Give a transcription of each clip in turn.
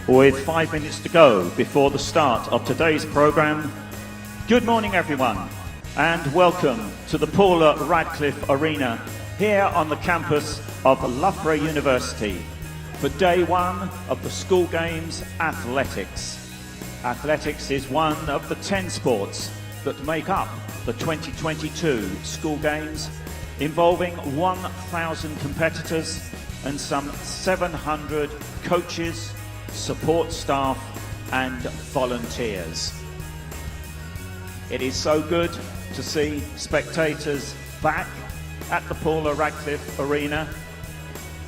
with 5 minutes to go before the start of today's programme. Good morning everyone and welcome to the Paula Radcliffe Arena here on the campus of Loughborough University for day one of the School Games Athletics. Athletics is one of the 10 sports that make up the 2022 School Games, involving 1,000 competitors and some 700 coaches, support staff and volunteers. It is so good to see spectators back at the Paula Radcliffe Arena,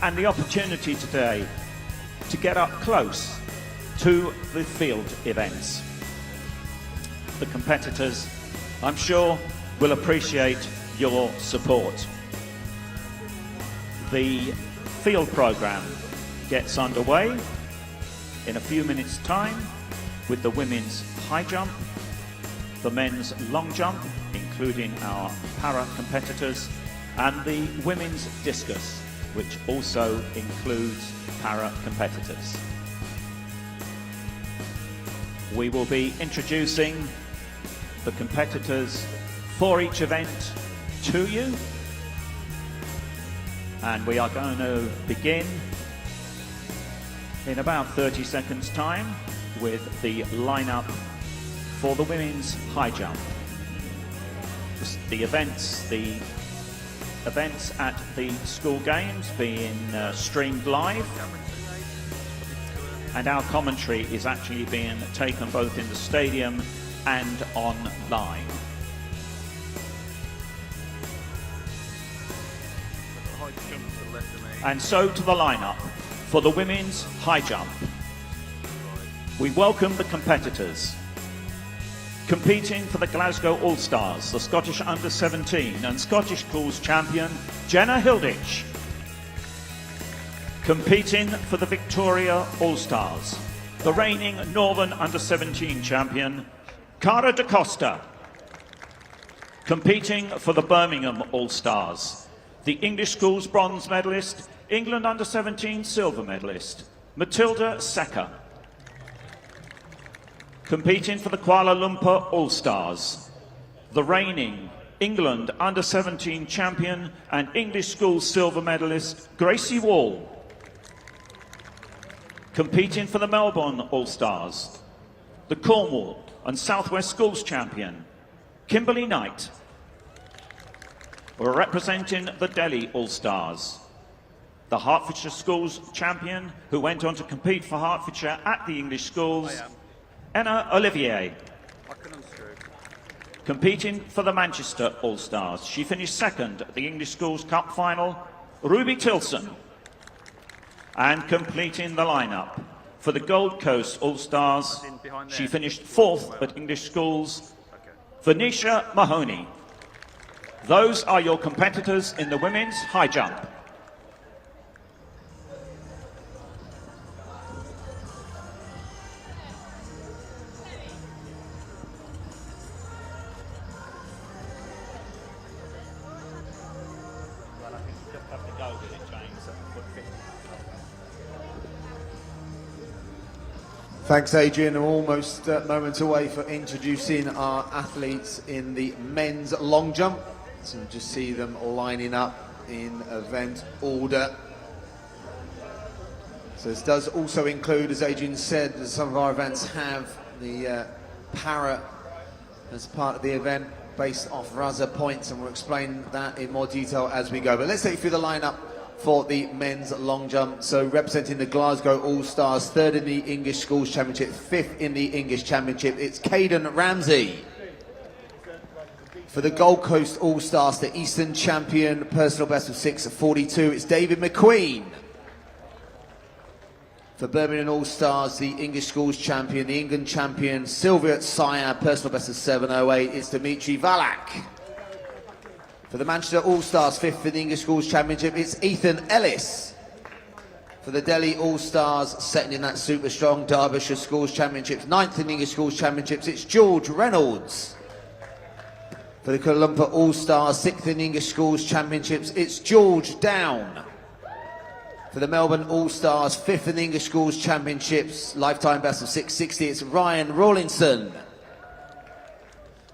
and the opportunity today to get up close to the field events. The competitors, I'm sure, will appreciate your support. The field programme gets underway in a few minutes' time with the women's high jump, the men's long jump, including our para competitors, and the women's discus, which also includes para competitors. We will be introducing the competitors for each event to you, and we are going to begin in about 30 seconds time with the lineup for the women's high jump. The events at the School Games being streamed live, and our commentary is actually being taken both in the stadium and online. And so to the lineup for the women's high jump. We welcome the competitors. Competing for the Glasgow All-Stars, the Scottish Under-17 and Scottish Schools champion, Jenna Hilditch. Competing for the Victoria All-Stars, the reigning Northern Under-17 champion, Cara da Costa. Competing for the Birmingham All-Stars, the English Schools bronze medalist, England Under-17 silver medalist, Matilda Secker. Competing for the Kuala Lumpur All-Stars, the reigning England Under-17 champion and English Schools silver medalist, Gracie Wall. Competing for the Melbourne All-Stars, the Cornwall and South West Schools champion, Kimberly Knight. We're representing the Delhi All-Stars, the Hertfordshire Schools champion who went on to compete for Hertfordshire at the English Schools, Enna Olivier. Competing for the Manchester All-Stars, she finished second at the English Schools Cup final, Ruby Tilson. And completing the lineup for the Gold Coast All-Stars, she finished fourth at English Schools, Venetia Mahoney. Those are your competitors in the women's high jump. Thanks, Adrian. We're almost moments away for introducing our athletes in the men's long jump. So just see them lining up in event order. So this does also include, as Adrian said, that some of our events have the para as part of the event based off RASA points, and we'll explain that in more detail as we go. But let's take you through the lineup for the men's long jump. So representing the Glasgow All-Stars, third in the English Schools Championship, fifth in the English Championship, it's Caden Ramsey. For the Gold Coast All-Stars, the Eastern Champion, personal best of 6:42, it's David McQueen. For Birmingham All-Stars, the English Schools Champion, the England Champion, Sylvia Sire, personal best of 7:08, it's Dimitri Valak. For the Manchester All-Stars, fifth in the English Schools Championship, it's Ethan Ellis. For the Delhi All-Stars, second in that super strong Derbyshire Schools Championships, ninth in the English Schools Championships, it's George Reynolds. For the Kuala Lumpur All-Stars, sixth in the English Schools Championships, it's George Down. For the Melbourne All-Stars, 5th in the English Schools Championships, lifetime best of 6:60, it's Ryan Rawlinson.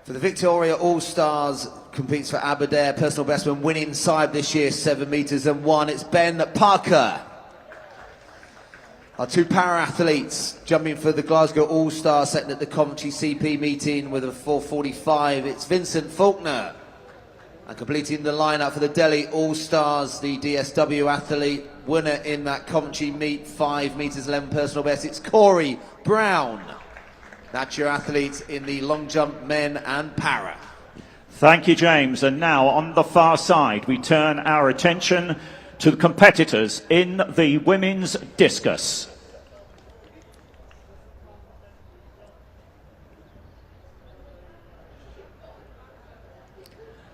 For the Victoria All-Stars, competes for Aberdare, personal best when winning inside this year, 7 metres and 1, it's Ben Parker. Our 2 para-athletes jumping for the Glasgow All-Stars, setting at the Coventry CP meeting with a 4:45, it's Vincent Faulkner. And completing the lineup for the Delhi All-Stars, the DSW athlete, winner in that Coventry meet, 5 metres 11 personal best, it's Corey Brown. That's your athletes in the long jump men and para. Thank you, James. And now on the far side, we turn our attention to the competitors in the women's discus.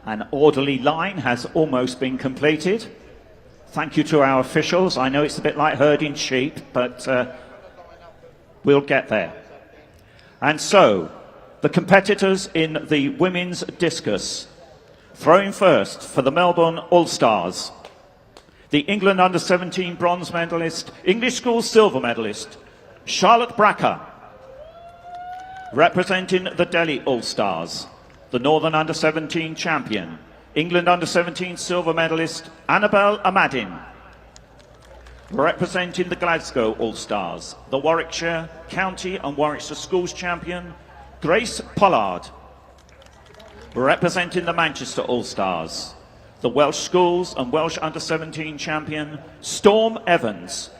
An orderly line has almost been completed. Thank you to our officials. I know it's a bit like herding sheep, but we'll get there. And so, the competitors in the women's discus. Throwing first for the Melbourne All-Stars. The England Under-17 bronze medalist, English School silver medalist, Charlotte Bracker. Representing the Delhi All-Stars, the Northern Under-17 champion, England Under-17 silver medalist, Annabelle Amadin. Representing the Glasgow All-Stars, the Warwickshire County and Warwickshire Schools champion, Grace Pollard. Representing the Manchester All-Stars, the Welsh Schools and Welsh Under-17 champion, Storm Evans.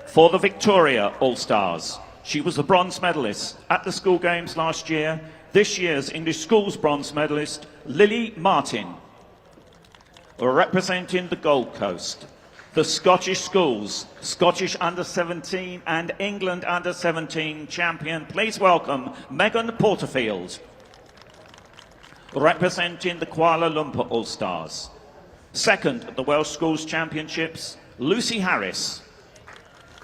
For the Victoria All-Stars, she was the bronze medalist at the school games last year, this year's English Schools bronze medalist, Lily Martin. Representing the Gold Coast, the Scottish Schools, Scottish Under-17 and England Under-17 champion, please welcome Megan Porterfield. Representing the Kuala Lumpur All-Stars, second at the Welsh Schools Championships, Lucy Harris.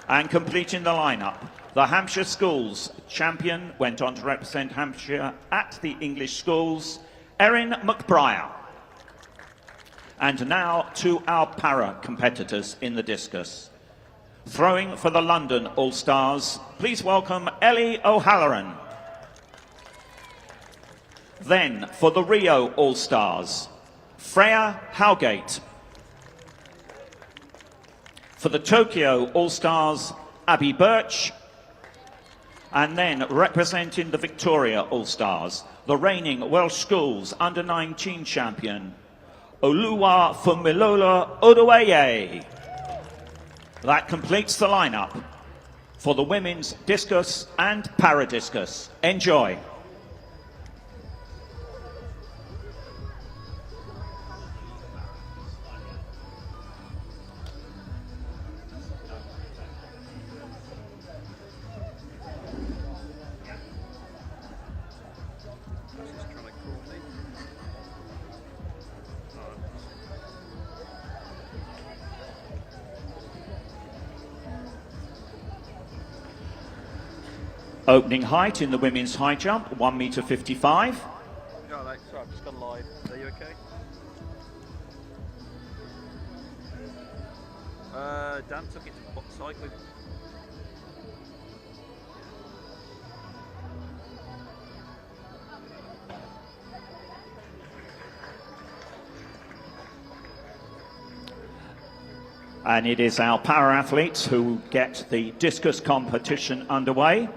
And completing the lineup, the Hampshire Schools champion, went on to represent Hampshire at the English Schools, Erin McBriar. And now to our para competitors in the discus. Throwing for the London All-Stars, please welcome Ellie O'Halloran. Then for the Rio All-Stars, Freya Howgate. For the Tokyo All-Stars, Abby Birch. And then representing the Victoria All-Stars, the reigning Welsh Schools Under-19 champion, Oluwa Fumilola Odueye. That completes the lineup for the women's discus and para-discus. Enjoy. Opening height in the women's high jump, 1 metre 55. No, Alex, sorry, I've just gone live. Are you okay? Dan took it to cycling. And it is our para athletes who get the discus competition underway.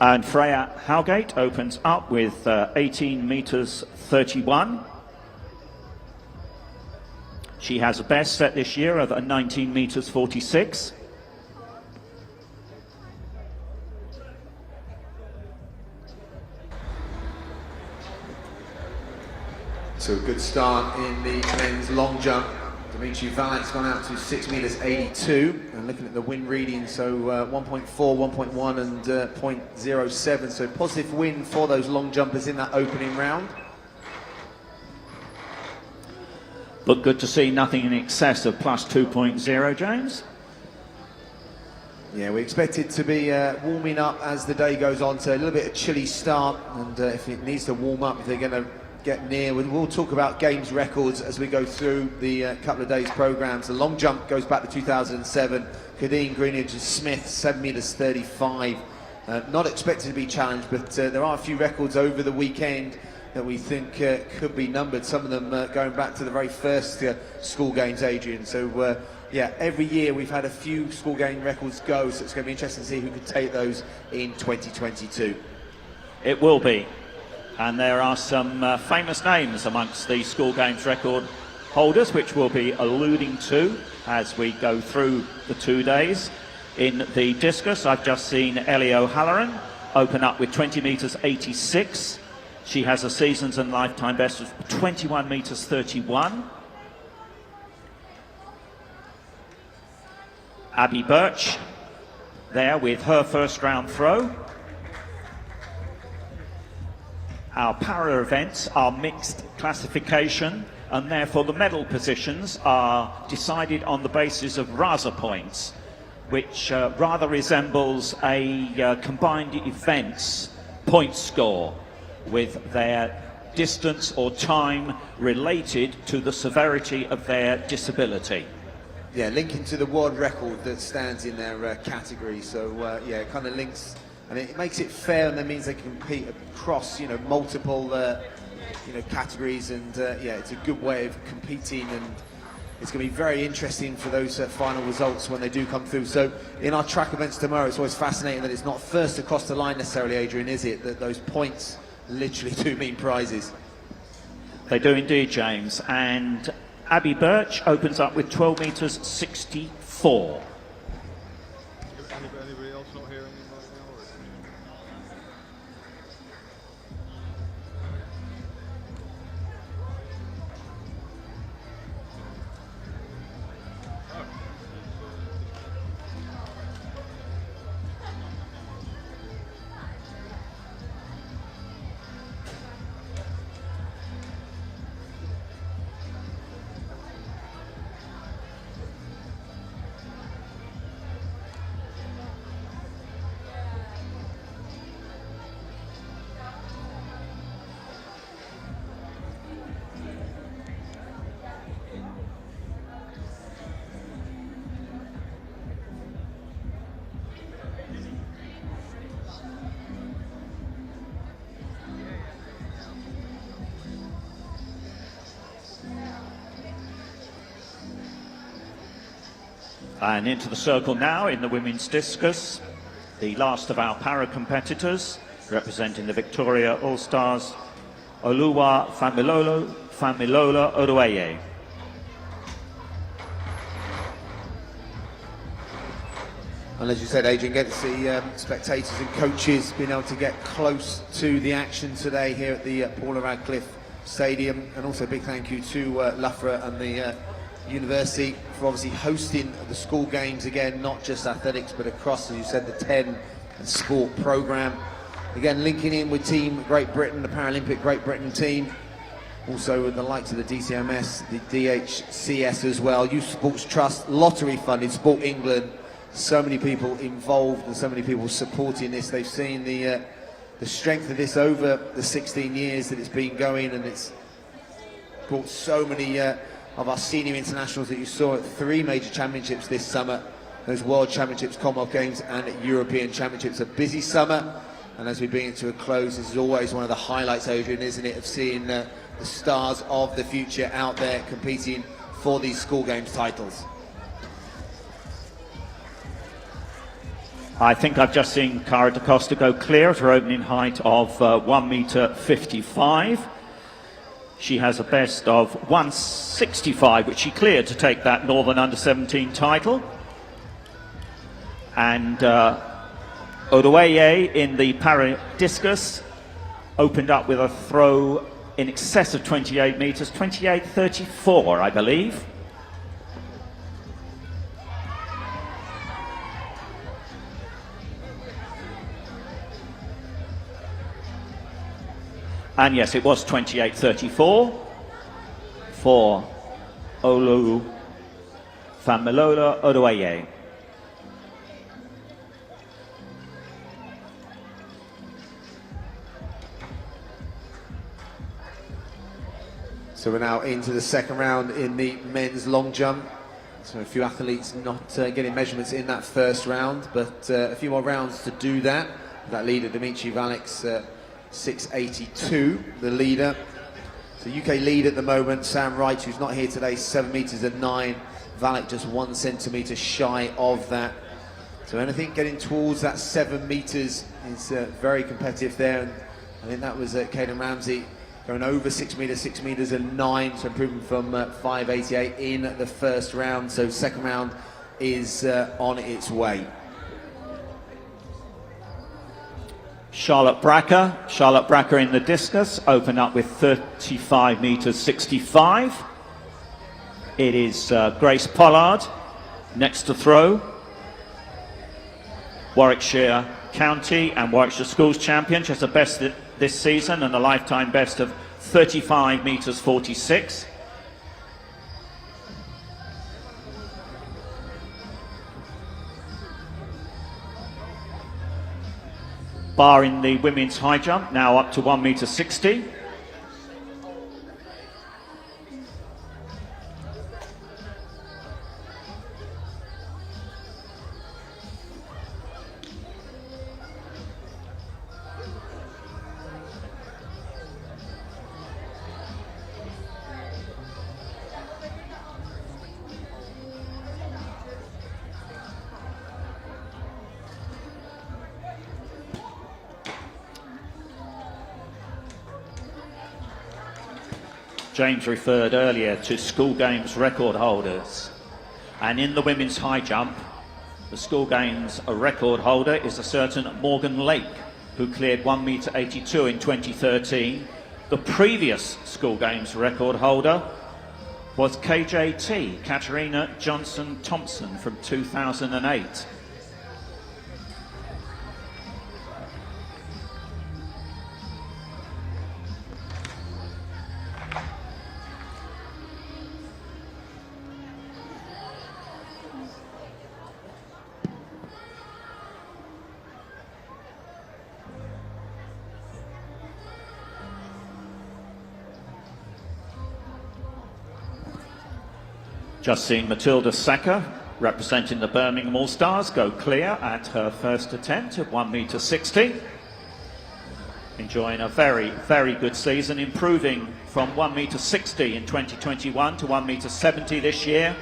And Freya Howgate opens up with 18 metres 31. She has a best set this year of 19 metres 46. So a good start in the men's long jump. Dimitri Valek's gone out to 6 metres 82, and looking at the wind reading, so 1.4, 1.1 and 0.07, so positive wind for those long jumpers in that opening round. But good to see nothing in excess of plus 2.0, James. Yeah, we expect it to be warming up as the day goes on, so a little bit of chilly start, and if it needs to warm up, if they're going to get near, we'll talk about games records as we go through the couple of days' programmes. The long jump goes back to 2007, Cadine, Greenidge and Smith, 7 metres 35. Not expected to be challenged, but there are a few records over the weekend that we think could be numbered, some of them going back to the very first school games, Adrian. So yeah, every year we've had a few school game records go, so it's going to be interesting to see who can take those in 2022. It will be, and there are some famous names amongst the school games record holders, which we'll be alluding to as we go through the 2 days. In the discus, I've just seen Ellie O'Halloran open up with 20 metres 86. She has a seasons and lifetime best of 21 metres 31. Abby Birch there with her first round throw. Our para events are mixed classification, and therefore the medal positions are decided on the basis of RASA points, which rather resembles a combined events point score, with their distance or time related to the severity of their disability. Yeah, linking to the world record that stands in their category. So yeah, it kind of links, and it makes it fair, and that means they can compete across, multiple, categories, and yeah, it's a good way of competing, and it's going to be very interesting for those final results when they do come through. So in our track events tomorrow, it's always fascinating that it's not first across the line necessarily, Adrian, is it? That those points literally do mean prizes. They do indeed, James. And Abby Birch opens up with 12 metres 64. Anybody else not hearing him right And into the circle now in the women's discus, the last of our para competitors, representing the Victoria All-Stars, Oluwa Familola Odueye. And as you said, Adrian, get to see spectators and coaches being able to get close to the action today here at the Paula Radcliffe Stadium. And also a big thank you to Loughborough and the university for obviously hosting the school games again, not just athletics, but across, as you said, the 10 and sport programme. Again, linking in with Team Great Britain, the Paralympic Great Britain team. Also with the likes of the DCMS, the DHCS as well, Youth Sports Trust, lottery funded, Sport England. So many people involved and so many people supporting this. They've seen the strength of this over the 16 years that it's been going, and it's brought so many of our senior internationals that you saw at 3 major championships this summer. Those World Championships, Commonwealth Games and European Championships. A busy summer, and as we bring it to a close, this is always one of the highlights, Adrian, isn't it, of seeing the stars of the future out there competing for these school games titles. I think I've just seen Cara da Costa go clear at her opening height of 1 metre 55. She has a best of 165, which she cleared to take that Northern Under-17 title. And Odueye in the para discus opened up with a throw in excess of 28 metres, 28.34, I believe. And yes, it was 28.34 for Olu Familola Odoye. So we're now into the second round in the men's long jump. So a few athletes not getting measurements in that first round, but a few more rounds to do that. That leader, Dimitri Valek's 682, the leader. So UK lead at the moment, Sam Wright, who's not here today, 7 meters and 9. Valek just 1 centimeter shy of that. So anything getting towards that 7 meters is very competitive there. And I think that was Caden Ramsey going over 6 meters and 9, so improving from 588 in the first round. So second round is on its way. Charlotte Bracker in the discus, open up with 35 meters 65. It is Grace Pollard next to throw. Warwickshire County and Warwickshire Schools champion. She has a best this season and a lifetime best of 35 meters 46. Bar in the women's high jump, now up to 1 meter 60. James referred earlier to school games record holders, and in the women's high jump the school games record holder is a certain Morgan Lake, who cleared 1 meter 82 in 2013. The previous school games record holder was KJT, Katerina Johnson Thompson, from 2008. Just seen Matilda Saka, representing the Birmingham All-Stars, go clear at her first attempt at 1 meter 60. Enjoying a very, very good season, improving from 1 meter 60 in 2021 to 1 meter 70 this year.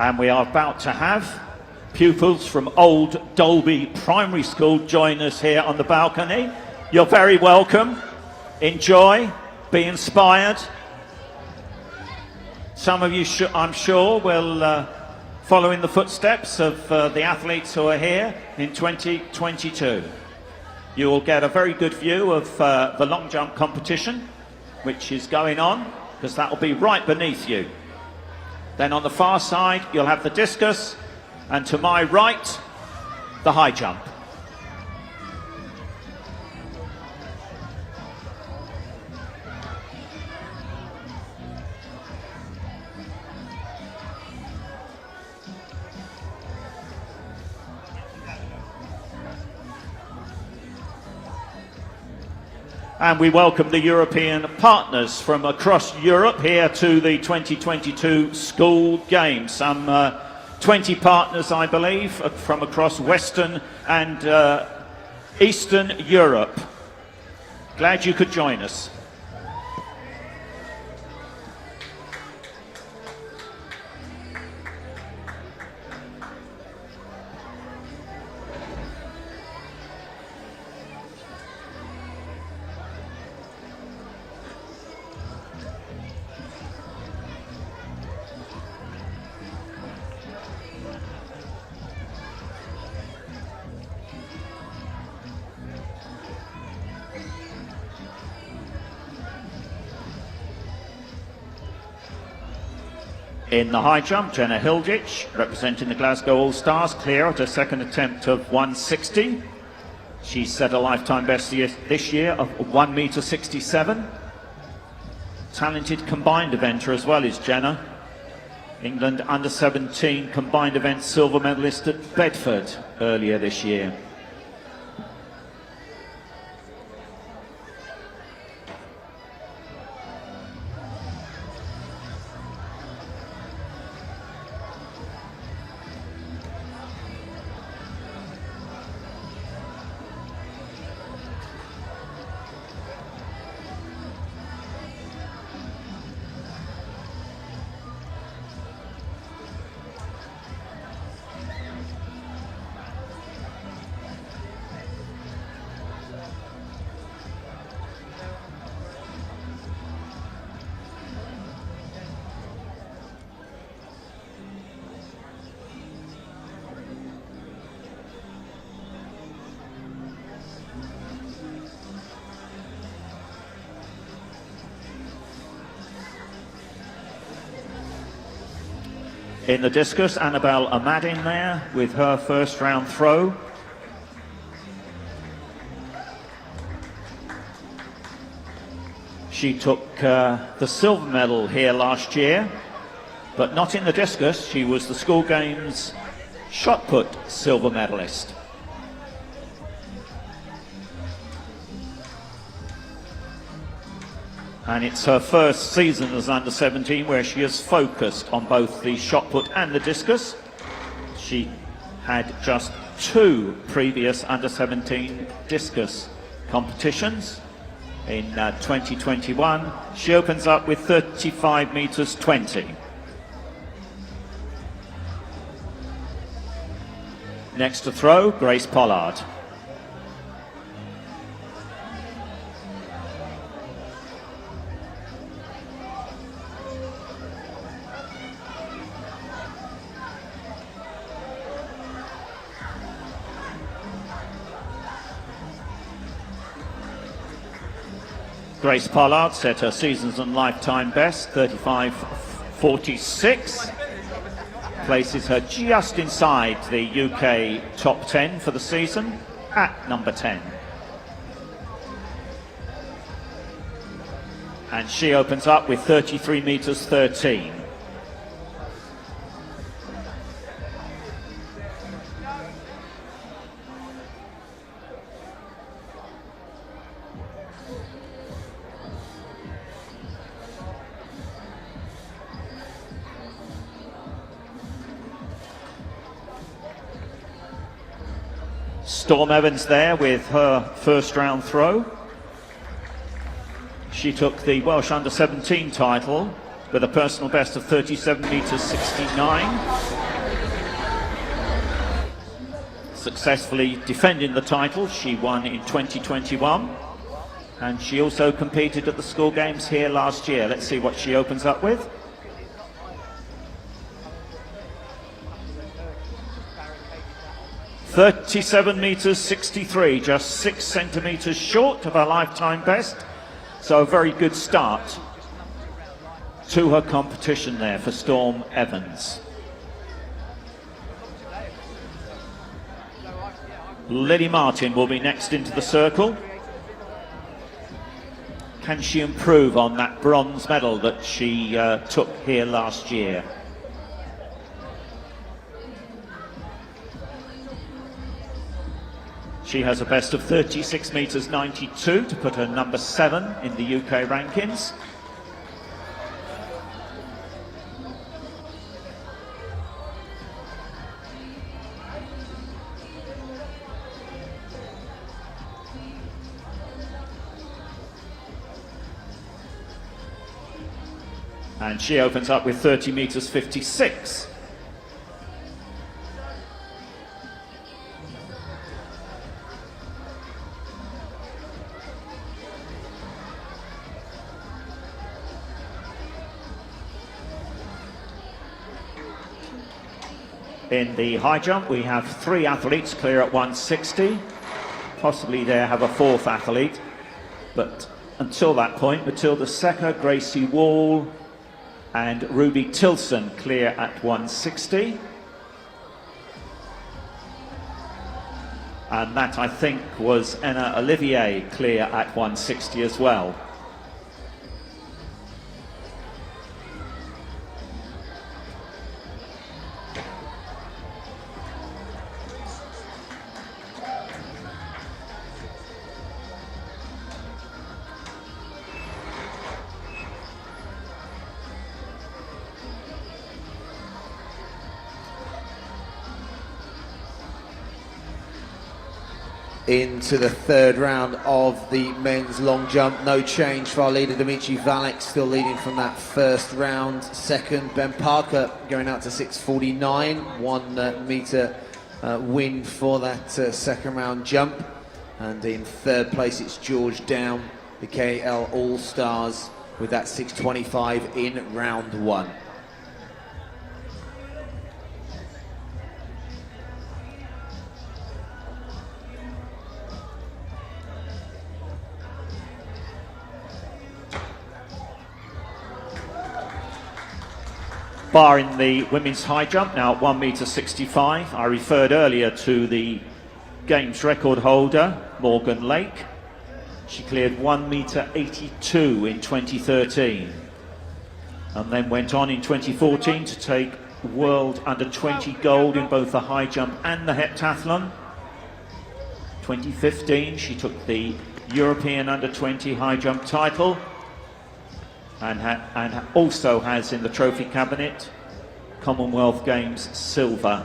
And we are about to have pupils from Old Dolby Primary School join us here on the balcony. You're very welcome. Enjoy, be inspired. Some of you, I'm sure, will follow in the footsteps of the athletes who are here in 2022. You will get a very good view of the long jump competition, which is going on, because that will be right beneath you. Then on the far side, you'll have the discus, and to my right, the high jump. And we welcome the European partners from across Europe here to the 2022 School Games. Some 20 partners, I believe, from across Western and Eastern Europe. Glad you could join us. In the high jump, Jenna Hilditch, representing the Glasgow All-Stars, clear at her second attempt of 160. She set a lifetime best this year of 1.67 m. Talented combined eventer as well is Jenna. England under-17 combined event silver medalist at Bedford earlier this year. In the discus, Annabelle Amadin there with her first round throw. She took the silver medal here last year, but not in the discus. She was the school games shot put silver medalist. And it's her first season as under-17 where she has focused on both the shot put and the discus. She had just 2 previous under-17 discus competitions. In 2021, she opens up with 35 meters 20. Next to throw, Grace Pollard. Grace Pollard set her seasons and lifetime best, 35.46. Places her just inside the UK top 10 for the season at number 10. And she opens up with 33 meters 13. Storm Evans there with her first round throw. She took the Welsh under-17 title with a personal best of 37 meters 69. Successfully defending the title, she won in 2021. And she also competed at the school games here last year. Let's see what she opens up with. 37 meters 63, just 6 centimeters short of her lifetime best. So a very good start to her competition there for Storm Evans. Lily Martin will be next into the circle. Can she improve on that bronze medal that she took here last year? She has a best of 36 meters 92 to put her number 7 in the UK rankings. And she opens up with 30 meters 56. In the high jump, we have 3 athletes clear at 160. Possibly there have a 4th athlete. But until that point, Matilda Secker, Gracie Wall, and Ruby Tilson clear at 160. And that, I think, was Anna Olivier clear at 160 as well. Into the third round of the men's long jump. No change for our leader, Dimitri Valek, still leading from that first round. Second, Ben Parker going out to 6:49, 1 meter win for that second round jump. And in third place, it's George Down, the KL All-Stars, with that 6:25 in round one. Bar in the women's high jump, now at 1 meter 65. I referred earlier to the Games record holder, Morgan Lake. She cleared 1 meter 82 in 2013. And then went on in 2014 to take World Under-20 gold in both the high jump and the heptathlon. 2015, she took the European Under-20 high jump title. And also has in the trophy cabinet Commonwealth Games silver.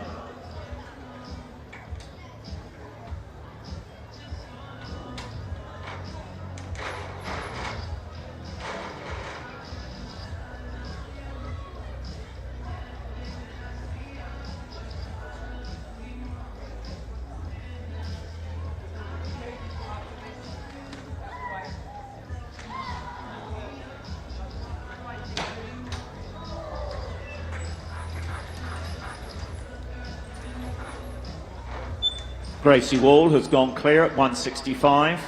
Gracie Wall has gone clear at 165.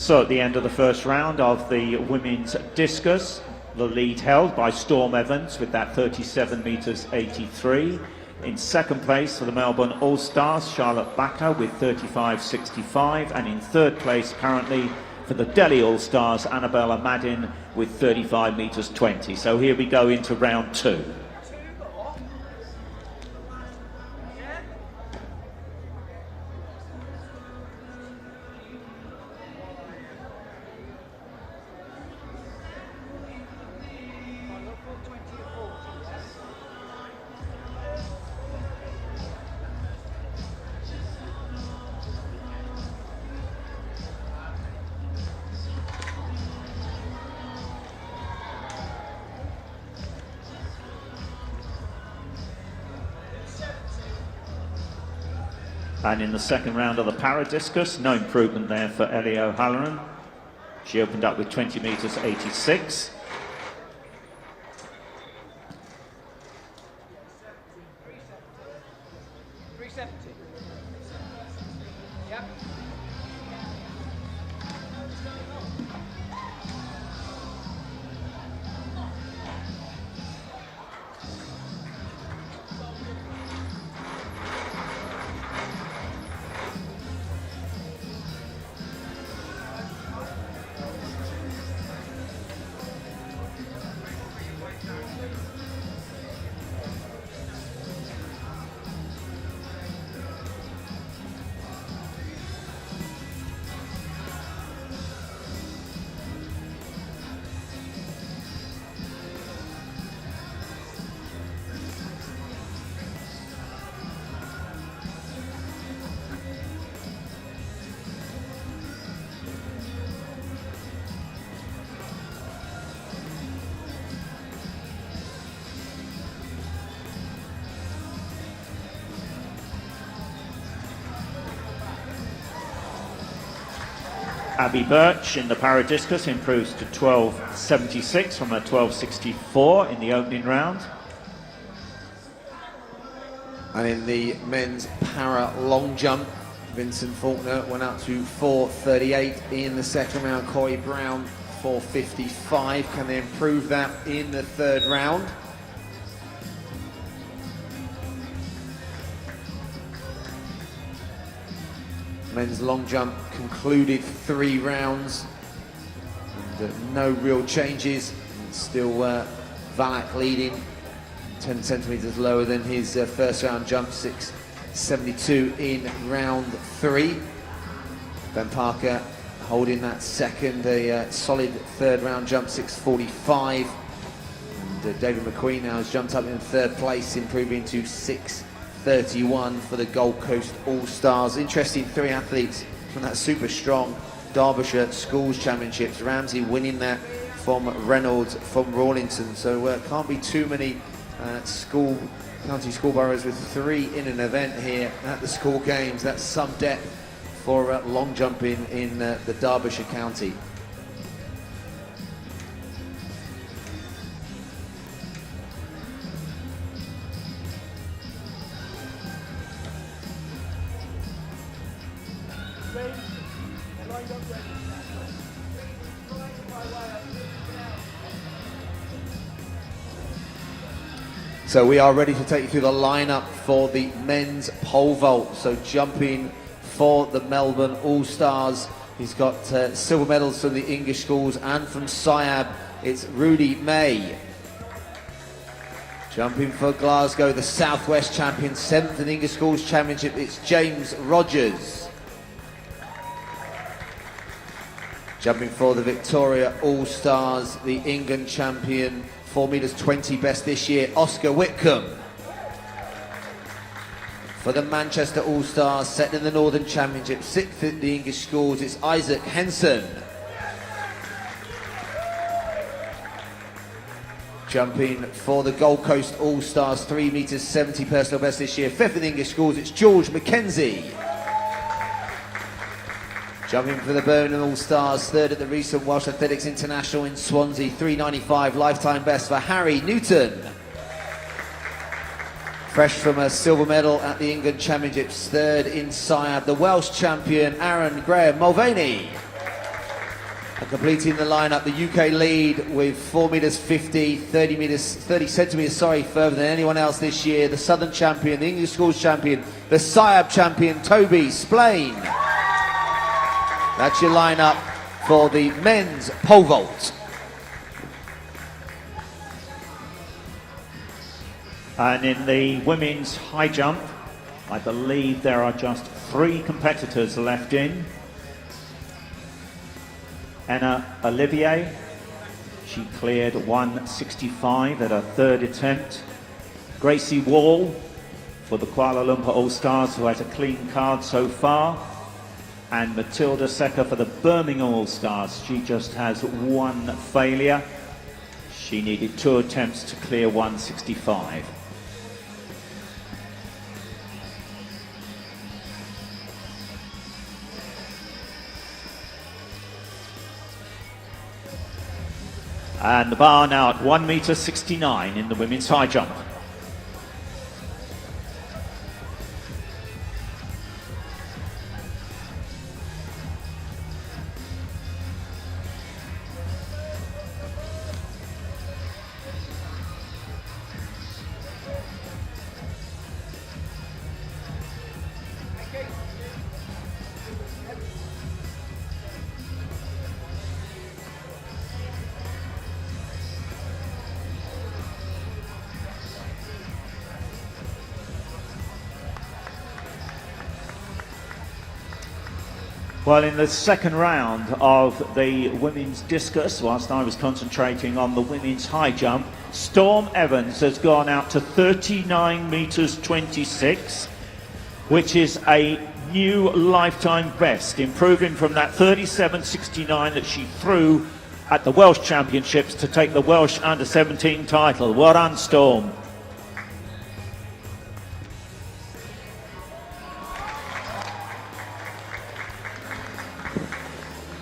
So at the end of the first round of the women's discus, the lead held by Storm Evans with that 37 metres 83. In second place for the Melbourne All-Stars, Charlotte Backer with 35.65, and in third place currently for the Delhi All-Stars, Annabella Madin with 35 metres 20. So here we go into round two. And in the second round of the para-discus, no improvement there for Ellie O'Halloran. She opened up with 20 metres 86. Abby Birch in the paradiscus improves to 12.76 from a 12.64 in the opening round. And in the men's para long jump, Vincent Faulkner went up to 4.38 in the second round. Corey Brown 4.55. Can they improve that in the third round? Men's long jump concluded 3 rounds. And, no real changes. Still Valak leading 10 centimeters lower than his first round jump, 6.72 in round 3. Ben Parker holding that second, a solid third round jump, 6.45. And David McQueen now has jumped up in third place, improving to 6.31 for the Gold Coast All-Stars. Interesting 3 athletes from that super strong Derbyshire Schools Championships. Ramsey winning that from Reynolds from Rawlinson. So can't be too many county school boroughs with 3 in an event here at the school games. That's some depth for long jumping in the Derbyshire County. So we are ready to take you through the lineup for the men's pole vault. So jumping for the Melbourne All-Stars, he's got silver medals from the English schools and from SIAB, it's Rudy May. Jumping for Glasgow, the Southwest champion, 7th in English schools championship, it's James Rogers. Jumping for the Victoria All-Stars, the England champion, 4 meters 20 best this year, Oscar Whitcomb. For the Manchester All-Stars, second in the Northern Championship, 6th in the English schools, it's Isaac Henson. Jumping for the Gold Coast All-Stars, 3 meters 70 personal best this year, 5th in the English schools, it's George McKenzie. Jumping for the Birmingham All-Stars, 3rd at the recent Welsh Athletics International in Swansea, 3.95 lifetime best for Harry Newton. Fresh from a silver medal at the England Championships, 3rd in SIAB, the Welsh champion Aaron Graham Mulvaney. And completing the lineup, the UK lead with 4 meters 50, 30 centimeters further than anyone else this year, the Southern champion, the English schools champion, the SIAB champion Toby Splain. That's your lineup for the men's pole vault. And in the women's high jump, I believe there are just 3 competitors left in. Anna Olivier, she cleared 1.65 at her 3rd attempt. Gracie Wall for the Kuala Lumpur All-Stars, who has a clean card so far. And Matilda Secker for the Birmingham All-Stars. She just has 1 failure. She needed 2 attempts to clear 1.65. And the bar now at 1 meter 69 in the women's high jump. Well, in the second round of the women's discus, whilst I was concentrating on the women's high jump, Storm Evans has gone out to 39 meters 26, which is a new lifetime best, improving from that 37.69 that she threw at the Welsh Championships to take the Welsh Under-17 title. Well done, Storm.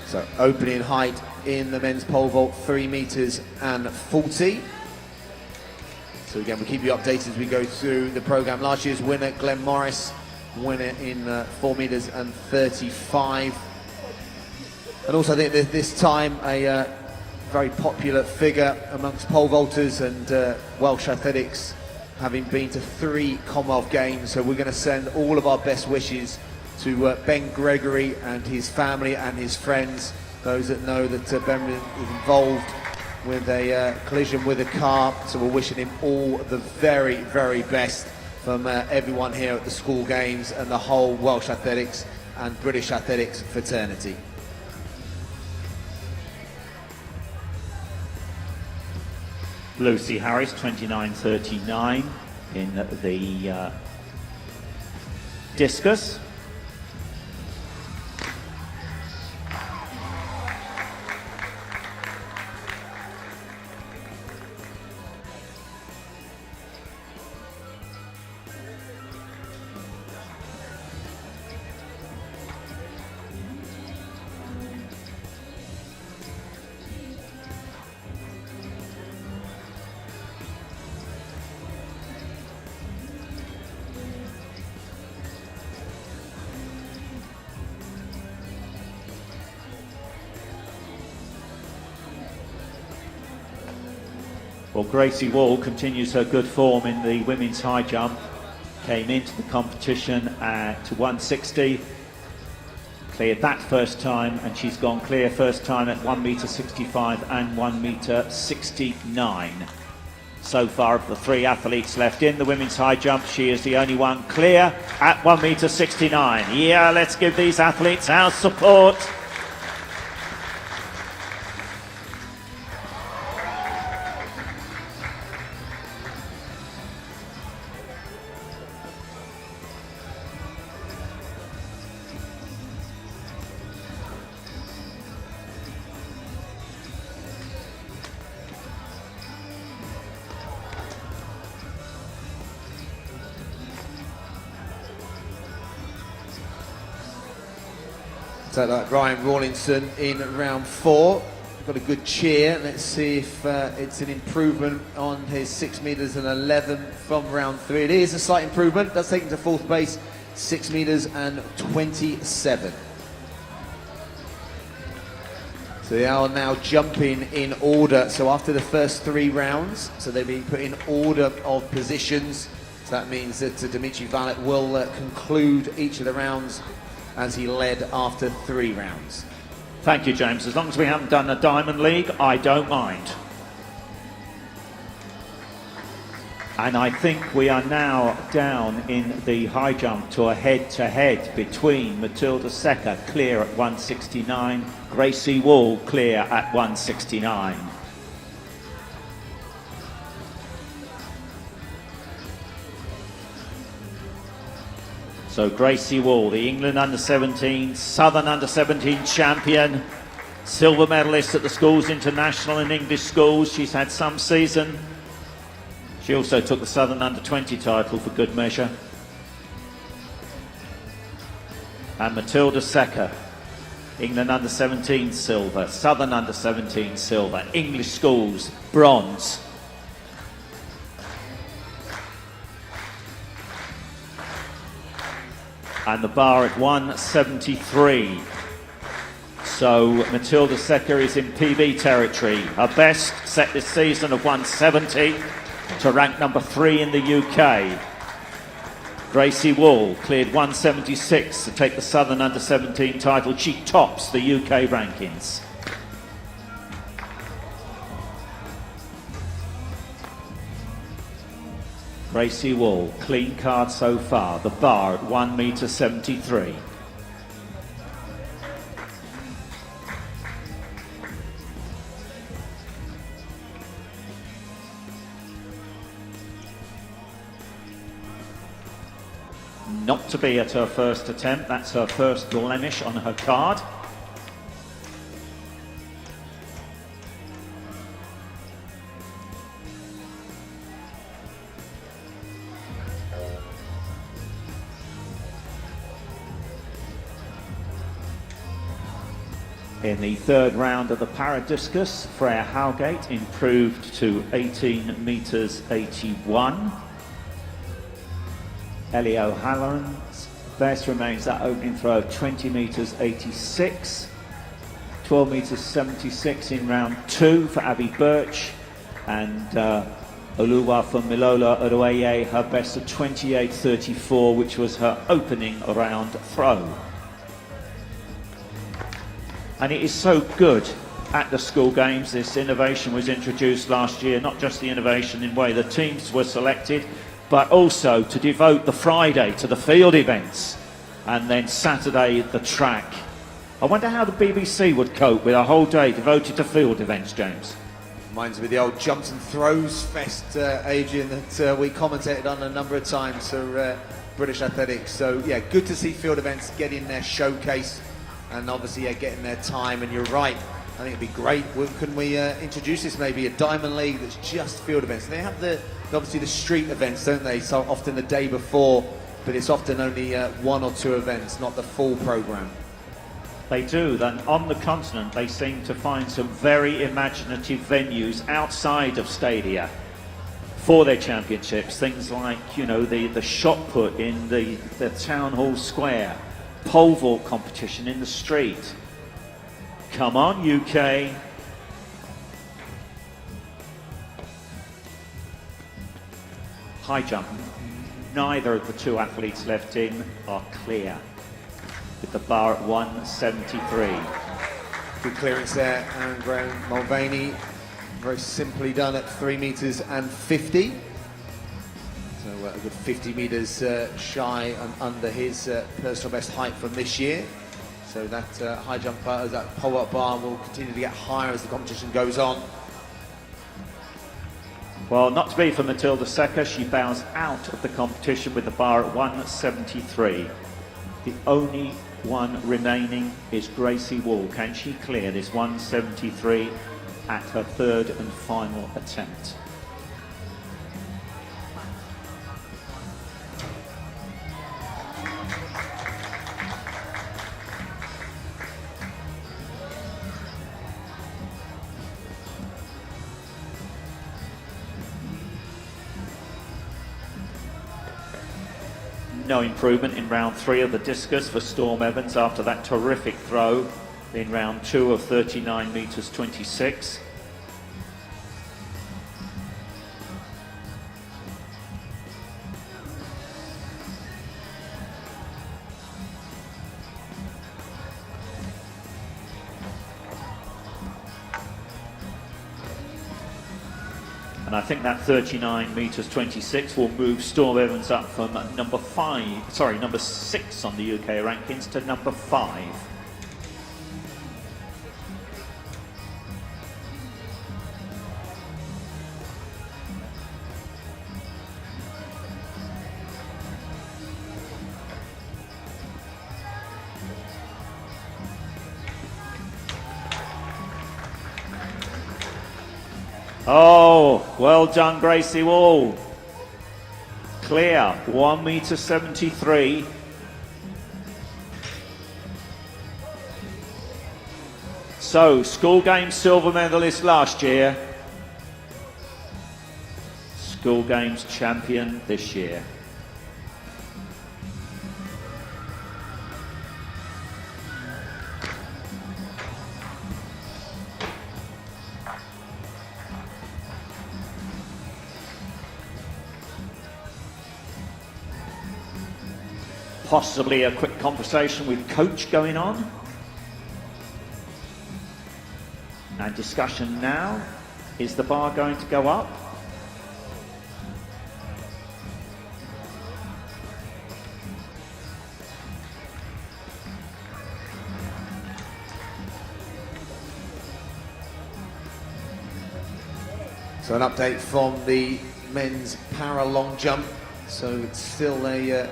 So opening height in the men's pole vault, 3 meters and 40. So again, we'll keep you updated as we go through the program. Last year's winner, Glenn Morris, winner in 4 meters and 35. And also I think that this time a very popular figure amongst pole vaulters and Welsh athletics, having been to 3 Commonwealth Games. So we're going to send all of our best wishes to Ben Gregory and his family and his friends. Those that know that Ben was involved with a collision with a car, so we're wishing him all the very, very best from everyone here at the school games and the whole Welsh athletics and British athletics fraternity. Lucy Harris, 29.39 in the discus. Well, Gracie Wall continues her good form in the women's high jump. Came into the competition at 160, cleared that first time, and she's gone clear first time at 1 meter 65 and 1 meter 69. So far of the 3 athletes left in the women's high jump, she is the only one clear at 1 meter 69. Yeah, let's give these athletes our support. So like Ryan Rawlinson in round 4. Got a good cheer. Let's see if it's an improvement on his 6 meters and 11 from round 3. It is a slight improvement. Does take him to 4th place, 6 meters and 27. So they are now jumping in order. So after the first 3 rounds, so they've been put in order of positions. So that means that Dimitri Vallet will conclude each of the rounds as he led after 3 rounds. Thank you, James. As long as we haven't done a Diamond League, I don't mind. And I think we are now down in the high jump to a head-to-head between Matilda Secker, clear at 169, Gracie Wall, clear at 169. So Gracie Wall, the England under-17, Southern under-17 champion, silver medalist at the schools international and English schools. She's had some season. She also took the Southern under-20 title for good measure. And Matilda Secker, England under-17 silver, Southern under-17 silver, English schools bronze. And the bar at 173. So Matilda Secker is in PB territory. Her best set this season of 170 to rank number 3 in the UK. Gracie Wall cleared 176 to take the Southern under-17 title. She tops the UK rankings. Gracie Wall, clean card so far. The bar at 1 meter 73. Not to be at her first attempt. That's her first blemish on her card. In the third round of the paradiscus, Freya Howgate improved to 18 metres 81. Ellie O'Halloran's best remains that opening throw of 20 metres 86. 12 metres 76 in round 2 for Abby Birch, and Oluwafemilola Odoye, her best of 28.34, which was her opening round throw. And it is so good at the school games. This innovation was introduced last year, not just the innovation in way the teams were selected, but also to devote the Friday to the field events, and then Saturday the track. I wonder how the BBC would cope with a whole day devoted to field events, James. Reminds me of the old jumps and throws fest, Adrian, that we commentated on a number of times for British athletics. So yeah, good to see field events getting their showcase, and obviously getting their time. And you're right, I think it'd be great. Couldn't we introduce this, maybe a Diamond League that's just field events? And they have obviously the street events, don't they? So often the day before, but it's often only 1 or 2 events, not the full programme. They do. Then on the continent, they seem to find some very imaginative venues outside of stadia for their championships. Things like, you know, the shot put in the town hall square, pole vault competition in the street. Come on, UK. High jump. Neither of the 2 athletes left in are clear, with the bar at 173. Good clearance there, Aaron Graham Mulvaney. Very simply done at 3 metres and 50. So a good 50 metres shy and under his personal best height from this year. So that high jump bar, that pull-up bar will continue to get higher as the competition goes on. Well, not to be for Matilda Secker, she bows out of the competition with the bar at 173. The only one remaining is Gracie Wall. Can she clear this 173 at her 3rd and final attempt? No improvement in round 3 of the discus for Storm Evans after that terrific throw in round 2 of 39 metres 26. And I think that 39 metres 26 will move Storm Evans up from number 6 on the UK rankings to number 5. Oh, well done, Gracie Wall. Clear, 1 metre 73. So, school games silver medalist last year. School games champion this year. Possibly a quick conversation with coach going on. And discussion now, is the bar going to go up? So an update from the men's para long jump. So it's still a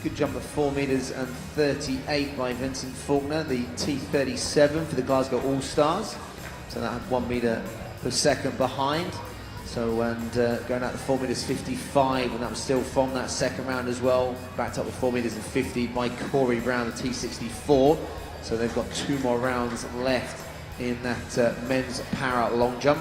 good jump of 4 metres and 38 by Vincent Faulkner, the T37 for the Glasgow All-Stars. So that had 1 metre per second behind. So, and going out to 4 metres 55, and that was still from that second round as well. Backed up with 4 metres and 50 by Corey Brown, the T64. So they've got 2 more rounds left in that men's para long jump.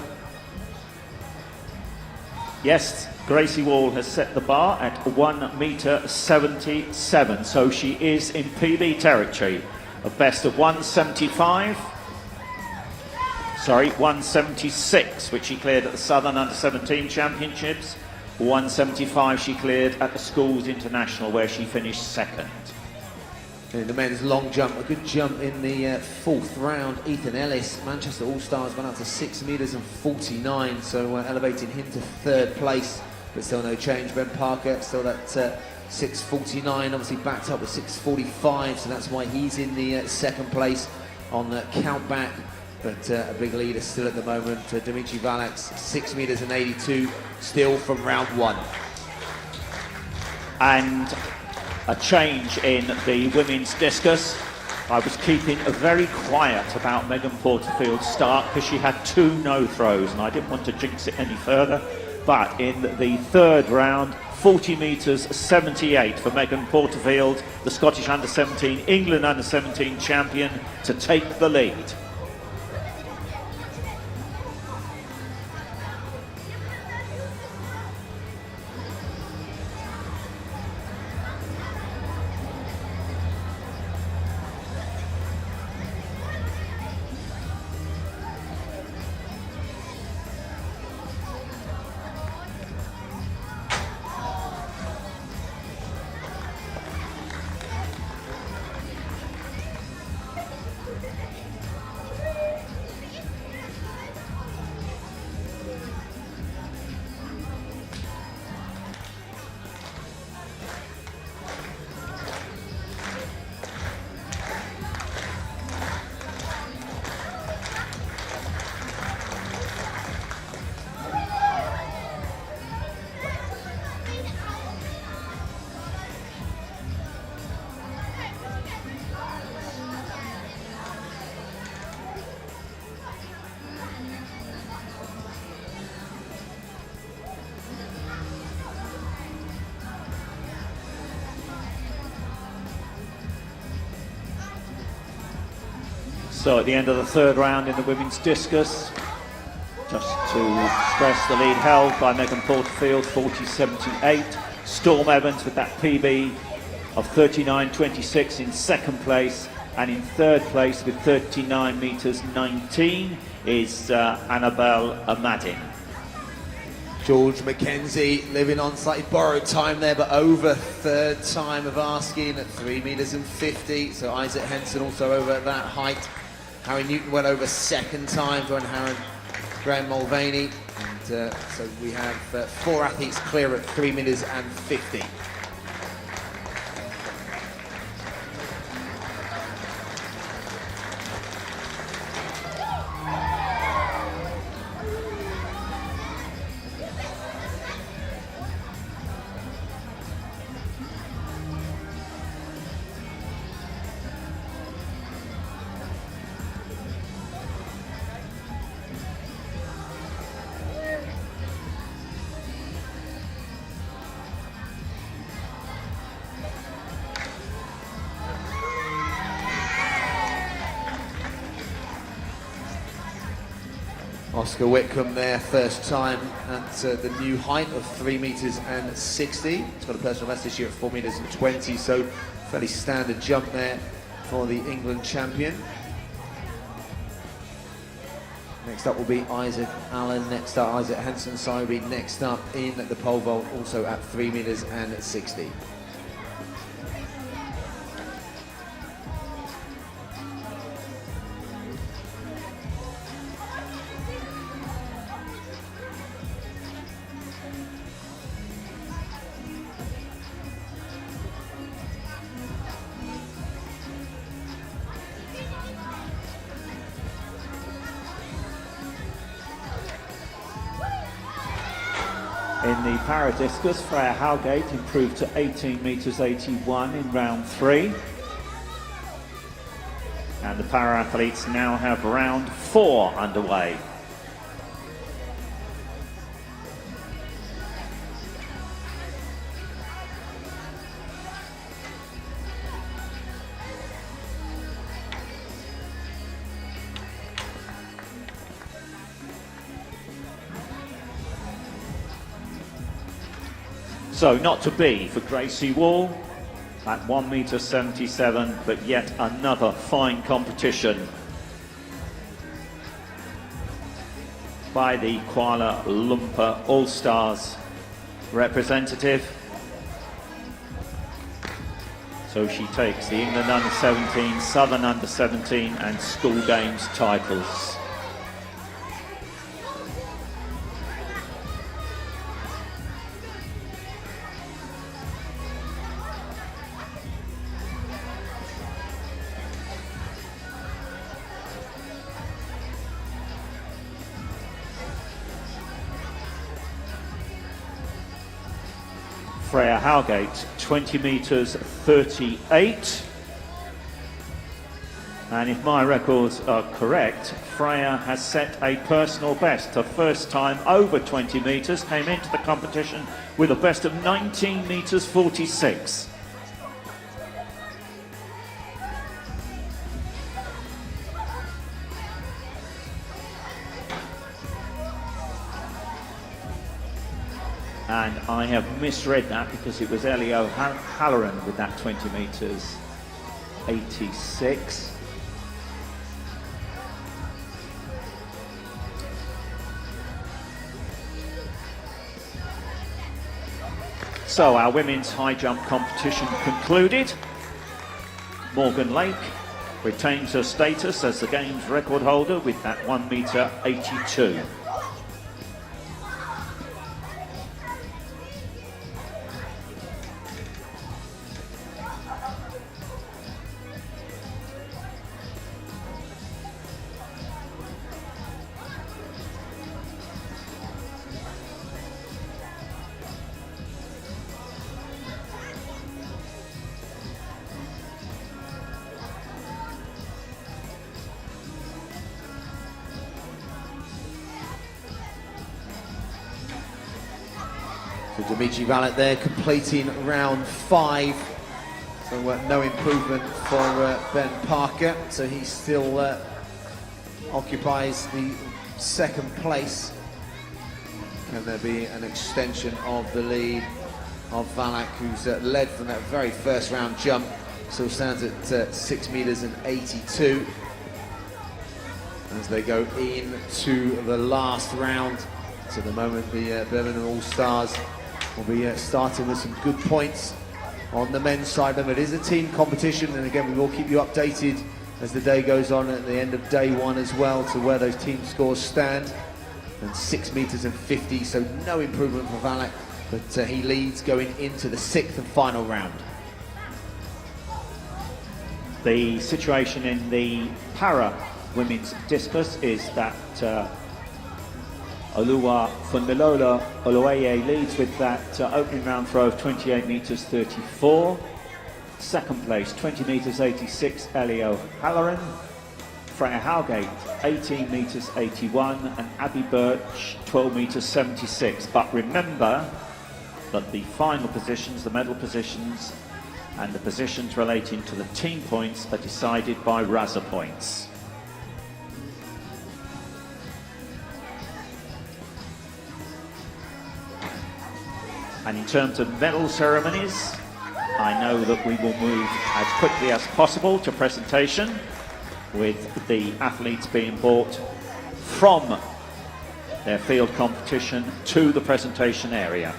Yes, Gracie Wall has set the bar at 1 metre 77, so she is in PB territory. A best of 176, which she cleared at the Southern Under-17 Championships. 175 she cleared at the Schools International, where she finished second. In the men's long jump, a good jump in the 4th round. Ethan Ellis, Manchester All-Stars, went up to 6 metres and 49, so elevating him to 3rd place, but still no change. Ben Parker still at 6.49, obviously backed up with 6.45, so that's why he's in the 2nd place on the countback. But a big leader still at the moment, Dimitri Valax, 6 metres and 82, still from round 1. And a change in the women's discus. I was keeping very quiet about Megan Porterfield's start because she had 2 no throws and I didn't want to jinx it any further. But in the 3rd round, 40 metres 78 for Megan Porterfield, the Scottish Under-17, England Under-17 champion, to take the lead. So at the end of the 3rd round in the women's discus, just to stress, the lead held by Megan Porterfield, 40.78. Storm Evans with that PB of 39.26 in 2nd place, and in 3rd place with 39 metres 19 is Annabelle Amadin. George McKenzie living on slightly borrowed time there, but over 3rd time of asking at 3 metres and 50. So Isaac Henson also over that height. Harry Newton went over 2nd time, joined Graham Mulvaney. And so we have 4 athletes clear at 3 metres and 50. Oscar Whitcomb there, 1st time at the new height of 3 metres and 60. He's got a personal best this year at 4 metres and 20, so fairly standard jump there for the England champion. Next up will be Isaac Allen, next up Isaac Henson, so will be next up in the pole vault, also at 3 metres and 60. In the paradiscus, Freya Howgate improved to 18 metres 81 in round 3. And the para-athletes now have round 4 underway. So not to be for Gracie Wall at 1 metre 77, but yet another fine competition by the Kuala Lumpur All-Stars representative. So she takes the England Under-17, Southern Under-17 and School Games titles. Freya Howgate, 20 metres 38. And if my records are correct, Freya has set a personal best. Her first time over 20 metres, came into the competition with a best of 19 metres 46. And I have misread that because it was Elio Halloran with that 20 metres 86. So our women's high jump competition concluded. Morgan Lake retains her status as the games record holder with that 1 metre 82. So Dimitri Vallet there completing round 5. So no improvement for Ben Parker. So he still occupies the 2nd place. Can there be an extension of the lead of Valak, who's led from that very first round jump? Still stands at 6 metres 82 as they go into the last round. So at the moment the Birmingham All-Stars will be starting with some good points on the men's side. It is a team competition, and again we will keep you updated as the day goes on at the end of day 1 as well to where those team scores stand. And 6 metres 50, so no improvement for Valak, but he leads going into the 6th and final round. The situation in the para women's discus is that Oluwa Funmilola Oluwaye leads with that opening round throw of 28 metres 34. 2nd place, 20 metres 86, Elio Halloran. Freya Howgate, 18 metres 81, and Abby Birch, 12 metres 76. But remember that the final positions, the medal positions, and the positions relating to the team points are decided by RASA points. And in terms of medal ceremonies, I know that we will move as quickly as possible to presentation, with the athletes being brought from their field competition to the presentation area.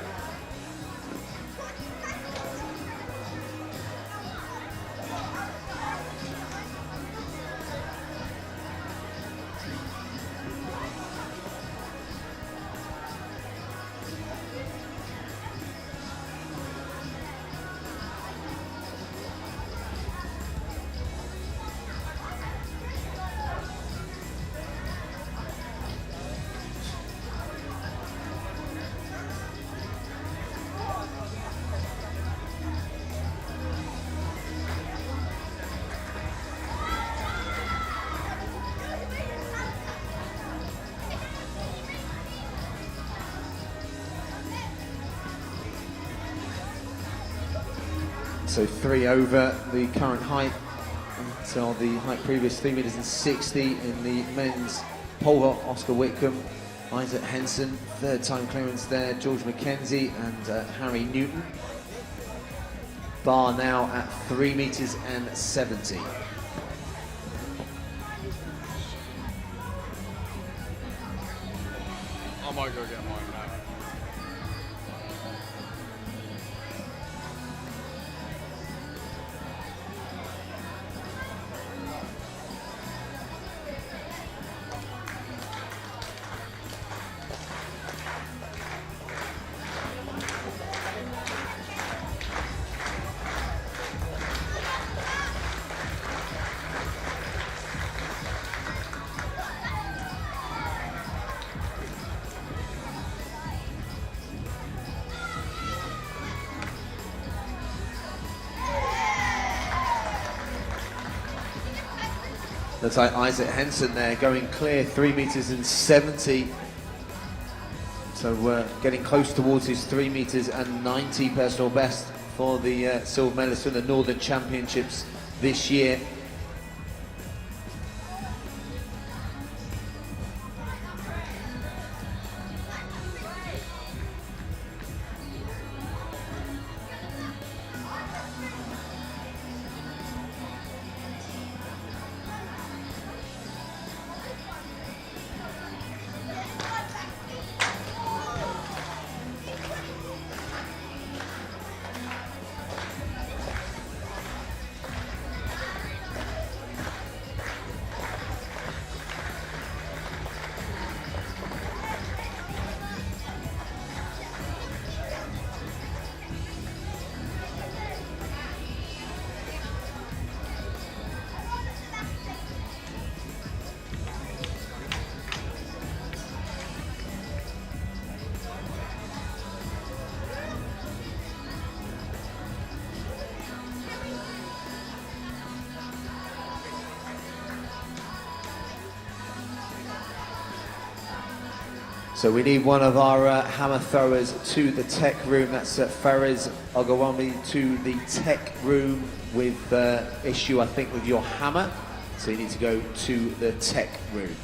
So 3 over the current height until the height previous, 3 metres 60 in the men's pole vault. Oscar Whitcomb Isaac Henson, third time clearance there, George McKenzie and Harry Newton. Bar now at 3 meters and 70. I might go get mine now. Looks like Isaac Henson there going clear, 3 meters and 70. So getting close towards his 3 meters and 90 personal best for the silver medalist from the Northern Championships this year. So we need one of our hammer throwers to the tech room. That's Ferez Ogawami to the tech room with issue, I think, with your hammer. So you need to go to the tech room.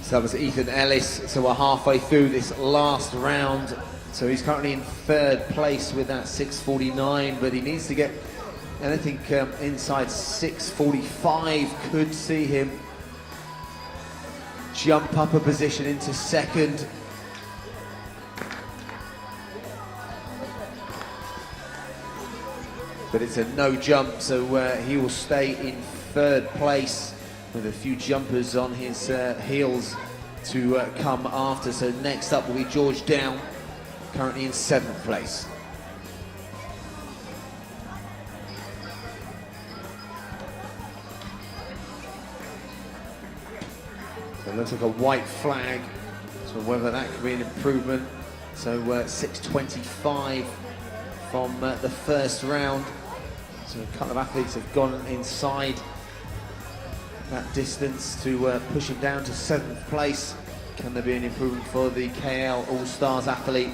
So that was Ethan Ellis. So we're halfway through this last round. So he's currently in third place with that 6:49, but he needs to get anything inside 6:45. Could see him jump up a position into second. But it's a no jump, so he will stay in third place with a few jumpers on his heels to come after. So next up will be George Down, currently in 7th place. So it looks like a white flag, so whether that could be an improvement. So 6:25 from the first round. So a couple of athletes have gone inside that distance to push him down to 7th place. Can there be an improvement for the KL All-Stars athlete?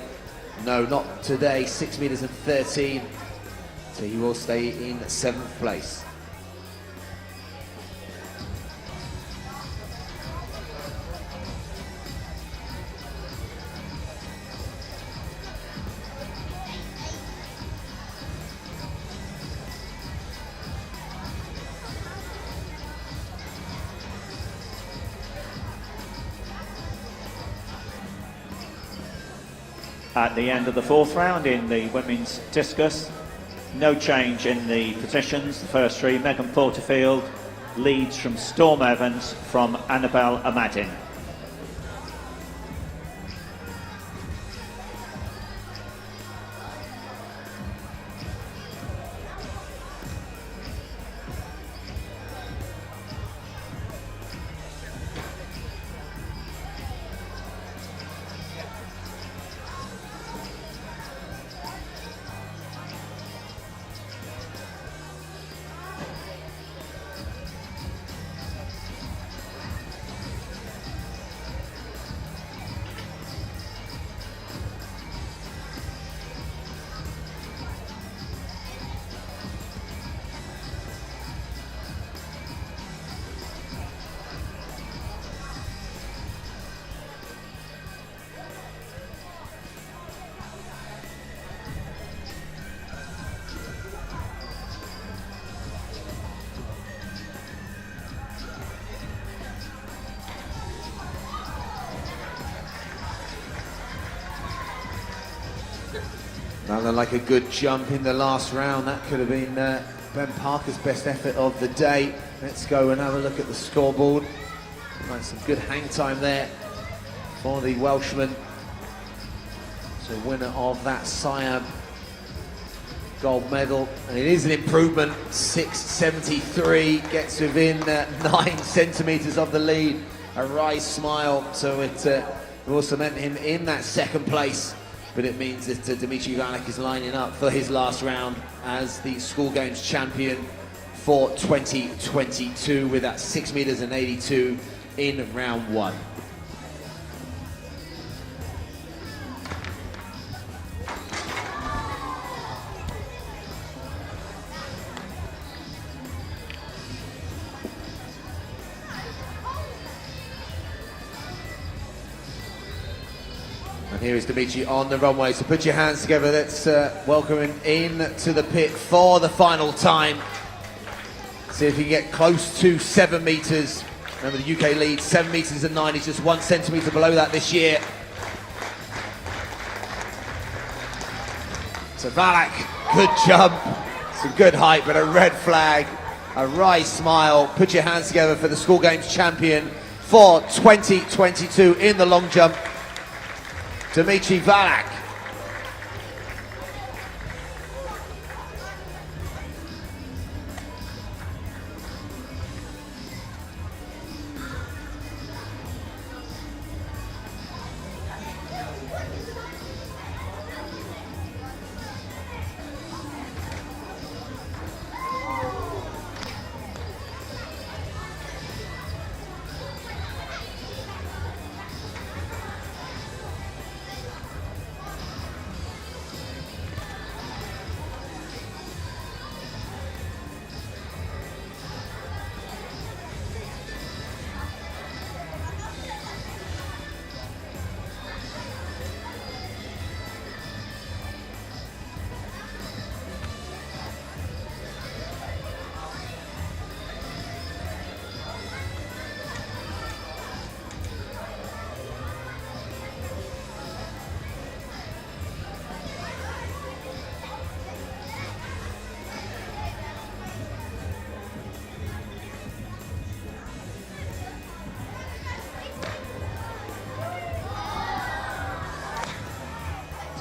No, not today. 6 meters and 13. So he will stay in 7th place. At the end of the 4th round in the women's discus, no change in the positions. The first three, Megan Porterfield leads from Storm Evans from Annabelle Amadin. Rather like a good jump in the last round. That could have been Ben Parker's best effort of the day. Let's go and have a look at the scoreboard. Right, some good hang time there for the Welshman. So winner of that Siam gold medal, and it is an improvement. 6.73, gets within 9 centimetres of the lead. A wry smile, so it will cement him in that second place, but it means that Dimitri Valak is lining up for his last round as the School Games champion for 2022 with that 6 metres and 82 in round 1. And here is Dimitri on the runway, so put your hands together. Let's welcome him in to the pit for the final time. See if he can get close to 7 metres. Remember, the UK lead 7 metres and 9. He's just 1 centimetre below that this year. So Valak, good jump, some good height, but a red flag, a wry smile. Put your hands together for the School Games champion for 2022 in the long jump, Dimitri Valak.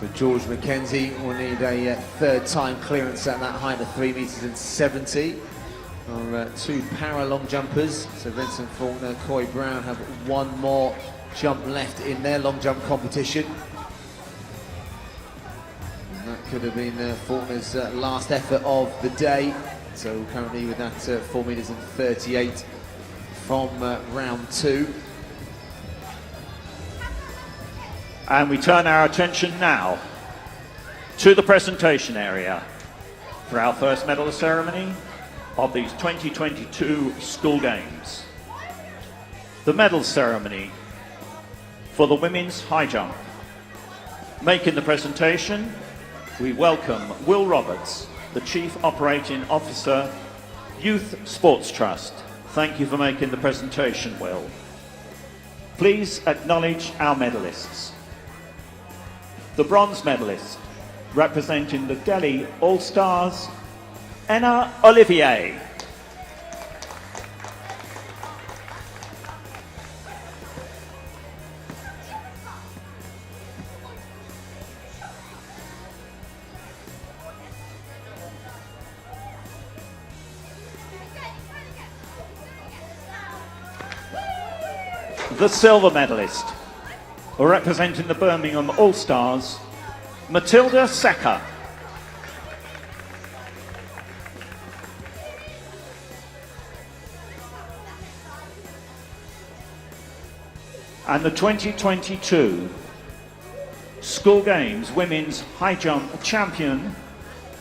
So George McKenzie will need a third time clearance at that height of 3 metres and 70. Our 2 para long jumpers, so Vincent Faulkner, Coy Brown, have 1 more jump left in their long jump competition. And that could have been Faulkner's last effort of the day. So currently with that 4 metres and 38 from round 2. And we turn our attention now to the presentation area for our first medal ceremony of these 2022 School Games. The medal ceremony for the women's high jump. Making the presentation, we welcome Will Roberts, the Chief Operating Officer, Youth Sports Trust. Thank you for making the presentation, Will. Please acknowledge our medalists. The bronze medalist, representing the Delhi All-Stars, Enna Olivier. The silver medalist, representing the Birmingham All-Stars, Matilda Secker. And the 2022 School Games Women's High Jump Champion,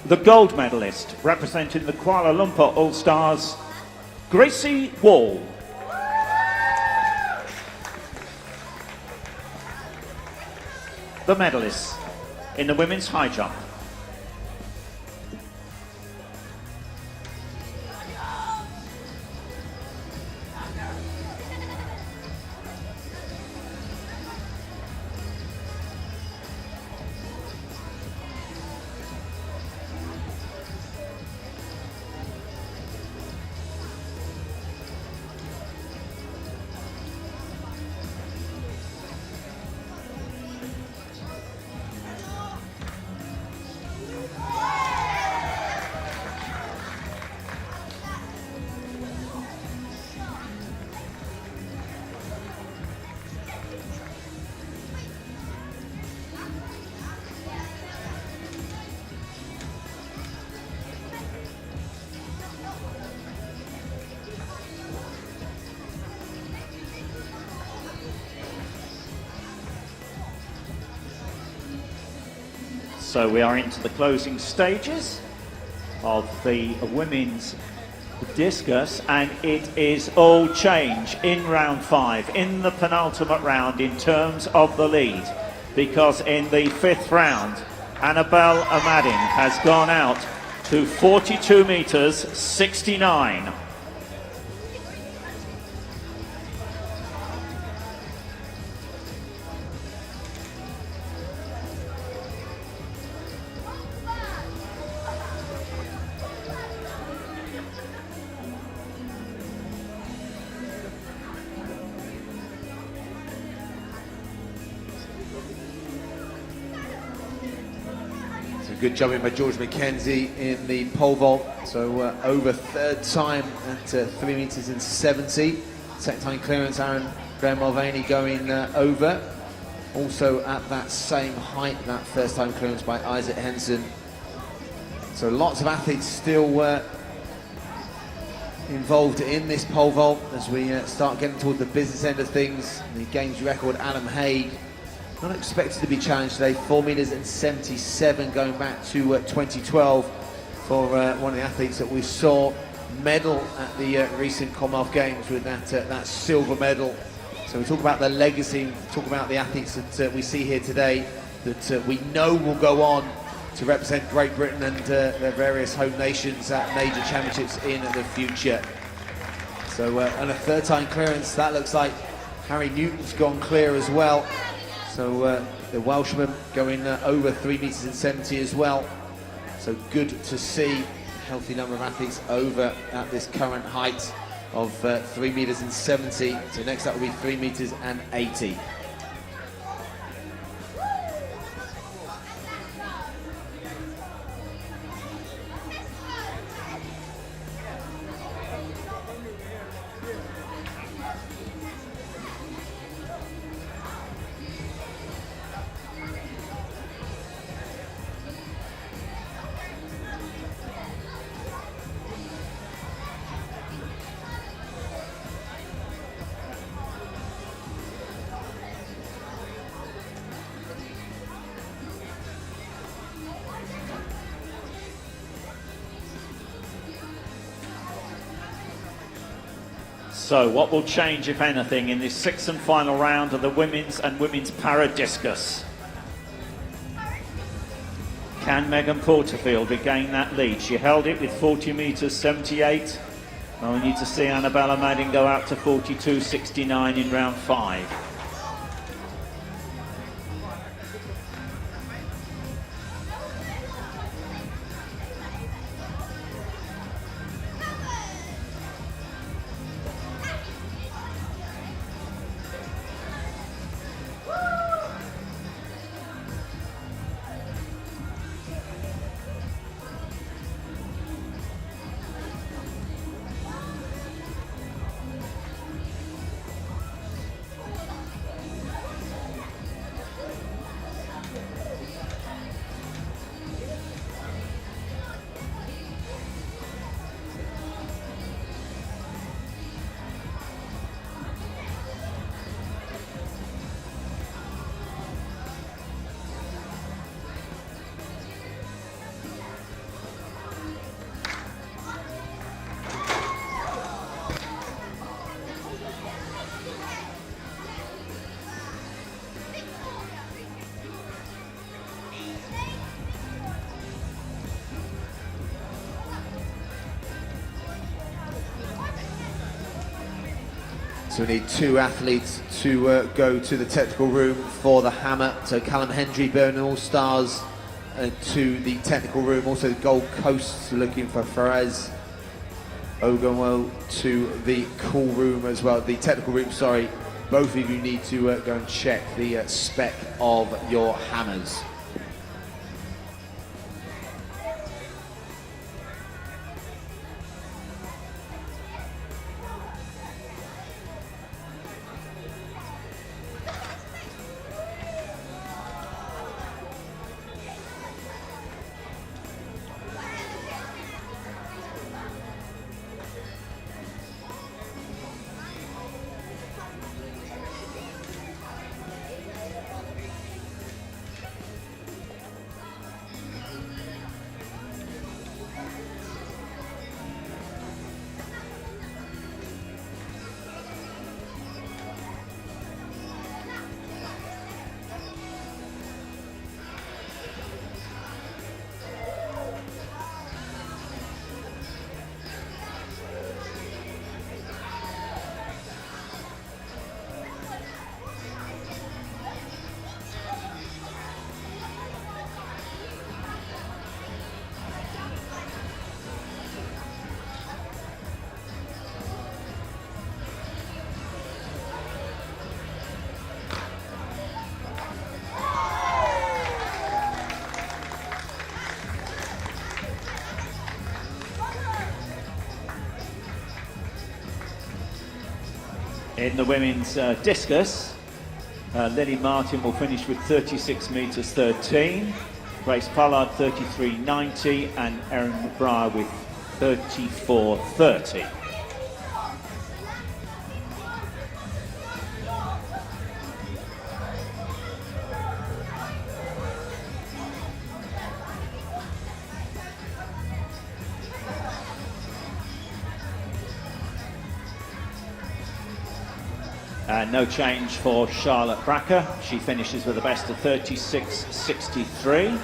the gold medalist, representing the Kuala Lumpur All-Stars, Gracie Wall. The medalists in the women's high jump. So we are into the closing stages of the women's discus, and it is all change in round 5, in the penultimate round in terms of the lead, because in the 5th round, Annabelle Amadin has gone out to 42 meters 69. Good jumping by George McKenzie in the pole vault. So over third time at 3 meters and 70. Second time clearance, Aaron Graham Mulvaney going over. Also at that same height, that first time clearance by Isaac Henson. So lots of athletes still involved in this pole vault as we start getting toward the business end of things. The games record, Adam Haig, not expected to be challenged today. 4 meters and 77, going back to 2012 for one of the athletes that we saw medal at the recent Commonwealth Games with that silver medal. So we talk about the legacy, talk about the athletes that we see here today that we know will go on to represent Great Britain and their various home nations at major championships in the future. So and a third time clearance, that looks like Harry Newton's gone clear as well. So the Welshman going over 3 meters and 70 as well. So good to see a healthy number of athletes over at this current height of 3 meters and 70. So next up will be 3 meters and 80. So what will change, if anything, in this 6th and final round of the women's and women's para discus? Can Megan Porterfield regain that lead? She held it with 40 meters 78. Now we need to see Annabella Madden go out to 42.69 in round 5. So we need 2 athletes to go to the technical room for the hammer. So Callum Hendry, Burn All-Stars to the technical room. Also Gold Coast looking for Faraz Ogunwo to the cool room as well. The technical room, sorry. Both of you need to go and check the spec of your hammers. In the women's discus, Lily Martin will finish with 36 metres 13, Grace Pollard 33.90 and Erin McBride with 34.30. No change for Charlotte Bracker. She finishes with a best of 36.63.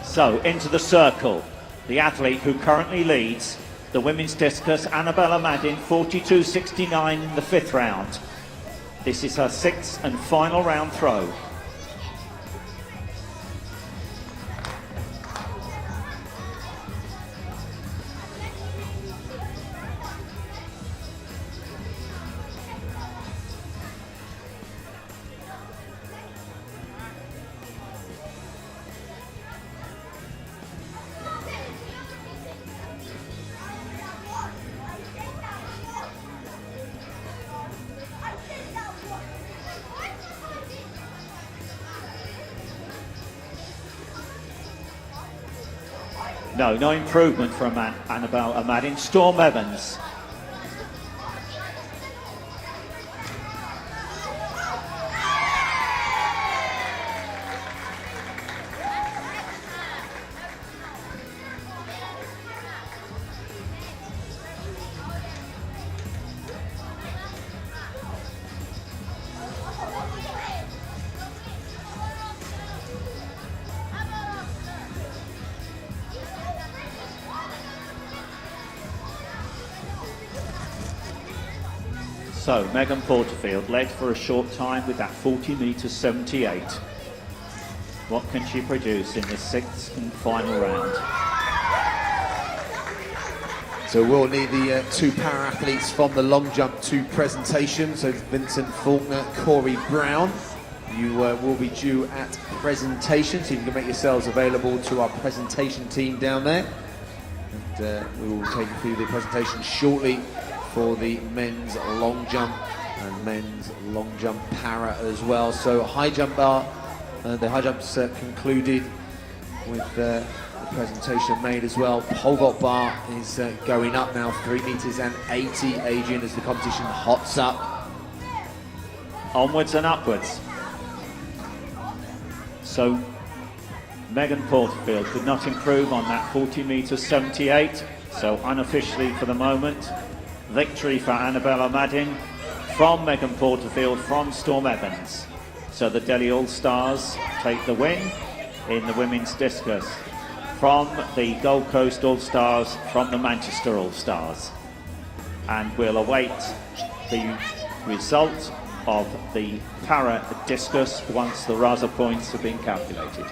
So, into the circle, the athlete who currently leads the women's discus, Annabella Madin, 42.69 in the 5th round. This is her 6th and final round throw. No improvement from Annabelle Amadin. Storm Evans. So, Megan Porterfield led for a short time with that 40 metres 78. What can she produce in this 6th and final round? So we'll need the two para-athletes from the long jump to presentation. So Vincent Faulkner, Corey Brown. You will be due at presentation, so you can make yourselves available to our presentation team down there. And we will take you through the presentation shortly for the men's long jump and men's long jump para as well. So high jump bar, the high jumps concluded with the presentation made as well. Pole vault bar is going up now, 3 metres and 80, Adrian, as the competition hots up. Onwards and upwards. So Megan Porterfield could not improve on that 40 metres 78, so unofficially for the moment, victory for Annabella Madin from Megan Porterfield from Storm Evans. So the Delhi All-Stars take the win in the women's discus from the Gold Coast All-Stars from the Manchester All-Stars. And we'll await the result of the para discus once the Raza points have been calculated.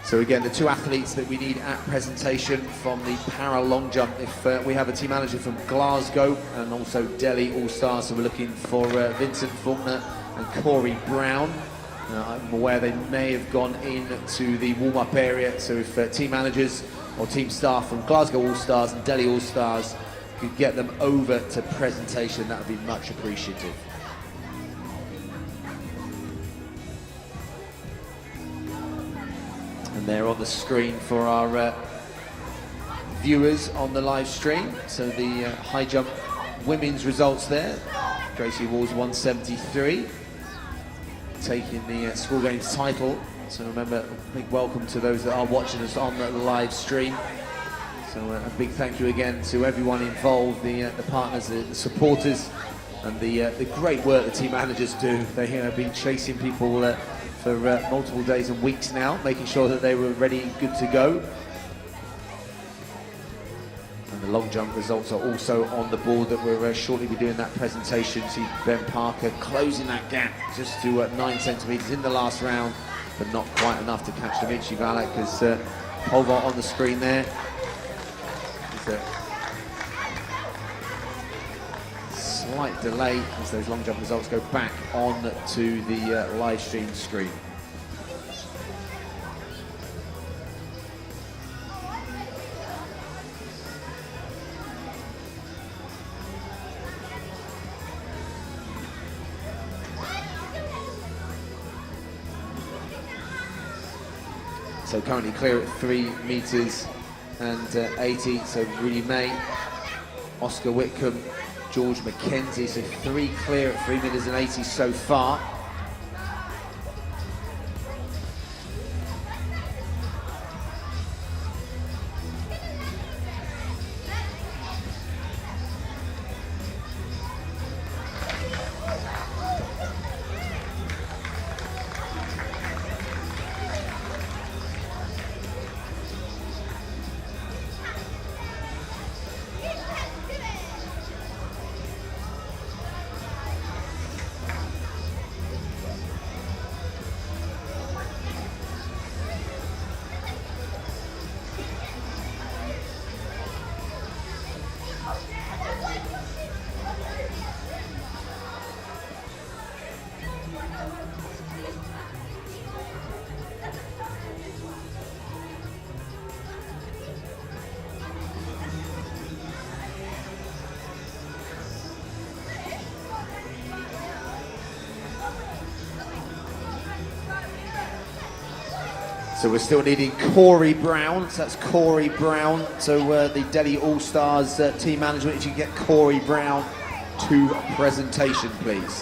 So again, the two athletes that we need at presentation from the para long jump, if we have a team manager from Glasgow and also Delhi All-Stars, so we're looking for Vincent Faulkner and Corey Brown. I'm aware they may have gone into the warm-up area, so if team managers or team staff from Glasgow All-Stars and Delhi All-Stars could get them over to presentation, that would be much appreciative. And they're on the screen for our viewers on the live stream. So the high jump women's results there. Gracie Wall's 173, taking the school games title. So remember, a big welcome to those that are watching us on the live stream. So a big thank you again to everyone involved, the partners, the supporters, and the great work the team managers do. They have been chasing people for multiple days and weeks now, making sure that they were ready, good to go. And the long jump results are also on the board that we'll shortly be doing that presentation. See Ben Parker closing that gap just to 9 centimetres in the last round, but not quite enough to catch Dimitri Valak, as pole vault on the screen there. Slight delay as those long jump results go back on to the live stream screen. So currently clear at 3 meters and 80, so Rudy May, Oscar Whitcomb, George McKenzie, so 3 clear at 3 meters and 80 so far. So we're still needing Corey Brown, so that's Corey Brown. So the Delhi All-Stars team management, if you get Corey Brown to presentation, please.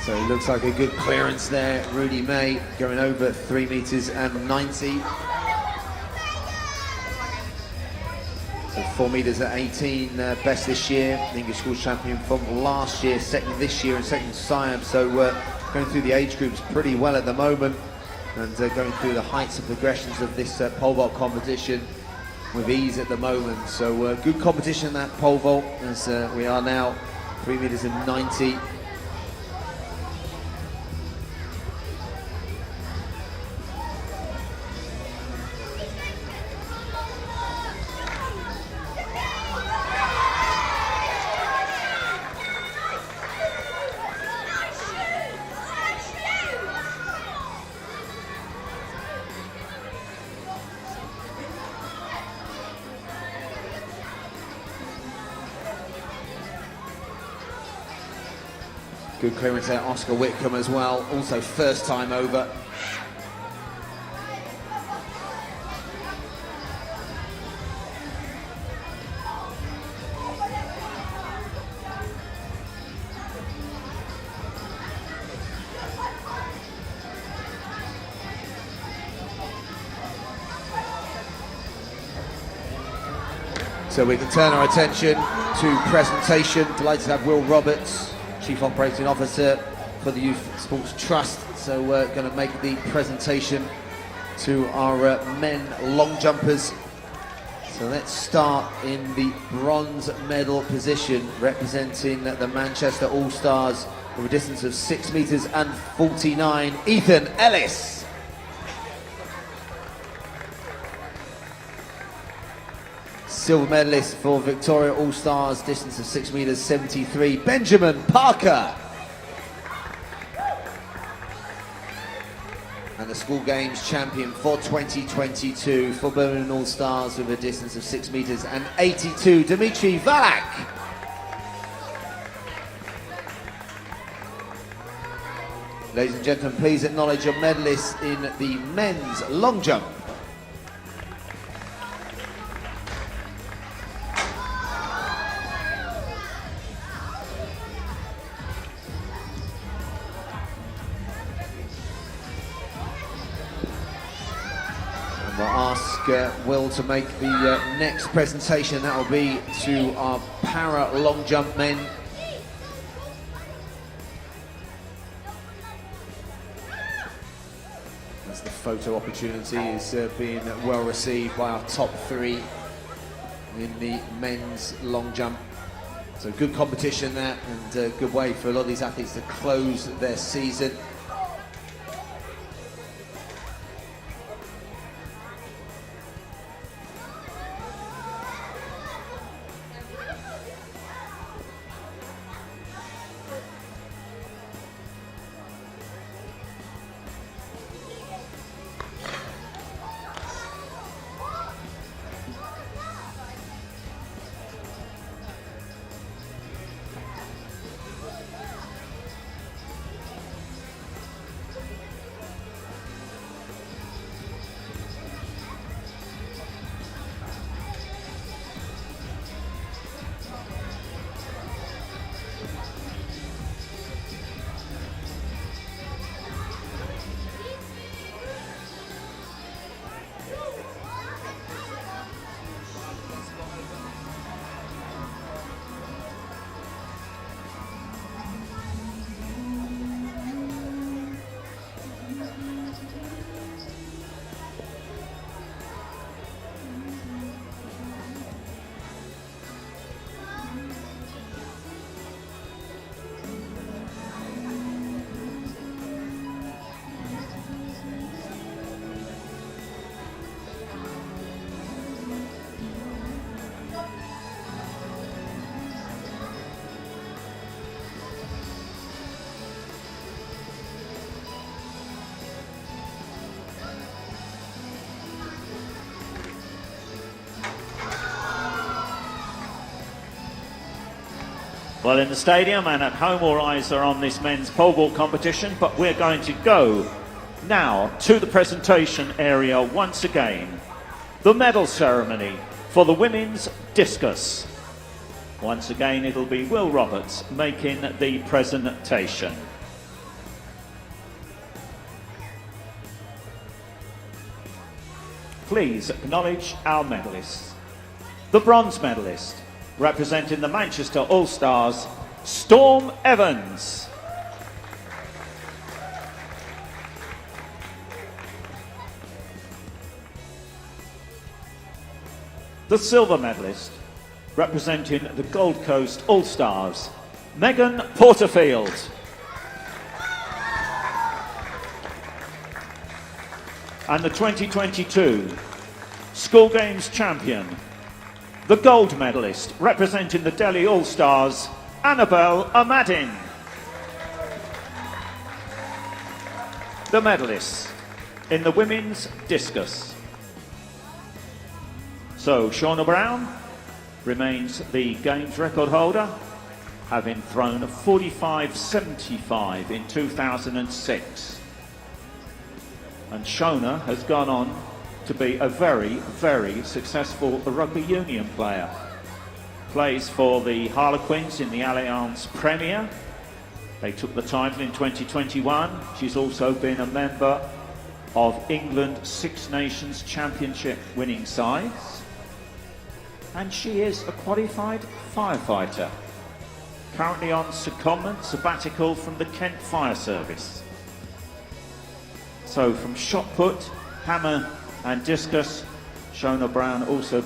So it looks like a good clearance there. Rudy May going over 3 meters and 90. So 4 meters at 18, best this year. English Schools champion from last year, second this year and second Siam. So going through the age groups pretty well at the moment, and going through the heights and progressions of this pole vault competition with ease at the moment. So good competition, that pole vault, as we are now 3 meters and 90. Good clearance there, Oscar Whitcomb as well, also first time over. So we can turn our attention to presentation. Delighted to have Will Roberts, Chief Operating Officer for the Youth Sports Trust. So we're going to make the presentation to our men long jumpers. So let's start in the bronze medal position, representing the Manchester All-Stars with a distance of 6 meters and 49, Ethan Ellis. Silver medalist for Victoria All-Stars, distance of 6 meters 73, Benjamin Parker. And the School Games champion for 2022 for Birmingham All-Stars with a distance of 6 meters and 82, Dimitri Valak. Ladies and gentlemen, please acknowledge your medalists in the men's long jump. And we'll ask Will to make the next presentation. That will be to our para long jump men. As the photo opportunity is being well received by our top three in the men's long jump. So good competition there, and a good way for a lot of these athletes to close their season. Well, in the stadium and at home, all eyes are on this men's pole vault competition, but we're going to go now to the presentation area once again. The medal ceremony for the women's discus. Once again, it'll be Will Roberts making the presentation. Please acknowledge our medalists. The bronze medalist, representing the Manchester All-Stars, Storm Evans. The silver medalist, representing the Gold Coast All-Stars, Megan Porterfield. And the 2022 School Games champion, the gold medalist, representing the Delhi All-Stars, Annabelle Ahmadin. The medalists in the women's discus. So Shauna Brown remains the Games record holder, having thrown 45.75 in 2006. And Shauna has gone on to be a very, very successful rugby union player. Plays for the Harlequins in the Allianz Premier. They took the title in 2021. She's also been a member of England Six Nations Championship winning sides. And she is a qualified firefighter. Currently on secondment sabbatical from the Kent Fire Service. So from shot put, hammer and discus, Shauna Brown also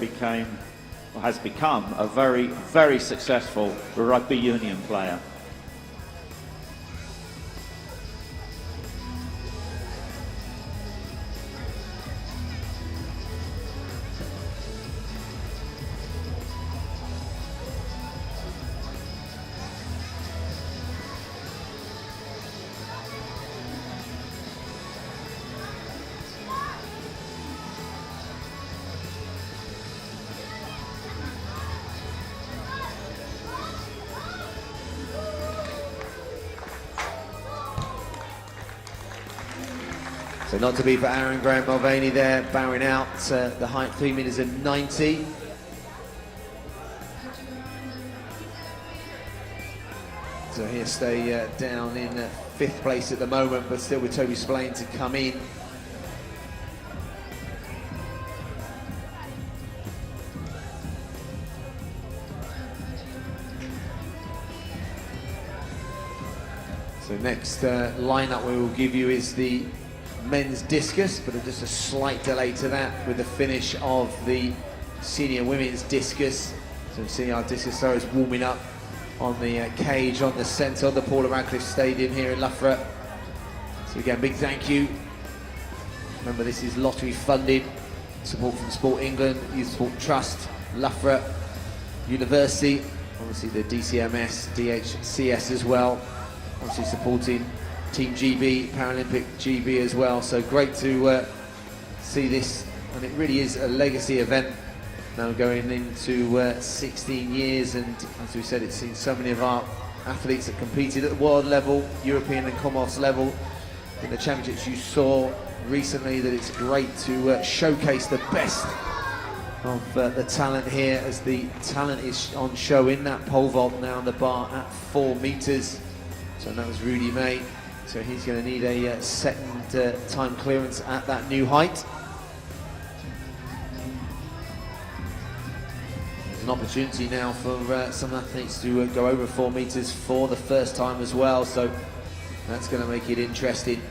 has become a very, very successful rugby union player. So not to be for Aaron Graham Mulvaney there, bowing out the height 3 meters and 90. So he'll stay down in 5th place at the moment, but still with Toby Splain to come in. next lineup we will give you is the men's discus, but just a slight delay to that with the finish of the senior women's discus. So seeing our discus throwers warming up on the cage on the centre of the Paula Radcliffe Stadium here in Loughborough. So again, big thank you. Remember, this is lottery funded, support from Sport England, Youth Sport Trust, Loughborough University, obviously the DCMS, DHCS as well, obviously supporting Team GB, Paralympic GB as well. So great to see this, and it really is a legacy event now going into 16 years, and as we said, it's seen so many of our athletes that competed at the world level, European and Commonwealth level in the championships you saw recently, that it's great to showcase the best of the talent here, as the talent is on show in that pole vault now on the bar at 4 meters. So that was Rudy May, so he's going to need a second time clearance at that new height. There's an opportunity now for some athletes to go over 4 meters for the first time as well, so that's going to make it interesting.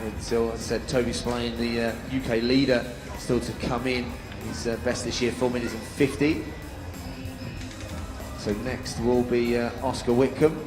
Until, as I said, Toby Spillane, the UK leader, still to come in. He's best this year, 4 minutes and 50. So next will be Oscar Whitcomb.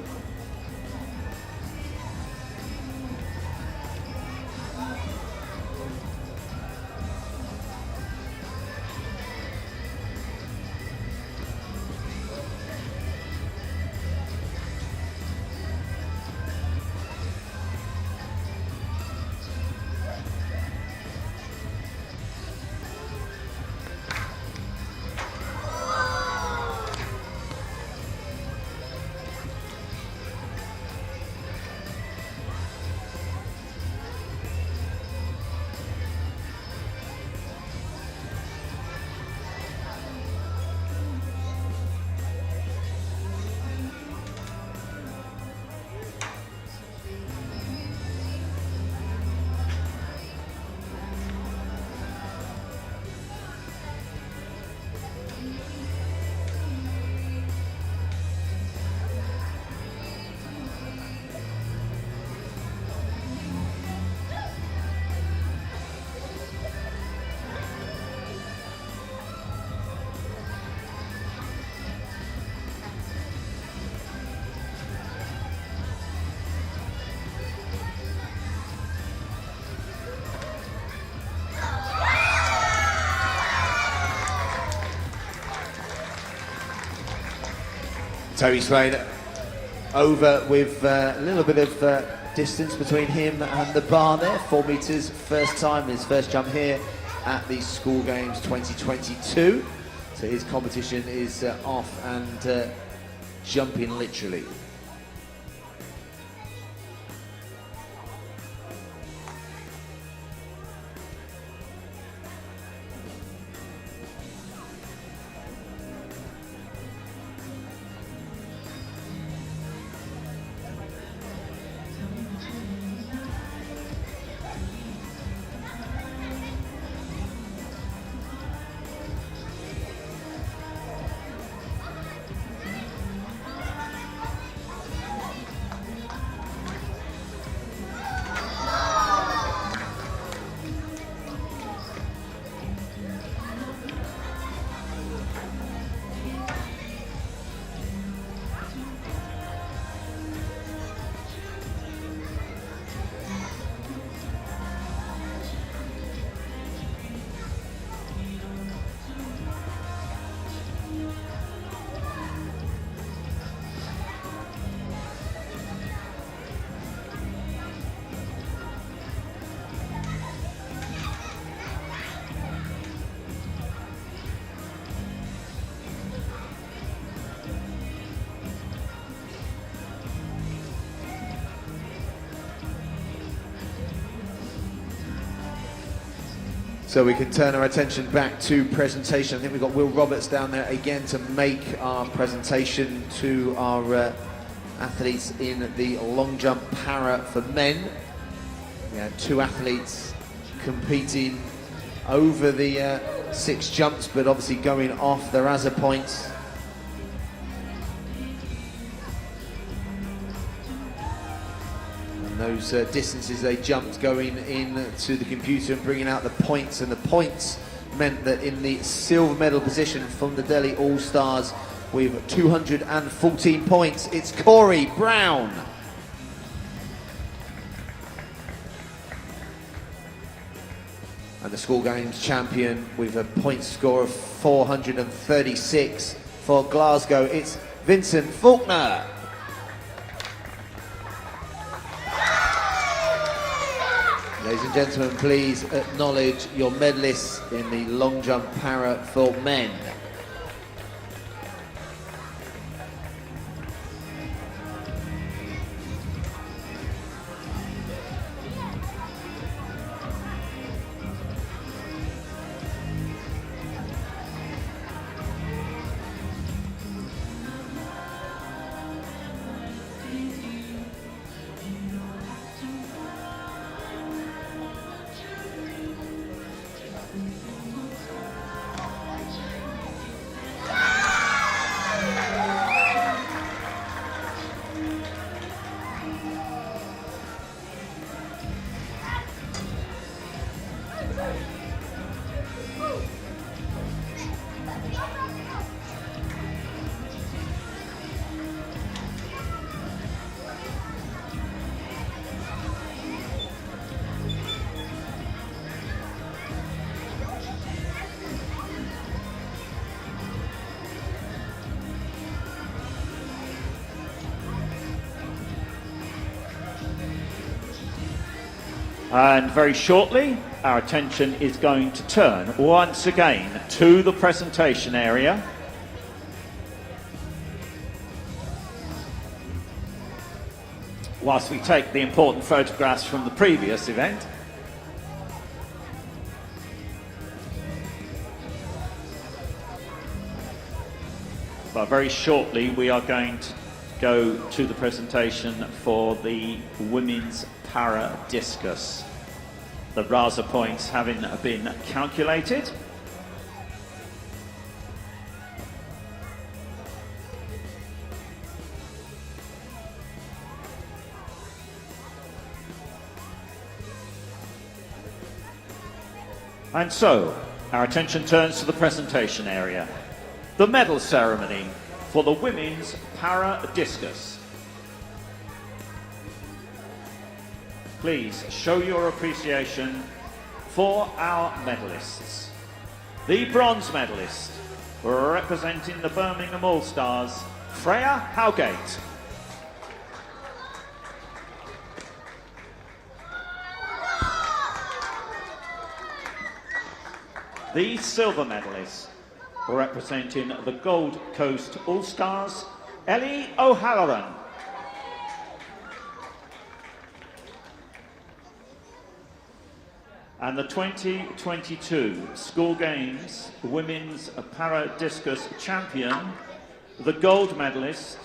Toby Spillane over with a little bit of distance between him and the bar there. 4 meters, first time, his first jump here at the School Games 2022. So his competition is off and jumping literally. So we can turn our attention back to presentation. I think we've got Will Roberts down there again to make our presentation to our athletes in the long jump para for men. We had 2 athletes competing over the 6 jumps, but obviously going off the Raza points. those distances they jumped going in to the computer and bringing out the points, and the points meant that in the silver medal position from the Delhi All-Stars with 214 points, it's Corey Brown. And the school games champion with a point score of 436 for Glasgow, it's Vincent Faulkner. Ladies and gentlemen, please acknowledge your medalists in the long jump para for men. And very shortly, our attention is going to turn once again to the presentation area. Whilst we take the important photographs from the previous event. But very shortly, we are going to go to the presentation for the women's para discus. The Raza points having been calculated. And so, our attention turns to the presentation area. The medal ceremony for the women's para discus. Please show your appreciation for our medalists. The bronze medalist, representing the Birmingham All-Stars, Freya Howgate. The silver medalist, representing the Gold Coast All-Stars, Ellie O'Halloran. And the 2022 School Games Women's Para Discus Champion, the gold medalist,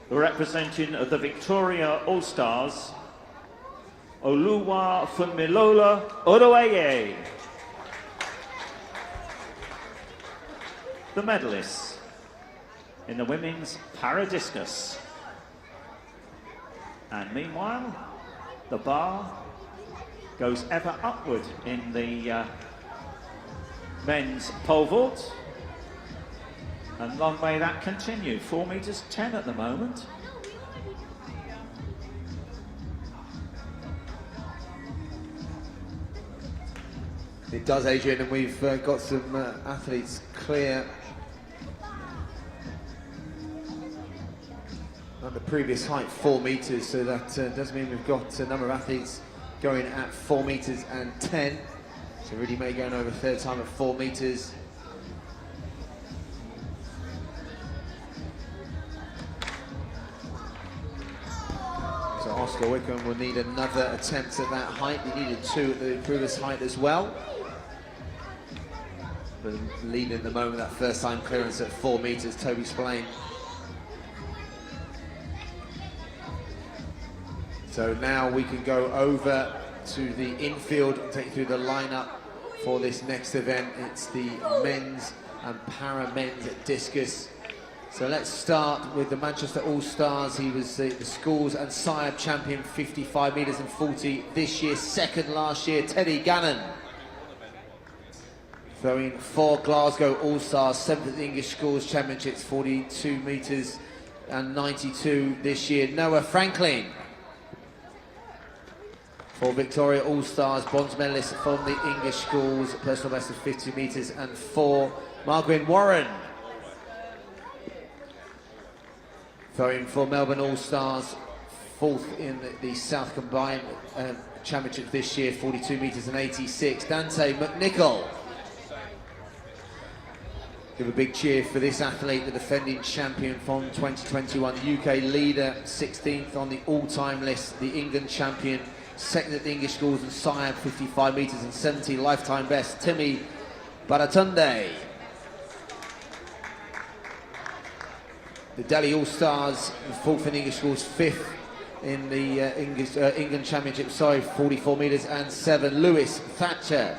representing the Victoria All-Stars, Oluwa Funmilola Odoeye. The medalists in the women's para discus. And meanwhile, the bar goes ever upward in the men's pole vault. And long may that continue. 4 meters 10 at the moment. It does, Adrian, and we've got some athletes clear on the previous height, 4 meters, so that does mean we've got a number of athletes going at 4 meters and 10. So really may going over third time at 4 meters. So Oscar Wickham will need another attempt at that height. He needed 2 at the previous height as well. But leading at the moment, that first time clearance at 4 meters, Toby Splain. So now we can go over to the infield and take you through the lineup for this next event. It's the men's and para men's discus. So let's start with the Manchester All-Stars. He was the schools and sire champion, 55 metres and 40 this year, second last year, Teddy Gannon. Throwing for Glasgow All-Stars, 7th English Schools Championships, 42 metres and 92 this year, Noah Franklin. For Victoria All-Stars, bronze medalist from the English Schools, personal best of 50 metres and 4, Margaret Warren. Throwing for Melbourne All-Stars, 4th in the South Combined Championship this year, 42 metres and 86, Dante McNichol. Give a big cheer for this athlete, the defending champion from 2021, UK leader, 16th on the all-time list, the England champion, 2nd at the English Schools and sire, 55 metres and 70, lifetime best, Timmy Baratunde. The Delhi All-Stars, 4th in English Schools, 5th in the England Championship, 44 metres and 7, Lewis Thatcher.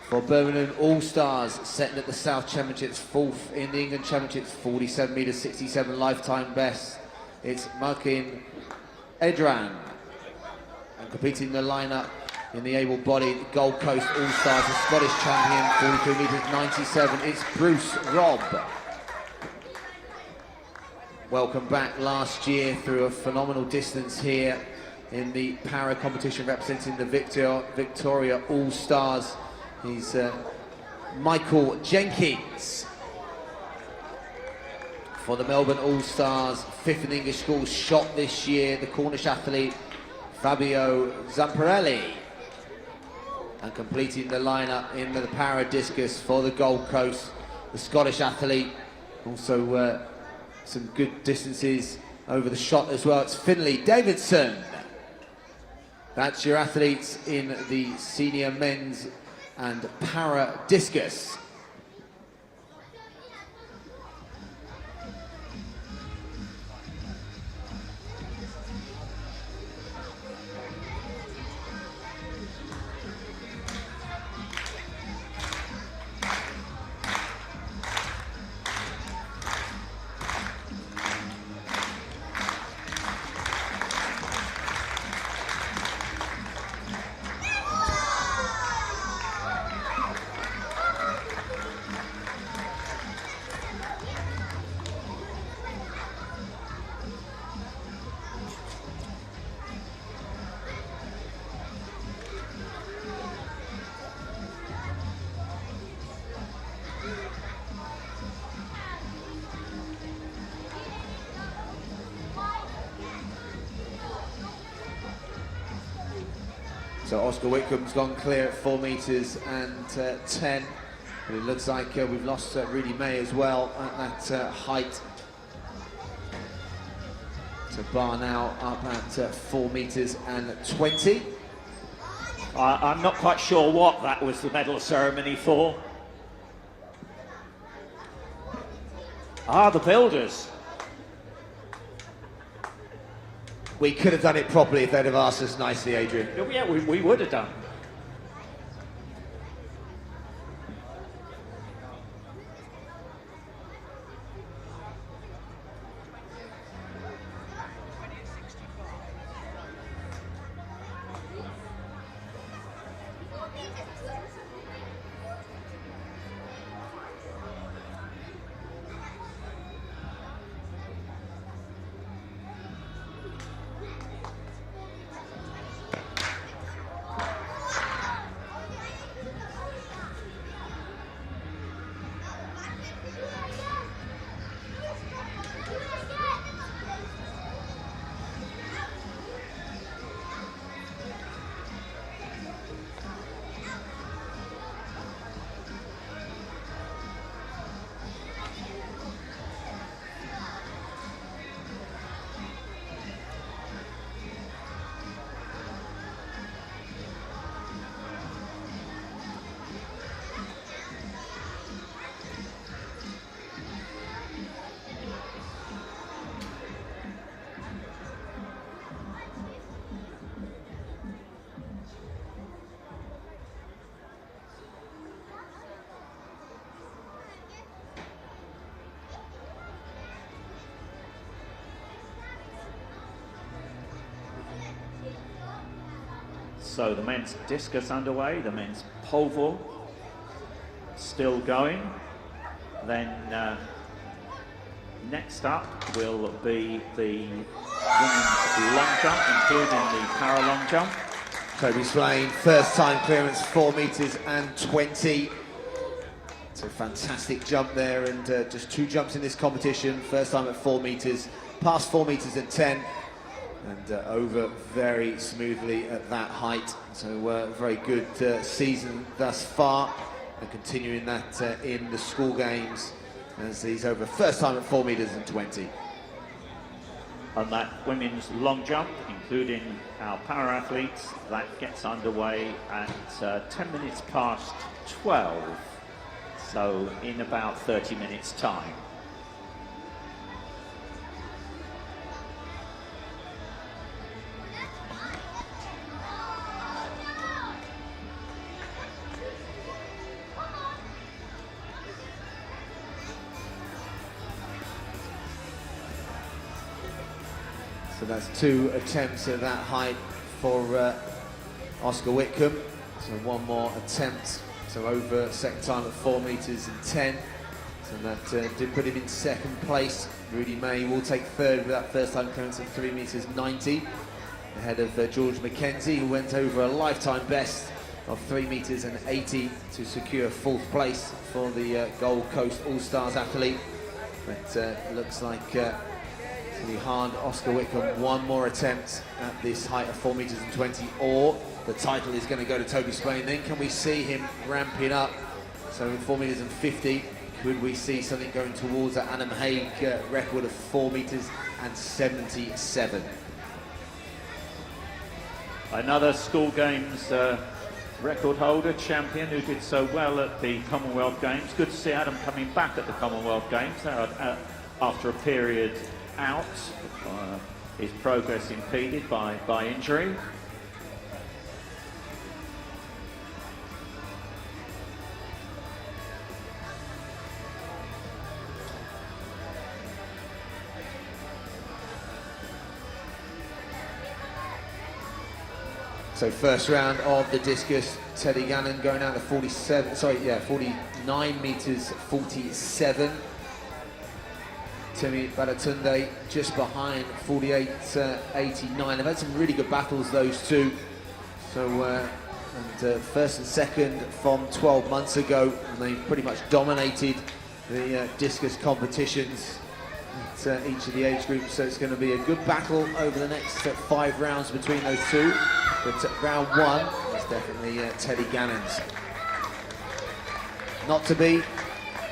For Birmingham All-Stars, second at the South Championships, 4th in the England Championships, 47 metres, 67, lifetime best. It's Markin Edran. And competing in the lineup in the able-bodied Gold Coast All-Stars, the Scottish champion, 43 metres, 97, it's Bruce Robb. Welcome back last year through a phenomenal distance here in the para competition representing the Victoria All-Stars. He's Michael Jenkins. For the Melbourne All-Stars, 5th in English Schools, shot this year, the Cornish athlete Fabio Zamparelli. And completing the lineup in the para discus for the Gold Coast, the Scottish athlete, also some good distances over the shot as well, it's Finlay Davidson. That's your athletes in the senior men's and para discus. So Oscar Whitcomb's gone clear at 4 metres and 10. But it looks like we've lost Rudy May as well at that height. So Bar now up at 4 metres and 20. I'm not quite sure what that was the medal ceremony for. The builders. We could have done it properly if they'd have asked us nicely, Adrian. Yeah, we would have done. So the men's discus underway, the men's pole vault still going. Then next up will be the women's long jump, including the para long jump. Toby Swain, first time clearance, 4 meters and 20. It's a fantastic jump there, and just 2 jumps in this competition. First time at 4 meters, past 4 meters at 10, and over very smoothly at that height. So very good season thus far, and continuing that in the school games as he's over first time at 4 meters and 20. And that women's long jump, including our para athletes, that gets underway at 10 minutes past 12. So in about 30 minutes time. So that's 2 attempts at that height for Oscar Whitcomb. So 1 more attempt. So over second time at 4 meters and 10. So that did put him in second place. Rudy May will take third with that first time clearance at 3 meters 90. Ahead of George McKenzie, who went over a lifetime best of 3 meters and 80 to secure 4th place for the Gold Coast All-Stars athlete. But looks like it's going to be hard. Oscar Whitcomb, 1 more attempt at this height of 4 meters and 20, or the title is going to go to Toby Swain. Then can we see him ramping up? So in 4 meters and 50, could we see something going towards that Annam Haig record of 4 meters and 77? Another school games record holder, champion, who did so well at the Commonwealth Games. Good to see Adam coming back at the Commonwealth Games after a period out. His progress impeded by injury. So first round of the discus, Teddy Gannon going down to 49 meters 47. Timmy Badatunde just behind 48.89. They've had some really good battles, those two. So first and second from 12 months ago, and they pretty much dominated the discus competitions at each of the age groups. So it's going to be a good battle over the next 5 rounds between those two. But round 1 is definitely Teddy Gannon's. Not to be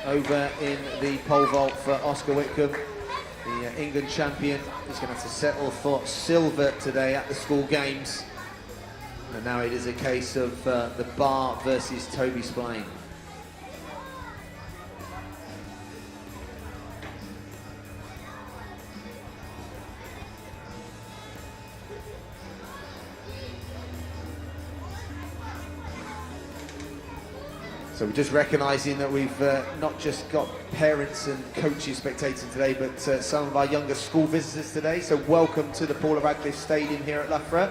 over in the pole vault for Oscar Whitcomb. The England champion is going to have to settle for silver today at the school games. And now it is a case of the bar versus Toby Swain. So we're just recognising that we've not just got parents and coaches spectating today, but some of our younger school visitors today. So welcome to the Paula Radcliffe Stadium here at Loughborough.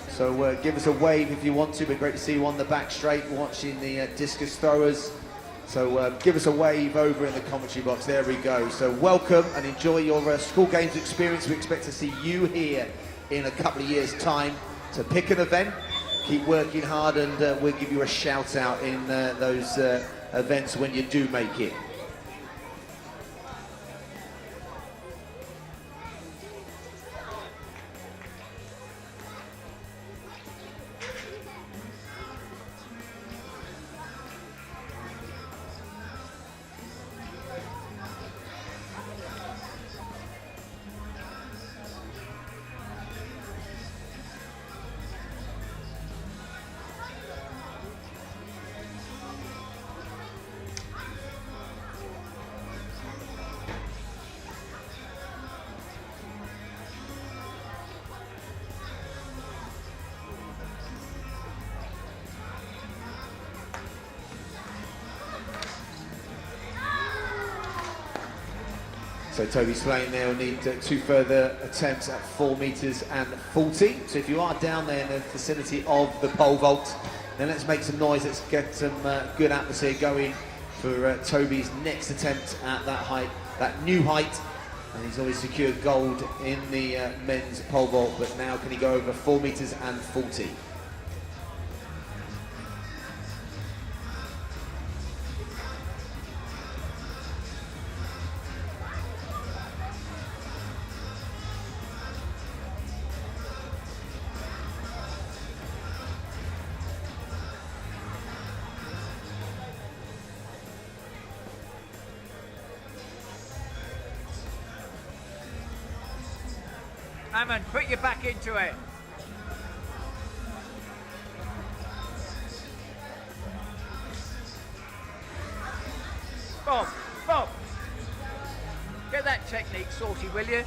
So give us a wave if you want to. It'd be great to see you on the back straight watching the discus throwers. So give us a wave over in the commentary box. There we go. So welcome and enjoy your school games experience. We expect to see you here in a couple of years' time to pick an event. Keep working hard, and we'll give you a shout out in those events when you do make it. So Toby Slane there will need 2 further attempts at 4 metres and 40. So if you are down there in the vicinity of the pole vault, then let's make some noise. Let's get some good atmosphere going for Toby's next attempt at that height, that new height. And he's always secured gold in the men's pole vault, but now can he go over 4 metres and 40? Hammond, put your back into it. Bob, Bob. Get that technique sorted, will you?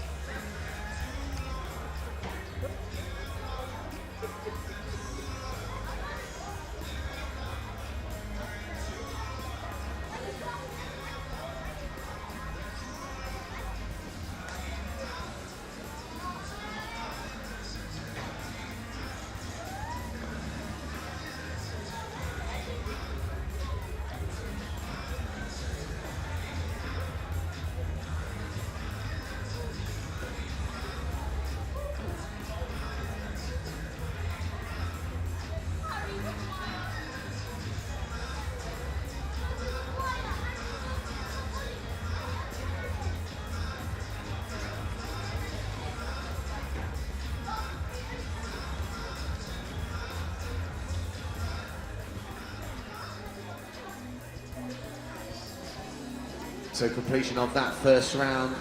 So completion of that first round.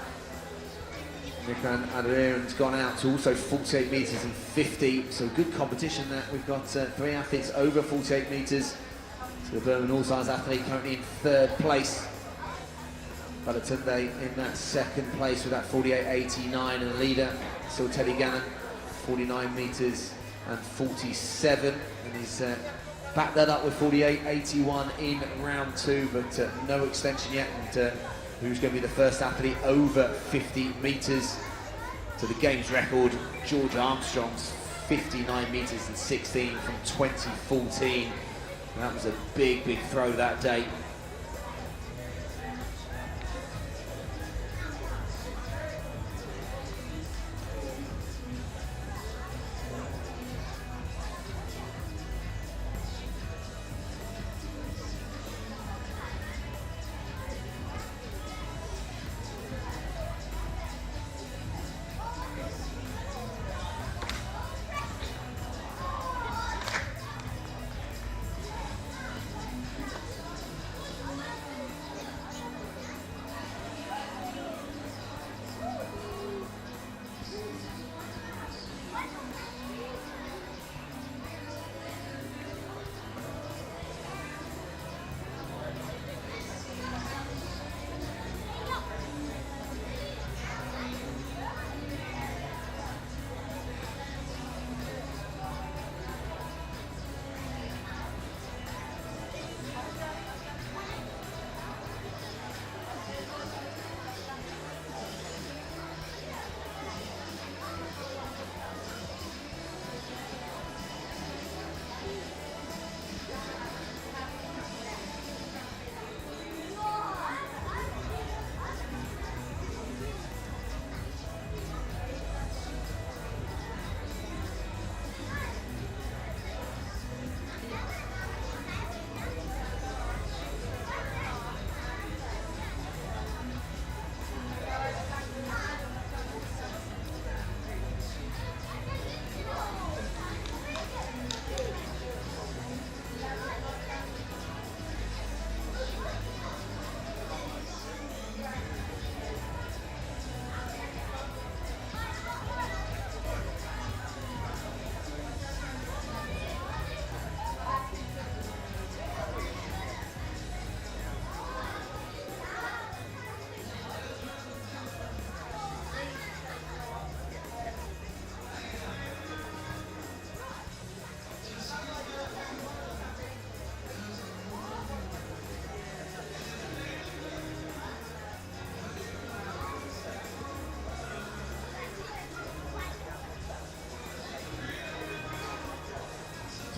Nikran Adarian's gone out to also 48 metres and 50. So good competition there. We've got 3 athletes over 48 metres. So the Birmingham All-Stars athlete currently in 3rd place. Balatunde in that 2nd place with that 48.89, and the leader still Teddy Gannon, 49 metres and 47, and he's backed that up with 48.81 in round 2, but no extension yet. And who's going to be the first athlete over 50 metres to the games record? George Armstrong's 59 metres and 16 from 2014. And that was a big, big throw that day.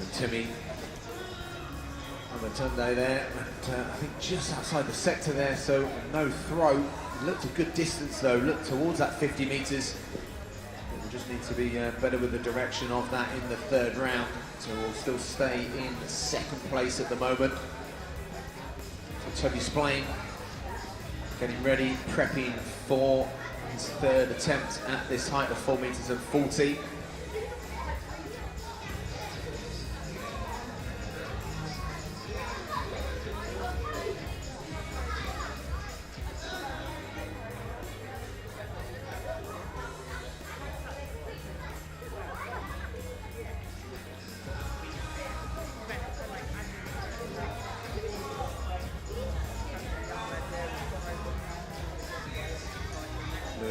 So Timmy Tunde there, and I think just outside the sector there, so no throw. Looked a good distance though, looked towards that 50 metres. We'll just need to be better with the direction of that in the third round. So we'll still stay in second place at the moment. So Toby Splain getting ready, prepping for his third attempt at this height of 4 metres and 40.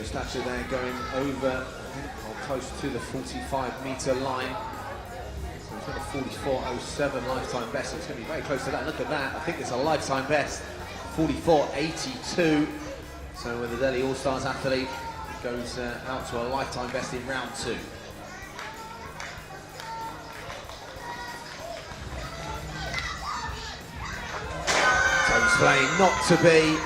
Stature there going over or close to the 45-metre line. So he's got a 44.07 lifetime best, so it's going to be very close to that. Look at that, I think it's a lifetime best, 44.82. So with the Delhi All-Stars athlete, it goes out to a lifetime best in round 2. So he's playing not to be.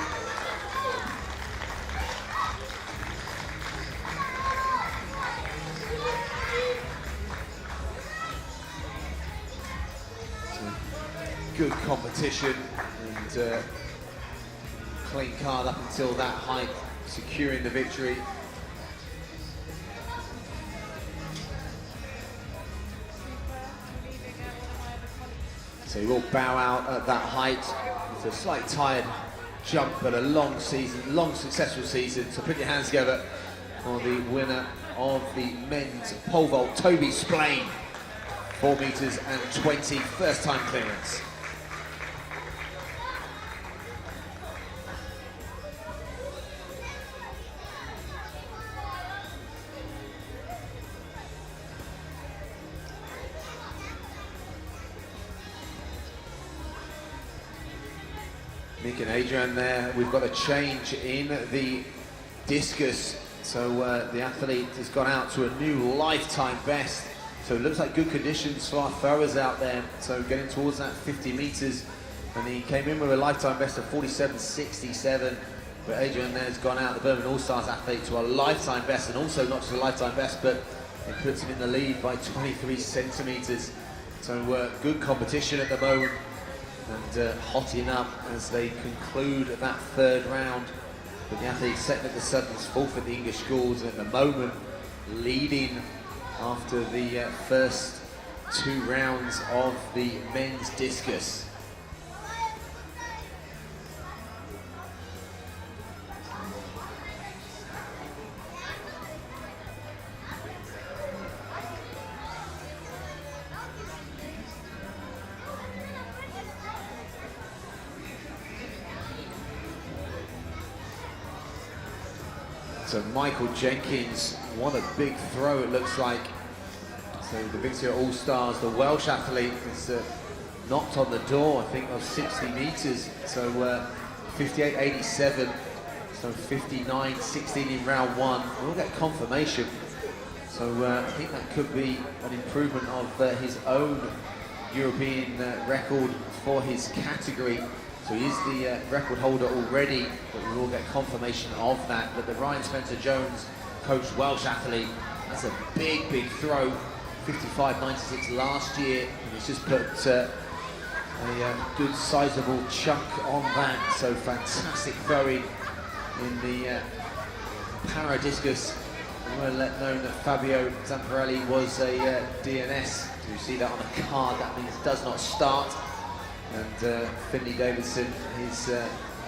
Good competition and clean card up until that height, securing the victory. So you will bow out at that height. It's a slight tired jump, but a long season, long successful season. So put your hands together for the winner of the men's pole vault, Toby Splain, 4 metres and 20, first time clearance. Nick and Adrian there. We've got a change in the discus. So the athlete has gone out to a new lifetime best. So it looks like good conditions for our throwers out there. So getting towards that 50 metres. And he came in with a lifetime best of 47.67. But Adrian there has gone out, the Birmingham All-Stars athlete, to a lifetime best. And also not just a lifetime best, but it puts him in the lead by 23 centimetres. So good competition at the moment. And hotting up as they conclude that third round. But the athletes second at the Sevens, fourth at the English schools, and at the moment leading after the first 2 rounds of the men's discus. So Michael Jenkins, what a big throw it looks like. So the Victoria All-Stars, the Welsh athlete, has knocked on the door, I think, of 60 metres. So 58.87, so 59.16 in round 1. We'll get confirmation. So I think that could be an improvement of his own European record for his category. So he is the record holder already, but we will get confirmation of that. But the Ryan Spencer-Jones coached Welsh athlete, that's a big, big throw. 55.96 last year, and he's just put a good sizable chunk on that. So fantastic throwing in the para discus. We'll let known that Fabio Zamparelli was a DNS. You see that on the card, that means does not start. And Finley Davidson, his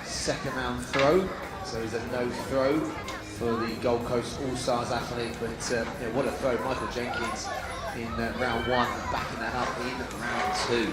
second round throw, so he's a no throw for the Gold Coast All-Stars athlete. But yeah, what a throw, Michael Jenkins in round 1, backing that up in round 2.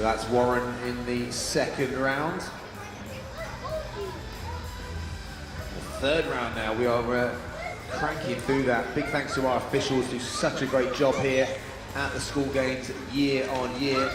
So that's Warren in the second round. The third round now, we are cranking through that. Big thanks to our officials who do such a great job here at the school games year on year.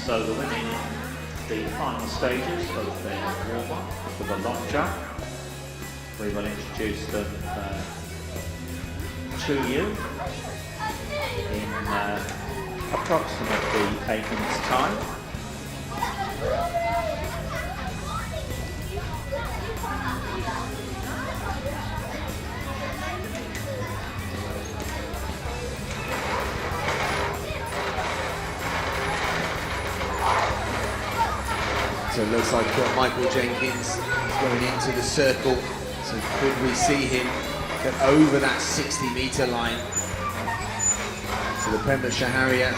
So the winning the final stages of their warm-up for the long jump. We will introduce them to you in approximately 8 minutes' time. So it looks like Michael Jenkins is going into the circle. So could we see him get over that 60-metre line? So the Pembrokeshire Harrier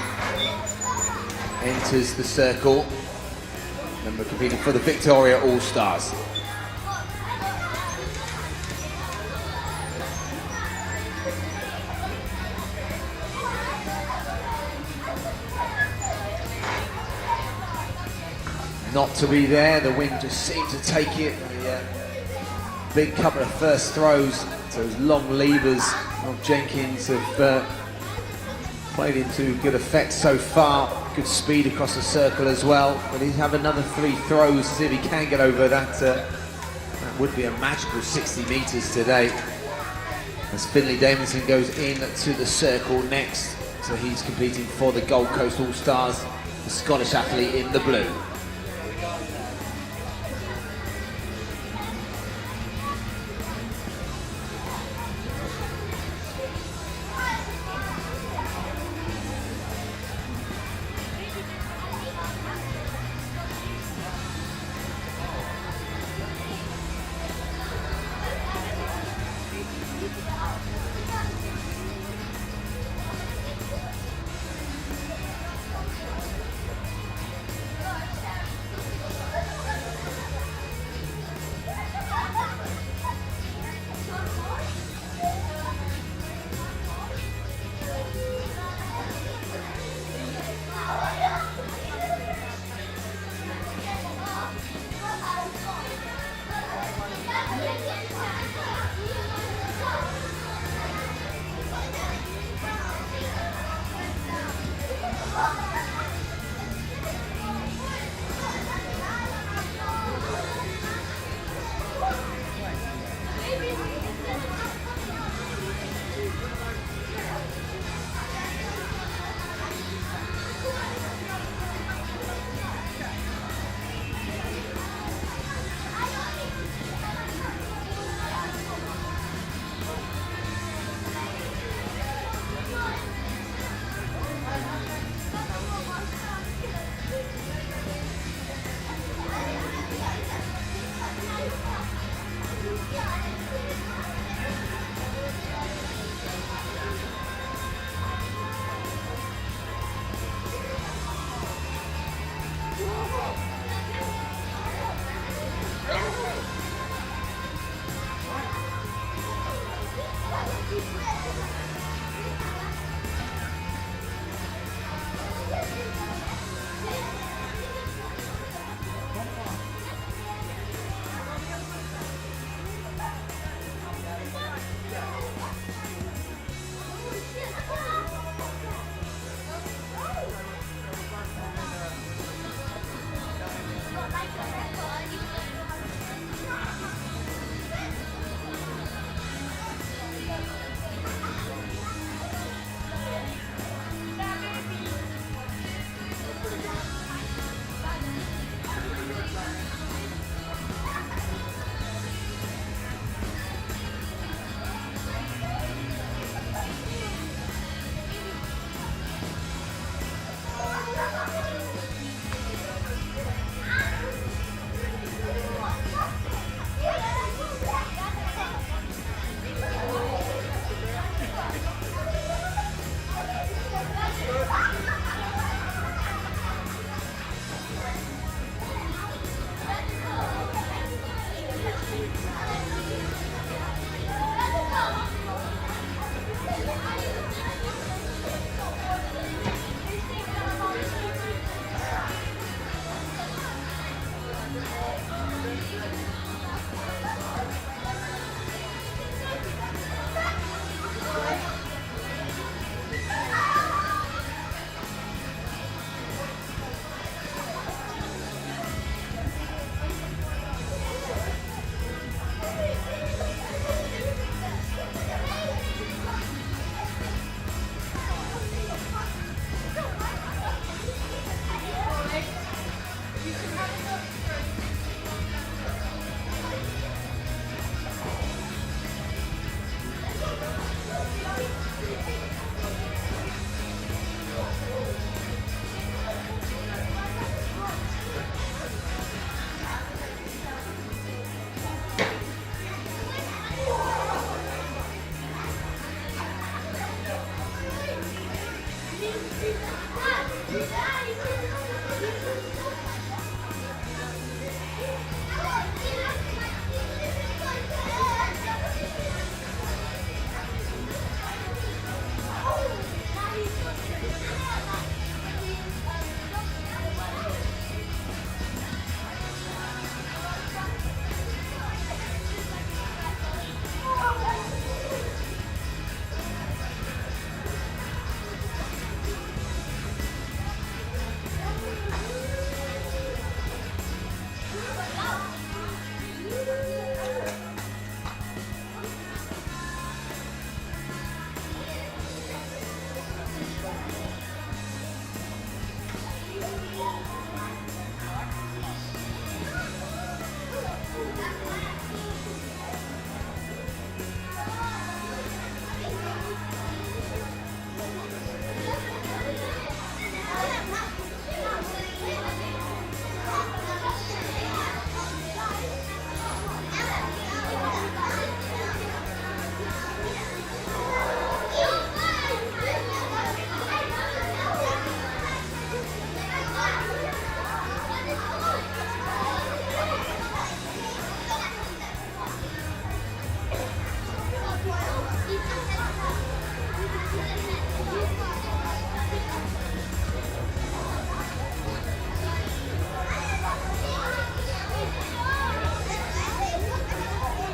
enters the circle. Member competing for the Victoria All-Stars. Not to be there, the wind just seemed to take it. The big couple of first throws, those long levers of Jenkins have played into good effect so far. Good speed across the circle as well. But he'll have another 3 throws to see if he can get over that. That would be a magical 60 metres today. As Finley Davidson goes in to the circle next. So he's competing for the Gold Coast All-Stars, the Scottish athlete in the blue.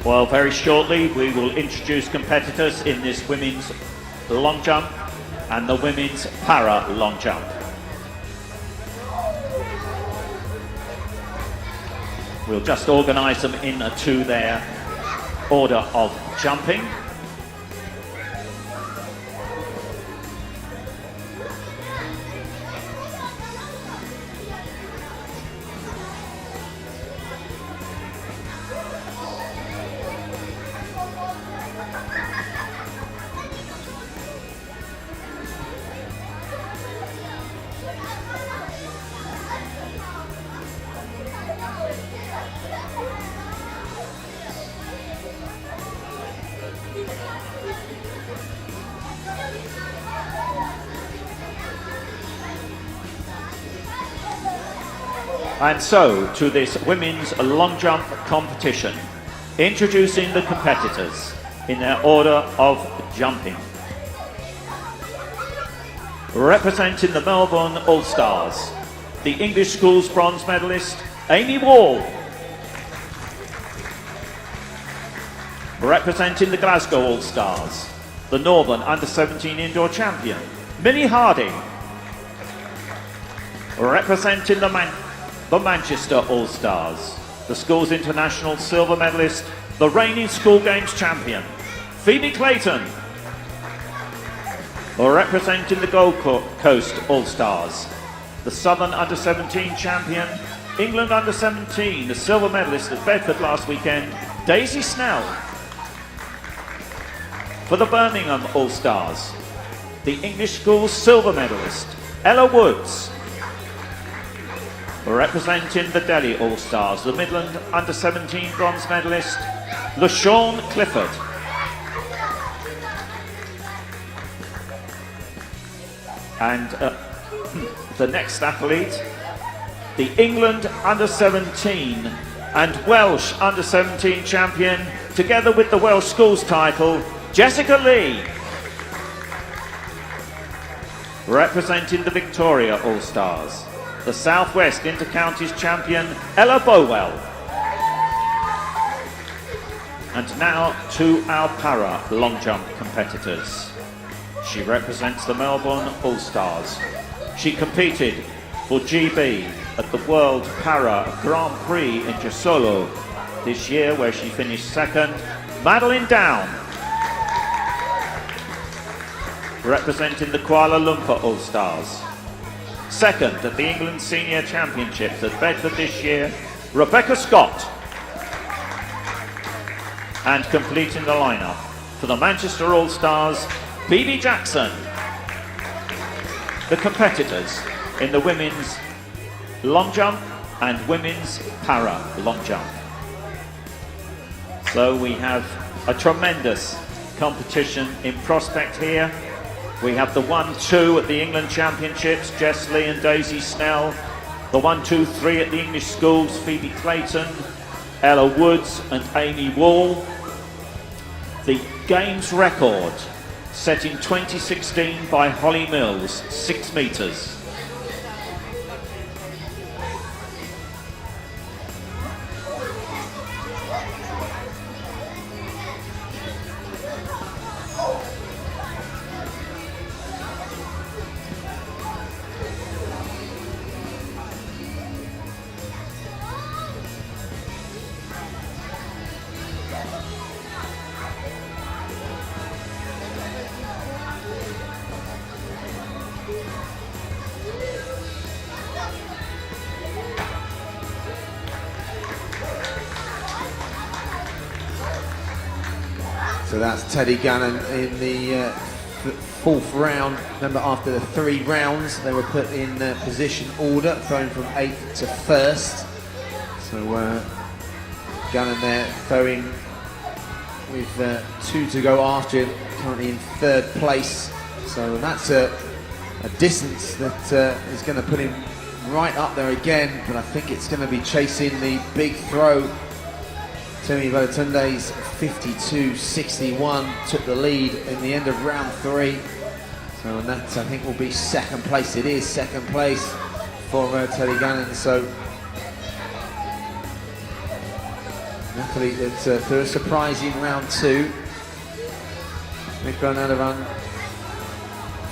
Well, very shortly we will introduce competitors in this women's long jump and the women's para long jump. We'll just organise them into their order of jumping. And so, to this women's long jump competition, introducing the competitors in their order of jumping. Representing the Melbourne All-Stars, the English Schools bronze medalist, Amy Wall. Representing the Glasgow All-Stars, the Northern Under-17 Indoor Champion, Millie Harding. Representing the Manchester All-Stars, the Schools International silver medalist, the reigning School Games champion, Phoebe Clayton. Representing the Gold Coast All-Stars, the Southern Under-17 champion, England Under-17, the silver medalist at Bedford last weekend, Daisy Snell. For the Birmingham All-Stars, the English Schools silver medalist, Ella Woods. Representing the Delhi All-Stars, the Midland Under-17 bronze medalist, LaShawn Clifford. And the next athlete, the England Under-17 and Welsh Under-17 champion, together with the Welsh Schools title, Jessica Lee. Representing the Victoria All-Stars, the Southwest Inter-Counties champion, Ella Bowell. And now to our para long jump competitors. She represents the Melbourne All-Stars. She competed for GB at the World Para Grand Prix in Jesolo this year, where she finished second. Madeline Down. Representing the Kuala Lumpur All-Stars. Second at the England Senior Championships at Bedford this year, Rebecca Scott. And completing the lineup for the Manchester All-Stars, Phoebe Jackson. The competitors in the women's long jump and women's para long jump. So we have a tremendous competition in prospect here. We have the 1-2 at the England Championships, Jess Lee and Daisy Snell. The 1-2-3 at the English schools, Phoebe Clayton, Ella Woods and Amy Wall. The games record set in 2016 by Holly Mills, 6 metres. So that's Teddy Gannon in the fourth round. Remember, after the 3 rounds, they were put in position order, throwing from 8th to 1st. So Gannon there throwing with 2 to go after him, currently in 3rd place. So that's a distance that is going to put him right up there again, but I think it's going to be chasing the big throw. Tumi Balotunde's 52.61 took the lead in the end of round 3. So that I think will be 2nd place. It is 2nd place for Teddy Gannon. So luckily it's for a surprising round 2. They've gone out of run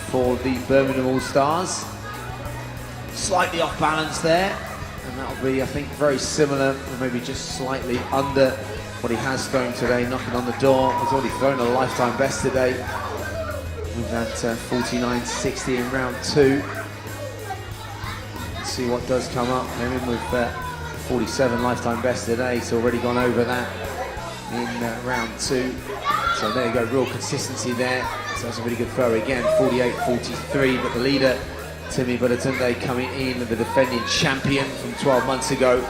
for the Birmingham All Stars. Slightly off balance there. And that'll be, I think, very similar, or maybe just slightly under what he has thrown today, knocking on the door. He's already thrown a lifetime best today with that 49.60 in round 2. Let's see what does come up. Came in with 47 lifetime best today. He's already gone over that in round 2. So there you go, real consistency there. So that's a really good throw again, 48.43, but the leader, Tumi Balotunde, coming in, the defending champion from 12 months ago.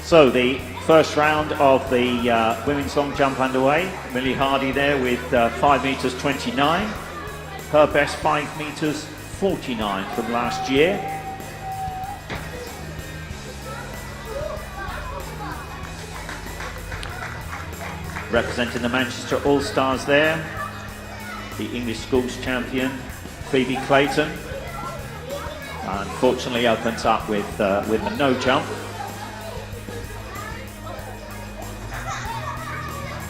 So the first round of the women's long jump underway. Millie Hardy there with 5 metres 29. Her best 5 metres 49 from last year. Representing the Manchester All-Stars there, the English schools champion, Phoebe Clayton. Unfortunately opens up with a no jump.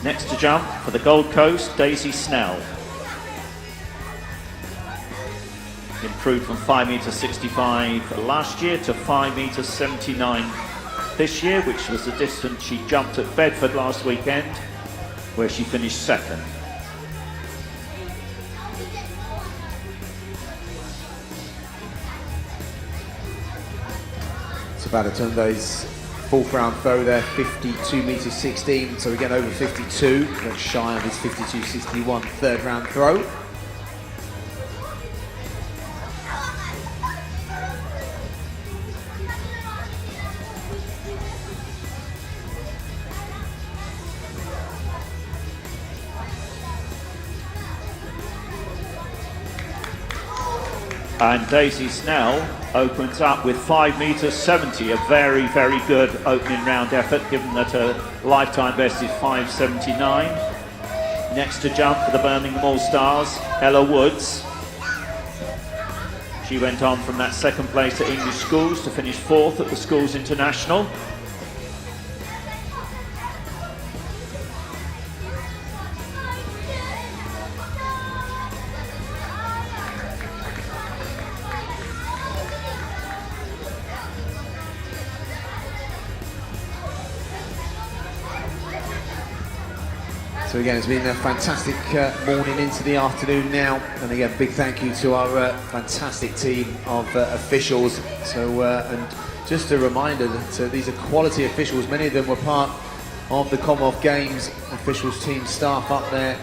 Next to jump for the Gold Coast, Daisy Snell. Improved from 5 metres 65 last year to 5 metres 79 this year, which was the distance she jumped at Bedford last weekend, where she finished 2nd. So Balotunde's 4th round throw there, 52 metres 16, so again over 52, that's shy of his 52.61 3rd round throw. And Daisy Snell opens up with 5 metres 70, a very, very good opening round effort, given that her lifetime best is 5.79. Next to jump for the Birmingham All-Stars, Ella Woods. She went on from that 2nd place at English schools to finish 4th at the Schools International. So again, it's been a fantastic morning into the afternoon now, and again, big thank you to our fantastic team of officials. So, and just a reminder that these are quality officials. Many of them were part of the Commonwealth Games officials team staff up there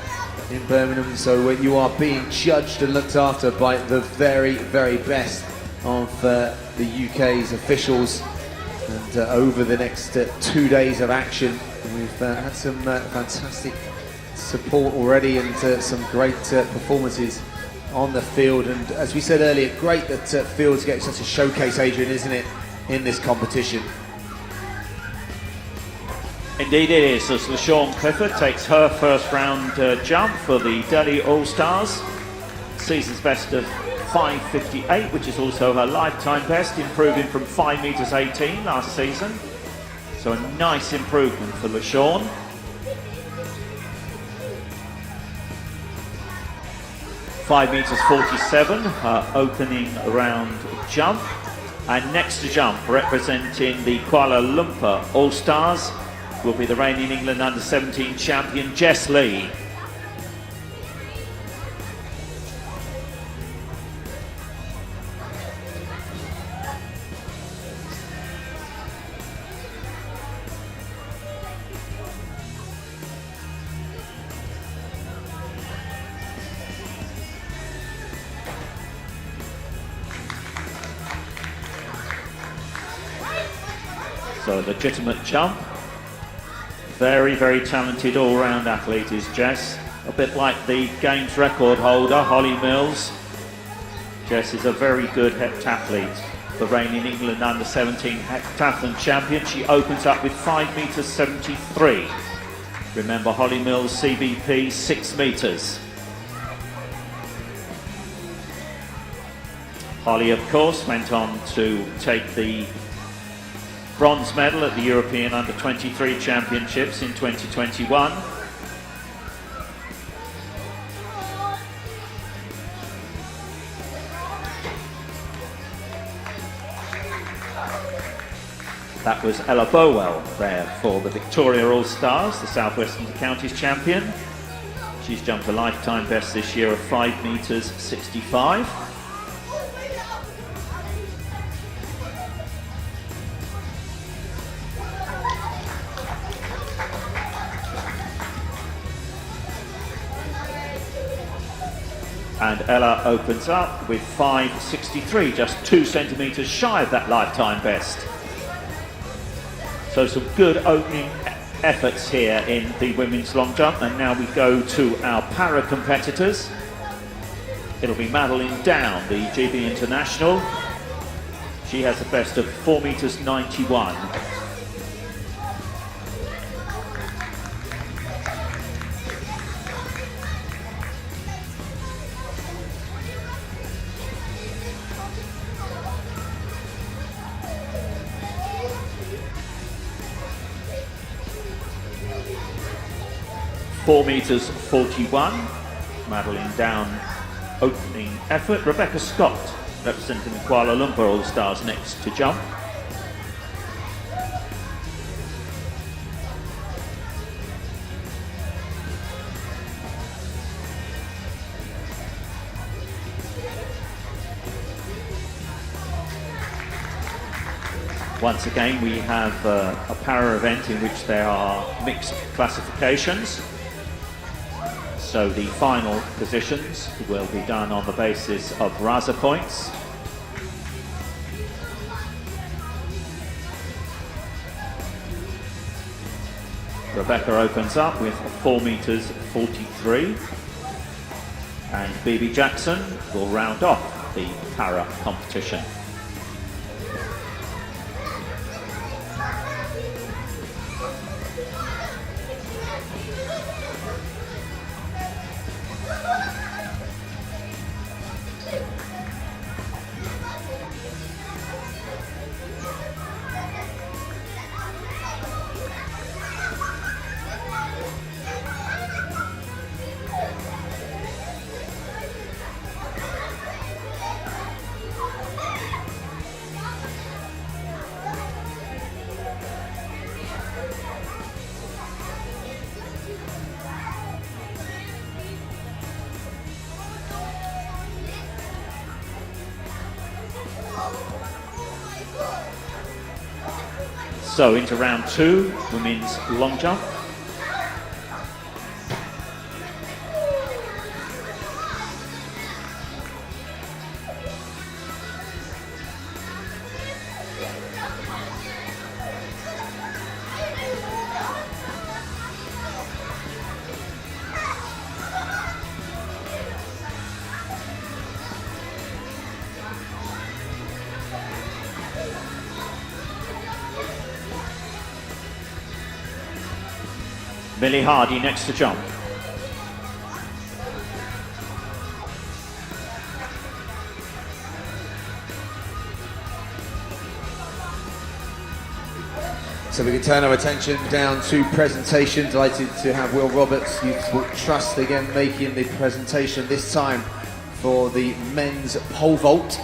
in Birmingham. So you are being judged and looked after by the very, very best of the UK's officials. And over the next 2 days of action, We've had some fantastic support already and some great performances on the field. And as we said earlier, great that Fields gets such a showcase, Adrian, isn't it, in this competition? Indeed it is, as LaShawn Clifford takes her first round jump for the Delhi All-Stars. Season's best of 5:58, which is also her lifetime best, improving from 5 meters 18 last season. So a nice improvement for LaShawn. Five meters 47, her opening round jump. And next to jump, representing the Kuala Lumpur All-Stars, will be the reigning England under-17 champion, Jess Lee. So a legitimate jump. Very, very talented all-round athlete is Jess. A bit like the games record holder, Holly Mills. Jess is a very good heptathlete. The reigning England under-17 heptathlon champion. She opens up with 5 meters 73. Remember, Holly Mills CBP 6 meters. Holly, of course, went on to take the bronze medal at the European Under-23 Championships in 2021. That was Ella Bowell there for the Victoria All-Stars, the South Western Counties champion. She's jumped a lifetime best this year of 5 meters 65. And Ella opens up with 5.63, just 2 centimetres shy of that lifetime best. So some good opening efforts here in the women's long jump. And now we go to our para competitors. It'll be Madeline Down, the GB International. She has a best of 4 meters 91. Four meters 41, Madeline Down opening effort. Rebecca Scott, representing the Kuala Lumpur All-Stars, next to jump. Once again, we have a para event in which there are mixed classifications. So the final positions will be done on the basis of Raza points. Rebecca opens up with 4 meters 43. And BB Jackson will round off the para competition. So into round 2, women's long jump. Millie Hardy next to jump. So we can turn our attention down to presentation. Delighted to have Will Roberts, Youthful Trust, again making the presentation, this time for the men's pole vault.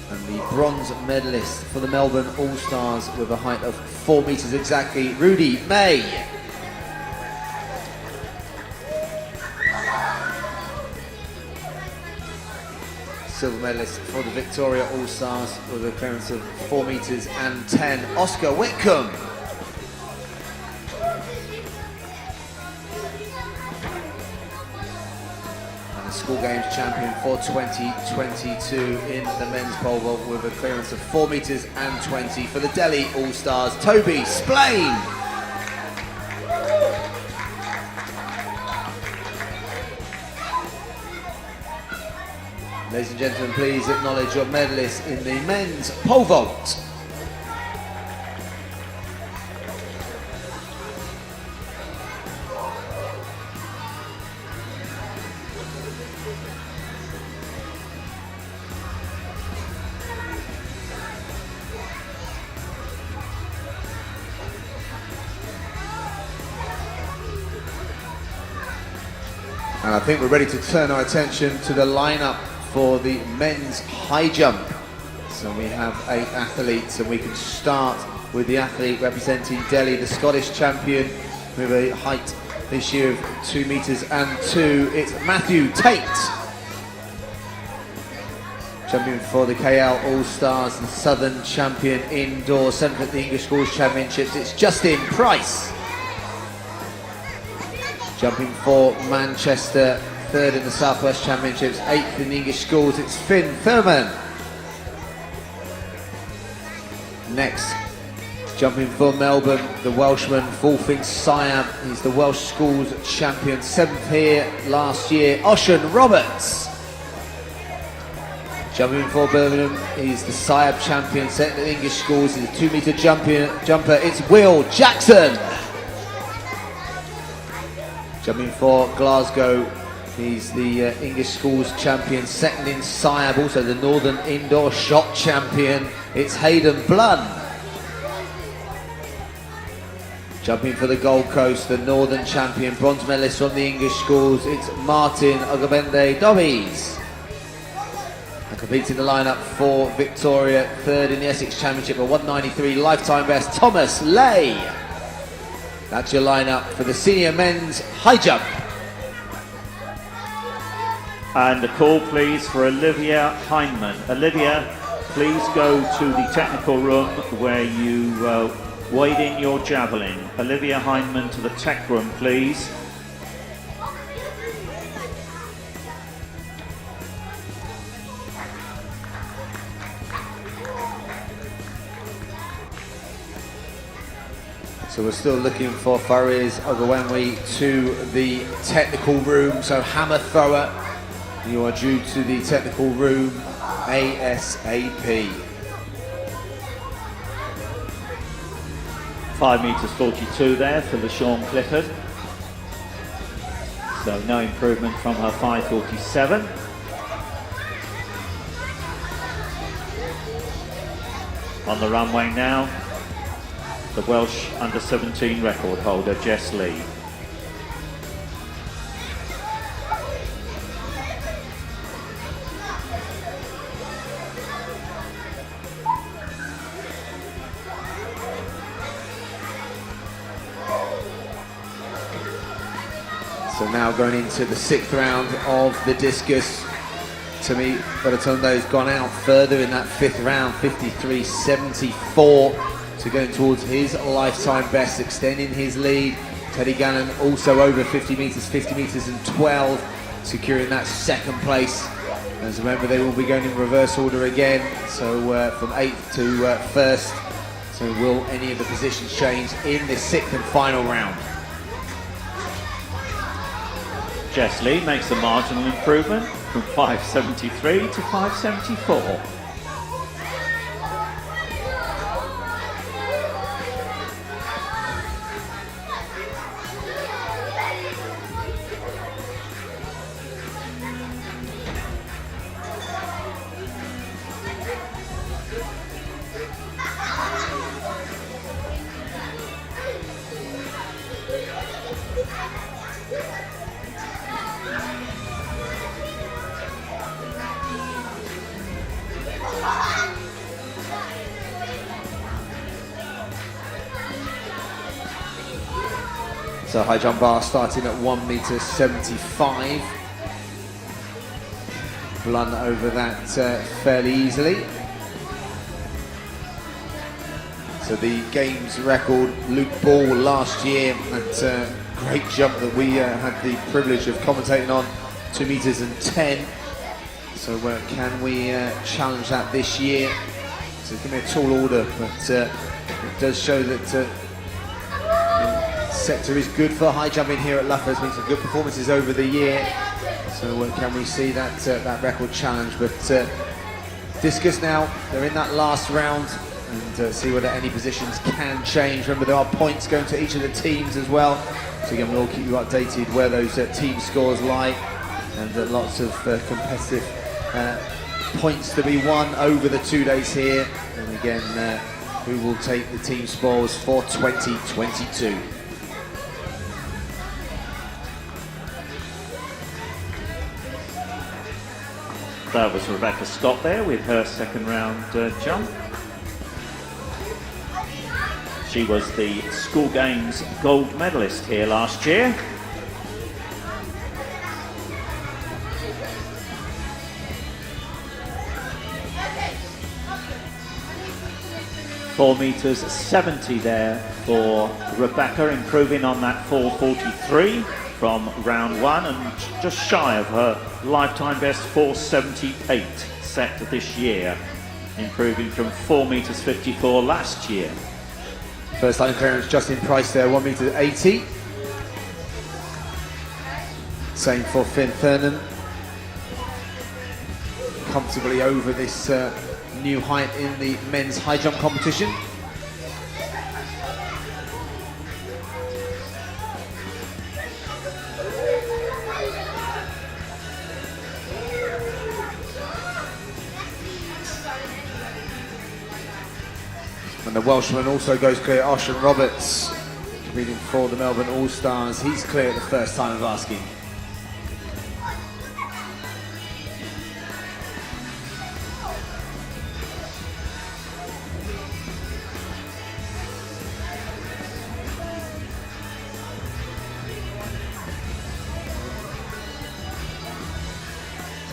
And the bronze medalist for the Melbourne All-Stars with a height of 4 meters exactly, Rudy May. Silver medalist for the Victoria All-Stars with a clearance of 4 meters and 10, Oscar Whitcomb. And the School Games champion for 2022 in the men's pole vault with a clearance of 4 meters and 20 for the Delhi All-Stars, Toby Splain. Ladies and gentlemen, please acknowledge your medalists in the men's pole vault. And I think we're ready to turn our attention to the lineup for the men's high jump. So we have 8 athletes, and we can start with the athlete representing Delhi, the Scottish champion, with a height this year of 2 meters and 2. It's Matthew Tate. Champion for the KL All-Stars, the Southern champion indoor, 7th at the English Schools Championships, it's Justin Price. Jumping for Manchester, 3rd in the Southwest Championships, 8th in the English Schools, it's Finn Thurman. Next, jumping for Melbourne, the Welshman, 4th in Siam, he's the Welsh Schools champion, 7th here last year, Oshan Roberts. Jumping for Birmingham, he's the Siam champion, 2nd at the English Schools, he's a 2 meter jumper, it's Will Jackson. Jumping for Glasgow, he's the English Schools champion, 2nd in Siam, also the Northern Indoor Shot champion, it's Hayden Blunn. Jumping for the Gold Coast, the Northern champion, bronze medalist from the English Schools, it's Martin Ogabende Dobbies. And completing the lineup for Victoria, 3rd in the Essex Championship, a 193 lifetime best, Thomas Lay. That's your lineup for the senior men's high jump. And a call please for Olivia Hindman. Olivia, please go to the technical room where you weighed in your javelin. Olivia Hindman to the tech room, please. So we're still looking for Fariz Ogawenwe to the technical room. So hammer thrower, you are due to the technical room ASAP. 5 meters 42 there for the Sean Clifford. So no improvement from her 5:47. On the runway now, the Welsh under-17 record holder, Jess Lee. So now going into the 6th round of the discus. Tami Baratondo's gone out further in that 5th round, 53.74. So going towards his lifetime best, extending his lead. Teddy Gannon also over 50 meters and 12, securing that 2nd place. As remember, they will be going in reverse order again, so from 8th to 1st. So will any of the positions change in this 6th and final round? Jess Lee makes a marginal improvement from 573 to 574. So high jump bar starting at 1m75. Blunt over that fairly easily. So the games record, Luke Ball last year, that great jump that we had the privilege of commentating on, 2m10. So can we challenge that this year? So it's going to be a tall order, but it does show that sector is good for high jumping here at Loughborough. There's been some good performances over the year, so can we see that that record challenge? But discus now, they're in that last round, and see whether any positions can change. Remember, there are points going to each of the teams as well, so again we'll keep you updated where those team scores lie, and lots of competitive points to be won over the 2 days here, and again who will take the team scores for 2022. That was Rebecca Scott there with her second round jump. She was the School Games gold medalist here last year. $4.70 there for Rebecca, improving on that 4.43 from round one, and just shy of her lifetime best 4.78 set this year, improving from 4.54 last year. First line clearance, Justin Price there, 1m80. Same for Finn Thurnan. Comfortably over this new height in the men's high jump competition. And the Welshman also goes clear. Ocean Roberts, competing for the Melbourne All-Stars. He's clear at the first time of asking.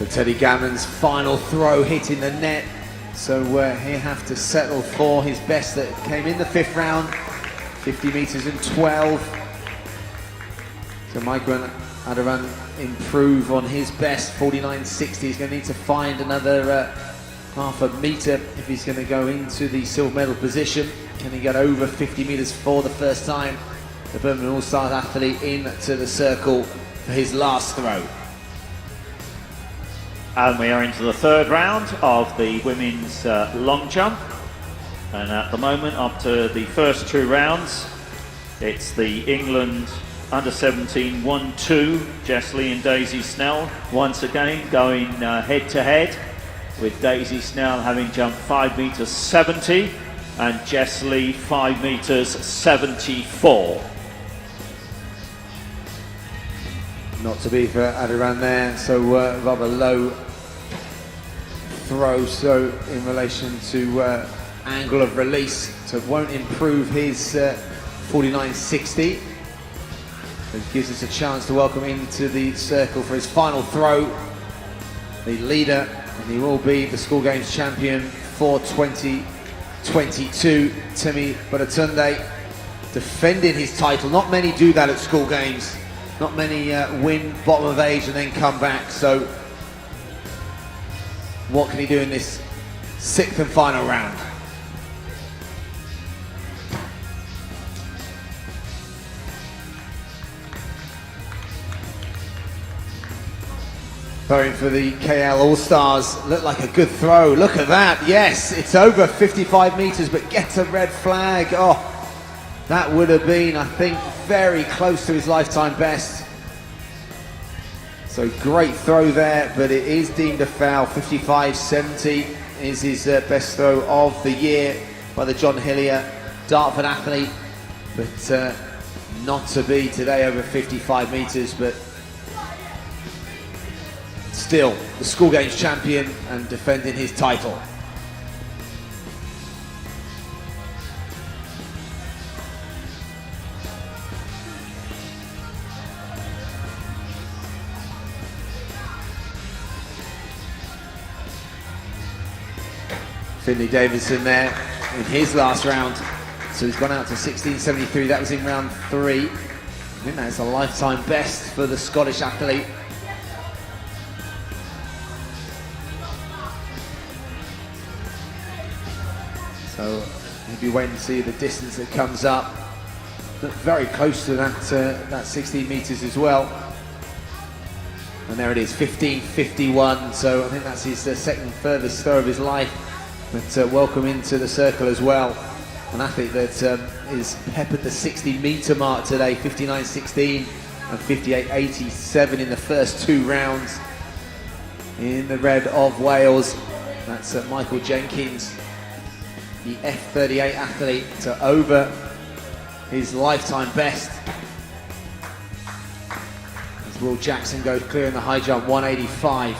So Teddy Gammon's final throw hitting the net. So he'll have to settle for his best that came in the fifth round, 50 metres and 12. So Michael Adaran improve on his best, 49.60. He's going to need to find another half a metre if he's going to go into the silver medal position. Can he get over 50 metres for the first time? The Birmingham All-Stars athlete into the circle for his last throw. And we are into the third round of the women's long jump. And at the moment, up to the first two rounds, it's the England under-17 1-2, Jess Lee and Daisy Snell, once again going head-to-head, with Daisy Snell having jumped 5.70 and Jess Lee 5.74. Not to be for Adaran there, so rather low throw, so in relation to angle of release, so it won't improve his 49.60. It gives us a chance to welcome into the circle for his final throw, the leader, and he will be the School Games champion for 2022, Timmy Budatunde, defending his title. Not many do that at School Games. Not many win bottom of age and then come back, so what can he do in this sixth and final round? Throwing for the KL All-Stars, looked like a good throw. Look at that, yes, it's over 55 metres, but gets a red flag. Oh, that would have been, I think, very close to his lifetime best. So great throw there, but it is deemed a foul. 55.70 is his best throw of the year by the John Hillier Dartford athlete, but not to be today over 55 metres, but still the school games champion and defending his title. Finley Davidson there in his last round, so he's gone out to 16.73. That was in round 3. I think that's a lifetime best for the Scottish athlete. So we'll be waiting to see the distance that comes up. But very close to that 16 metres as well. And there it is, 15.51. So I think that's his second furthest throw of his life. But welcome into the circle as well. An athlete that is peppered the 60-metre mark today, 59.16 and 58.87 in the first 2 rounds. In the red of Wales, that's Michael Jenkins, the F38 athlete, to over his lifetime best. As Will Jackson goes clear in the high jump, 185.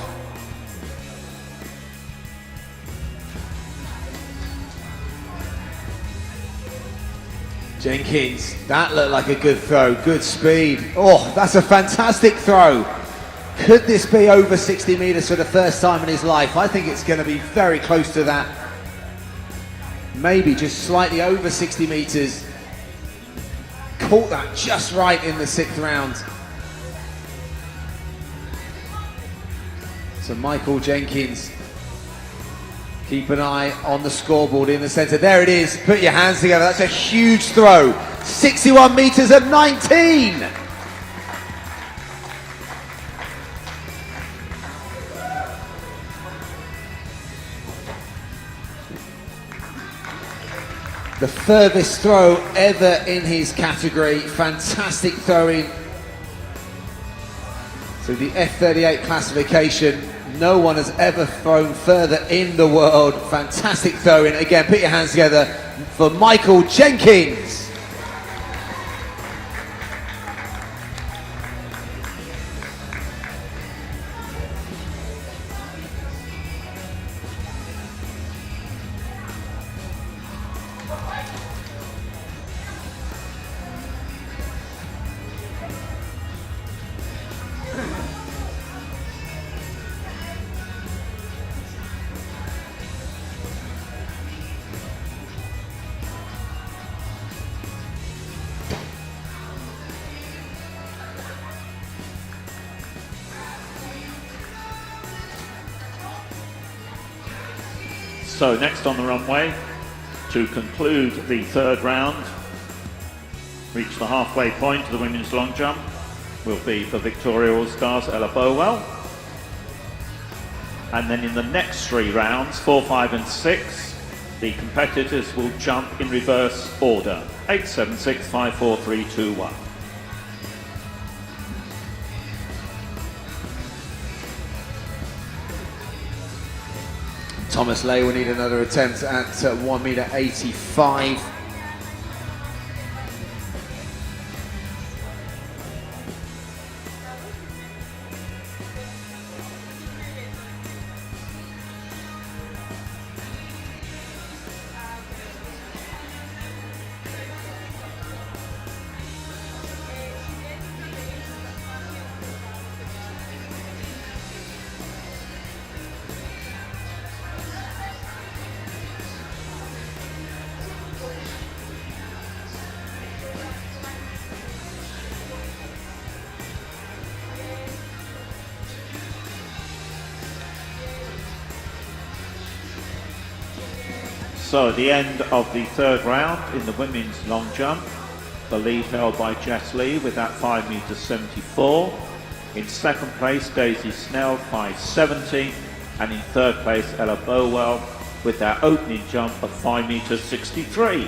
Jenkins, that looked like a good throw, good speed. Oh, that's a fantastic throw. Could this be over 60 metres for the first time in his life? I think it's going to be very close to that. Maybe just slightly over 60 metres. Caught that just right in the 6th round. So Michael Jenkins, keep an eye on the scoreboard in the centre. There it is, put your hands together. That's a huge throw. 61 metres at 19. The furthest throw ever in his category. Fantastic throwing. So the F38 classification, no one has ever thrown further in the world. Fantastic throwing. Again, put your hands together for Michael Jenkins. So next on the runway, to conclude the 3rd round, reach the halfway point of the women's long jump, will be for Victoria All-Stars Ella Bowell. And then in the next 3 rounds, 4, 5 and 6, the competitors will jump in reverse order. 8, 7, 6, 5, 4, 3, 2, 1. Thomas Lay will need another attempt at 1.85 meters. So at the end of the 3rd round in the women's long jump, the lead held by Jess Lee with that 5.74 meters. In second place, Daisy Snell, 570. And in third place, Ella Bowell, with their opening jump of 5 meters 63.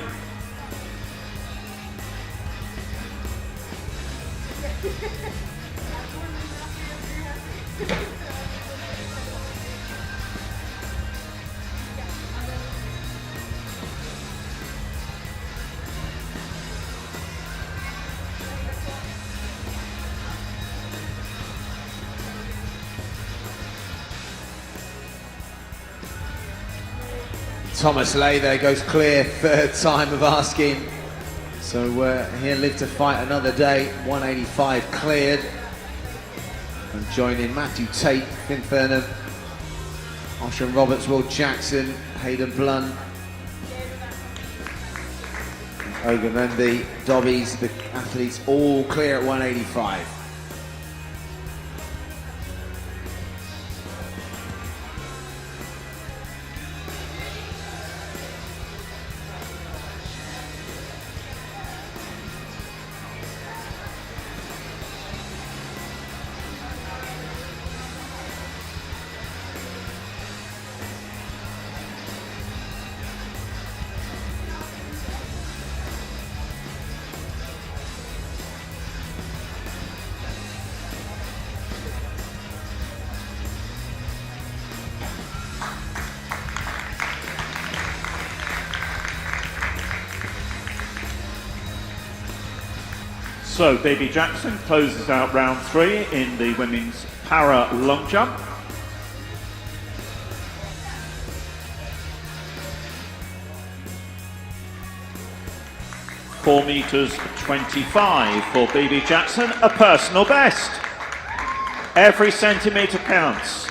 Thomas Lay there goes clear, third time of asking. So he'll live to fight another day. 185 cleared. And joining Matthew Tate, Finn Fernham, Ocean Roberts, Will Jackson, Hayden Blunt, Ogunmembe, Dobbies, the athletes all clear at 185. So Baby Jackson closes out round 3 in the women's para long jump. Four meters 25 for Baby Jackson, a personal best. Every centimetre counts.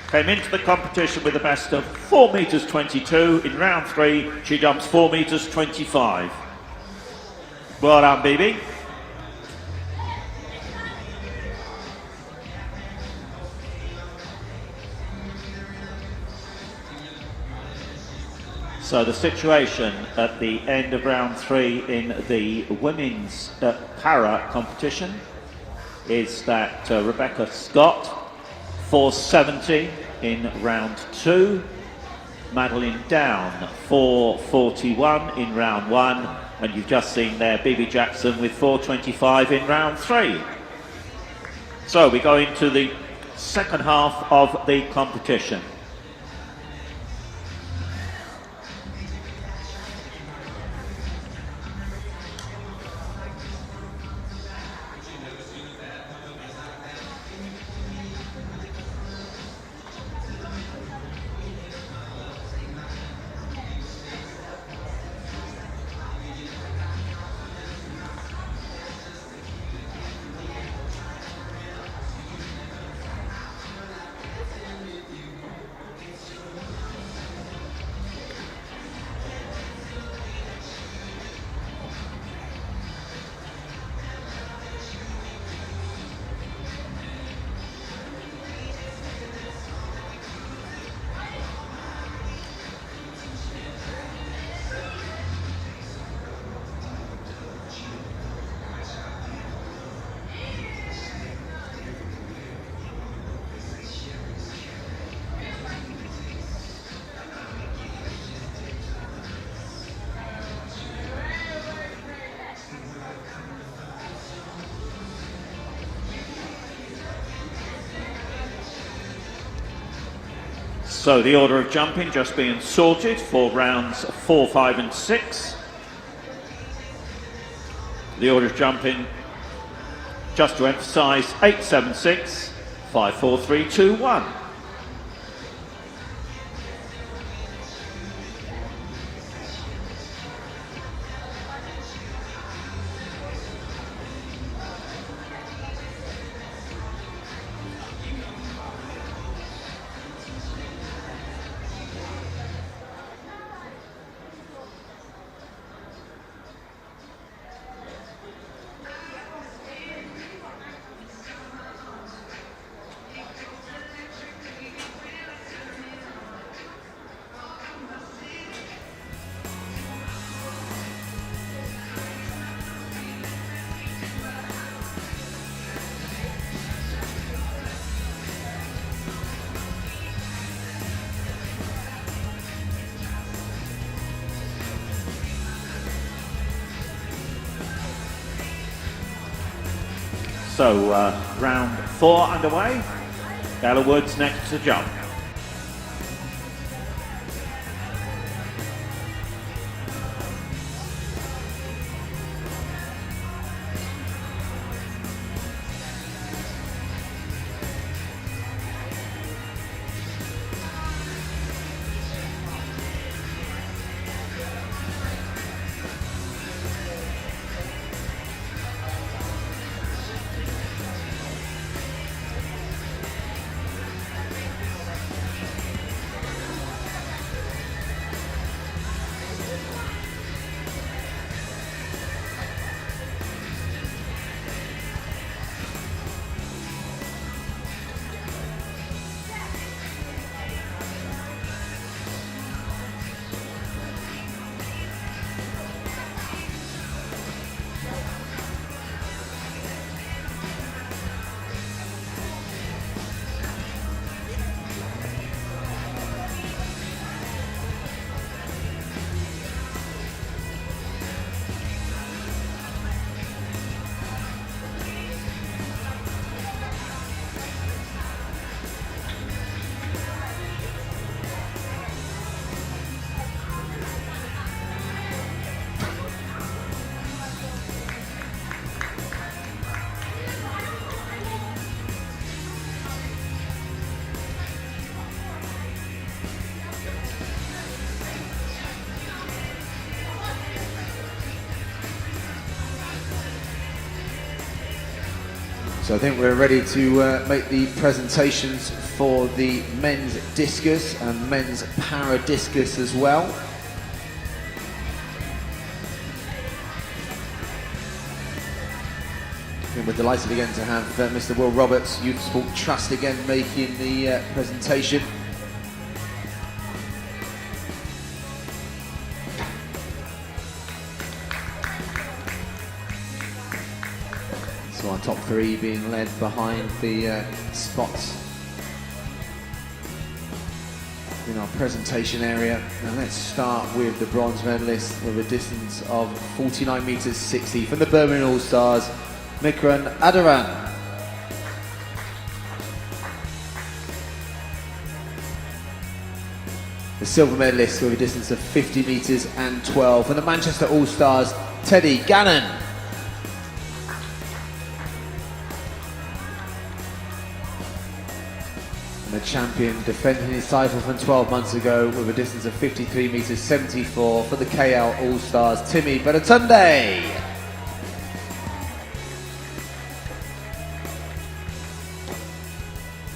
Came into the competition with a best of 4 meters 22. In round 3, she jumps 4 meters 25. Well done, Baby. So the situation at the end of round 3 in the women's para competition is that Rebecca Scott, 470 in round 2, Madeline Down, 441 in round 1, and you've just seen there Bibi Jackson with 425 in round 3. So we go into the second half of the competition. So the order of jumping just being sorted for rounds 4, 5 and 6. The order of jumping, just to emphasise, 8, 7, 6, 5, 4, 3, 2, 1. So round 4 underway. Ella Woods next to jump. So I think we're ready to make the presentations for the men's discus and men's para discus as well. And we're delighted again to have Mr. Will Roberts, Youth Sport Trust, again making the presentation. So our top 3 being led behind the spots in our presentation area. And let's start with the bronze medalist with a distance of 49 meters 60 from the Birmingham All-Stars, Mikran Adaran. The silver medalist with a distance of 50 meters and 12 from the Manchester All-Stars, Teddy Gannon. And the champion defending his title from 12 months ago with a distance of 53 meters 74 for the KL All-Stars, Timmy Beratunde.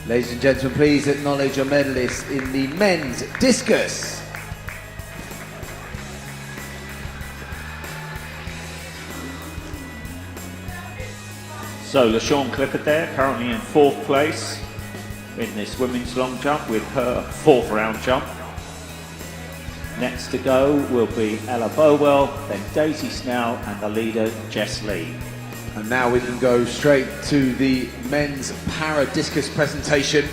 Ladies and gentlemen, please acknowledge your medalists in the men's discus. So LaShawn Clifford there, currently in 4th place in this women's long jump with her 4th round jump. Next to go will be Ella Bowell, then Daisy Snell and the leader Jess Lee. And now we can go straight to the men's para discus presentation.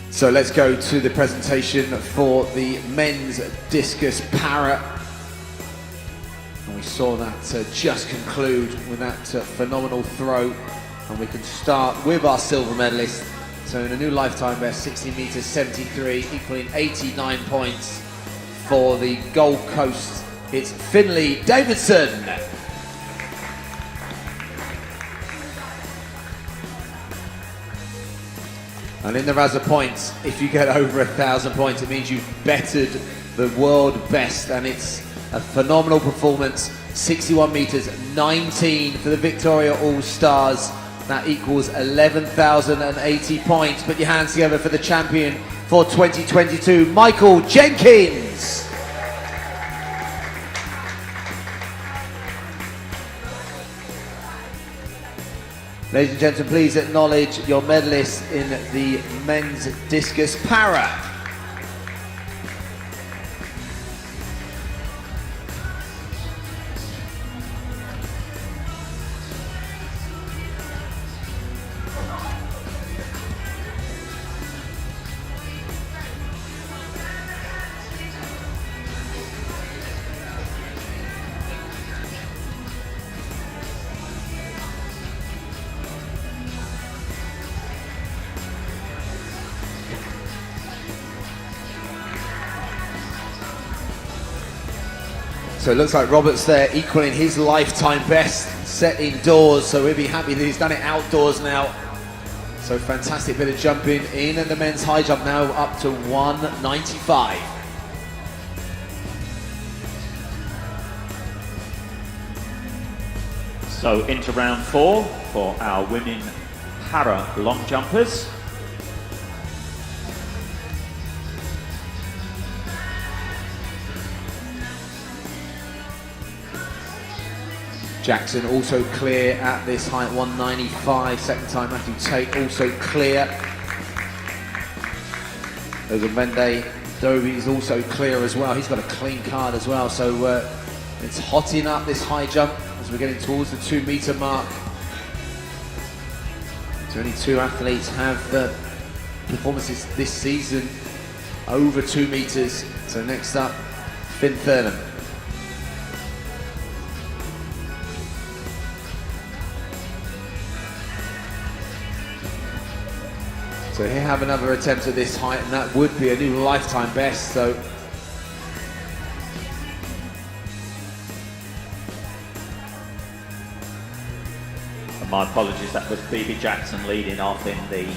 So let's go to the presentation for the men's discus para. And we saw that just conclude with that phenomenal throw. And we can start with our silver medalist. So in a new lifetime best, 60 meters 73, equaling 89 points for the Gold Coast. It's Finley Davidson. And in the Raza points, if you get over 1,000 points, it means you've bettered the world best, and it's a phenomenal performance. 61 meters, 19 for the Victoria All-Stars. That equals 11,080 points. Put your hands together for the champion for 2022, Michael Jenkins. Ladies and gentlemen, please acknowledge your medalists in the men's discus para. So it looks like Robert's there equaling his lifetime best set indoors, so we'll be happy that he's done it outdoors now. So fantastic bit of jumping in, and the men's high jump now up to 195. So into round 4 for our women para long jumpers. Jackson also clear at this height, 195. Second time Matthew Tate also clear. There's a Mende Dobie is also clear as well. He's got a clean card as well. So it's hotting up this high jump as we're getting towards the 2 meter mark. So only 2 athletes have performances this season over 2 meters. So next up, Finn Thurnham. So he'll have another attempt at this height, and that would be a new lifetime best. So And my apologies, that was Phoebe Jackson leading off in the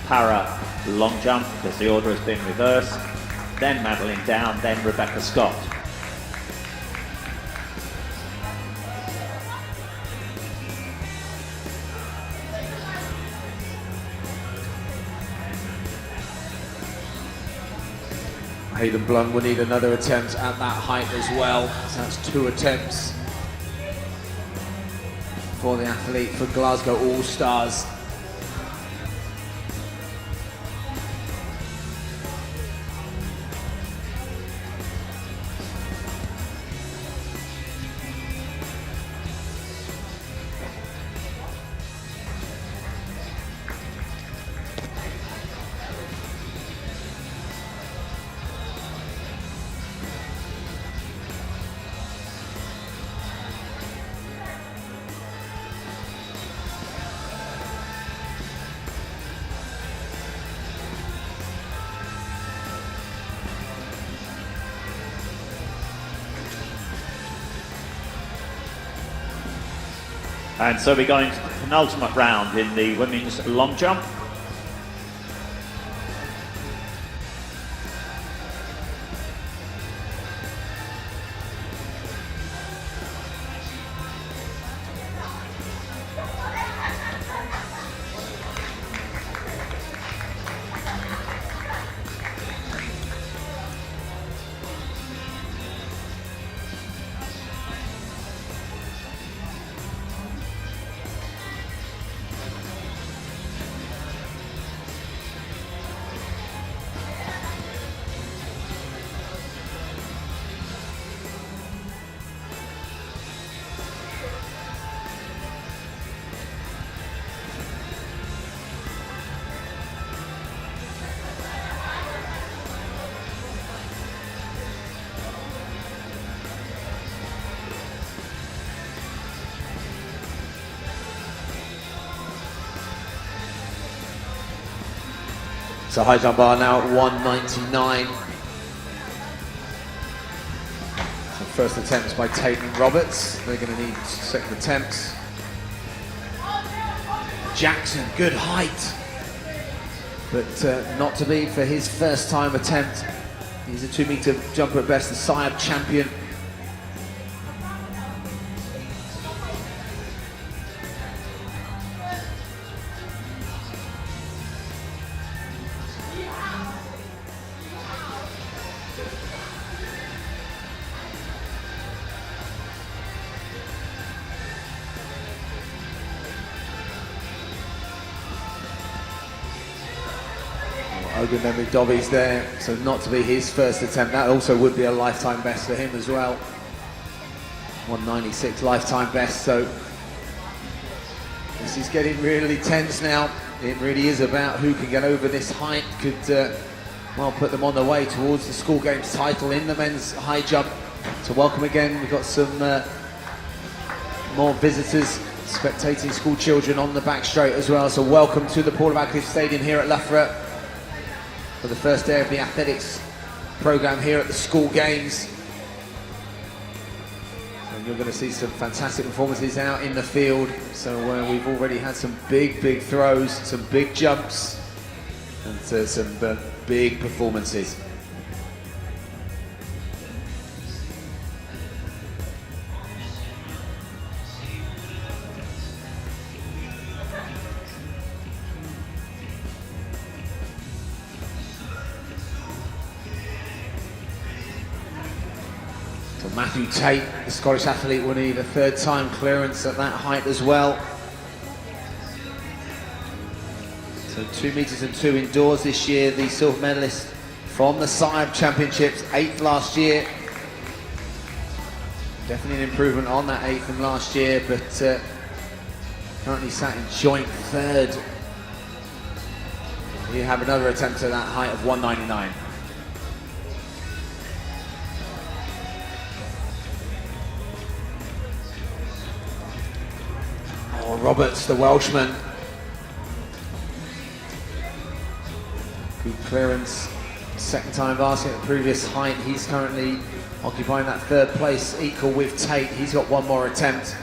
para long jump, because the order has been reversed. Then Madeline Down, then Rebecca Scott. Hayden Blunt will need another attempt at that height as well. So that's 2 attempts for the athlete for Glasgow All-Stars. And so we're going to the penultimate round in the women's long jump. So high jump bar now at 199. So first attempts by Tate and Roberts. They're going to need second attempts. Jackson, good height, but not to be for his first time attempt. He's a 2 meter jumper at best, the Syab champion. Ogunemi Dobbie's there, so not to be his first attempt. That also would be a lifetime best for him as well. 196 lifetime best, so this is getting really tense now. It really is about who can get over this height, could well put them on the way towards the school games title in the men's high jump. So welcome again, we've got some more visitors, spectating school children on the back straight as well. So welcome to the Paula Radcliffe Stadium here at Loughborough for the first day of the athletics program here at the school games. And you're going to see some fantastic performances out in the field. So we've already had some big throws, some big jumps, and some big performances. Matthew Tate, the Scottish athlete, will need a third time clearance at that height as well. So 2 meters and 2 indoors this year, the silver medalist from the Saab Championships, 8th last year. Definitely an improvement on that 8th from last year, but currently sat in joint 3rd. You have another attempt at that height of 199. Roberts, the Welshman. Good clearance. Second time basket at the previous height. He's currently occupying that 3rd place, equal with Tate. He's got one more attempt.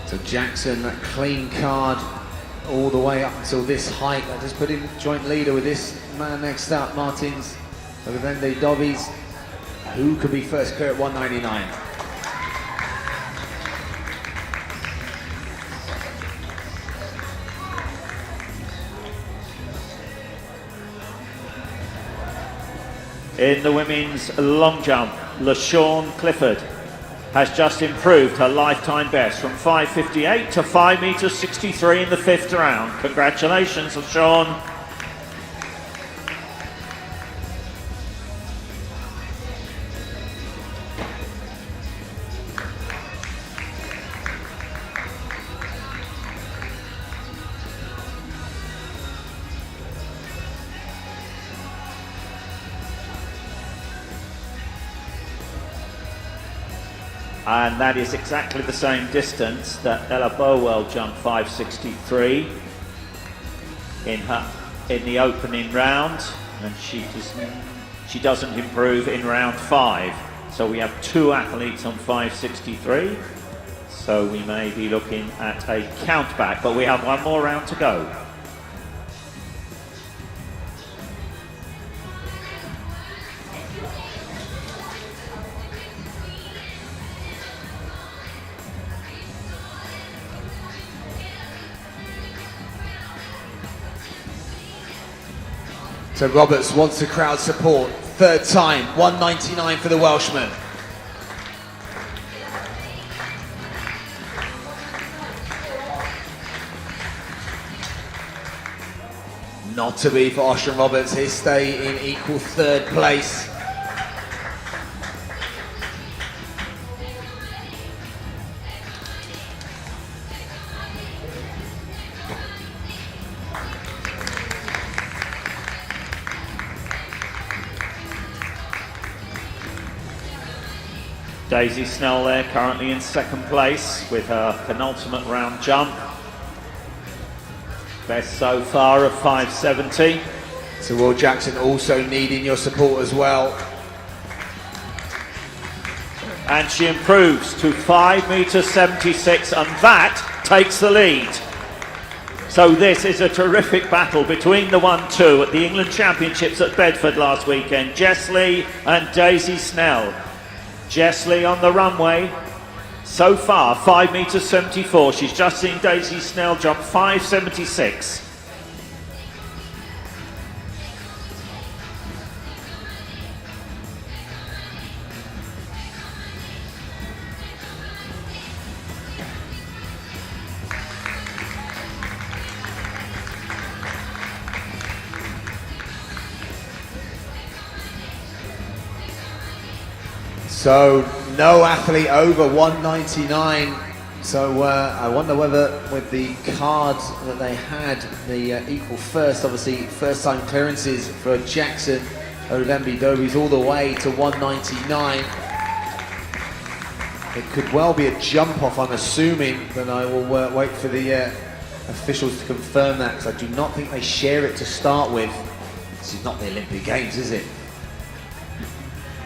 So Jackson, that clean card all the way up until this height. That just put him joint leader with this man next up, Martins, Ogunemi Dobbie's. Who could be first clear at 199? In the women's long jump, LaShawn Clifford has just improved her lifetime best from 5:58 to 5 meters 63 in the 5th round. Congratulations, LaShawn. And that is exactly the same distance that Ella Bowell jumped 5:63 in the opening round, and she doesn't improve in round 5. So we have 2 athletes on 5:63. So we may be looking at a count back, but we have one more round to go. So Roberts wants the crowd support. 3rd time, 199 for the Welshman. Not to be for Ocean Roberts, his stay in equal 3rd place. Daisy Snell there, currently in 2nd place with her penultimate round jump. Best so far of 5:70. So Will Jackson also needing your support as well. And she improves to 5 meters 76, and that takes the lead. So this is a terrific battle between the 1-2 at the England Championships at Bedford last weekend. Jess Lee and Daisy Snell. Jess Lee on the runway. So far, 5 meters 74. She's just seen Daisy Snell jump 5.76. So no athlete over 199. So I wonder whether with the card that they had, the equal first, obviously first time clearances for Jackson Ovembi Dobies all the way to 199. It could well be a jump off, I'm assuming, but I will wait for the officials to confirm that, because I do not think they share it to start with. This is not the Olympic Games, is it?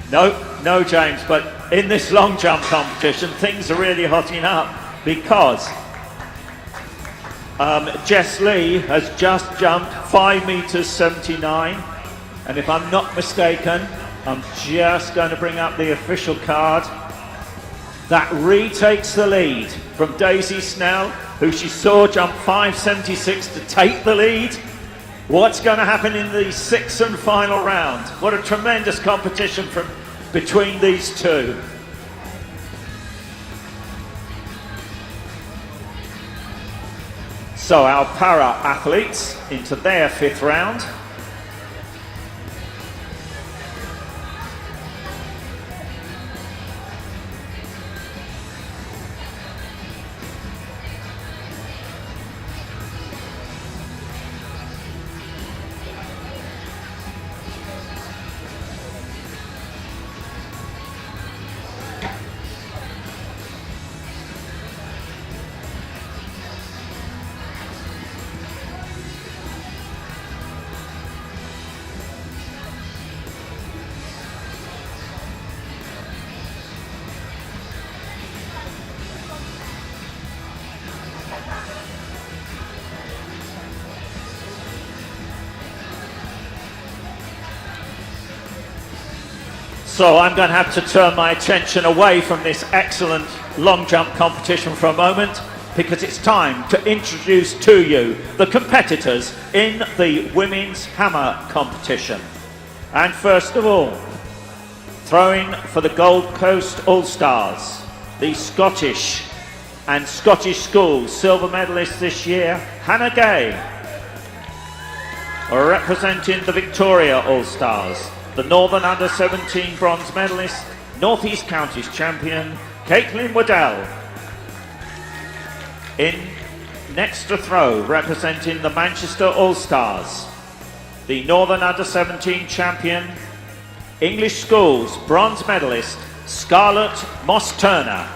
No, James, but in this long jump competition, things are really hotting up because Jess Lee has just jumped 5 meters 79, and if I'm not mistaken, I'm just going to bring up the official card. That retakes the lead from Daisy Snell, who she saw jump 5.76 to take the lead. What's going to happen in the sixth and final round? What a tremendous competition from between these two. So our para athletes into their fifth round. So I'm going to have to turn my attention away from this excellent long jump competition for a moment, because it's time to introduce to you the competitors in the women's hammer competition. And first of all, throwing for the Gold Coast All-Stars, the Scottish and Scottish schools silver medalist this year, Hannah Gay. Representing the Victoria All-Stars, the Northern Under-17 bronze medalist, North East Counties champion, Caitlin Waddell. In next to throw, representing the Manchester All-Stars, the Northern Under-17 champion, English Schools bronze medalist, Scarlett Moss-Turner.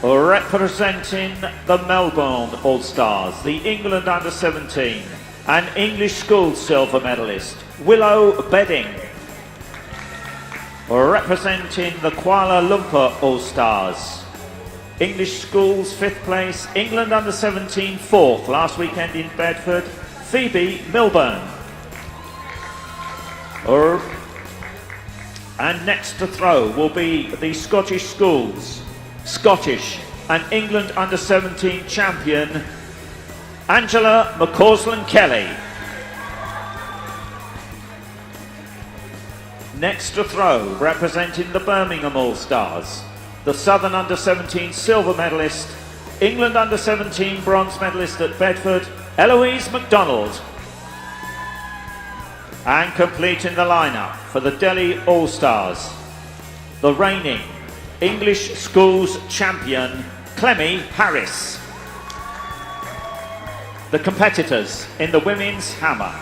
Representing the Melbourne All-Stars, the England Under-17 and English Schools silver medalist, Willow Bedding. Representing the Kuala Lumpur All-Stars, English Schools 5th place, England Under-17 4th last weekend in Bedford, Phoebe Milburn. And next to throw will be the Scottish Schools, Scottish and England Under-17 champion, Angela McCausland-Kelly. Next to throw, representing the Birmingham All-Stars, the Southern Under-17 silver medalist, England Under-17 bronze medalist at Bedford, Eloise McDonald. And completing the lineup for the Delhi All-Stars, the reigning English Schools champion, Clemmy Harris. The competitors in the women's hammer.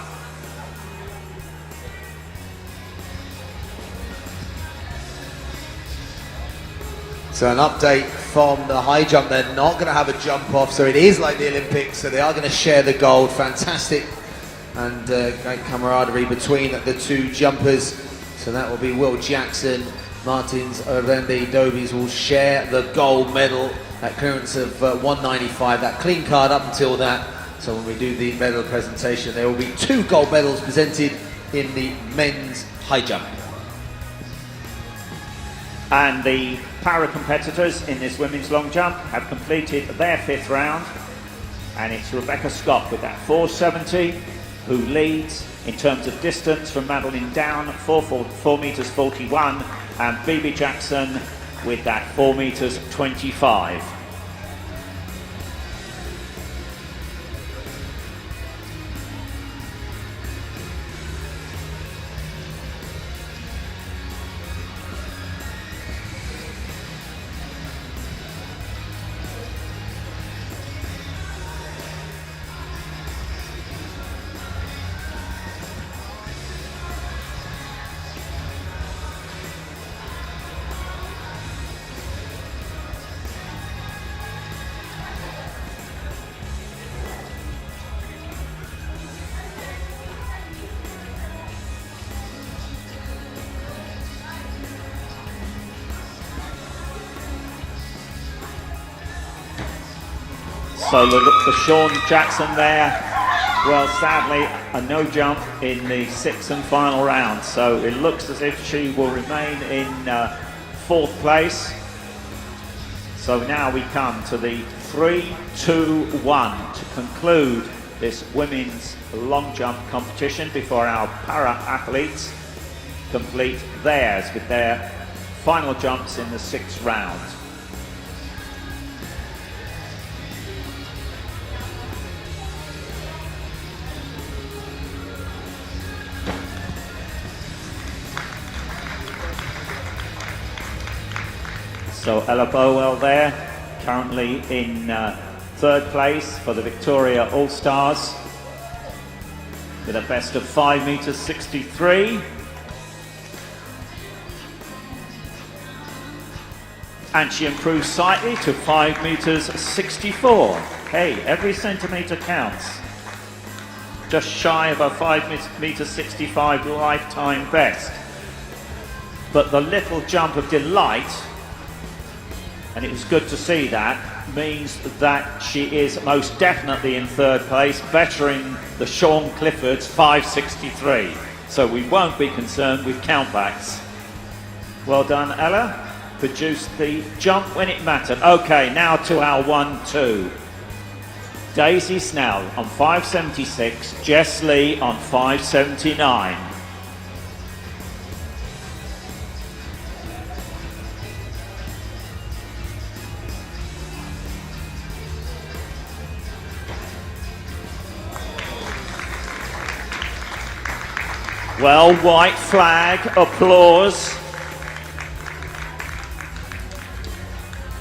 So an update from the high jump, they're not going to have a jump off, so it is like the Olympics, so they are going to share the gold. Fantastic and great camaraderie between the two jumpers. So that will be Will Jackson, Martins Ovembi Dobies will share the gold medal at clearance of 195, that clean card up until that. So when we do the medal presentation, there will be 2 gold medals presented in the men's high jump. And the para competitors in this women's long jump have completed their 5th round. And it's Rebecca Scott with that 470 who leads in terms of distance from Madeline Down, 4 meters 41, and Phoebe Jackson with that 4 meters 25. So the Sean Jackson there, well, sadly, a no jump in the 6th and final round. So it looks as if she will remain in 4th place. So now we come to the 3, 2, 1 to conclude this women's long jump competition before our para athletes complete theirs with their final jumps in the 6th round. So Ella Bowell there, currently in 3rd place for the Victoria All-Stars with a best of 5 meters 63. And she improves slightly to 5 meters 64. Hey, every centimeter counts. Just shy of a 5 meter 65 lifetime best. But the little jump of delight, and it was good to see that, means that she is most definitely in 3rd place, bettering the Sean Clifford's 5.63. So we won't be concerned with countbacks. Well done, Ella. Produced the jump when it mattered. Okay, now to our 1-2. Daisy Snell on 5.76, Jess Lee on 5.79. Well, white flag, applause.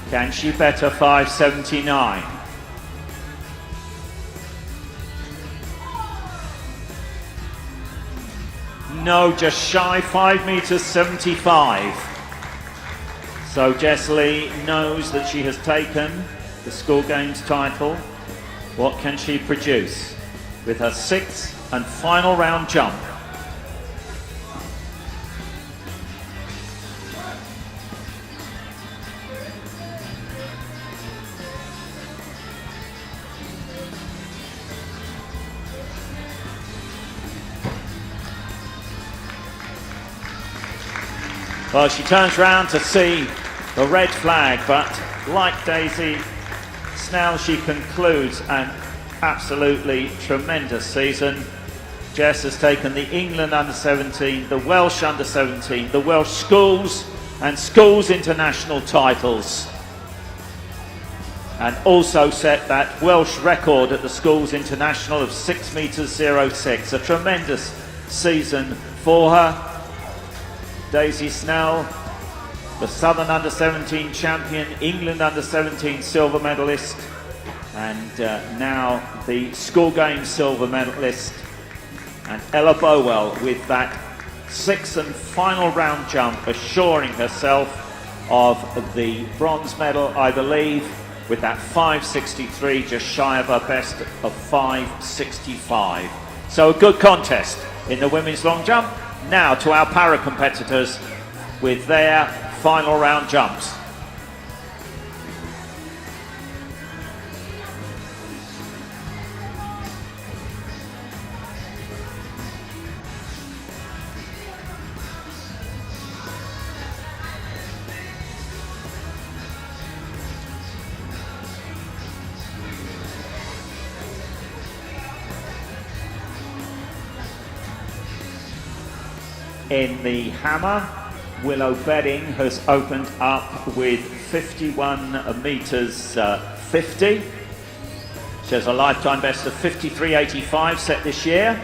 Can she better 5.79? No, just shy 5 meters 75. So Jess Lee knows that she has taken the school games title. What can she produce with her 6th and final round jump? Well, she turns round to see the red flag, but like Daisy Snell, she concludes an absolutely tremendous season. Jess has taken the England under-17, the Welsh under-17, the Welsh schools and schools international titles, and also set that Welsh record at the schools international of 6 meters 06. A tremendous season for her. Daisy Snell, the Southern under-17 champion, England under-17 silver medalist, and now the school games silver medalist. And Ella Bowell with that 6th and final round jump, assuring herself of the bronze medal, I believe, with that 5.63, just shy of her best of 5.65. So a good contest in the women's long jump. Now to our para competitors with their final round jumps. In the hammer, Willow Bedding has opened up with 51 metres 50. She has a lifetime best of 53.85 set this year.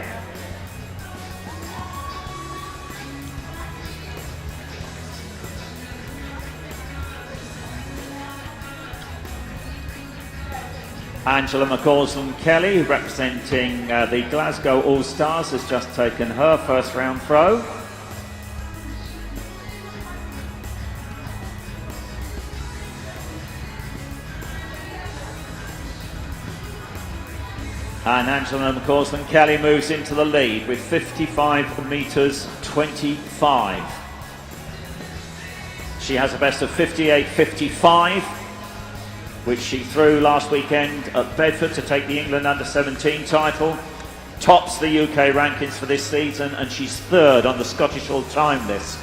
Angela McCausland-Kelly, representing the Glasgow All-Stars, has just taken her first round throw. And Angela McCausland-Kelly moves into the lead with 55 metres 25. She has a best of 58.55, which she threw last weekend at Bedford to take the England Under-17 title. Tops the UK rankings for this season, and she's third on the Scottish all-time list.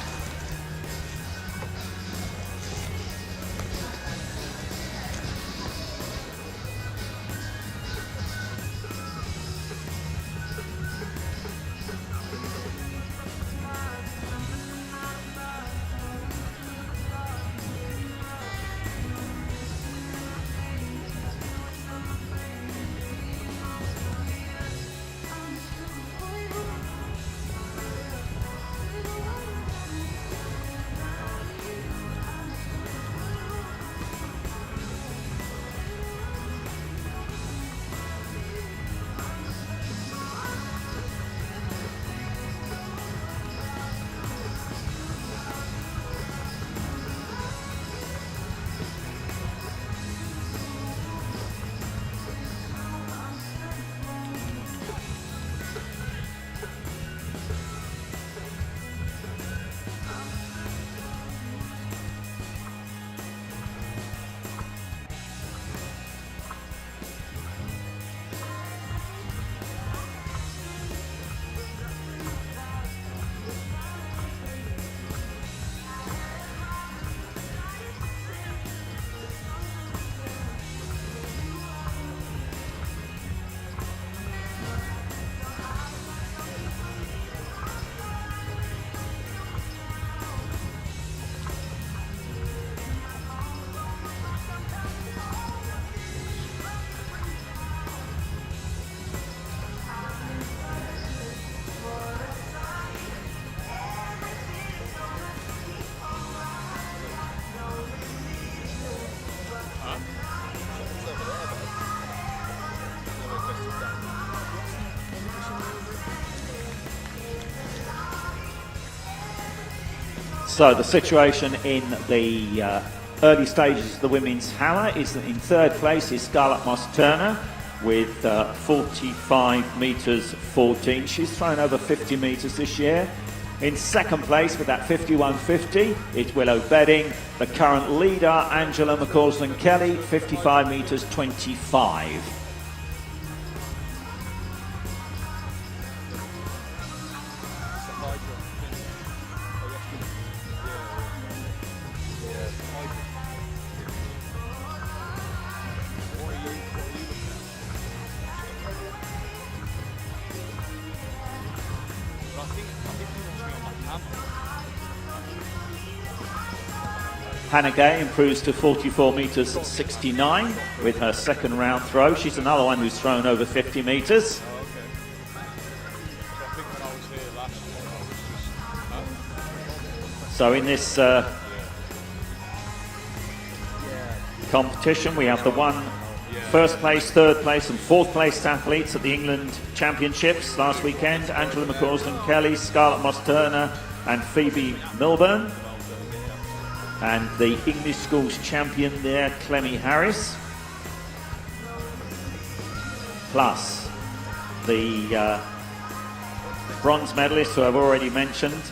So the situation in the early stages of the women's hammer is that in third place is Scarlett Moss-Turner with 45 metres 14. She's thrown over 50 metres this year. In second place with that 51.50 is Willow Bedding. The current leader, Angela McCausland-Kelly, 55 metres 25. Hannah Gay improves to 44 metres 69 with her second round throw. She's another one who's thrown over 50 metres. So in this competition we have the first place, third place and fourth place athletes at the England Championships last weekend. Angela McCausland-Kelly, Scarlett Moss-Turner and Phoebe Milburn. And the English schools champion there, Clemmy Harris. Plus the bronze medalist who I've already mentioned,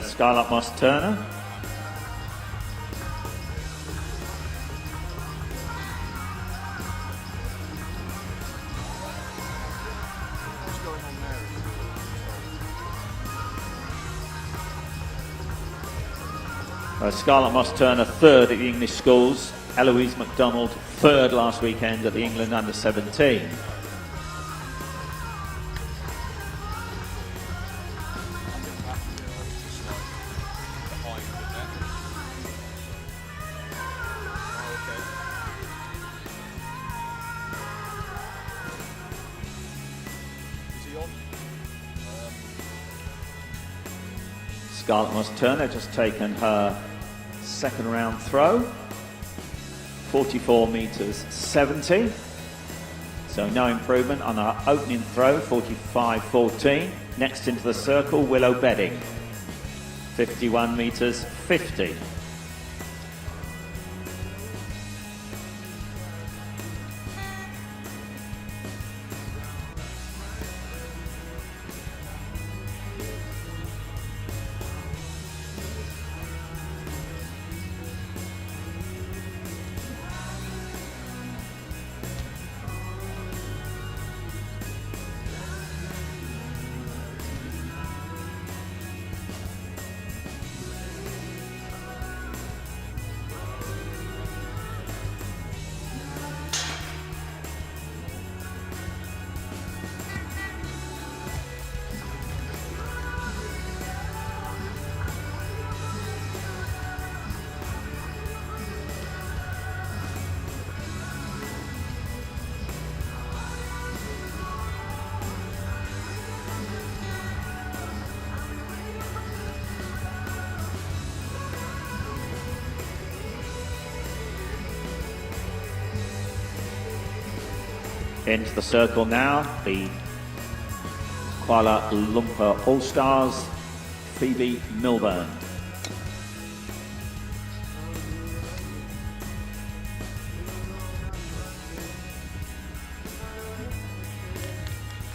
Scarlett Moss-Turner. Scarlett Moss-Turner third at the English schools. Eloise MacDonald third last weekend at the England Under-17. Scarlett Moss-Turner just taken her second round throw. 44 meters 70. So no improvement on our opening throw, 45.14. Next into the circle, Willow Bedding. 51 meters 50. Into the circle now, the Kuala Lumpur All-Stars, Phoebe Milburn.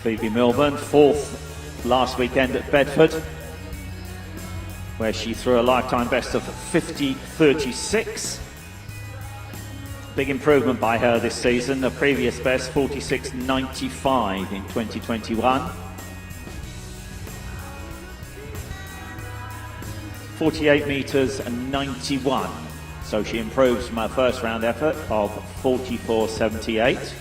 Phoebe Milburn, fourth last weekend at Bedford, where she threw a lifetime best of 50.36. Big improvement by her this season. The previous best, 46.95 in 2021. 48 meters and 91. So she improves from her first round effort of 44.78.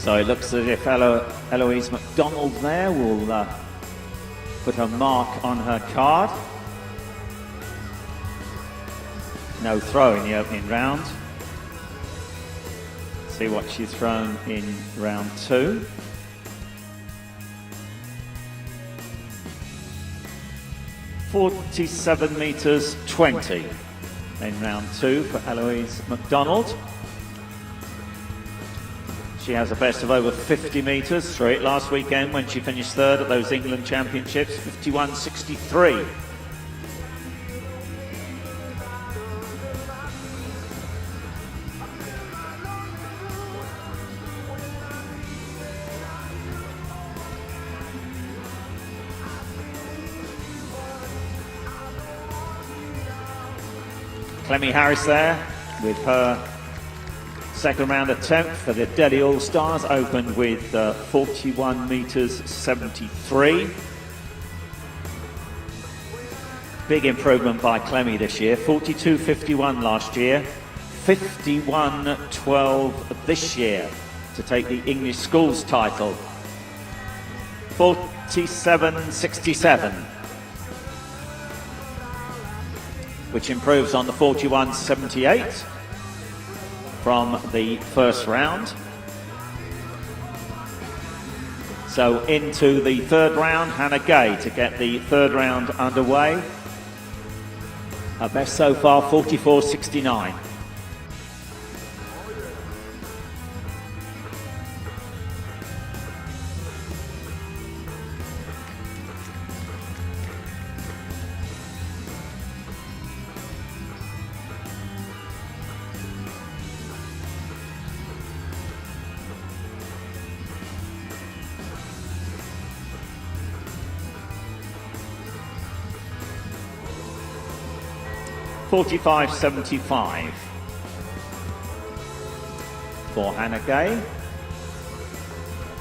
So it looks as if Eloise McDonald there will put her mark on her card. No throw in the opening round. See what she's thrown in round two. .47 meters 20 in round two for Eloise McDonald. She has a best of over 50 metres, threw it last weekend when she finished third at those England Championships, 51.63. Clemmy Harris there with her second round attempt for the Delhi All-Stars, opened with 41 meters 73. Big improvement by Clemmy this year, 42.51 last year, 51.12 this year to take the English Schools title. 47.67, which improves on the 41.78 from the first round. So into the third round, Hannah Gay to get the third round underway. Her best so far, 44.69. $45.75 for Hannah Gay.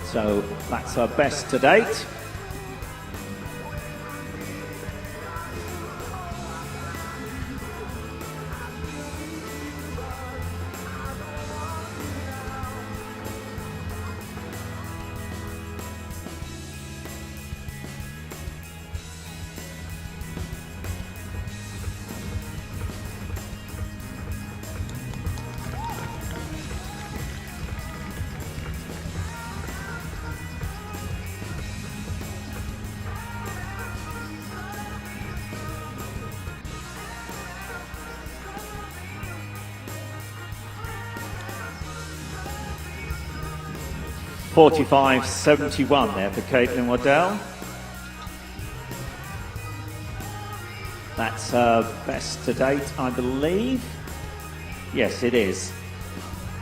So that's her best to date. $45.71 there for Caitlin Waddell. That's her best to date, I believe. Yes, it is.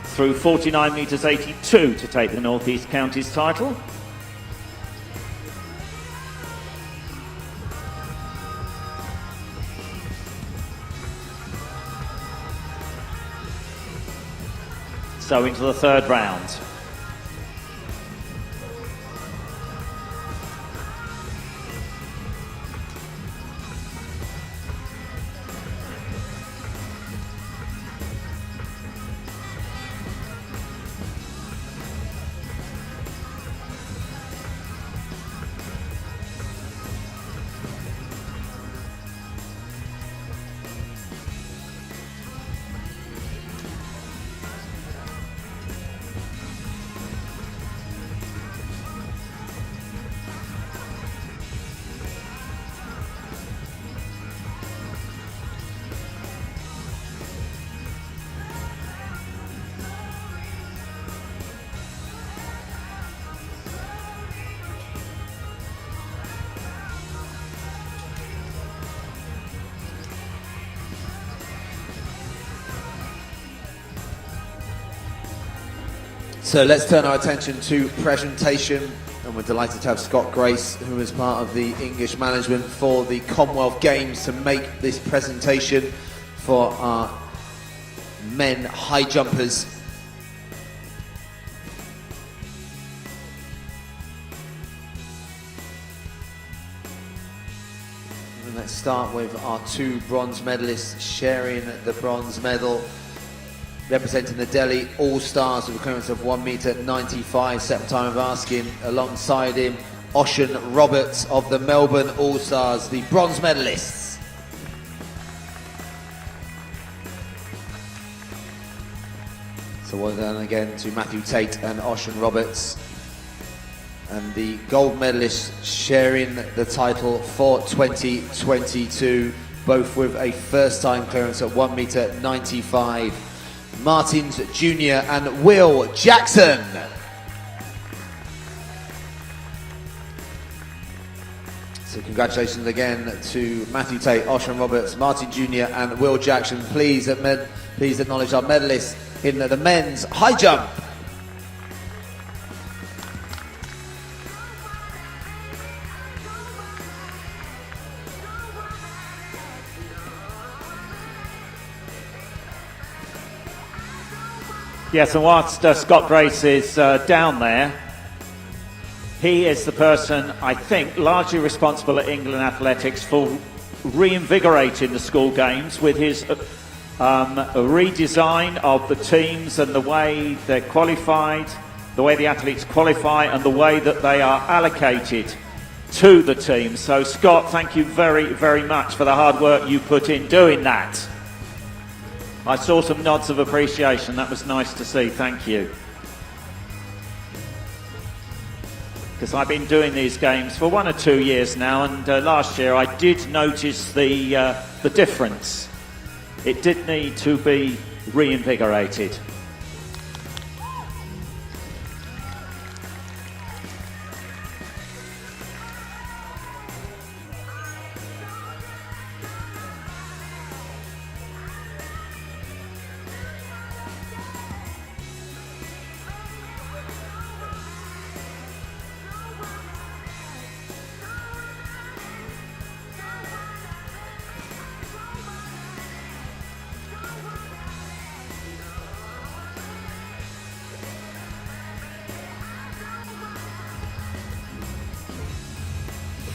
Through 49 metres 82 to take the North East Counties title. So into the third round. So let's turn our attention to presentation, and we're delighted to have Scott Grace, who is part of the English management for the Commonwealth Games, to make this presentation for our men high jumpers. And let's start with our two bronze medalists sharing the bronze medal. Representing the Delhi All-Stars with a clearance of 1m95, second time of asking. Alongside him, Ocean Roberts of the Melbourne All-Stars, the bronze medalists. So well done again to Matthew Tate and Ocean Roberts. And the gold medalists sharing the title for 2022, both with a first time clearance at 1m95. Martins Jr. and Will Jackson. So congratulations again to Matthew Tate, Ocean Roberts, Martin Jr. and Will Jackson. Please acknowledge our medalists in the men's high jump. Yes, and whilst Scott Grace is down there, he is the person, I think, largely responsible at England Athletics for reinvigorating the school games with his redesign of the teams and the way they're qualified, the way the athletes qualify and the way that they are allocated to the team. So Scott, thank you very, very much for the hard work you put in doing that. I saw some nods of appreciation. That was nice to see. Thank you. because I've been doing these games for 1 or 2 years now, and last year I did notice the difference. It did need to be reinvigorated.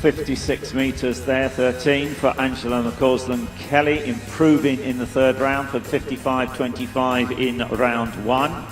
.56 metres there, 13 for Angela McCausland-Kelly, improving in the third round from 55.25 in round 1.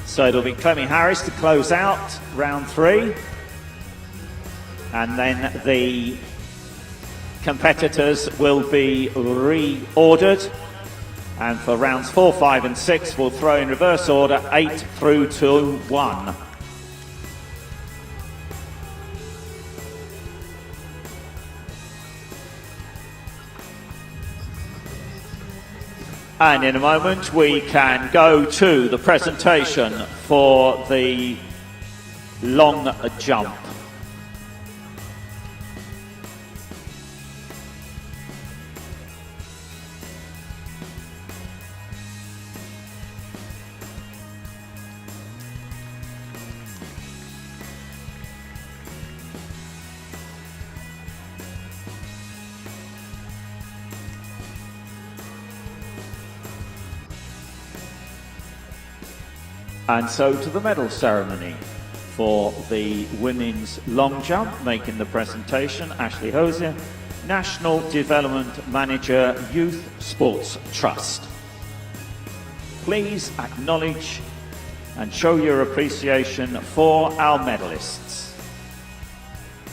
So it'll be Clemmy Harris to close out round 3. And then the competitors will be reordered. And for rounds 4, 5 and 6, we'll throw in reverse order 8 through to 1. And in a moment we can go to the presentation for the long jump. And so to the medal ceremony for the women's long jump. Making the presentation, Ashley Hosier, National Development Manager, Youth Sports Trust. Please acknowledge and show your appreciation for our medalists.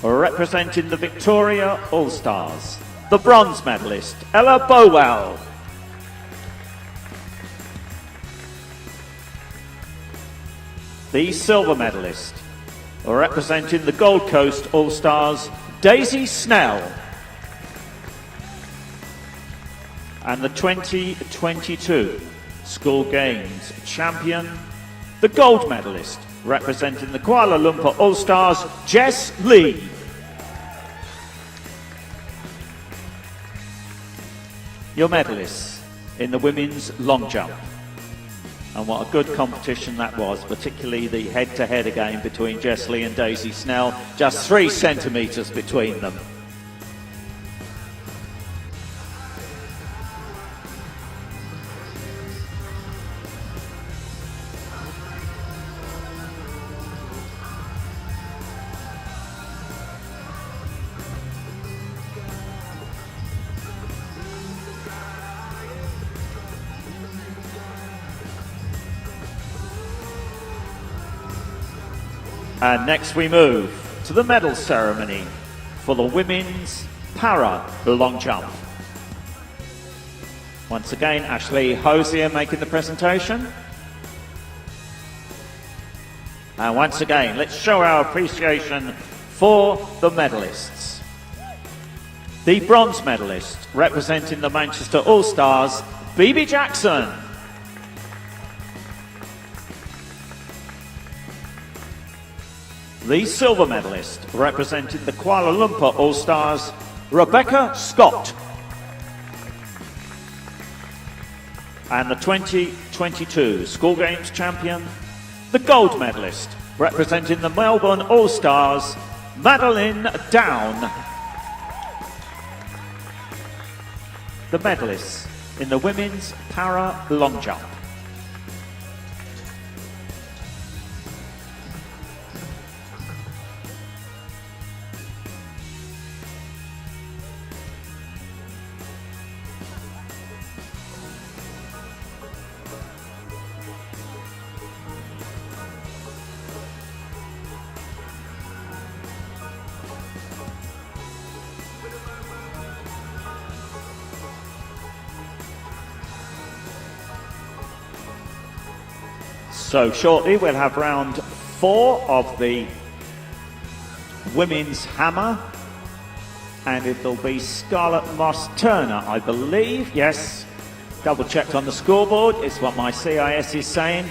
Representing the Victoria All-Stars, the bronze medalist, Ella Bowell. The silver medalist, representing the Gold Coast All-Stars, Daisy Snell. And the 2022 School Games champion, the gold medalist, representing the Kuala Lumpur All-Stars, Jess Lee. Your medalists in the women's long jump. And what a good competition that was, particularly the head-to-head again between Jess Lee and Daisy Snell, just 3 centimetres between them. And next we move to the medal ceremony for the women's para long jump. Once again, Ashley Hosier making the presentation. And once again, let's show our appreciation for the medalists. The bronze medalist, representing the Manchester All-Stars, Bibi Jackson. The silver medalist, representing the Kuala Lumpur All-Stars, Rebecca Scott. And the 2022 School Games champion, the gold medalist, representing the Melbourne All-Stars, Madeline Down. The medalists in the women's para long jump. So shortly we'll have round 4 of the women's hammer, and it'll be Scarlett Moss Turner, I believe. Yes, double checked on the scoreboard. It's what my CIS is saying.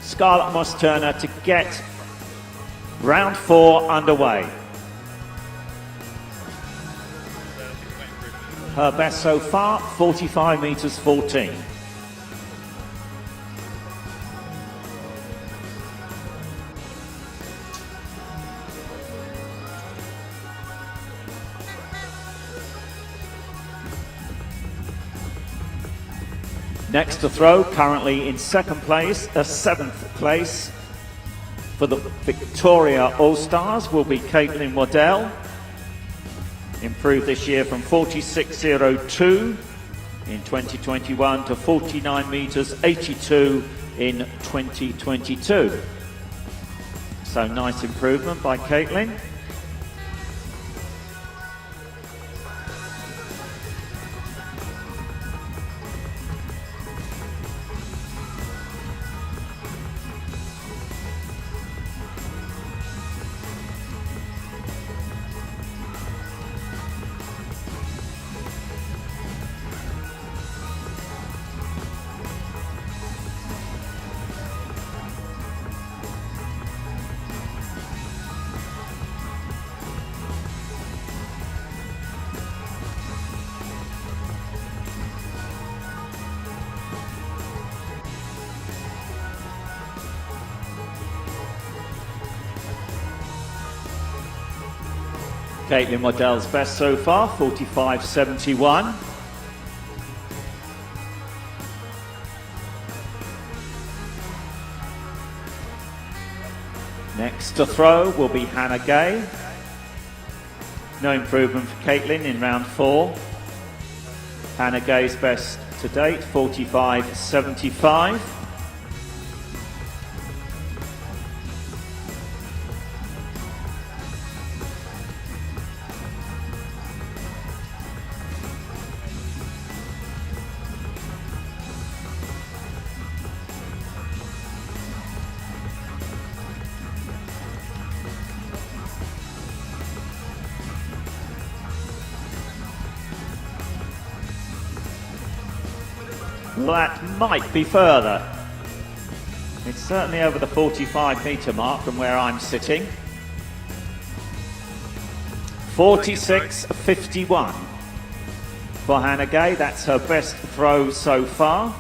Scarlett Moss Turner to get round 4 underway. Her best so far, 45 metres 14. Next to throw, currently in 7th place for the Victoria All-Stars, will be Caitlin Waddell. Improved this year from 46.02 in 2021 to 49 metres 82 in 2022. So nice improvement by Caitlin. Caitlin Waddell's best so far, 45.71. Next to throw will be Hannah Gay. No improvement for Caitlin in round 4. Hannah Gay's best to date, 45.75. That might be further. It's certainly over the 45 metre mark from where I'm sitting. 46.51 for Hannah Gay. That's her best throw so far.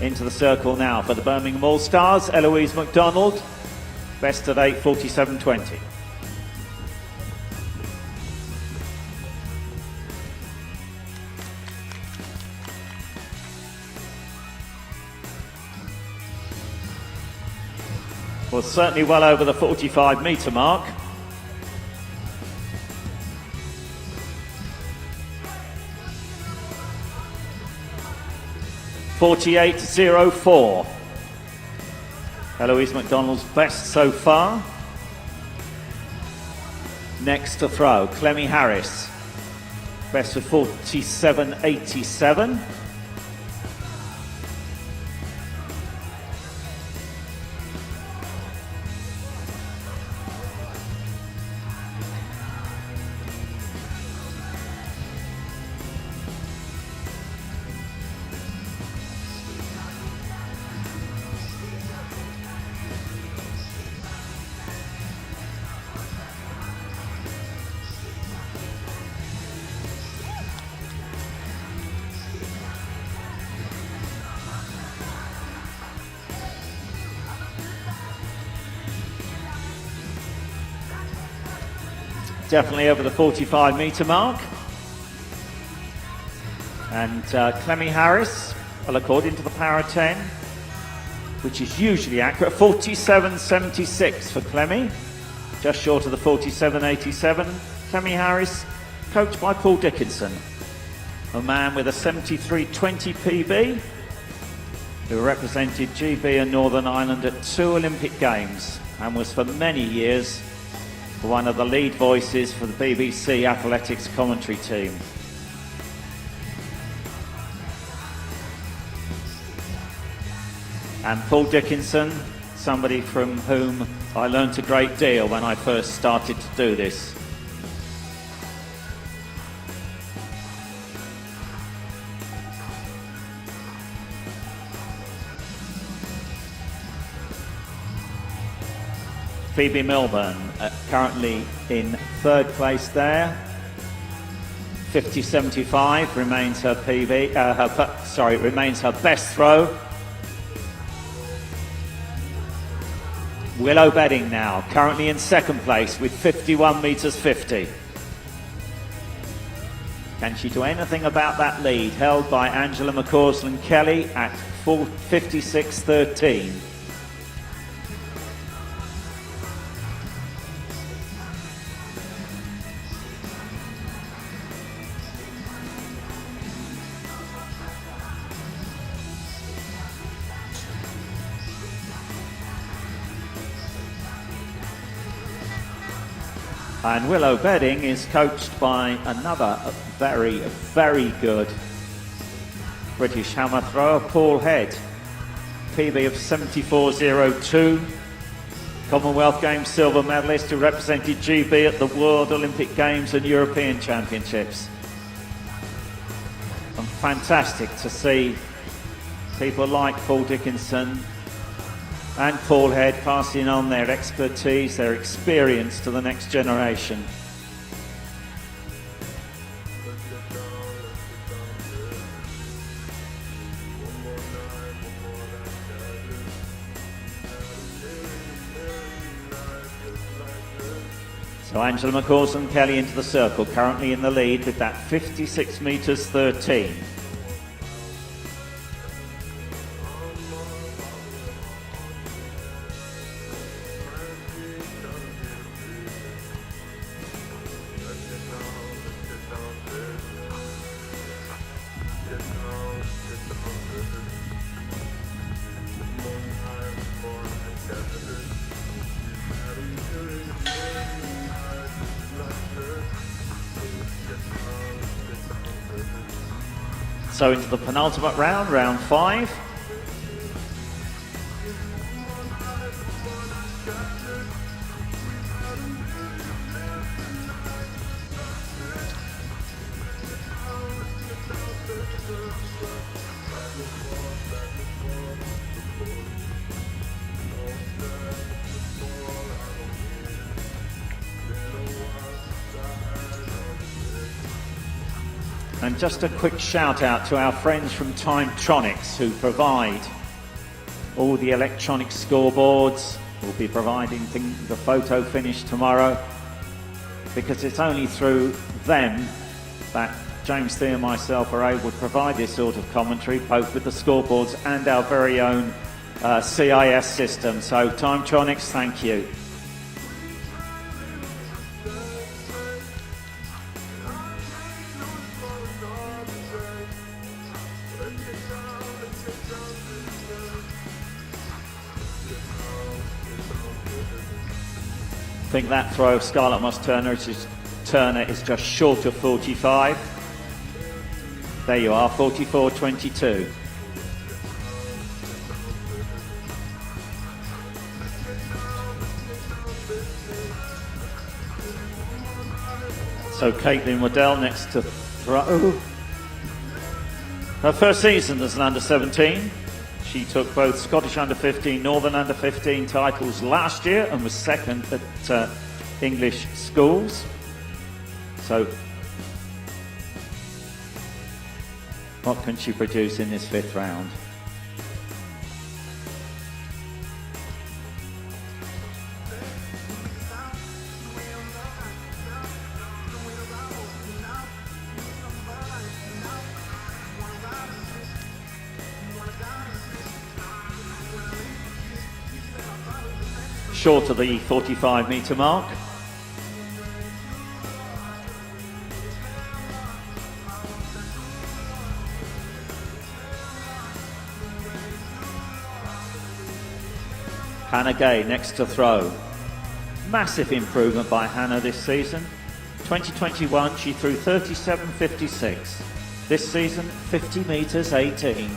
Into the circle now for the Birmingham All-Stars, Eloise McDonald. Best to date, 47.20. Well, certainly well over the 45 metre mark. .48.04. Eloise McDonald's best so far. Next to throw, Clemmy Harris. Best of 47.87. Definitely over the 45 metre mark. And Clemmy Harris, well, according to the Power 10, which is usually accurate, 47.76 for Clemmy, just short of the 47.87. Clemmy Harris, coached by Paul Dickinson, a man with a 73.20 PB, who represented GB and Northern Ireland at 2 Olympic Games and was for many years one of the lead voices for the BBC athletics commentary team. And Paul Dickinson, somebody from whom I learnt a great deal when I first started to do this. Phoebe Milburn currently in third place there. 50.75 remains her PB. Remains her best throw. Willow Bedding now currently in second place with 51 metres 50. Can she do anything about that lead held by Angela McCausland-Kelly at 56.13? And Willow Bedding is coached by another very, very good British hammer thrower, Paul Head. PB of 74.02. Commonwealth Games silver medalist who represented GB at the World Olympic Games and European Championships. And fantastic to see people like Paul Dickinson and Paul Head passing on their expertise, their experience to the next generation. So Angela McCausland-Kelly into the circle, currently in the lead with that 56 metres 13. So into the penultimate round, round 5. And just a quick shout out to our friends from Timetronics who provide all the electronic scoreboards. We'll be providing the photo finish tomorrow, because it's only through them that James Thea and myself are able to provide this sort of commentary, both with the scoreboards and our very own CIS system. So Timetronics, thank you. I think that throw of Scarlett Moss-Turner is just short of 45. There you are, 44.22. So Caitlin Waddell next to throw. Her first season as an under-17. She took both Scottish under-15, Northern under-15 titles last year and was second at English schools. So what can she produce in this 5th round? Short of the 45-metre mark. Hannah Gay next to throw. Massive improvement by Hannah this season. 2021 she threw 37.56. This season 50 metres 18.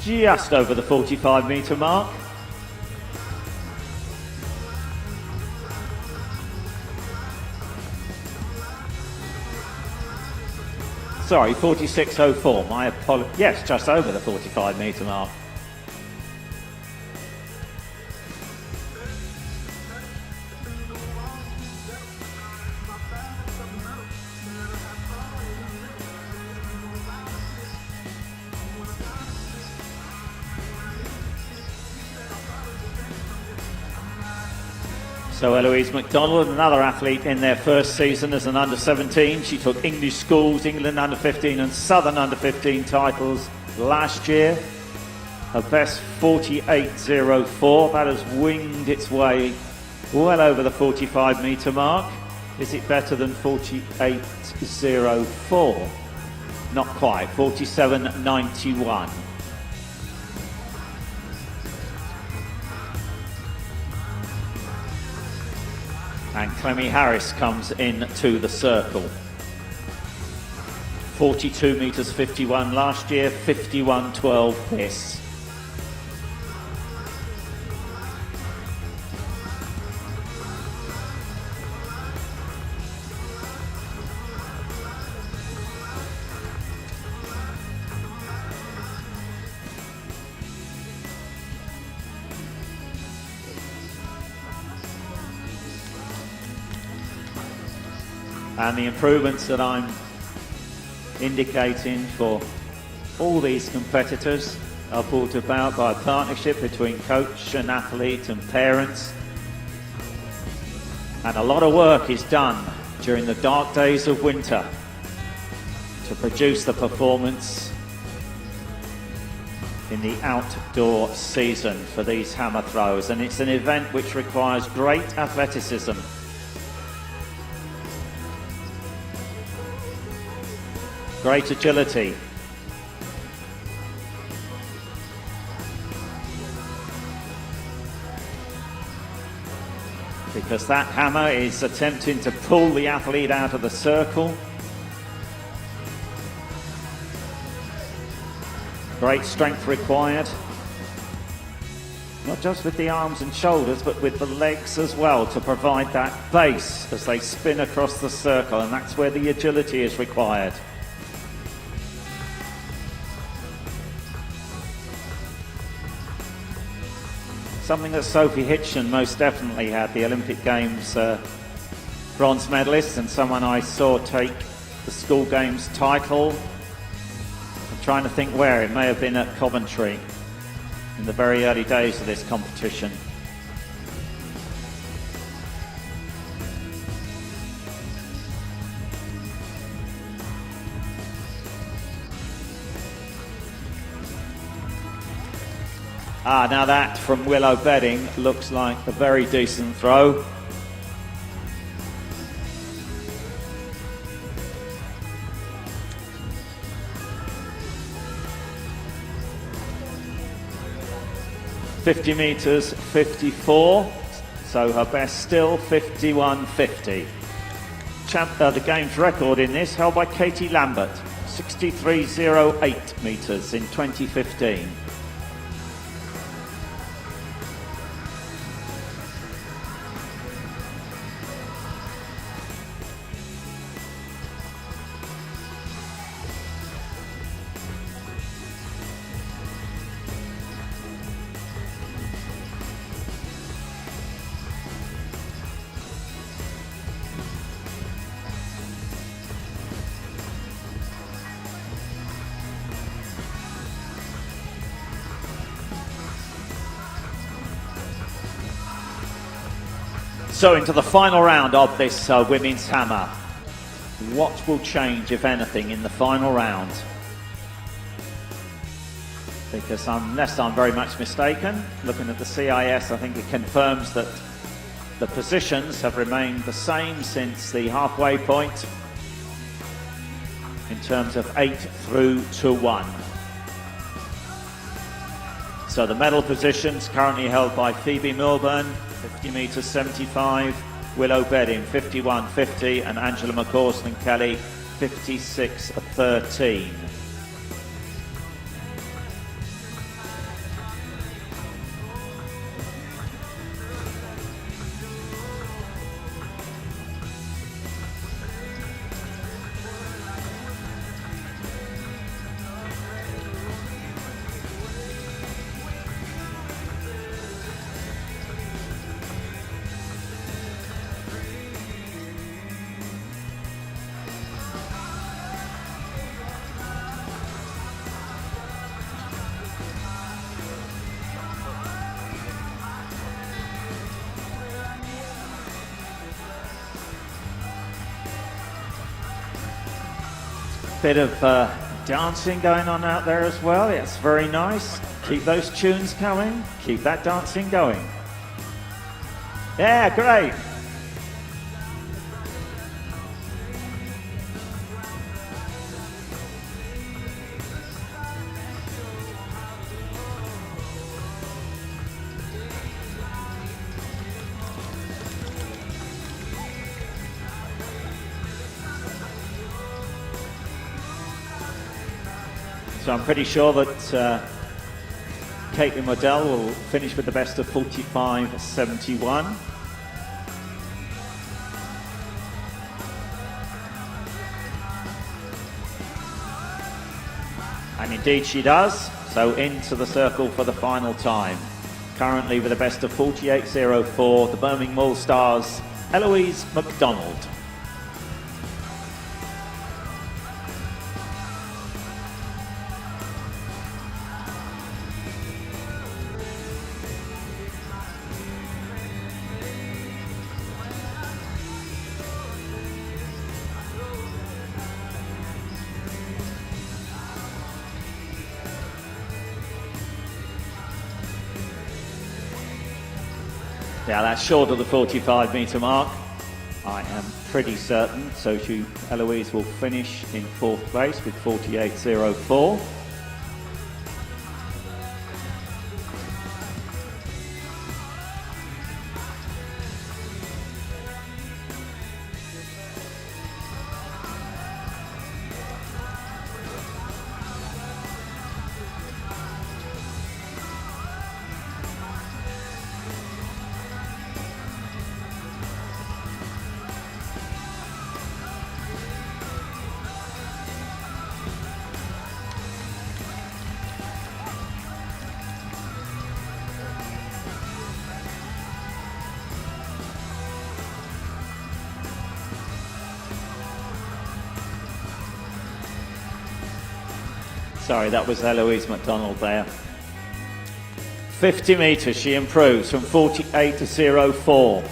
just over the 45-metre mark. Sorry, 46.04. My apologies. Yes, just over the 45-metre mark. So Eloise McDonald, another athlete in their first season as an under-17. She took English schools, England under-15 and Southern under-15 titles last year. Her best 48.04. That has winged its way well over the 45-metre mark. Is it better than 48.04? Not quite, 47.91. And Clemmy Harris comes into the circle. 42 metres 51 last year, 51.12 this. And the improvements that I'm indicating for all these competitors are brought about by a partnership between coach and athlete and parents. And a lot of work is done during the dark days of winter to produce the performance in the outdoor season for these hammer throws. And it's an event which requires great athleticism, great agility, because that hammer is attempting to pull the athlete out of the circle. Great strength required, not just with the arms and shoulders, but with the legs as well, to provide that base as they spin across the circle, and that's where the agility is required. Something that Sophie Hitchen most definitely had, the Olympic Games bronze medalist, and someone I saw take the school games title. I'm trying to think where. It may have been at Coventry in the very early days of this competition. Now that from Willow Bedding looks like a very decent throw. .50 metres, 54. So her best still 51.50. The game's record in this held by Katie Lambert, 63.08 metres in 2015. So into the final round of this women's hammer. What will change, if anything, in the final round? Because unless I'm very much mistaken, looking at the CIS, I think it confirms that the positions have remained the same since the halfway point in terms of 8 through to 1. So the medal positions currently held by Phoebe Milburn, 50 metres 75, Willow Bedding 51.50, and Angela McCausland Kelly 56.13. bit of dancing going on out there as well. It's very nice. Keep those tunes going. Keep that dancing going. Yeah, great. So I'm pretty sure that Caitlin Waddell will finish with the best of 45.71. And indeed she does. So into the circle for the final time. Currently with the best of 48.04, the Birmingham All-Stars, Eloise McDonald. Yeah, that's short of the 45-metre mark. I am pretty certain. So Eloise will finish in 4th place with 48.04. Sorry, that was Eloise McDonald there. 50 metres, she improves from 48 to 04.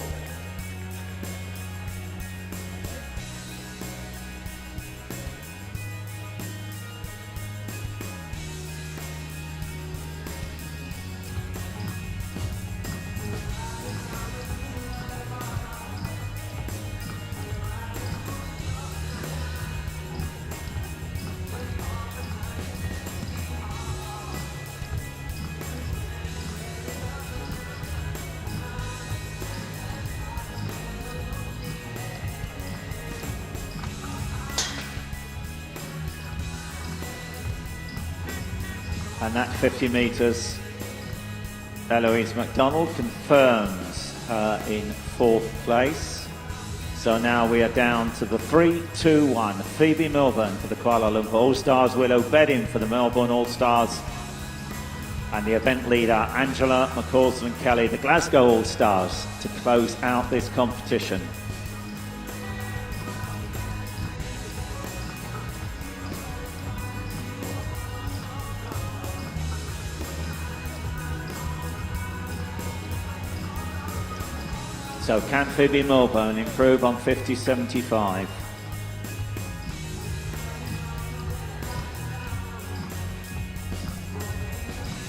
And that 50 metres, Eloise McDonald confirms in 4th place. So now we are down to the 3-2-1. Phoebe Milburn for the Kuala Lumpur All-Stars, Willow Bedding for the Melbourne All-Stars, and the event leader Angela McCausland-Kelly, the Glasgow All-Stars, to close out this competition. So can Phoebe Milburn improve on 50.75?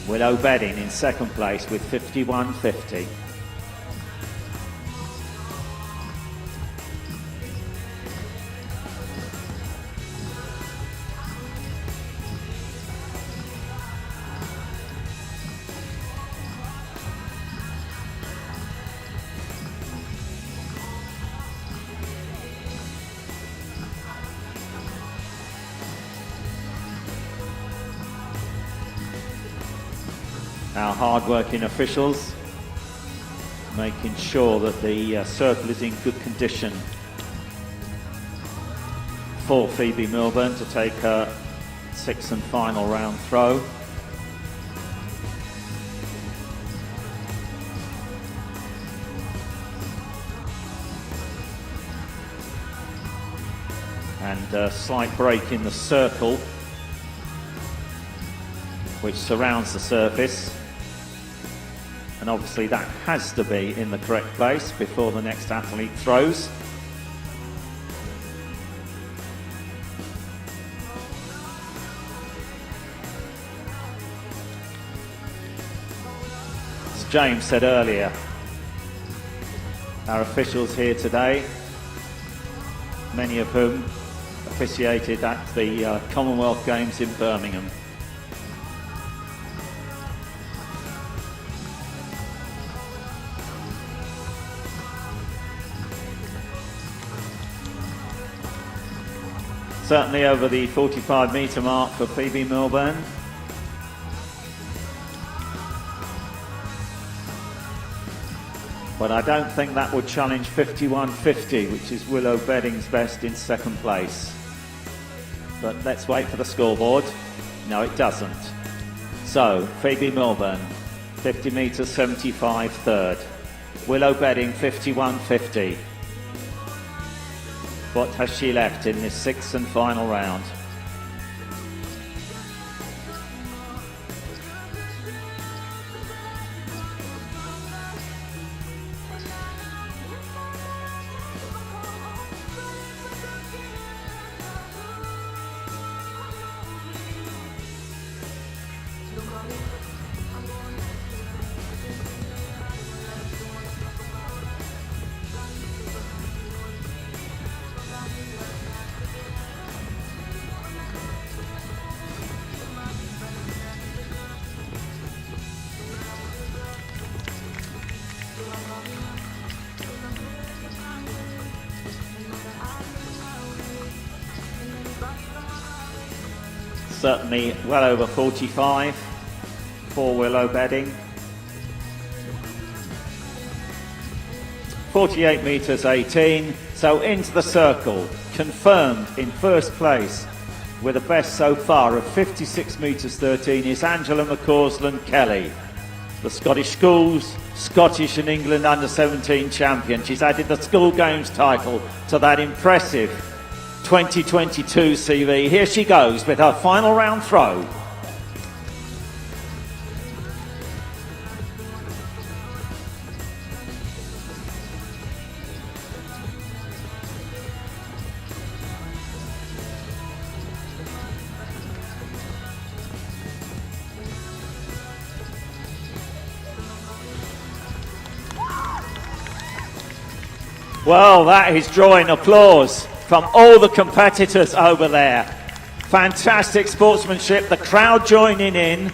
Willow Bedding in 2nd place with 51.50. Our hard-working officials making sure that the circle is in good condition for Phoebe Milburn to take her 6th and final round throw. And a slight break in the circle which surrounds the surface. And obviously that has to be in the correct place before the next athlete throws. James said earlier, our officials here today, many of whom officiated at the Commonwealth Games in Birmingham. Certainly over the 45-metre mark for Phoebe Milburn. But I don't think that would challenge 51.50, which is Willow Bedding's best in second place. But let's wait for the scoreboard. No, it doesn't. So, Phoebe Milburn, 50 metres 75 third. Willow Bedding 51.50. What has she left in this sixth and final round? Certainly well over 45 for Willow Bedding. 48 metres 18, so into the circle, confirmed in first place with a best so far of 56 metres 13 is Angela McCausland Kelly, the Scottish Schools, Scottish and England under-17 champion. She's added the School Games title to that impressive 2022 CV. Here she goes with her final round throw. Well, that is drawing applause from all the competitors over there. Fantastic sportsmanship, the crowd joining in.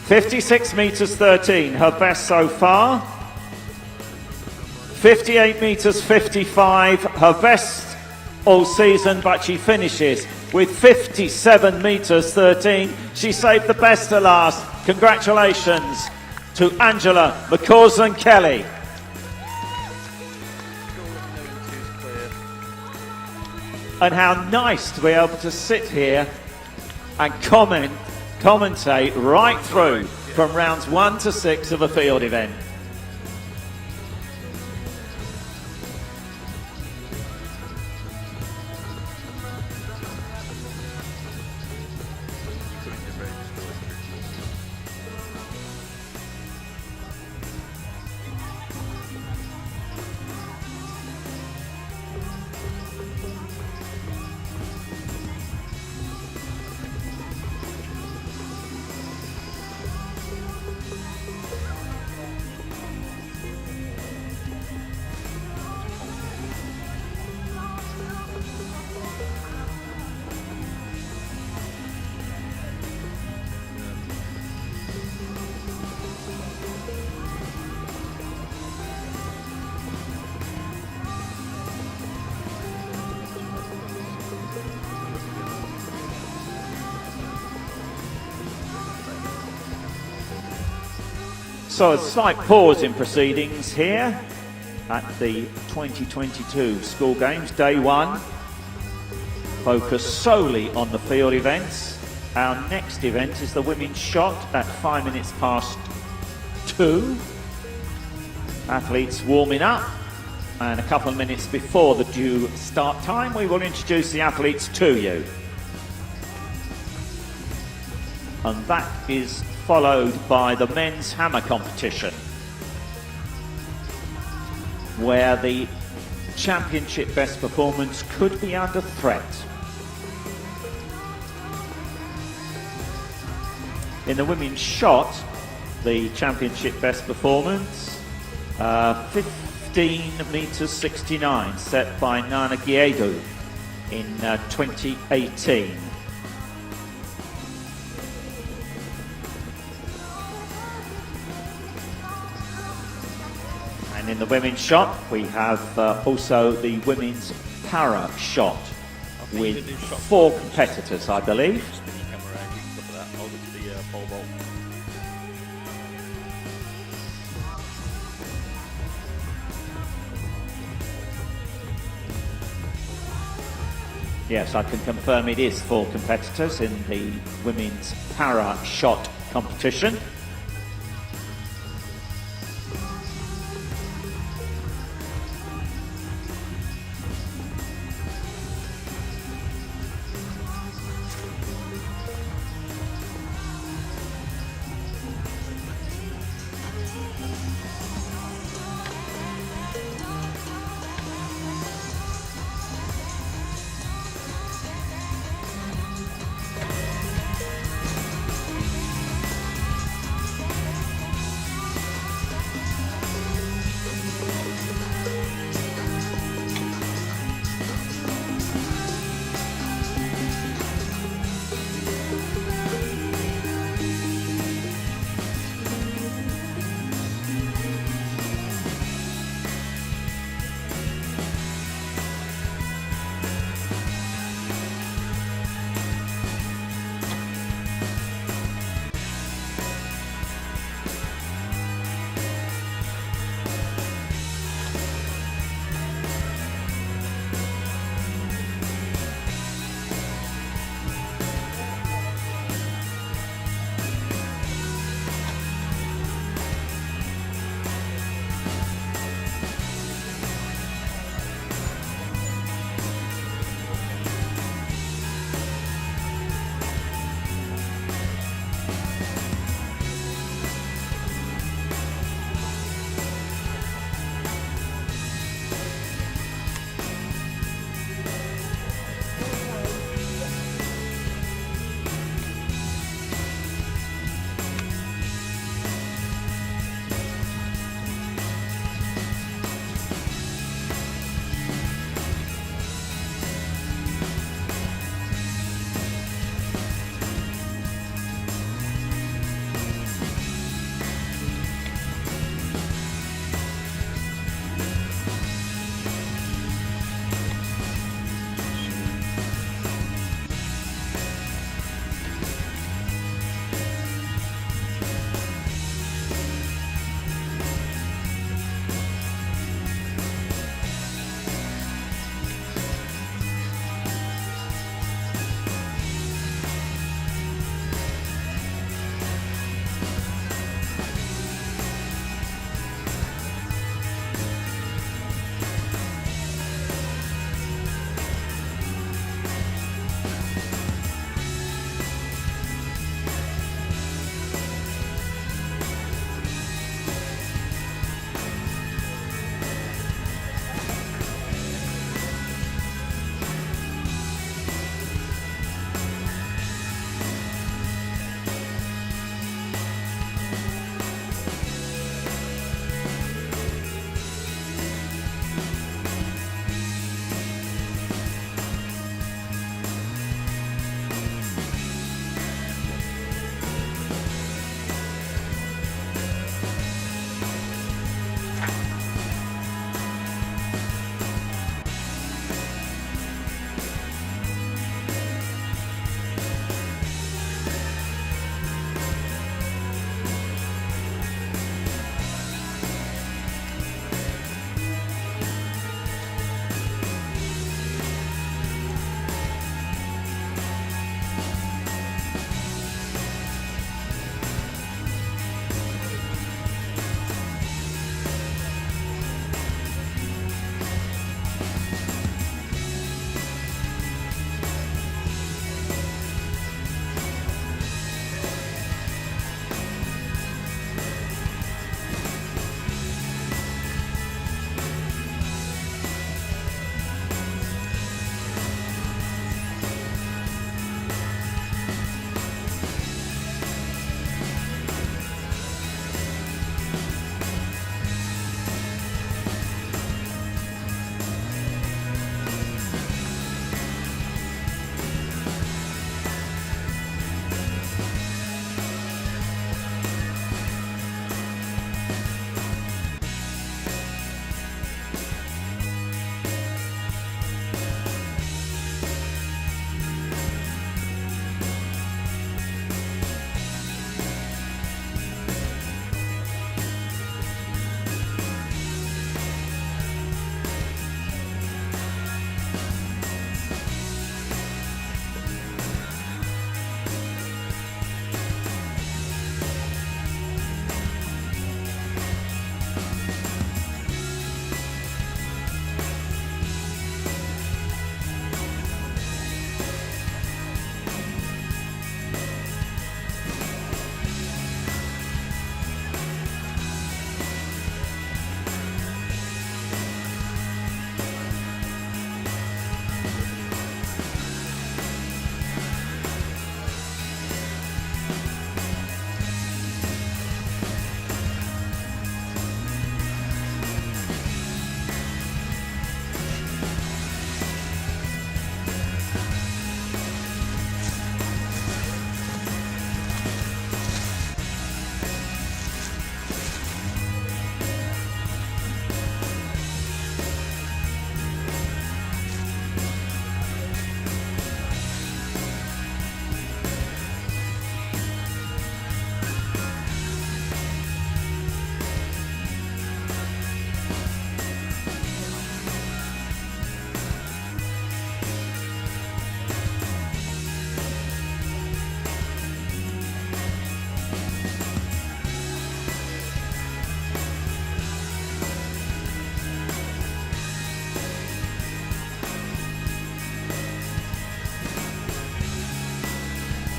56 metres 13, her best so far. 58 metres 55, her best all season, but she finishes with 57 metres 13. She saved the best to last. Congratulations to Angela McCausland Kelly. And how nice to be able to sit here and commentate right through from rounds 1 to 6 of a field event. So a slight pause in proceedings here at the 2022 School Games, day 1. Focus solely on the field events. Our next event is the women's shot at 5 minutes past 2. Athletes warming up, and a couple of minutes before the due start time, we will introduce the athletes to you. And that is followed by the men's hammer competition, where the championship best performance could be under threat. In the women's shot, the championship best performance. 15 meters 69 set by Nana Giedu in 2018. And in the women's shot, we have also the women's para shot with 4 competitors, I believe. Spin your camera around, you can look at that. I'll look at the pole vault. Yes, I can confirm it is 4 competitors in the women's para shot competition.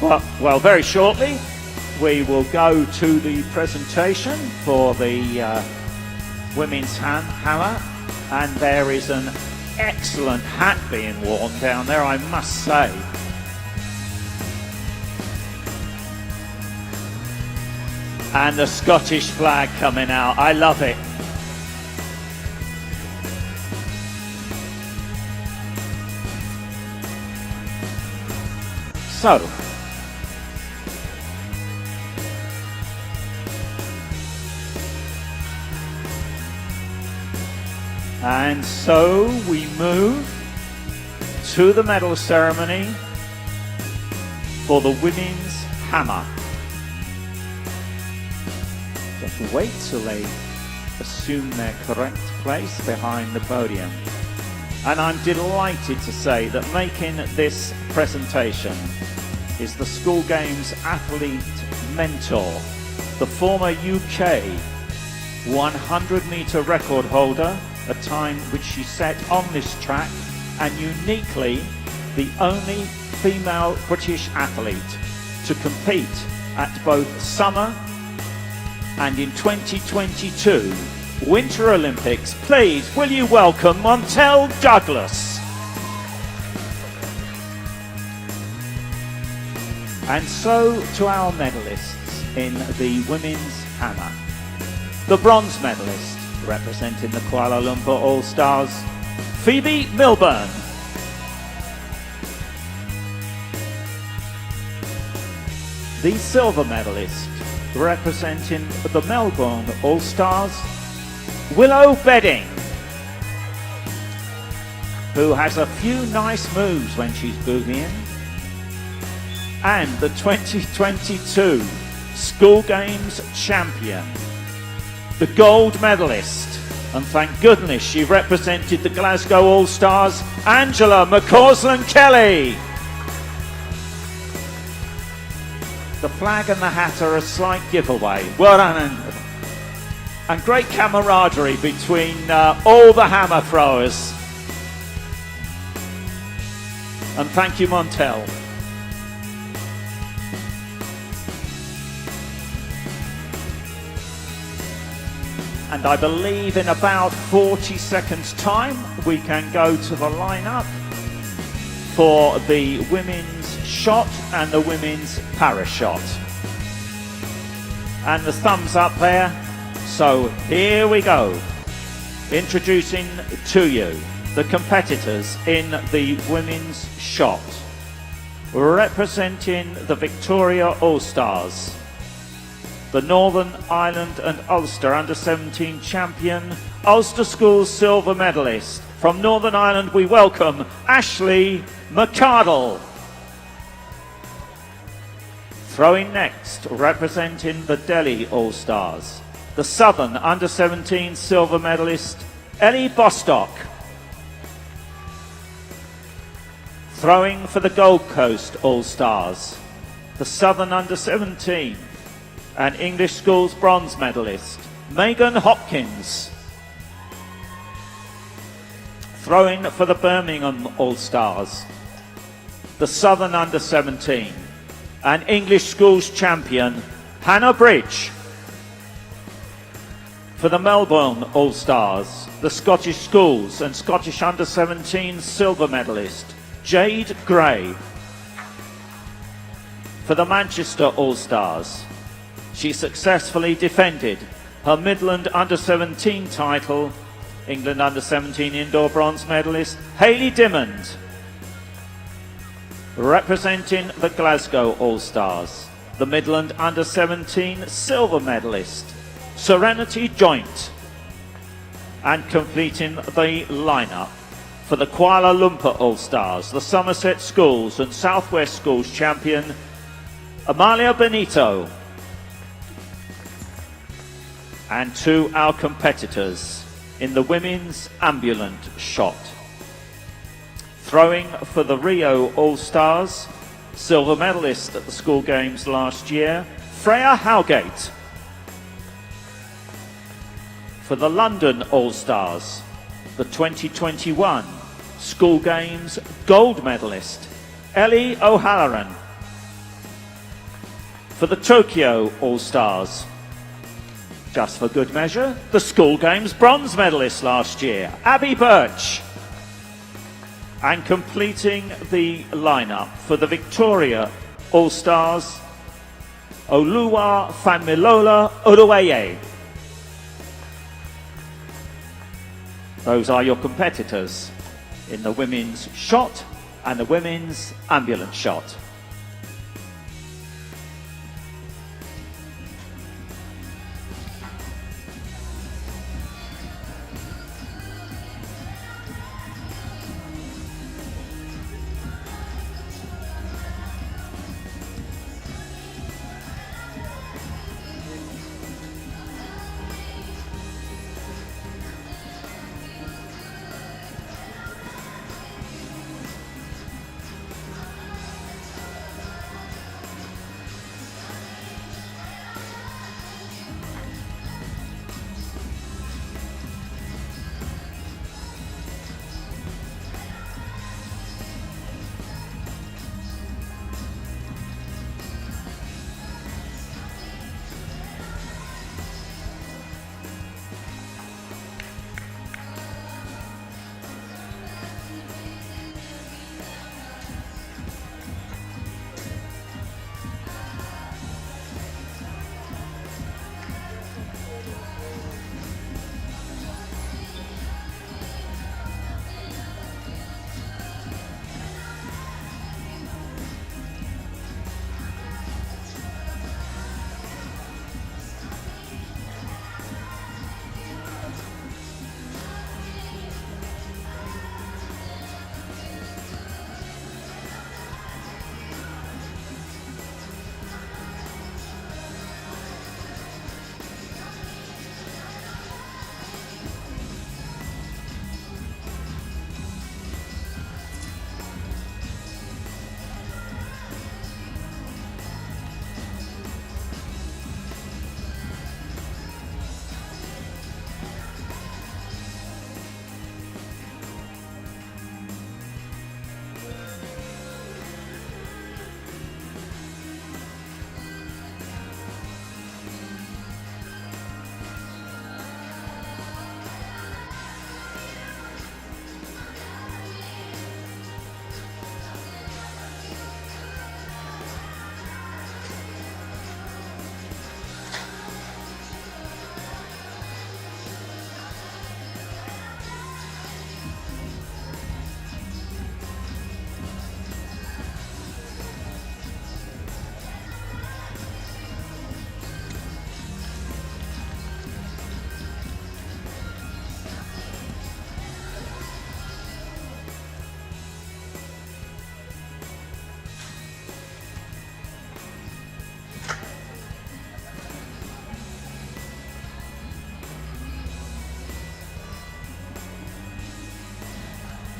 Well, very shortly we will go to the presentation for the women's hammer, and there is an excellent hat being worn down there, I must say. And the Scottish flag coming out, I love it. So, and so we move to the medal ceremony for the women's hammer. Just wait till they assume their correct place behind the podium. And I'm delighted to say that making this presentation is the School Games athlete mentor, the former UK 100-metre record holder, a time which she set on this track, and uniquely the only female British athlete to compete at both summer and in 2022 Winter Olympics. Please, will you welcome Montel Douglas. And so to our medalists in the women's hammer. The bronze medalist representing the Kuala Lumpur All-Stars, Phoebe Milburn. The silver medalist representing the Melbourne All-Stars, Willow Bedding, who has a few nice moves when she's boogieing. And the 2022 School Games champion, the gold medalist, and thank goodness she represented the Glasgow All-Stars, Angela McCausland-Kelly. The flag and the hat are a slight giveaway. Well done. And great camaraderie between all the hammer throwers. And thank you, Montel. And I believe in about 40 seconds time we can go to the lineup for the women's shot and the women's para-shot. And the thumbs up there. So here we go. Introducing to you the competitors in the women's shot. Representing the Victoria All-Stars, the Northern Ireland and Ulster Under-17 champion, Ulster Schools silver medalist. From Northern Ireland we welcome Ashley McCardle. Throwing next, representing the Delhi All-Stars, the Southern Under-17 silver medalist, Ellie Bostock. Throwing for the Gold Coast All-Stars, the Southern Under-17 and English Schools bronze medalist, Megan Hopkins. Throwing for the Birmingham All-Stars, the Southern Under-17 and English Schools champion, Hannah Bridge. For the Melbourne All-Stars, the Scottish Schools and Scottish Under-17 silver medalist, Jade Gray. For the Manchester All-Stars, she successfully defended her Midland Under-17 title, England Under-17 indoor bronze medalist, Hayley Dimmond. Representing the Glasgow All-Stars, the Midland Under-17 silver medalist, Serenity Joint. And completing the lineup for the Kuala Lumpur All-Stars, the Somerset Schools and Southwest Schools champion, Amalia Benito. And to our competitors in the women's ambulant shot. Throwing for the Rio All-Stars, silver medalist at the School Games last year, Freya Howgate. For the London All-Stars, the 2021 School Games gold medalist, Ellie O'Halloran. for the Tokyo All-Stars. Just for good measure, the School Games bronze medalist last year, Abby Birch. And completing the lineup for the Victoria All-Stars, Oluwa Familola Oduweye. Those are your competitors in the women's shot and the women's ambulance shot.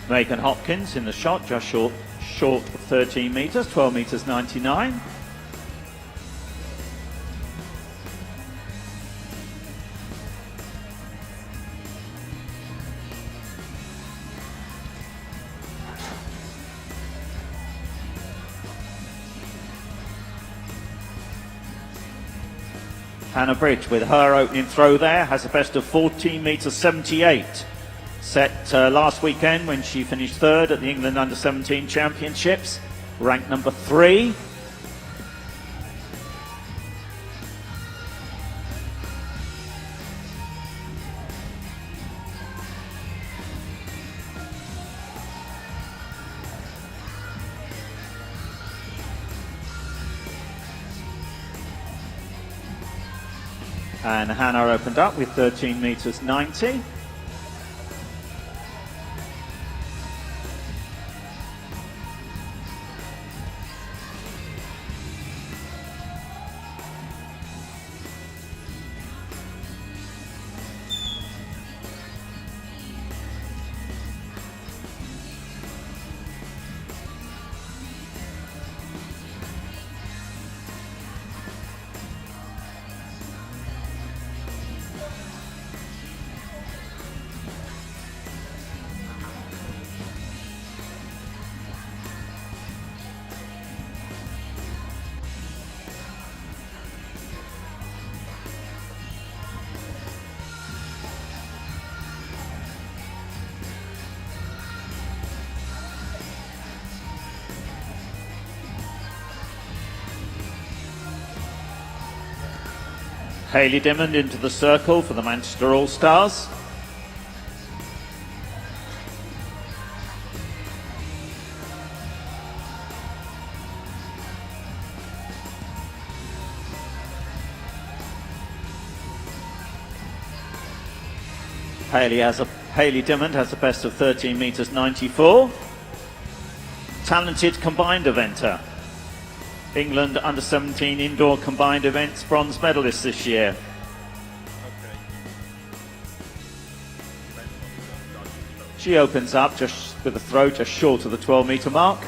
Megan Hopkins in the shot, just short of 13 metres, 12 metres 99. Hannah Bridge with her opening throw there has a best of 14 metres 78. Set last weekend when she finished third at the England Under-17 Championships, ranked number 3. And Hannah opened up with 13 metres 90. Hayley Diamond into the circle for the Manchester All-Stars. Hayley Diamond has a best of 13 metres 94. Talented combined eventer. England under-17 indoor combined events bronze medalist this year. She opens up just with a throw just short of the 12-metre mark.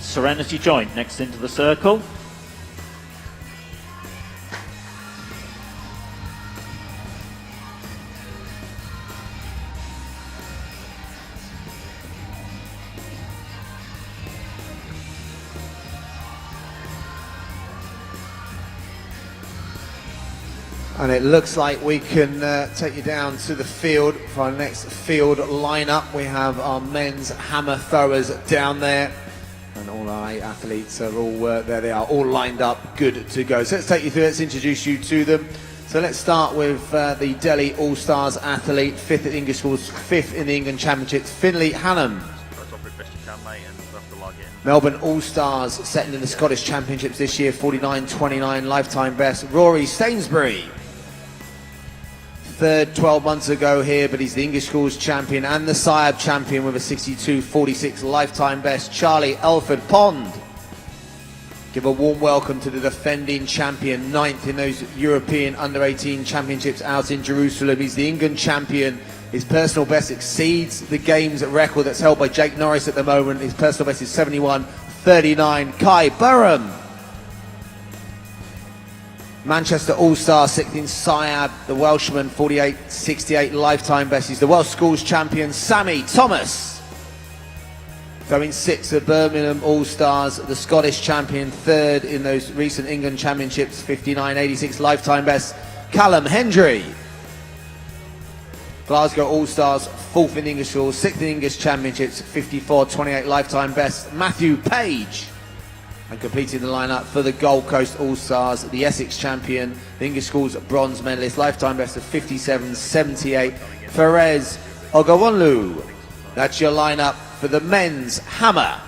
Serenity Joint next into the circle. And it looks like we can take you down to the field for our next field lineup. We have our men's hammer throwers down there, and all our 8 athletes are all there. They are all lined up, good to go. So let's take you through. Let's introduce you to them. So let's start with the Delhi All-Stars athlete, 5th at English Schools, 5th in the England Championships, Finlay Hannam. Melbourne All-Stars, second in the Scottish Championships this year, 49.29 lifetime best, Rory Stainsbury. 3rd 12 months ago here, but he's the English Schools champion and the SIAB champion with a 62.46 lifetime best, Charlie Elford Pond. Give a warm welcome to the defending champion, 9th in those European under-18 championships out in Jerusalem. He's the England champion. His personal best exceeds the games record that's held by Jake Norris at the moment. His personal best is 71.39. Kai Burham. Manchester All-Star, 6th in SIAB, the Welshman, 48.68 lifetime best. He's the Welsh Schools champion, Sammy Thomas. Throwing 6th at Birmingham All-Stars, the Scottish champion, 3rd in those recent England championships, 59.86 lifetime best, Callum Hendry. Glasgow All-Stars, 4th in English Schools, 6th in English championships, 54.28 lifetime best, Matthew Page. And completing the lineup for the Gold Coast All-Stars, the Essex champion, the English Schools bronze medalist, lifetime best of 57.78, Ferez Ogawonlu. That's your lineup for the men's hammer.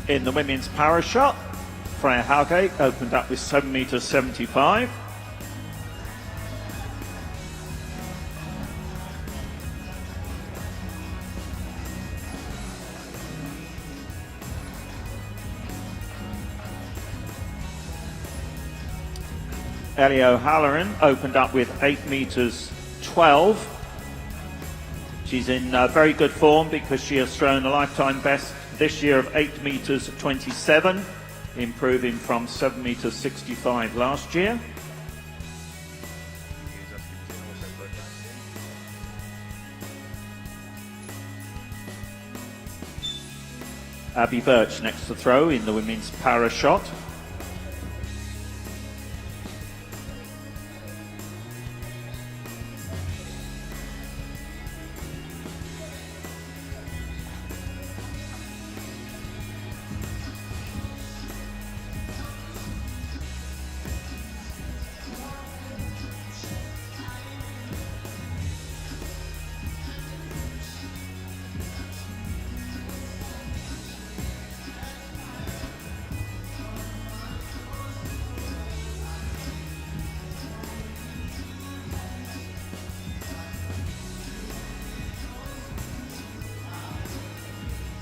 In the women's para shot, Freya Howgate opened up with 7 metres 75. Ellie O'Halloran opened up with 8 metres 12. She's in very good form because she has thrown a lifetime best this year of 8 metres 27, improving from 7 metres 65 last year. Abby Birch next to throw in the women's para shot.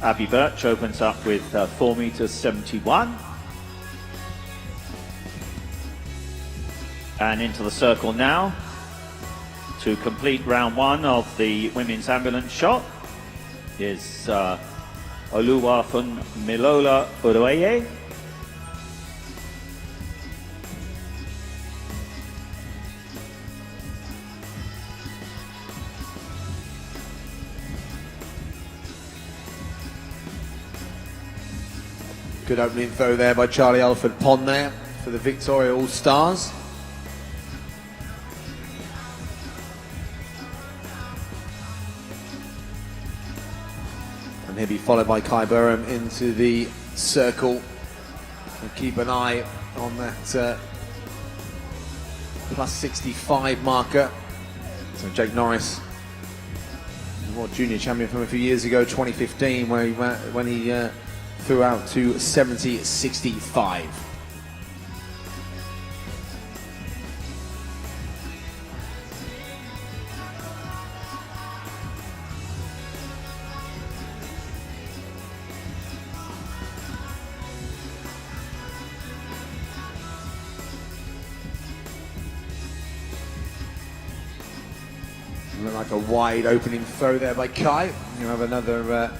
Abby Birch opens up with 4 metres 71. And into the circle now to complete round one of the women's ambulance shot is Oluwafun Milola Urueye. Good opening throw there by Charlie Alford Pond there for the Victoria All Stars. And he'll be followed by Kai Burham into the circle. And keep an eye on that plus 65 marker. So Jake Norris, World Junior Champion from a few years ago, 2015, when he threw out to 70.65. Look like a wide opening throw there by Kai. You have another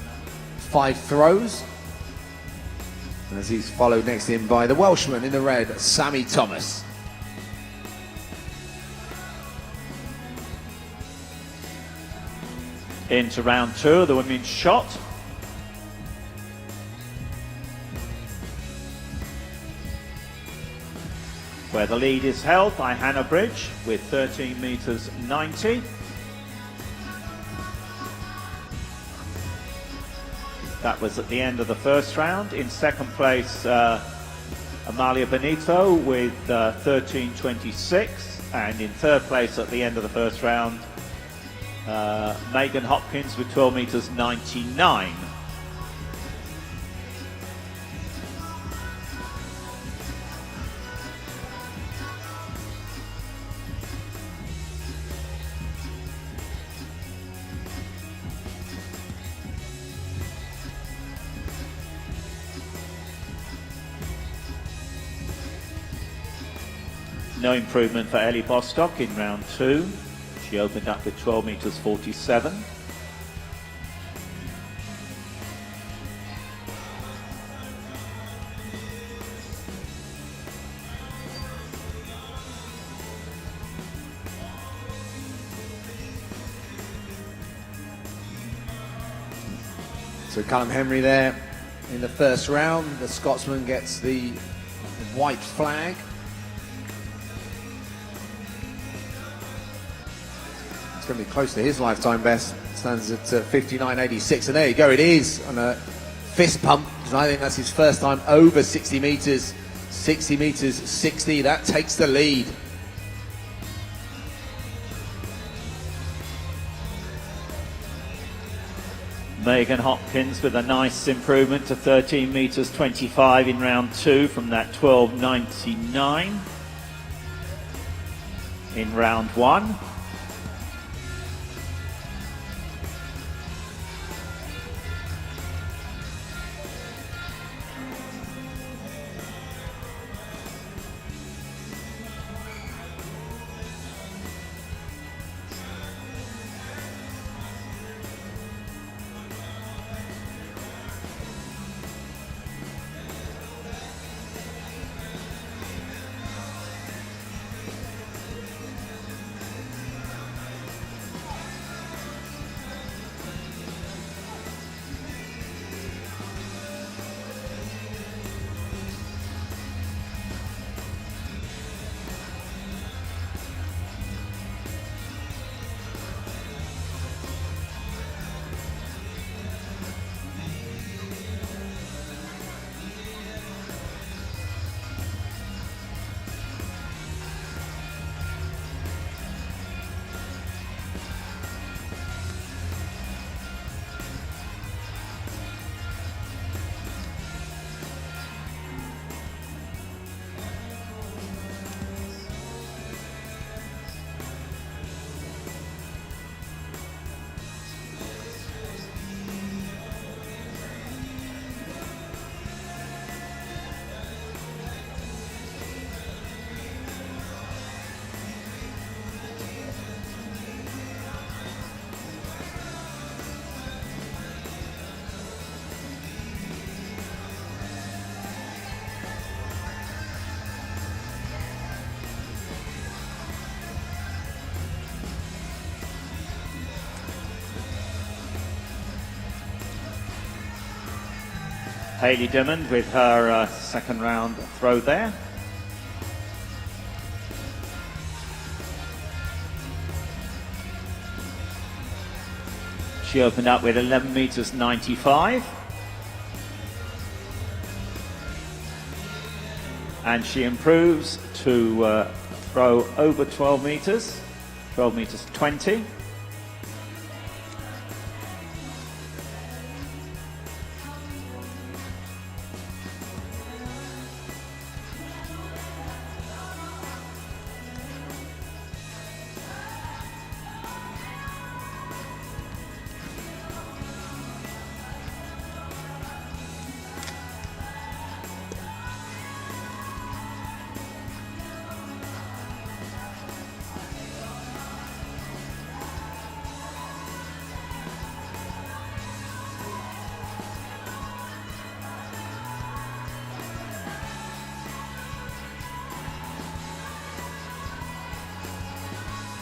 5 throws. As he's followed next in by the Welshman in the red, Sammy Thomas. Into round two of the women's shot. Where the lead is held by Hannah Bridge with 13 meters 90. That was at the end of the first round. In second place, Amalia Benito with 13.26, and in third place at the end of the first round, Megan Hopkins with 12 meters 99. No improvement for Ellie Bostock in round two. She opened up with 12 meters 47. So Callum Henry there in the first round. The Scotsman gets the white flag. Going to be close to his lifetime best. Stands at 59.86, and there you go, it is on a fist pump, because I think that's his first time over 60 meters. 60 meters 60, that takes the lead. Megan Hopkins with a nice improvement to 13 meters 25 in round two from that 12.99 in round one. Hayley Diamond with her second round throw there. She opened up with 11 meters 95. And she improves to throw over 12 meters 20.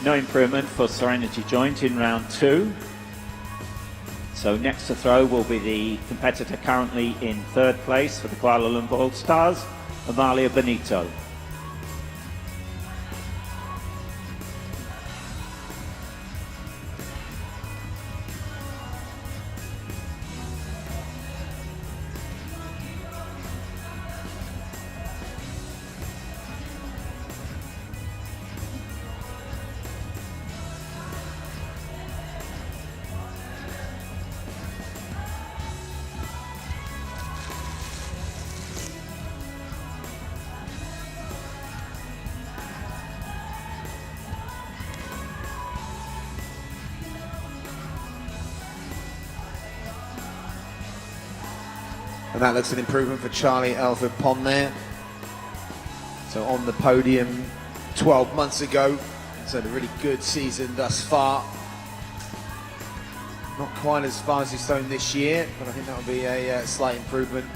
No improvement for Serenity Joint in round 2. So next to throw will be the competitor currently in third place for the Kuala Lumpur All Stars, Amalia Benito. And that looks an improvement for Charlie Elford Pond there. So on the podium 12 months ago. It's had a really good season thus far. Not quite as far as he's thrown this year, but I think that'll be a slight improvement.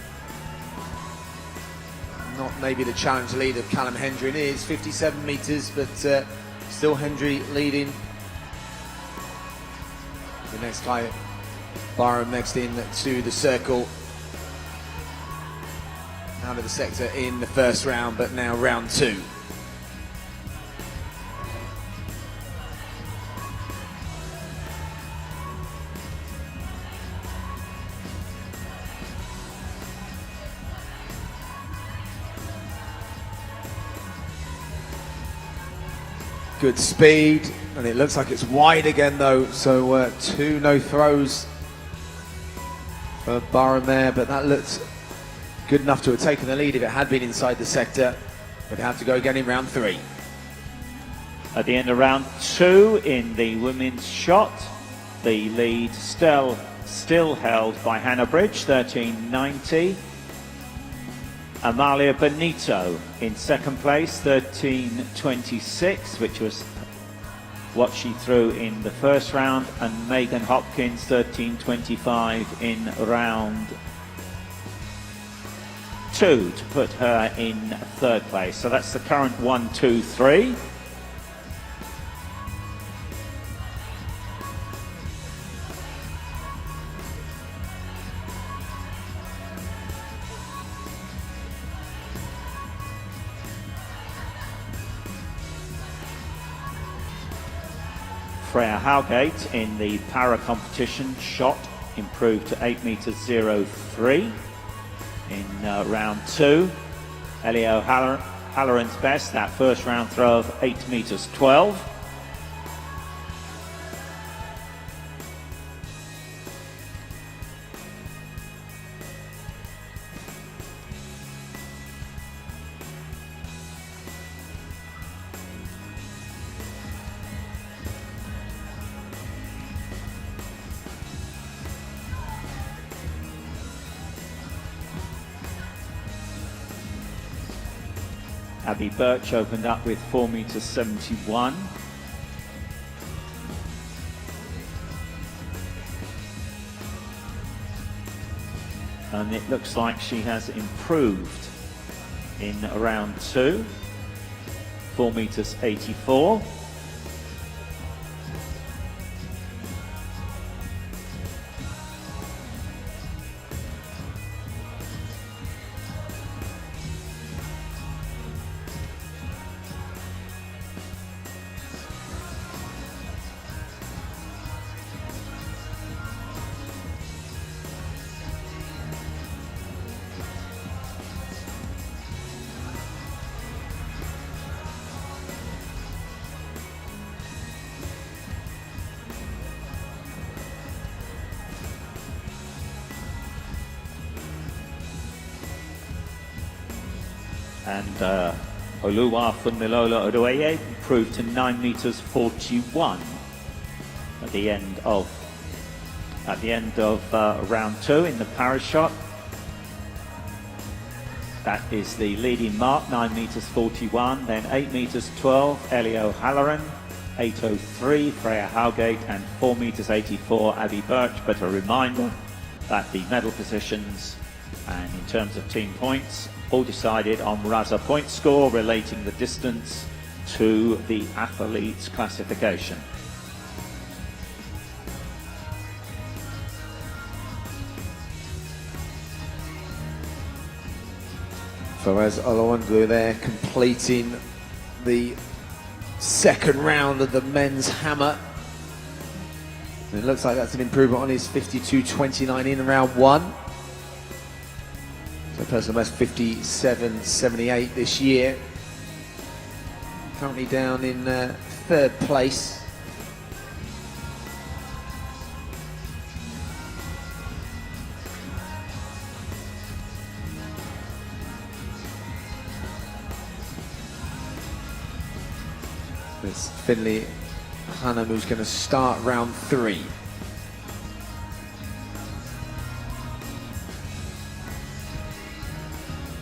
Not maybe the challenge lead of Callum Hendry. It is 57 metres, but still Hendry leading. The next guy, Barham, next in to the circle. Out of the sector in the first round, but now round 2. Good speed, and it looks like it's wide again though, so 2 no throws for Barham there, but that looks good enough to have taken the lead if it had been inside the sector, but they have to go again in round 3. At the end of round 2 in the women's shot, the lead still held by Hannah Bridge, 13.90. Amalia Benito in second place, 13.26, which was what she threw in the first round, and Megan Hopkins, 13.25 in round 2 to put her in third place. So that's the current 1, 2, 3. Freya Howgate in the para competition shot improved to 8 meters 03 in round 2. Ellie O'Halloran's best, that first round throw of 8 meters 12. Abby Birch opened up with 4 meters 71. And it looks like she has improved in round 2, 4 meters 84. And Oluwa Funmilola Odoye improved to 9 meters 41 at the end of round 2 in the para shot. That is the leading mark, 9 meters 41, then 8 meters 12, Elio Halloran, 8:03, Freya Howgate, and 4 meters 84, Abby Birch. But a reminder that the medal positions and in terms of team points, all decided on Raza point score relating the distance to the athletes classification. Fawaz Olawande there completing the second round of the men's hammer. And it looks like that's an improvement on his 52.29 in round 1. So personal best 57.78 this year. Currently down in 3rd place. It's Finley Hannum who's going to start round 3.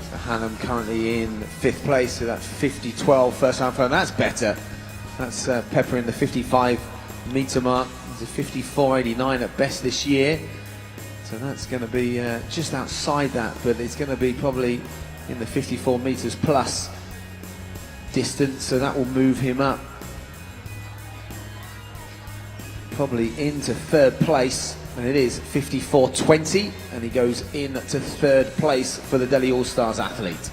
So Hannum currently in 5th place, so that's 50.12 first round phone. That's better. That's peppering the 55 meter mark. It's a 54.89 at best this year. So that's going to be just outside that, but it's going to be probably in the 54 meters plus distance, so that will move him up probably into 3rd place, and it is 54.20, and he goes in to 3rd place for the Delhi All-Stars athlete.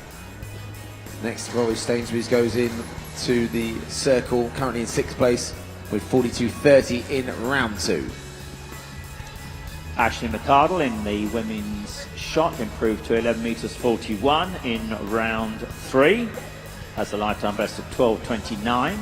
Next, Rory Stainsbury's goes in to the circle, currently in 6th place with 42.30 in round 2. Ashley McArdle in the women's shot improved to 11 meters 41 in round 3. Has a lifetime best of 12.29.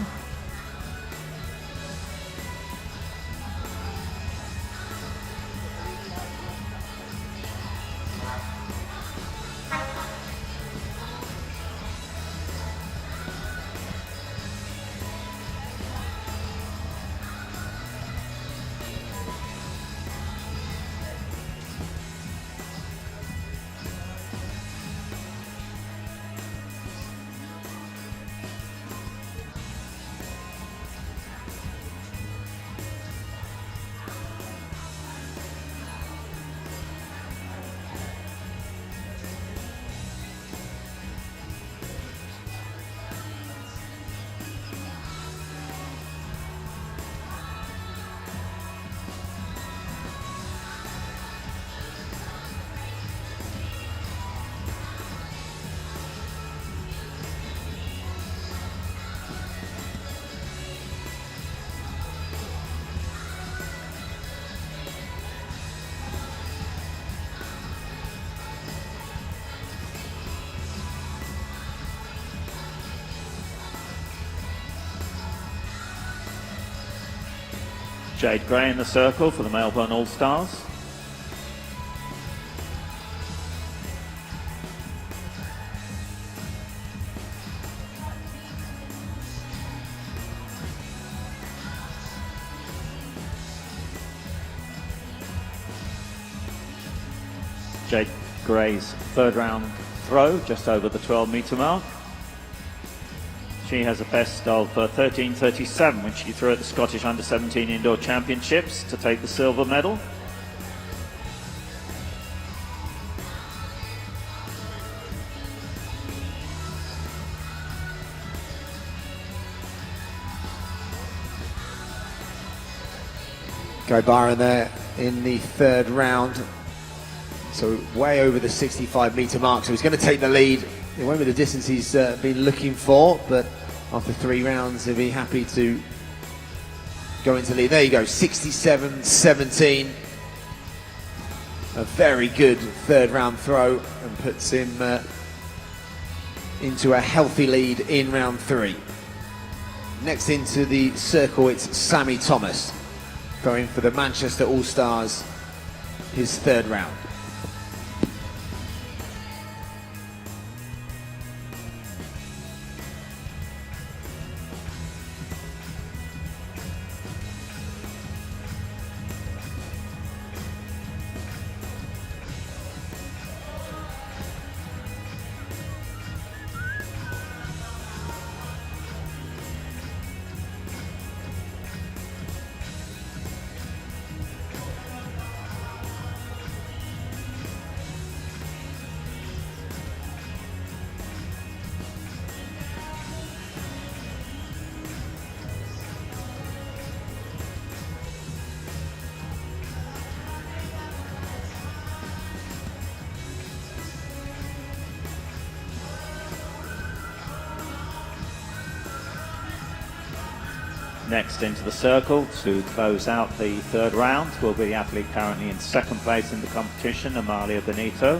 Jade Gray in the circle for the Melbourne All-Stars. Jade Gray's 3rd round throw just over the 12-meter mark. She has a best of 13.37 when she threw at the Scottish Under-17 Indoor Championships to take the silver medal. Guy Byron there in the 3rd round. So way over the 65 meter mark, so he's going to take the lead. It won't be the distance he's been looking for, but after 3 rounds he'll be happy to go into lead. There you go, 67.17. A very good 3rd round throw and puts him into a healthy lead in round 3. Next into the circle, it's Sammy Thomas going for the Manchester All-Stars, his 3rd round. Next into the circle to close out the third round will be the athlete currently in second place in the competition, Amalia Benito,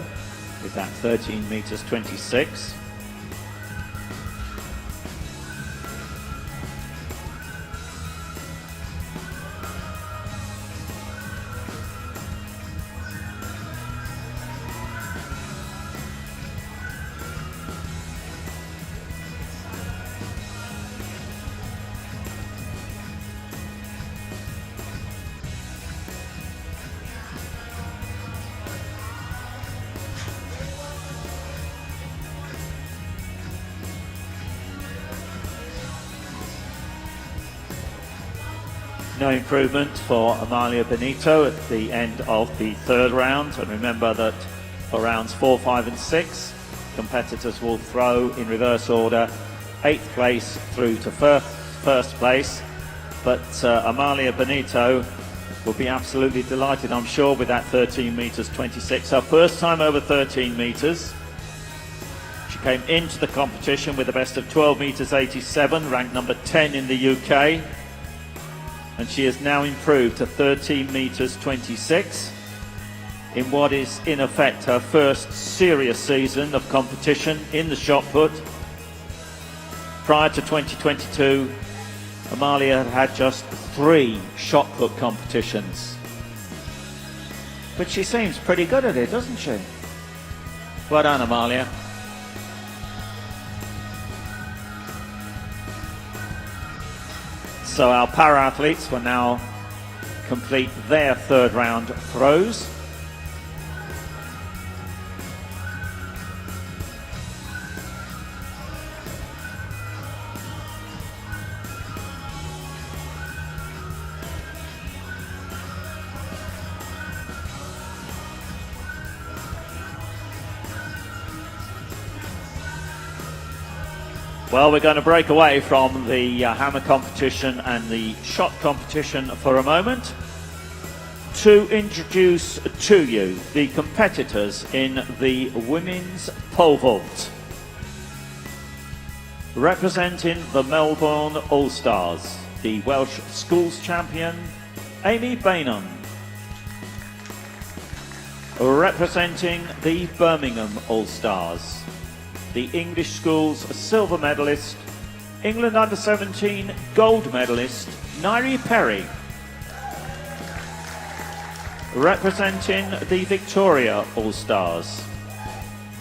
with that 13 meters 26. No improvement for Amalia Benito at the end of the third round. And remember that for rounds 4, 5 and 6, competitors will throw in reverse order 8th place through to first place. But Amalia Benito will be absolutely delighted, I'm sure, with that 13 meters 26. Her first time over 13 meters. She came into the competition with a best of 12 meters 87, ranked number 10 in the UK. And she has now improved to 13 meters 26 in what is in effect her first serious season of competition in the shot put. Prior to 2022, Amalia had just 3 shot put competitions. But she seems pretty good at it, doesn't she? Well done, Amalia. So our para-athletes will now complete their third round throws. Well, we're going to break away from the hammer competition and the shot competition for a moment to introduce to you the competitors in the women's pole vault. Representing the Melbourne All-Stars, the Welsh Schools champion, Amy Bainham. Representing the Birmingham All-Stars, the English Schools silver medalist, England under-17 gold medalist, Nairi Perry. Representing the Victoria All-Stars,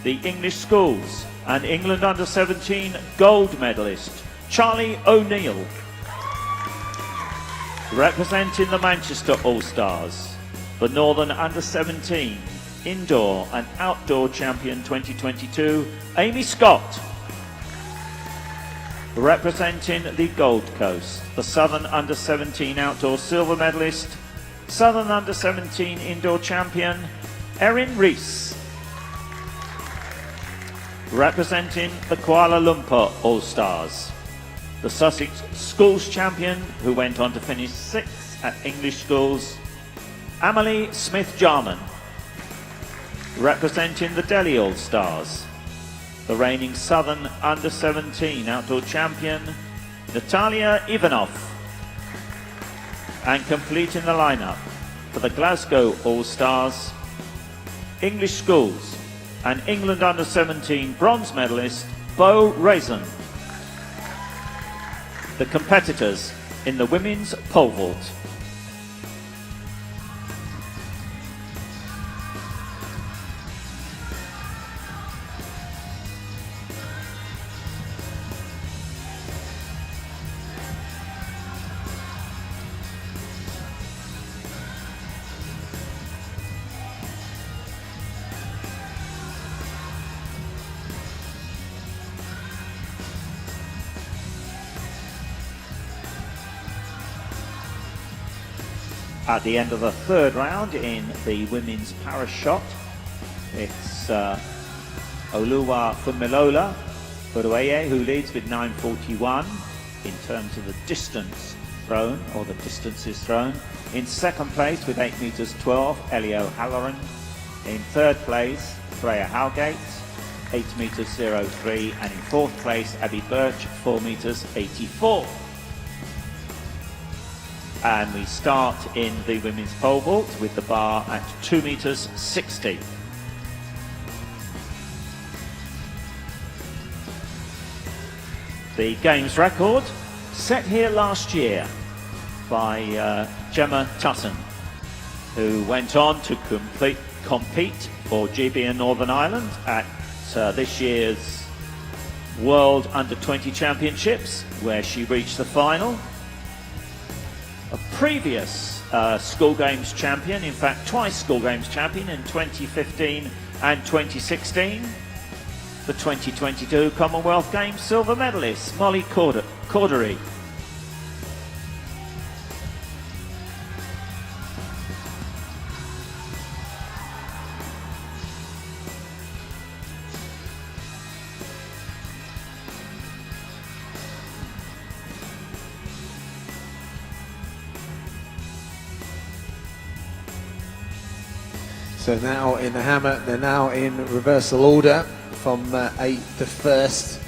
the English Schools and England under-17 gold medalist, Charlie O'Neill. Representing the Manchester All-Stars, the Northern under-17 indoor and outdoor champion 2022, Amy Scott. Representing the Gold Coast, the Southern under-17 outdoor silver medalist, Southern under-17 indoor champion, Erin Rees. Representing the Kuala Lumpur All-Stars, the Sussex Schools champion who went on to finish 6th at English Schools, Amelie Smith-Jarman. Representing the Delhi All-Stars, the reigning Southern under-17 outdoor champion, Natalia Ivanov. And completing the lineup for the Glasgow All-Stars, English Schools and England under-17 bronze medalist, Bo Raisin. The competitors in the women's pole vault. At the end of the third round in the women's para shot, it's Oluwa Fumilola Burueye who leads with 9:41 in terms of the distance thrown, or the distances thrown. In second place with 8 meters 12, Elio Halloran. In third place, Freya Howgate, 8 meters 03, and in fourth place, Abby Birch, 4 meters 84. And we start in the women's pole vault with the bar at 2 meters 60. The games record set here last year by Gemma Tutton, who went on to compete for GB in Northern Ireland at this year's World Under-20 Championships, where she reached the final. A previous school games champion, in fact twice school games champion in 2015 and 2016. The 2022 Commonwealth Games silver medalist, Molly Cordery. So now in the hammer, they're now in reversal order from 8th to 1st.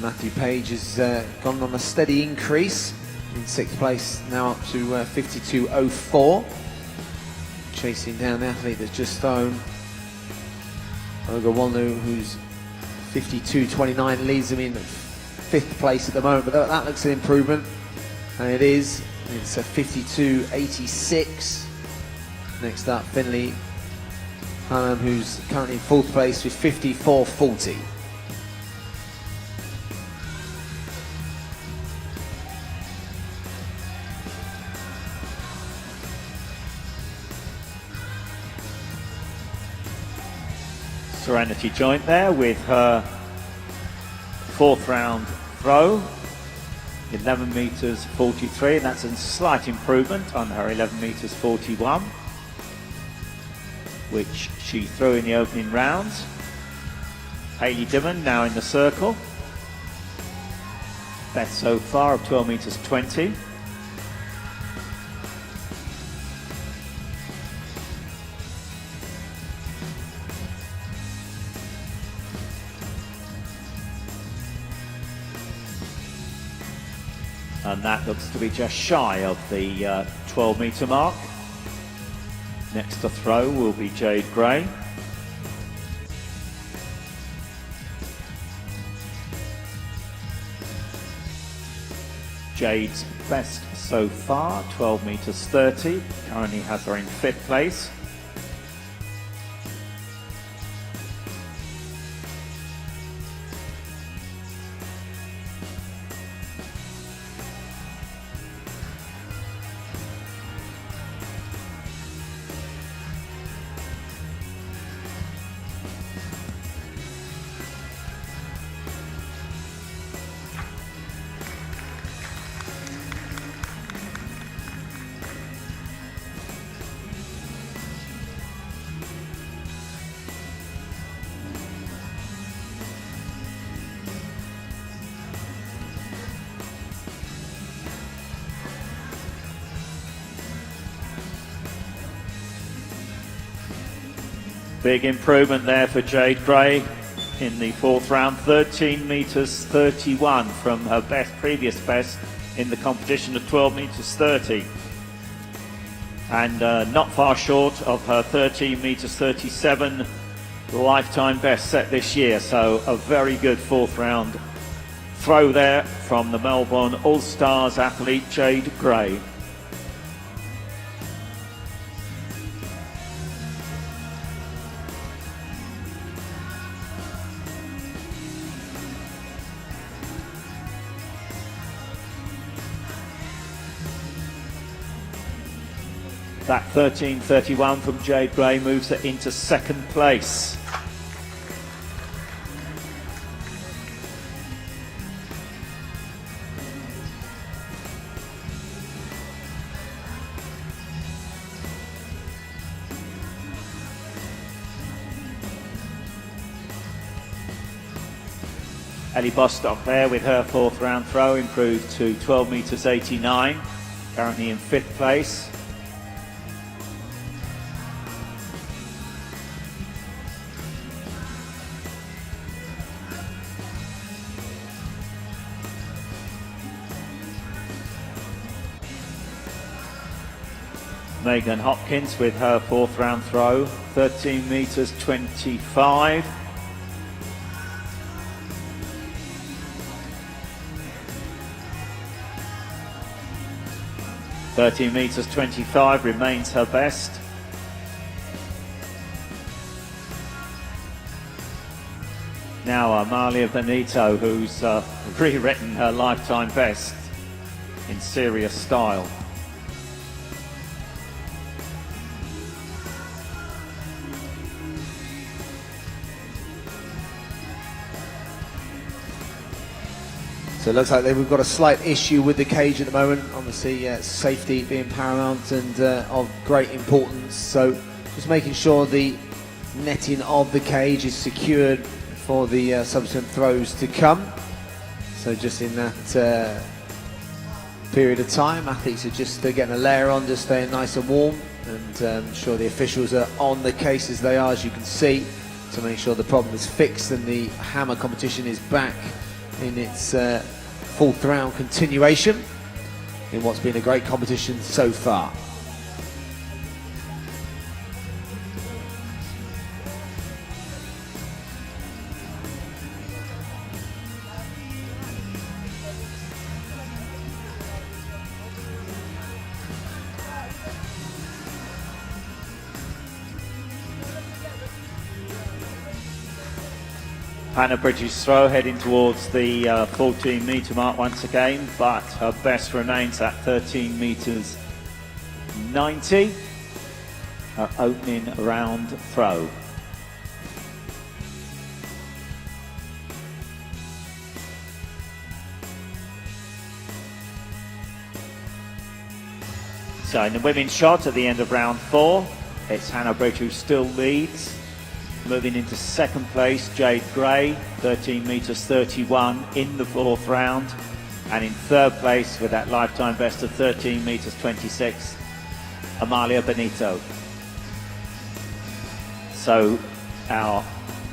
Matthew Page has gone on a steady increase in 6th place, now up to 52.04. Chasing down the athlete that's just thrown. Ogawonu, who's 52.29, leads them in 5th place at the moment, but that looks an improvement, and it is. It's a 52.86. Next up, Finley Hunnam, who's currently in 4th place with 54.40. Serenity joint there with her 4th round throw. 11 meters 43, and that's a slight improvement on her 11 meters 41, which she threw in the opening rounds. Hayley Dimon now in the circle. Best so far of 12 meters 20. And that looks to be just shy of the 12 metre mark. Next to throw will be Jade Gray. Jade's best so far, 12 meters 30, currently has her in 5th place. Big improvement there for Jade Gray in the 4th round, 13 meters 31 from her previous best in the competition of 12 meters 30. And not far short of her 13 meters 37 lifetime best set this year. So a very good 4th round throw there from the Melbourne All-Stars athlete Jade Gray. That 13.31 from Jade Gray moves her into 2nd place. Ellie Bostock there with her 4th round throw improved to 12 meters 89, currently in 5th place. Megan Hopkins with her fourth round throw, 13 metres 25. (13 metres 25) remains her best. Now Amalia Benito, who's rewritten her lifetime best in serious style. So it looks like we've got a slight issue with the cage at the moment. Obviously, safety being paramount and of great importance. So just making sure the netting of the cage is secured for the subsequent throws to come. So just in that period of time, athletes are just getting a layer on, just staying nice and warm, and ensure the officials are on the case as they are, as you can see, to make sure the problem is fixed and the hammer competition is back in its fourth round continuation in what's been a great competition so far. Hannah Bridges' throw heading towards the 14 metre mark once again, but her best remains at 13 metres 90, her opening round throw. So in the women's shot at the end of round 4, it's Hannah Bridge who still leads. Moving into second place, Jade Gray, 13 metres 31 in the fourth round. And in third place with that lifetime best of 13 metres 26, Amalia Benito. So our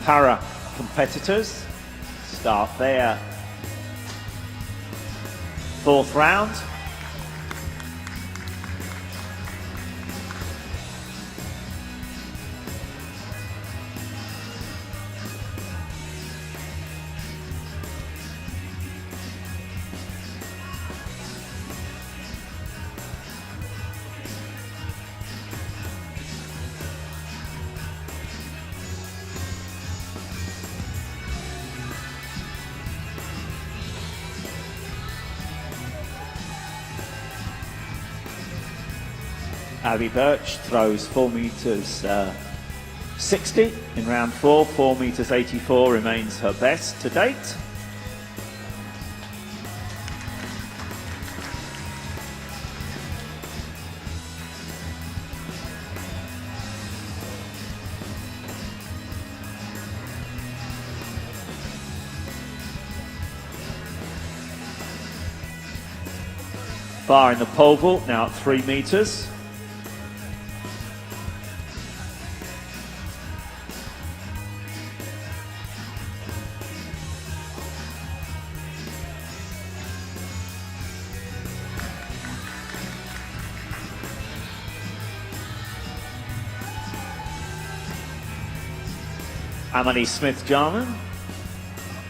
para competitors start their fourth round. Abby Birch throws 4 metres 60 in round 4, 4 metres 84 remains her best to date. Bar in the pole vault now at 3 metres. Amelie Smith-Jarman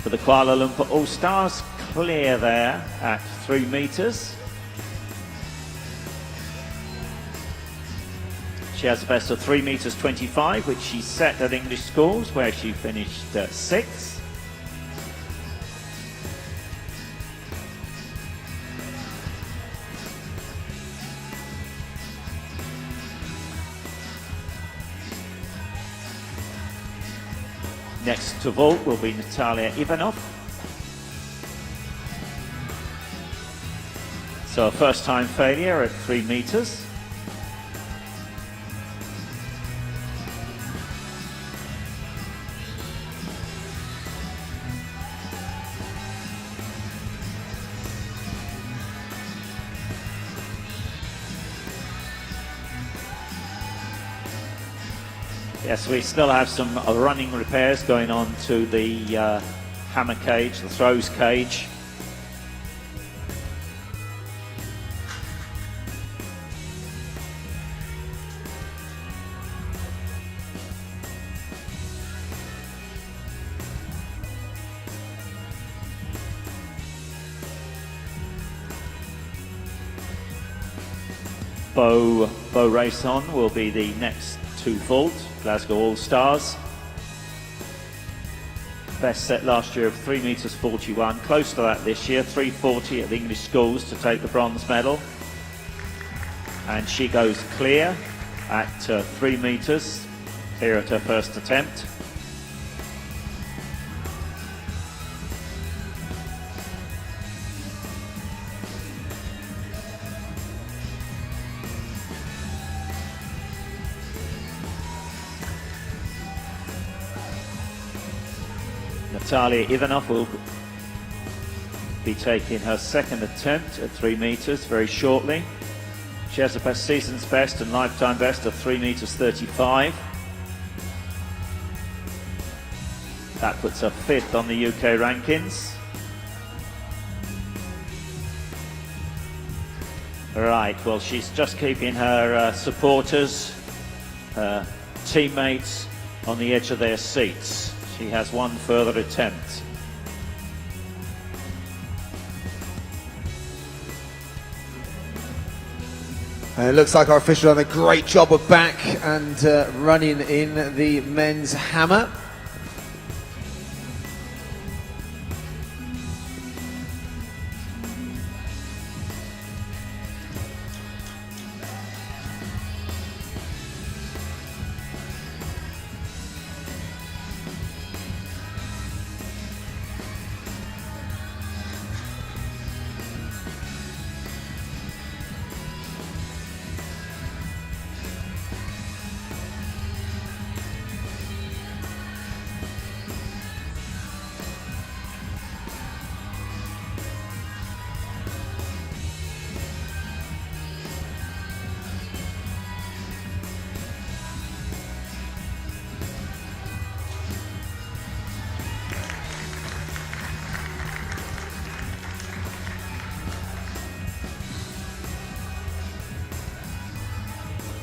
for the Kuala Lumpur All-Stars, clear there at 3 metres. She has a best of 3 metres 25, which she set at English schools, where she finished 6th. Next to vault will be Natalia Ivanov. So a first time failure at 3 metres. Yes, we still have some running repairs going on to the hammer cage, the throws cage. Bo Rayson will be the next to vault, Glasgow All-Stars. Best set last year of 3 meters 41, close to that this year, 3:40 at the English schools to take the bronze medal. And she goes clear at 3 meters, clear at her first attempt. Natalia Ivanov will be taking her second attempt at 3 meters very shortly. She has a best season's best and lifetime best of 3 meters 35. That puts her 5th on the UK rankings. Right, well, she's just keeping her supporters, her teammates on the edge of their seats. She has one further attempt. And it looks like our official done a great job of back and running in the men's hammer.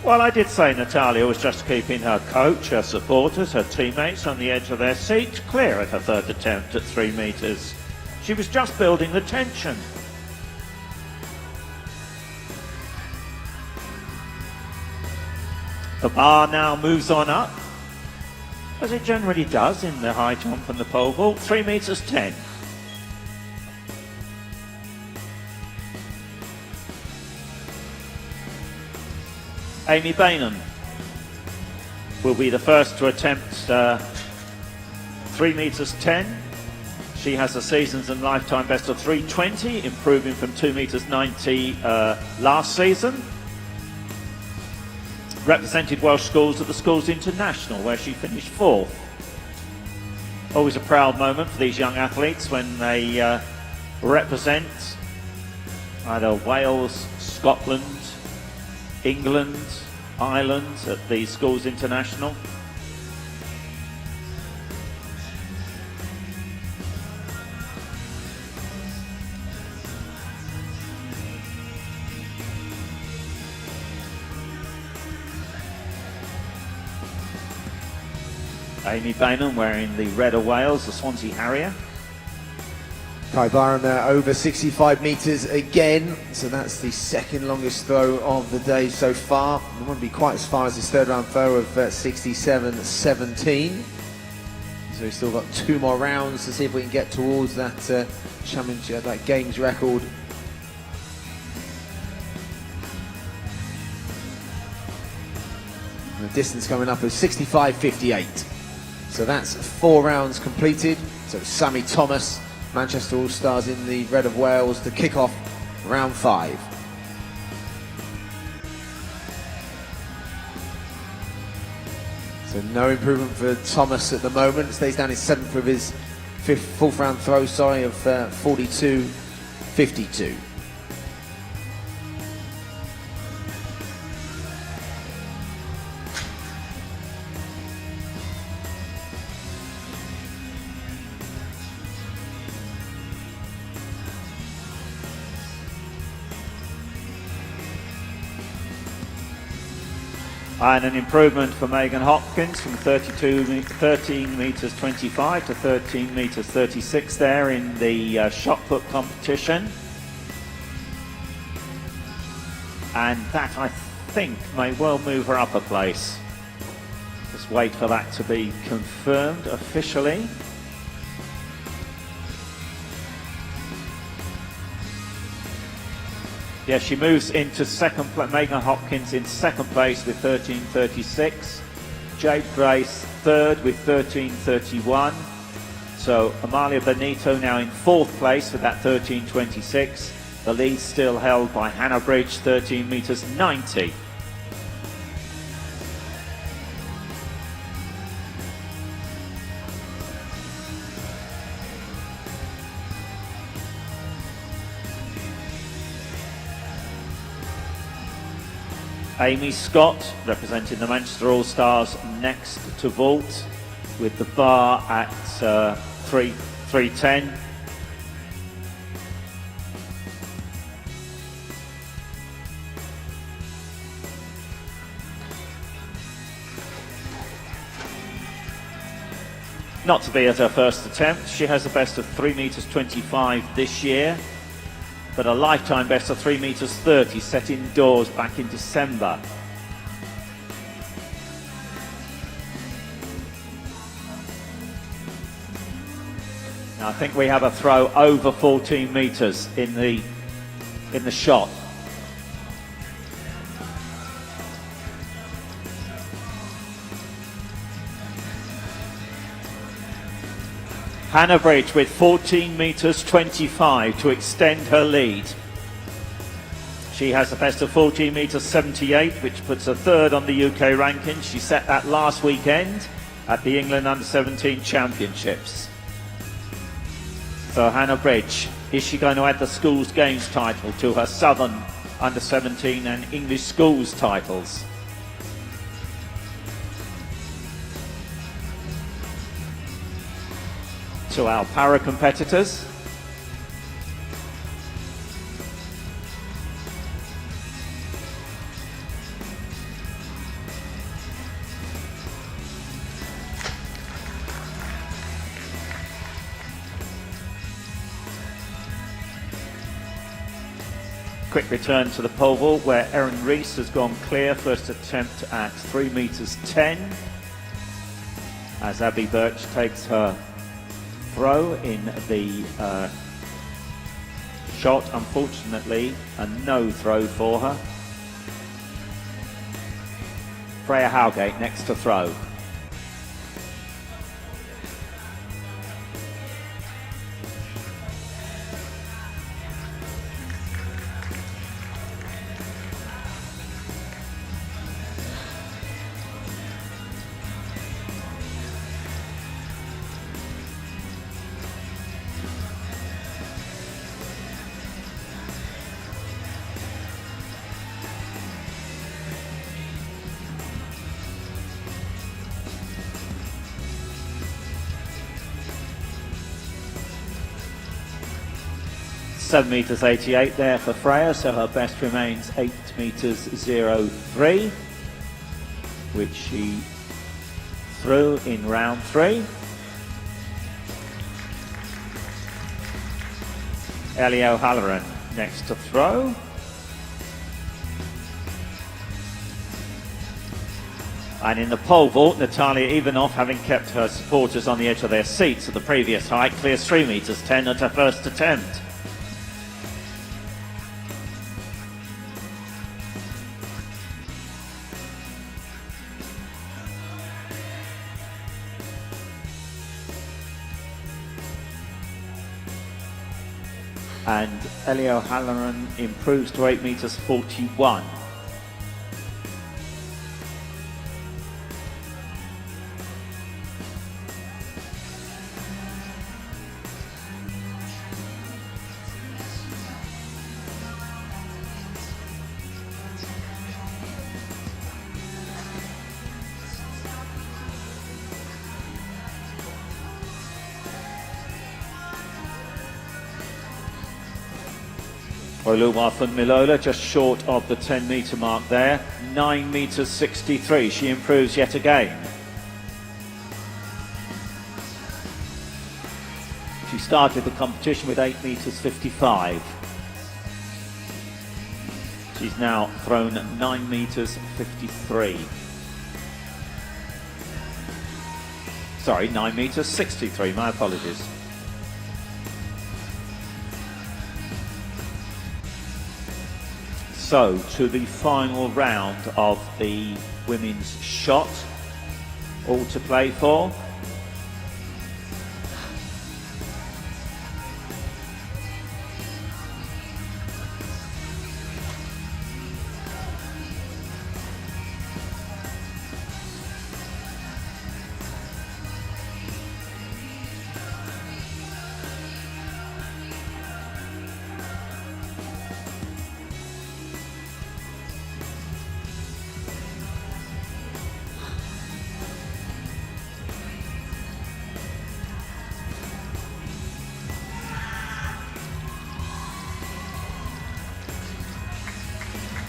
Well, I did say Natalia was just keeping her coach, her supporters, her teammates on the edge of their seats clear at her third attempt at 3 meters. She was just building the tension. The bar now moves on up, as it generally does in the high jump and the pole vault, 3 meters 10. Amy Bainham will be the first to attempt 3 meters 10. She has a season's and lifetime best of 3:20, improving from 2 meters 90 last season. Represented Welsh schools at the Schools International, where she finished 4th. Always a proud moment for these young athletes when they represent either Wales, Scotland, England, Ireland at the Schools International. Amy Bainham wearing the red of Wales, the Swansea Harrier. Kai Byron over 65 metres again, so that's the second longest throw of the day so far. It won't be quite as far as his third round throw of 67.17. So he's still got 2 more rounds to see if we can get towards that championship, that games record. And the distance coming up is 65.58. So that's 4 rounds completed. So Sammy Thomas, Manchester All-Stars in the red of Wales to kick off round 5. So no improvement for Thomas at the moment. Stays down in 7th with his 4th round throw, of 42.52. And an improvement for Megan Hopkins from 13 metres 25 to 13 metres 36 there in the shot put competition. and that I think may well move her up a place. Just wait for that to be confirmed officially. Yeah, she moves into second place. Megan Hopkins in second place with 13.36. Jade Grace third with 13.31. So Amalia Benito now in fourth place with that 13.26. The lead still held by Hannah Bridge, 13 metres 90. Amy Scott, representing the Manchester All-Stars, next to vault with the bar at 3:10. Not to be at her first attempt. She has a best of 3 metres 25 this year, but a lifetime best of 3 metres 30 set indoors back in December. Now I think we have a throw over 14 metres in the shot. Hannah Bridge with 14 metres 25 to extend her lead. She has a best of 14 metres 78, which puts her third on the UK ranking. She set that last weekend at the England Under-17 Championships. So Hannah Bridge, is she going to add the Schools Games title to her Southern Under-17 and English Schools titles? To our para competitors. Quick return to the pole vault where Erin Rees has gone clear, first attempt at 3 metres 10, as Abby Birch takes her throw in the shot. Unfortunately, a no throw for her. Freya Howgate next to throw. Seven metres 88 there for Freya, so her best remains 8 metres 03, which she threw in round 3. Ellie O'Halloran next to throw. And in the pole vault, Natalia Ivanov, having kept her supporters on the edge of their seats at the previous height, clears 3 metres 10 at her first attempt. And Ellie O'Halloran improves to 8 metres 41. Oluwa Funmilola just short of the 10 metre mark there, 9 metres 63. She improves yet again. She started the competition with 8 metres 55. She's now thrown 9 meters 53. Sorry, 9 meters 63, my apologies. So, to the final round of the women's shot, all to play for.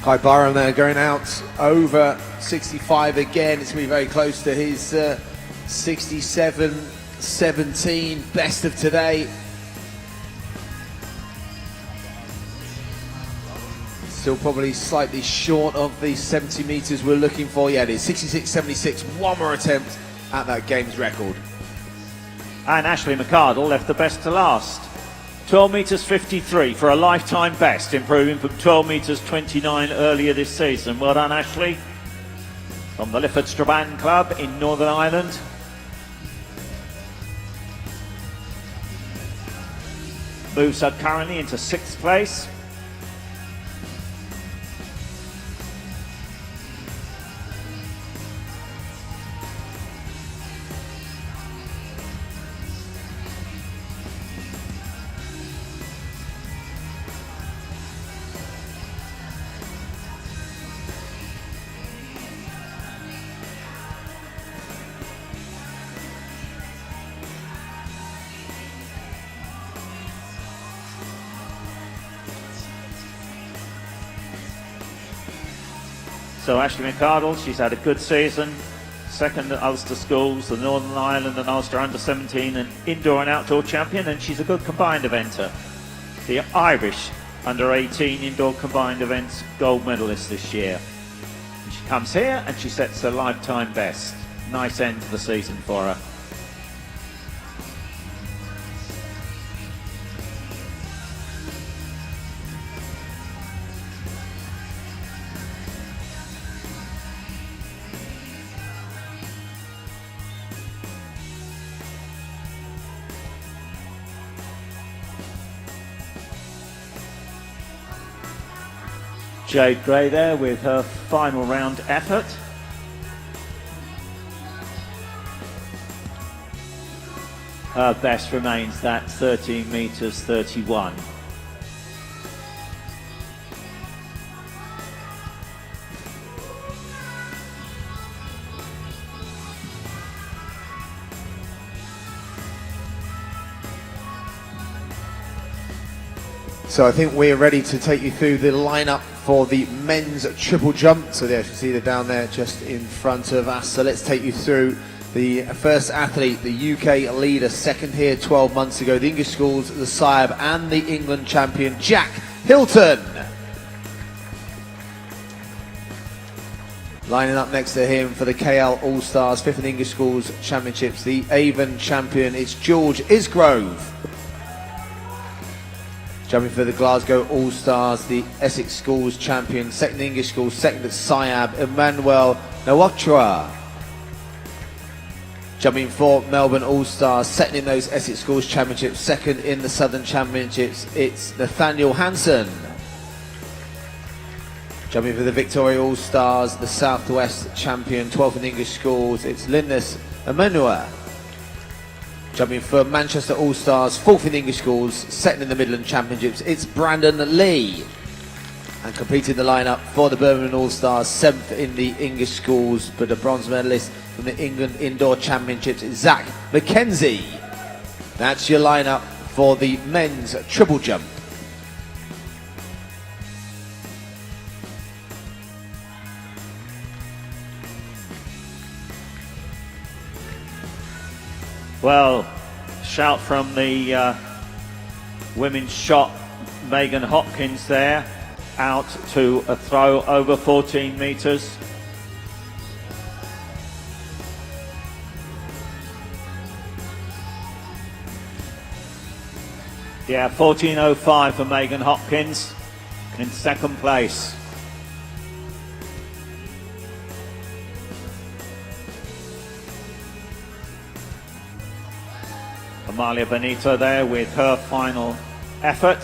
Kai Byron there going out over 65 again. It's going to be very close to his 67-17 best of today. Still probably slightly short of the 70 metres we're looking for. Yeah, it is 66-76. One more attempt at that game's record. And Ashley McArdle left the best to last. 12 meters 53 for a lifetime best, improving from 12 meters 29 earlier this season. Well done, Ashley, from the Lifford Strabane Club in Northern Ireland. Moves her currently into 6th place. So Ashley McArdle, she's had a good season. Second at Ulster Schools, the Northern Ireland and Ulster Under-17 and indoor and outdoor champion, and she's a good combined eventer. The Irish Under-18 indoor combined events gold medalist this year. And she comes here and she sets her lifetime best. Nice end to the season for her. Jade Gray there with her final round effort. Her best remains that 13 meters 31. So I think we're ready to take you through the lineup for the men's triple jump. So there you can see they're down there just in front of us. So let's take you through the first athlete, the UK leader, second here 12 months ago, the English schools, the SIAB and the England champion, Jack Hilton. Lining up next to him for the KL All-Stars, 5th in English schools championships, the Avon champion, it's George Isgrove. Jumping for the Glasgow All-Stars, the Essex Schools champion, 2nd English Schools, 2nd at SIAB, Emmanuel Nawaktra. Jumping for Melbourne All-Stars, 2nd in those Essex Schools championships, 2nd in the Southern Championships, it's Nathaniel Hansen. Jumping for the Victoria All-Stars, the South West champion, 12th in English Schools, it's Linus Emmanuel. Jumping for Manchester All-Stars, 4th in English Schools, 2nd in the Midland Championships, it's Brandon Lee. And completing the lineup for the Birmingham All-Stars, 7th in the English Schools, but a bronze medalist from the England Indoor Championships, it's Zach McKenzie. That's your lineup for the men's triple jump. Well, shout from the women's shot, Megan Hopkins there. out to a throw over 14 metres. Yeah, 14.05 for Megan Hopkins in second place. Amalia Benito there with her final effort.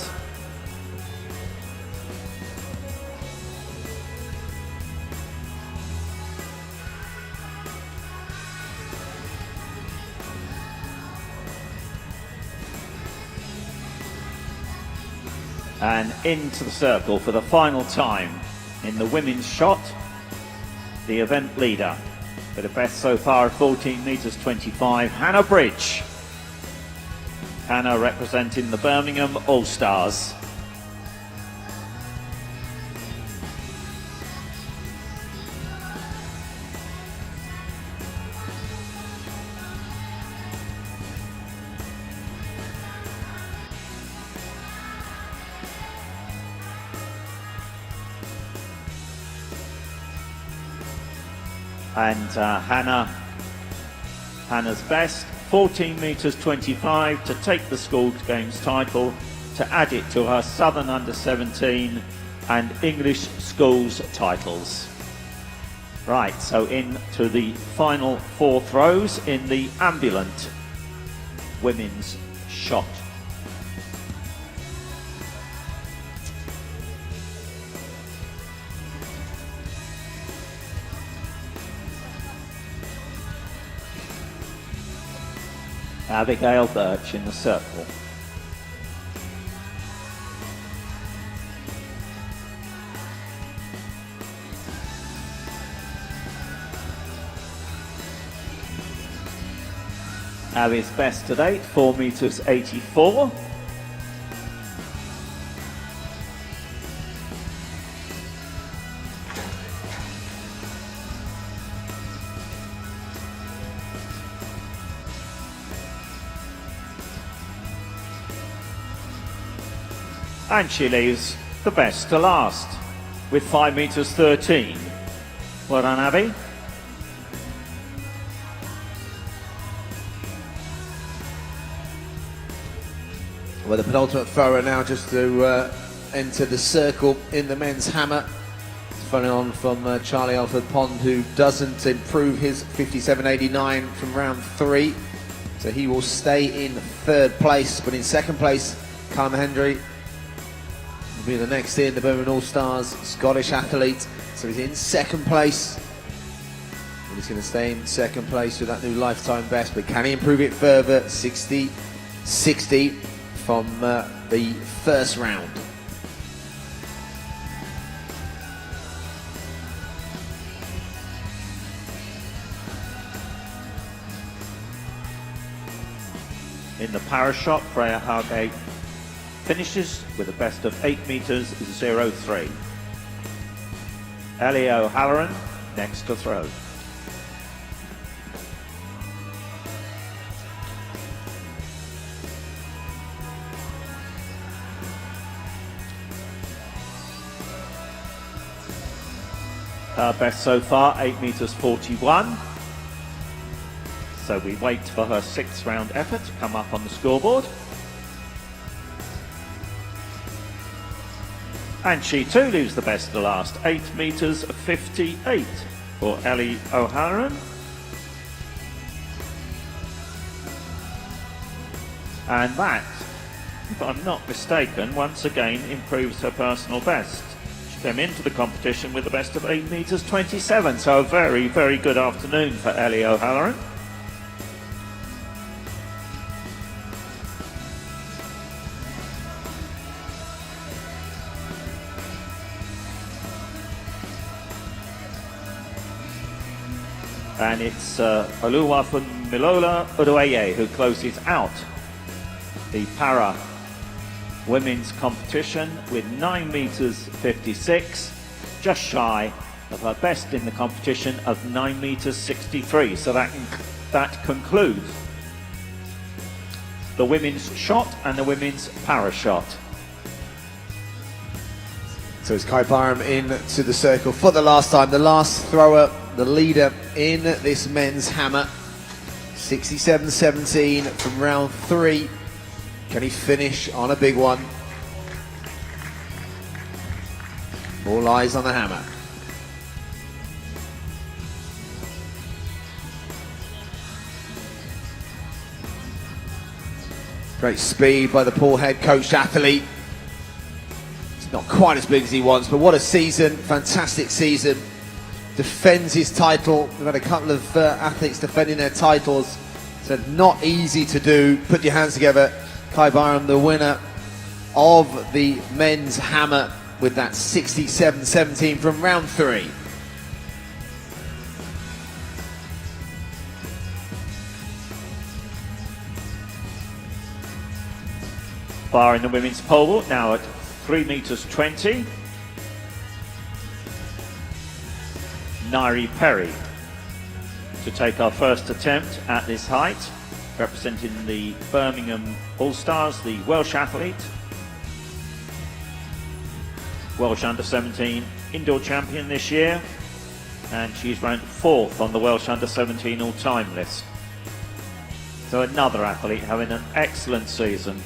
And into the circle for the final time in the women's shot, the event leader with a best so far of 14 metres 25, Hannah Bridge. Hannah representing the Birmingham All-Stars. And Hannah's best, 14 metres 25 to take the school games title, to add it to her Southern Under-17 and English schools titles. Right, so into the final 4 throws in the ambulant women's shot. Abigail Birch in the circle. Abby's best to date, 4 metres 84. And she leaves the best to last with 5 metres 13. Well done, Abby. Well, the penultimate thrower now just to enter the circle in the men's hammer. Following on from Charlie Alford Pond, who doesn't improve his 57.89 from round 3. So he will stay in 3rd place, but in 2nd place, Kyle Hendry will be the next in, the Birmingham All-Stars, Scottish athlete. So he's in 2nd place. And he's going to stay in 2nd place with that new lifetime best, but can he improve it further? 60-60 from the 1st round. In the parachute, Freya Hargate finishes with a best of 8 metres 03. Ellie O'Halloran next to throw. Her best so far, 8 metres 41. So we wait for her 6th round effort to come up on the scoreboard. And she too leaves the best to last, 8 metres 58 for Ellie O'Halloran. And that, if I'm not mistaken, once again improves her personal best. She came into the competition with the best of 8 metres 27, so a very, very good afternoon for Ellie O'Halloran. And it's Oluwafunmilola Odueye who closes out the para women's competition with 9 metres 56, just shy of her best in the competition of 9 metres 63. So that concludes the women's shot and the women's para shot. So it's Kai Byram into the circle for the last time. The last thrower, the leader in this men's hammer. 67-17 from round 3. Can he finish on a big one? All eyes on the hammer. Great speed by the Paul head coached athlete. It's not quite as big as he wants, but what a season, fantastic season. Defends his title. We've had a couple of athletes defending their titles. So not easy to do. Put your hands together. Kai Byram, the winner of the men's hammer with that 67-17 from round 3. Bar in the women's pole vault now at 3 meters 20. Nairi Perry to take our first attempt at this height, representing the Birmingham All-Stars, the Welsh athlete. Welsh under-17 indoor champion this year, and she's ranked 4th on the Welsh under-17 all-time list. So another athlete having an excellent season.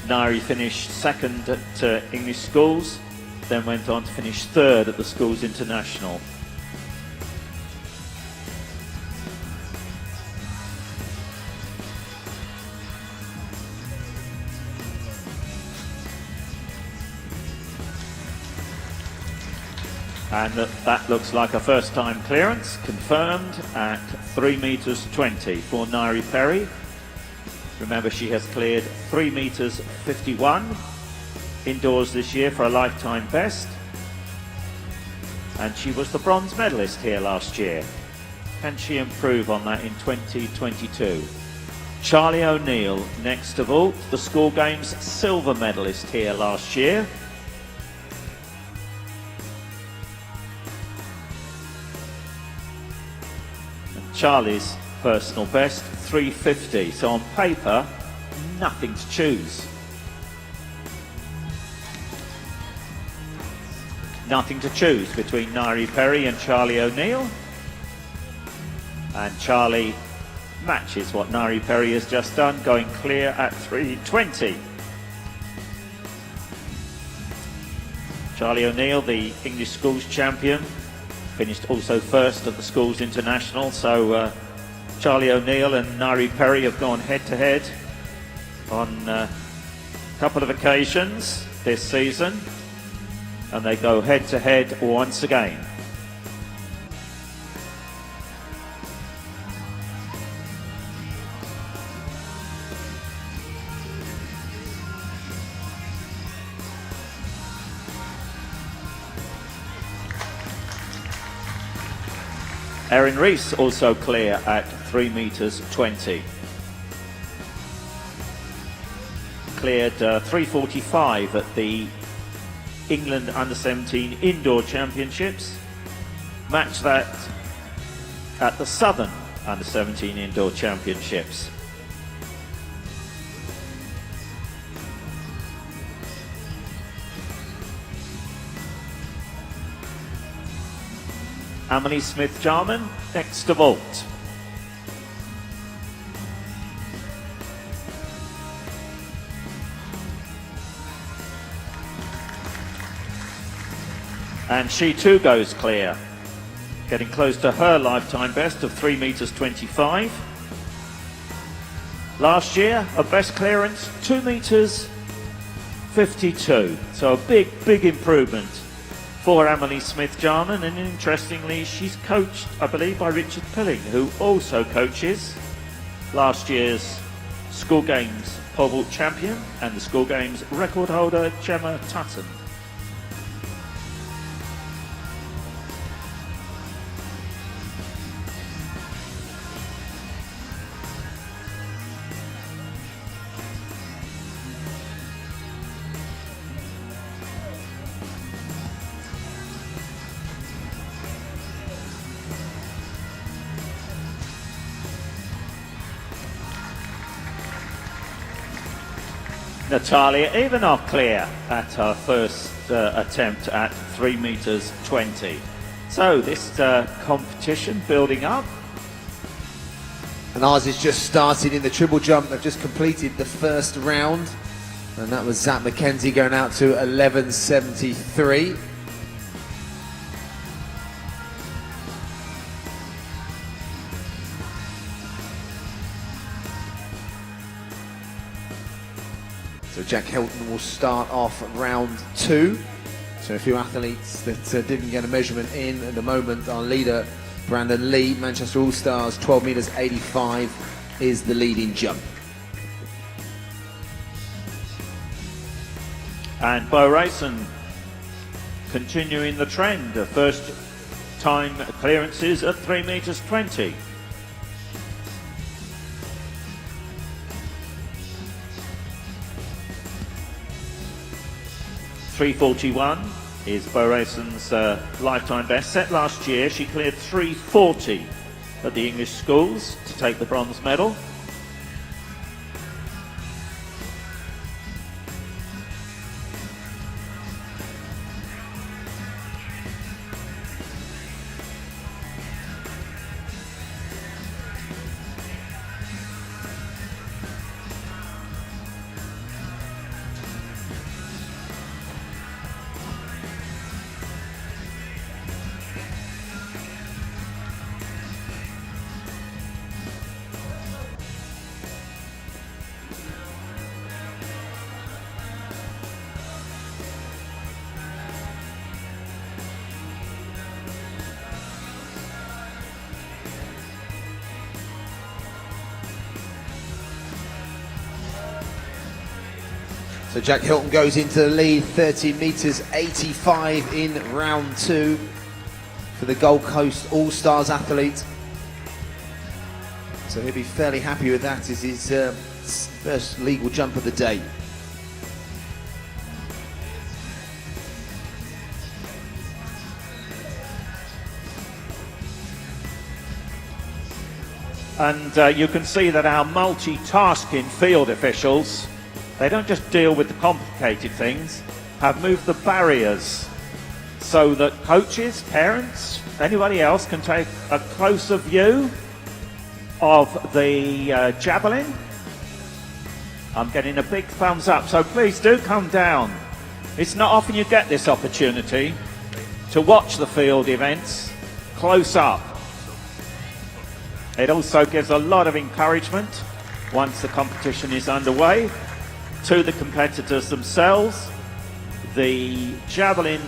Nairi finished 2nd at English schools, then went on to finish 3rd at the Schools International. And that looks like a first time clearance, confirmed at 3 meters 20 for Nairi Perry. Remember, she has cleared 3 meters 51 indoors this year for a lifetime best. And she was the bronze medalist here last year. Can she improve on that in 2022? Charlie O'Neill next to vault, the School Games silver medalist here last year. And Charlie's personal best, 350. So on paper, nothing to choose. Nothing to choose between Nairi Perry and Charlie O'Neill. And Charlie matches what Nairi Perry has just done, going clear at 320. Charlie O'Neill, the English Schools champion, finished also 1st at the Schools International. So Charlie O'Neill and Nairi Perry have gone head-to-head on a couple of occasions this season, and they go head-to-head once again. Erin Rees also clear at 3 meters 20. Cleared 3:45 at the England Under-17 Indoor Championships. Matched that at the Southern Under-17 Indoor Championships. Emily Smith-Jarman next to vault. And she too goes clear, getting close to her lifetime best of 3 meters 25. Last year, a best clearance, 2 meters 52. So a big improvement for Emily Smith-Jarman, and interestingly, she's coached, I believe, by Richard Pilling, who also coaches last year's School Games pole vault champion and the School Games record holder Gemma Tutton. Natalia Ivanov clear at her first attempt at 3 meters 20. So this competition building up. And ours is just started in the triple jump. They've just completed the first round. And that was Zach McKenzie going out to 11.73. So Jack Hilton will start off round 2. So a few athletes that didn't get a measurement in at the moment. Our leader, Brandon Lee, Manchester All-Stars, 12 meters 85 is the leading jump. And Bo Rayson continuing the trend of first time clearances at 3 meters 20. .341 is Bo Rayson's lifetime best. Set last year, she cleared 340 at the English schools to take the bronze medal. So Jack Hilton goes into the lead, 13 meters 85 in round 2 for the Gold Coast All-Stars athlete. So he'll be fairly happy with that. It's his first legal jump of the day. And you can see that our multitasking field officials, they don't just deal with the complicated things, have moved the barriers so that coaches, parents, anybody else can take a closer view of the javelin. I'm getting a big thumbs up, so please do come down. It's not often you get this opportunity to watch the field events close up. It also gives a lot of encouragement once the competition is underway to the competitors themselves. The javelin,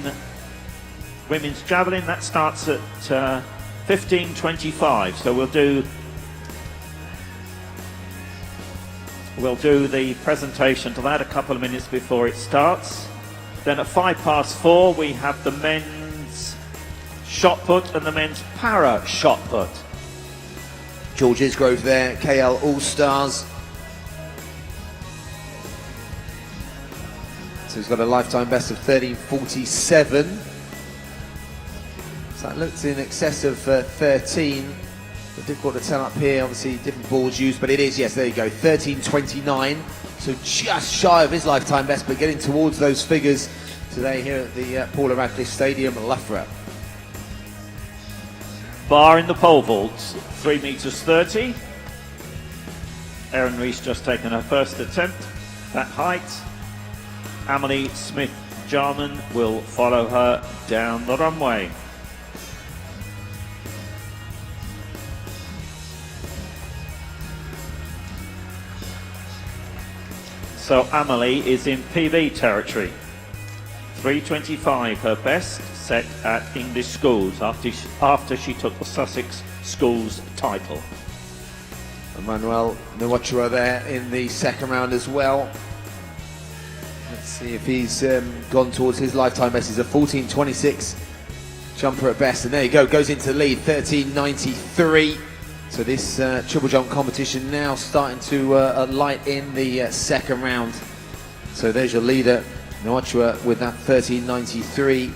women's javelin, that starts at 15:25. So we'll do the presentation to that a couple of minutes before it starts. Then at 4:05 we have the men's shot put and the men's para shot put. George Isgrove there, KL All-Stars. So he's got a lifetime best of 13.47. So that looks in excess of 13. But difficult to tell up here, obviously different balls used, but it is, yes, there you go, 13.29. So just shy of his lifetime best, but getting towards those figures today here at the Paula Radcliffe Stadium, Loughborough. Bar in the pole vaults, 3 meters 30. Erin Rees just taken her first attempt at height. Amelie Smith-Jarman will follow her down the runway. So Amelie is in PB territory. 3:25 her best, set at English schools after she took the Sussex schools title. Manuel Nwachua there in the second round as well. Let's see if he's gone towards his lifetime best. He's a 14.26 jumper at best, and there you go, goes into the lead, 13.93. So this triple jump competition now starting to light in the second round. So there's your leader, Nwachua, with that 13.93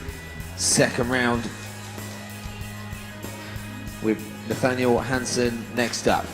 second round, with Nathaniel Hansen next up.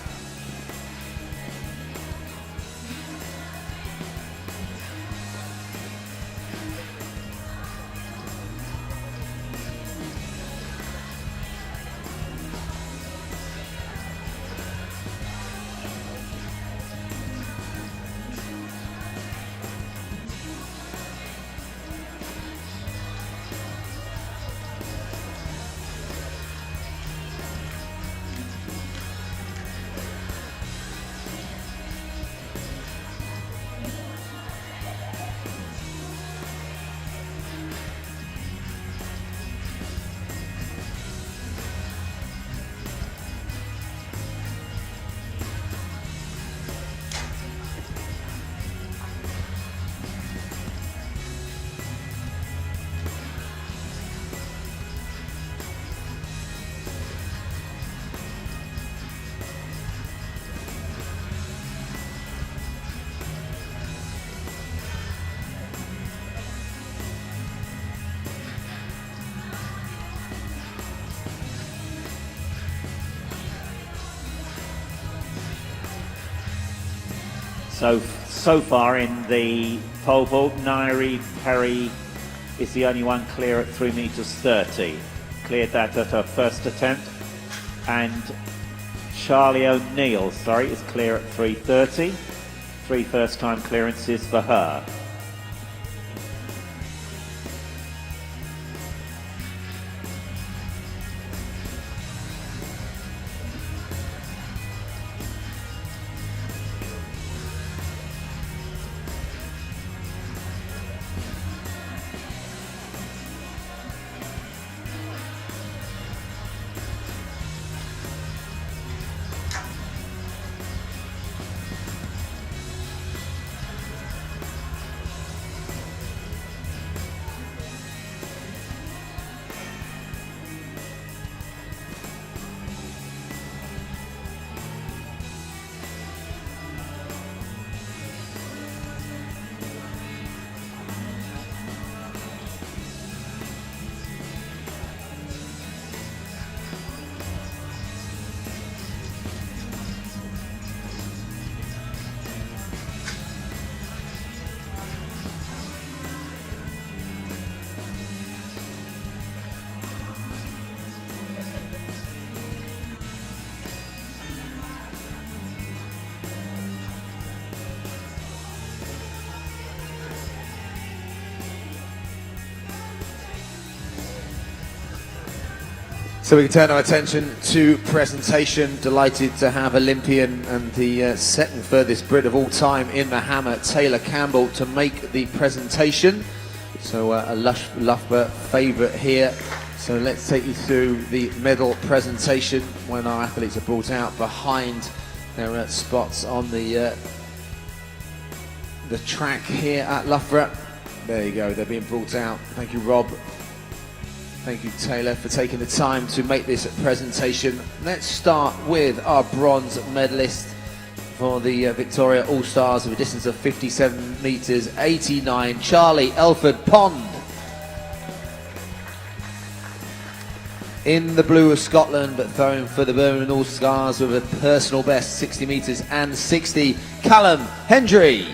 So far in the pole vault, Nairi Perry is the only one clear at 3 meters 30. Cleared that at her first attempt. And Charlie O'Neill, is clear at 3:30. 3 first-time clearances for her. So we can turn our attention to presentation. Delighted to have Olympian and the second furthest Brit of all time in the hammer, Taylor Campbell, to make the presentation. So a Loughborough favourite here. So let's take you through the medal presentation when our athletes are brought out behind their spots on the track here at Loughborough. There you go, they're being brought out. Thank you, Rob. Thank you, Taylor, for taking the time to make this presentation. Let's start with our bronze medalist for the Victoria All-Stars with a distance of 57 metres 89, Charlie Elford Pond. In the blue of Scotland, but throwing for the Birmingham All-Stars with a personal best 60 metres and 60, Callum Hendry.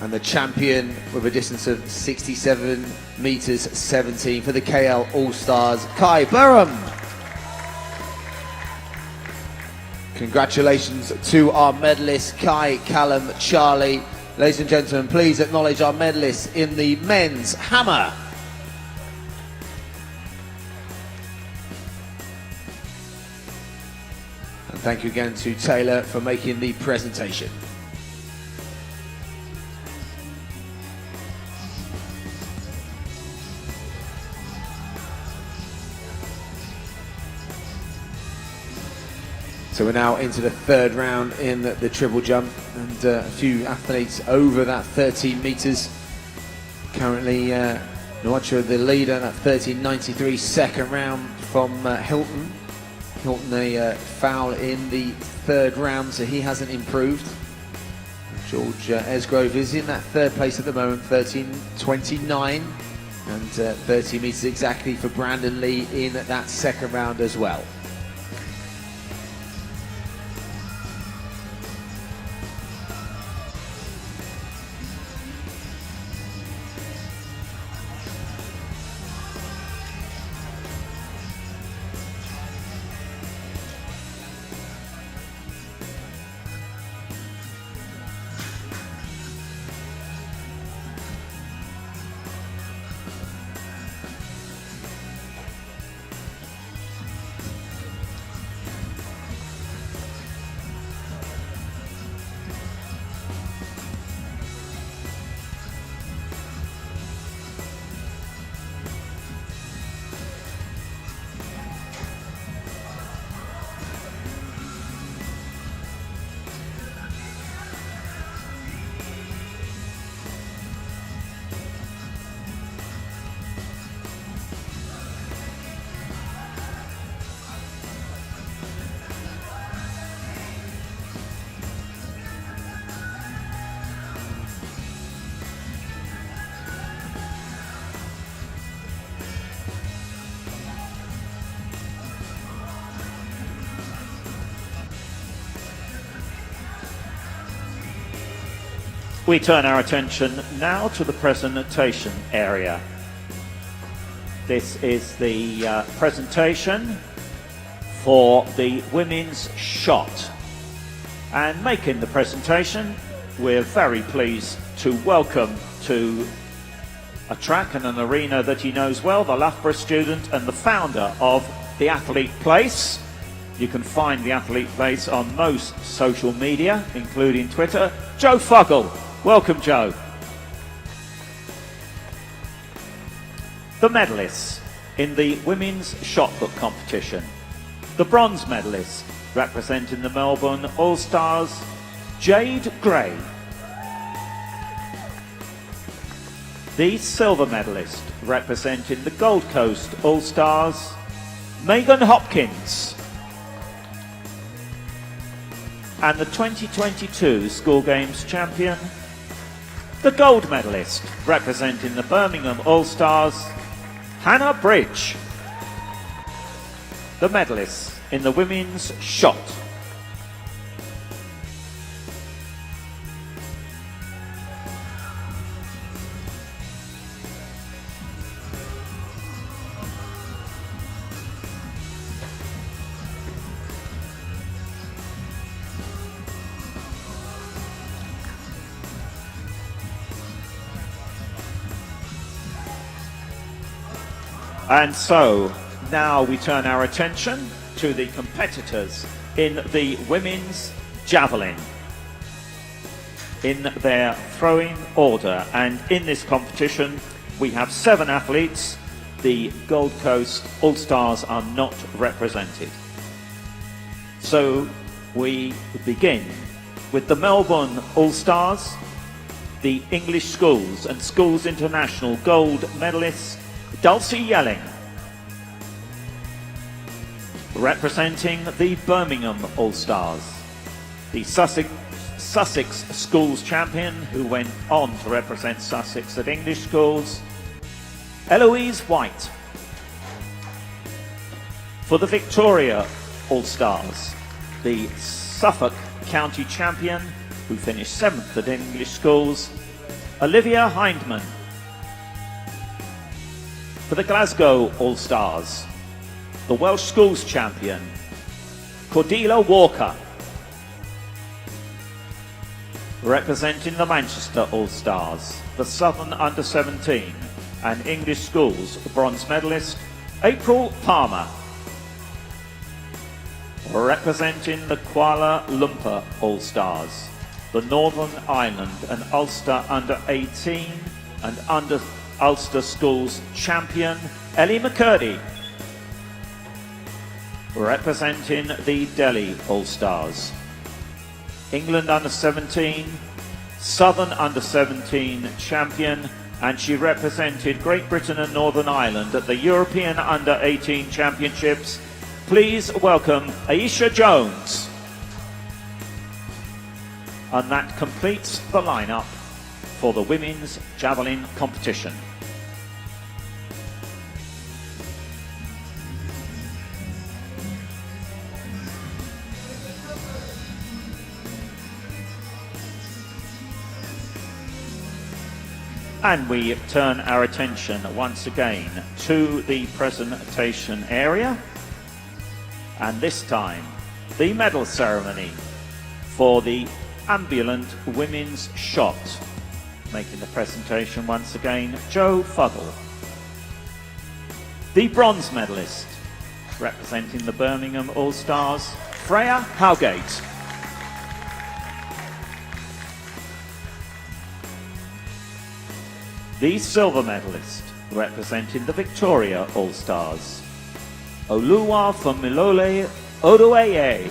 And the champion with a distance of 67 metres 17 for the KL All-Stars, Kai Burham. Congratulations to our medalists, Kai, Callum, Charlie. Ladies and gentlemen, please acknowledge our medalists in the men's hammer. And thank you again to Taylor for making the presentation. So we're now into the third round in the triple jump, and a few athletes over that 13 metres. Currently, Noacha the leader, that 13.93 second round from Hilton. Hilton a foul in the third round, so he hasn't improved. George Esgrove is in that third place at the moment, 13.29, and 30 metres exactly for Brandon Lee in that second round as well. We turn our attention now to the presentation area. This is the presentation for the women's shot. And making the presentation, we're very pleased to welcome to a track and an arena that he knows well, the Loughborough student and the founder of the Athlete Place. You can find the Athlete Place on most social media, including Twitter. Joe Fuggle. Welcome, Joe. The medalists in the women's shot put competition. The bronze medalist representing the Melbourne All-Stars, Jade Gray. The silver medalist representing the Gold Coast All-Stars, Megan Hopkins. And the 2022 School Games champion, the gold medalist representing the Birmingham All-Stars, Hannah Bridge. The medalists in the women's shot. And so now we turn our attention to the competitors in the women's javelin in their throwing order. And in this competition we have 7 athletes. The Gold Coast All-Stars are not represented. So we begin with the Melbourne All-Stars, the English Schools and Schools International gold medalists, Dulcie Yelling. Representing the Birmingham All-Stars, the Sussex Schools champion who went on to represent Sussex at English schools, Eloise White. For the Victoria All-Stars, the Suffolk County champion who finished 7th at English schools, Olivia Hindman. For the Glasgow All-Stars, the Welsh Schools champion, Cordelia Walker. Representing the Manchester All-Stars, the Southern Under-17 and English Schools bronze medalist, April Palmer. Representing the Kuala Lumpur All-Stars, the Northern Ireland and Ulster Under-18 and Ulster Schools champion, Ellie McCurdy. Representing the Delhi All-Stars, England Under-17, Southern Under-17 champion, and she represented Great Britain and Northern Ireland at the European Under-18 Championships. Please welcome Aisha Jones. And that completes the lineup for the women's javelin competition. And we turn our attention once again to the presentation area, and this time the medal ceremony for the ambulant women's shot. Making the presentation once again, Joe Fuggle. The bronze medalist representing the Birmingham All-Stars, Freya Howgate. The silver medalist representing the Victoria All-Stars, Oluwa Familole Odoeye.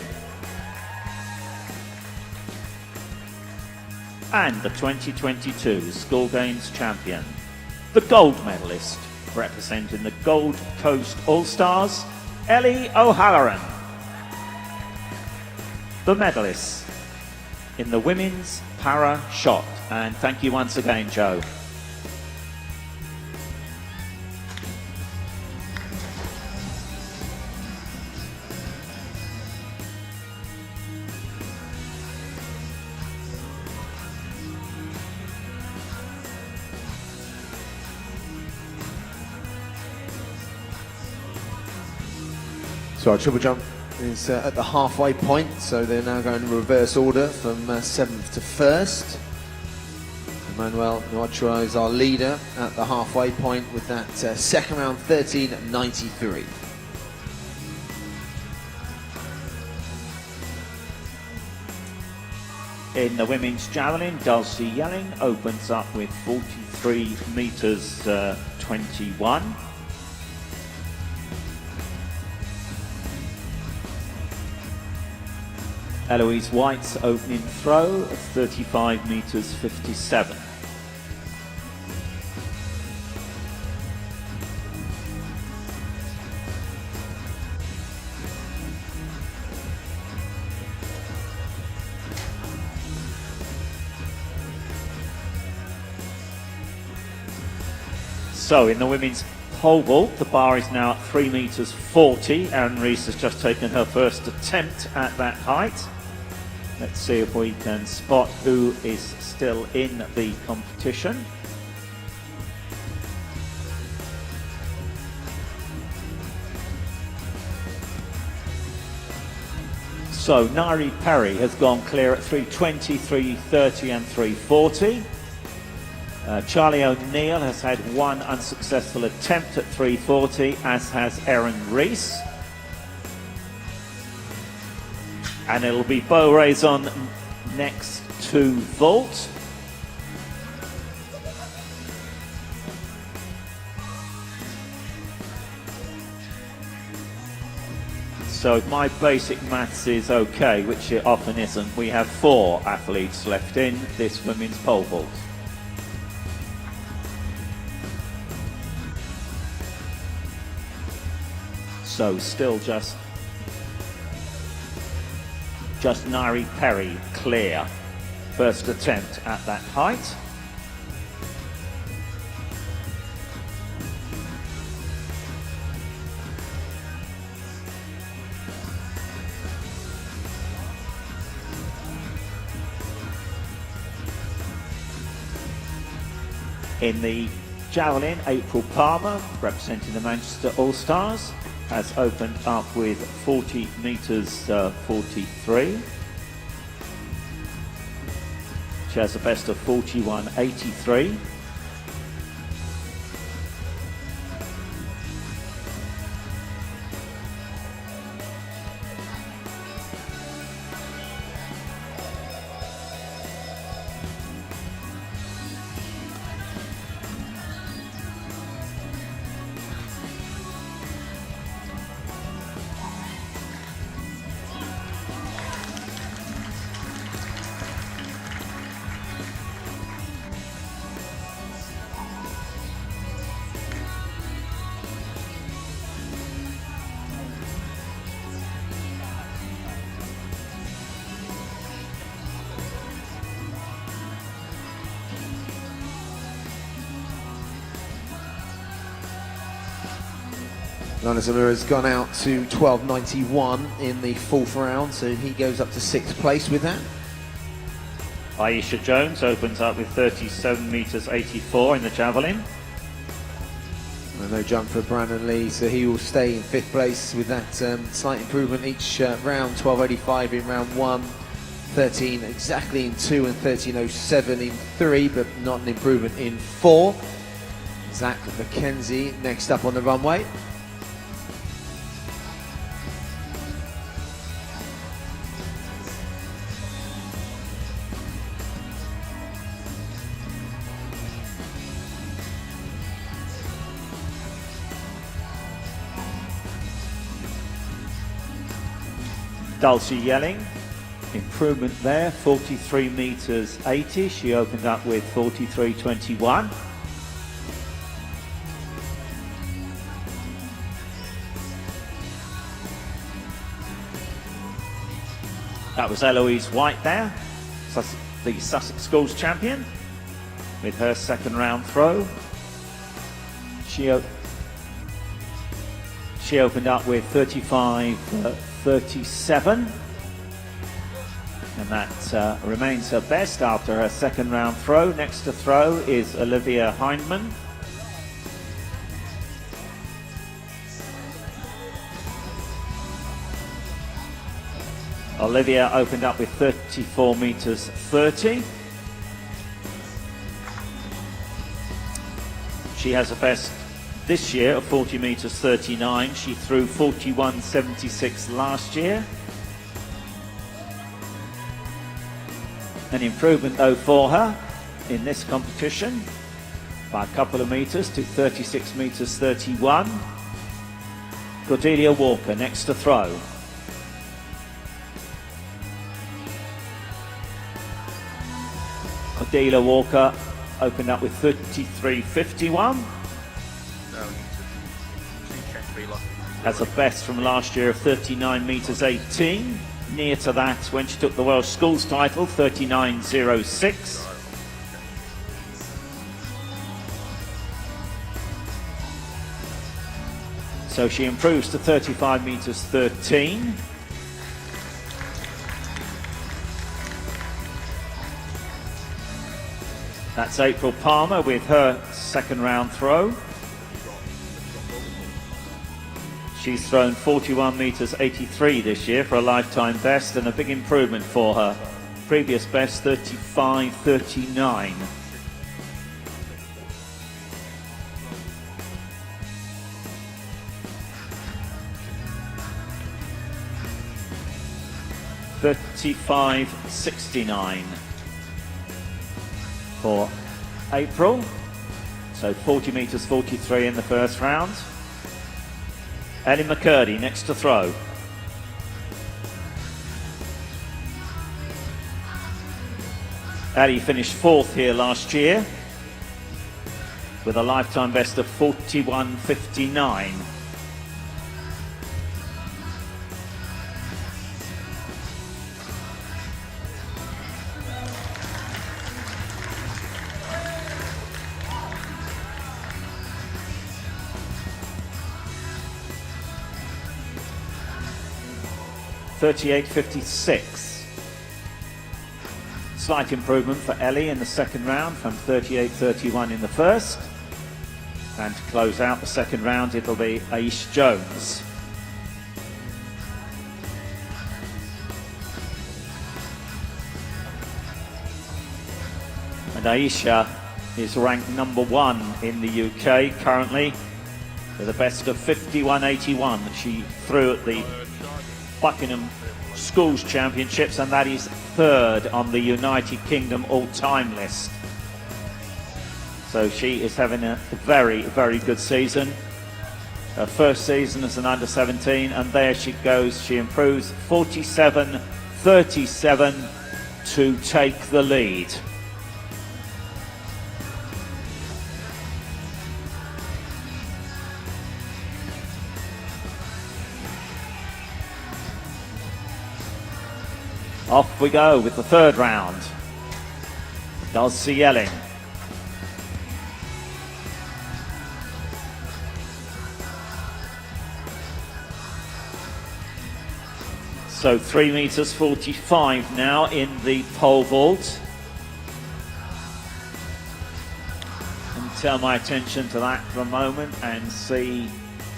And the 2022 School Games champion, the gold medalist representing the Gold Coast All-Stars, Ellie O'Halloran. The medalists in the women's para shot. And thank you once again, Joe. So our triple jump is at the halfway point, so they're now going in reverse order from 7th to 1st. Manuel Noachoa is our leader at the halfway point with that second round 13.93. In the women's javelin, Dulcie Yelling opens up with 43 meters 21. Eloise White's opening throw at 35 meters 57. So in the women's pole vault, the bar is now at 3 meters 40. Erin Rees has just taken her first attempt at that height. Let's see if we can spot who is still in the competition. So Nari Perry has gone clear at 3:20, 3:30 and 3:40. Charlie O'Neill has had one unsuccessful attempt at 3:40, as has Erin Rees. And it'll be Beau Raison next to vault. So if my basic maths is okay, which it often isn't, we have 4 athletes left in this women's pole vault. So still just Nari Perry clear. First attempt at that height. In the javelin, April Palmer, representing the Manchester All-Stars, has opened up with 40 meters 43. She has a best of 41.83. Lana Zamora has gone out to 12.91 in the 4th round, so he goes up to 6th place with that. Aisha Jones opens up with 37 meters 84 in the javelin. And no jump for Brandon Lee, so he will stay in 5th place with that slight improvement each round. 12.85 in round 1, 13 exactly in 2 and 13.07 in 3, but not an improvement in 4. Zach McKenzie next up on the runway. Dulcie Yelling, improvement there, 43 meters 80. She opened up with 43.21. That was Eloise White there, the Sussex Schools champion, with her second round throw. She opened up with 35.37, and that remains her best after her second round throw. Next to throw is Olivia Hindman. Olivia opened up with 34 meters 30. She has a best this year of 40 meters 39. She threw 41.76 last year. An improvement though for her in this competition by a couple of meters to 36 meters 31. Cordelia Walker next to throw. Cordelia Walker opened up with 33.51. That's a best from last year of 39 meters 18. Near to that when she took the Welsh Schools title, 39.06. So she improves to 35 meters 13. That's April Palmer with her second round throw. She's thrown 41 meters 83 this year for a lifetime best, and a big improvement for her. Previous best 35.39. $35.69 for April. So 40 meters 43 in the first round. Ellie McCurdy next to throw. Ellie finished fourth here last year with a lifetime best of 41.59. $38.56. Slight improvement for Ellie in the second round from 38.31 in the first. And to close out the second round, it'll be Aisha Jones. And Aisha is ranked number 1 in the UK currently with a best of 51.81 that she threw at the Buckingham Schools Championships, and that is third on the United Kingdom all-time list. So she is having a very, very good season. Her first season as an under-17, and there she goes. She improves 47.37 to take the lead. Off we go with the third round. Dulcie Yelling. So 3 meters 45 now in the pole vault. And turn my attention to that for a moment and see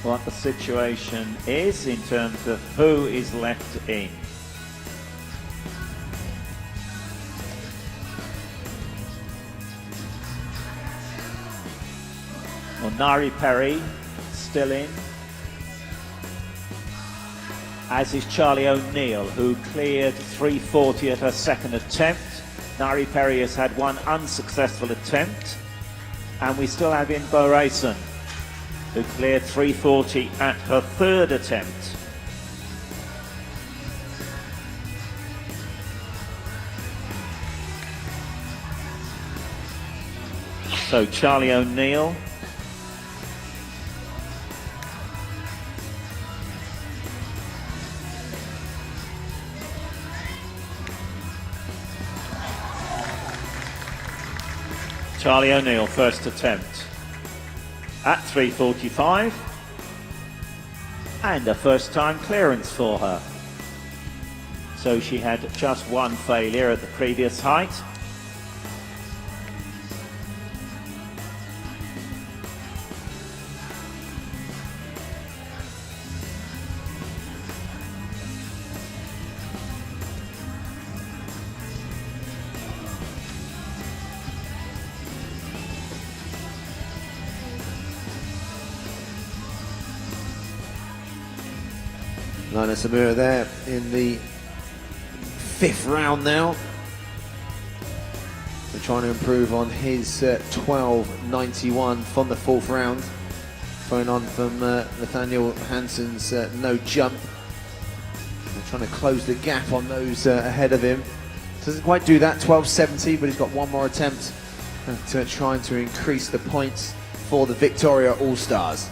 what the situation is in terms of who is left in. Well, Nari Perry still in, as is Charlie O'Neill, who cleared 340 at her second attempt. Nari Perry has had one unsuccessful attempt, and we still have in Bo Rayson, who cleared 340 at her third attempt. So Charlie O'Neill, Charlie O'Neill, first attempt at 345, and a first time clearance for her. So she had just one failure at the previous height. Nina Samura there in the 5th round now. We're trying to improve on his 12.91 from the 4th round. Phone on from Nathaniel Hansen's no jump. They're trying to close the gap on those ahead of him. Doesn't quite do that, 12.70, but he's got one more attempt to trying to increase the points for the Victoria All-Stars.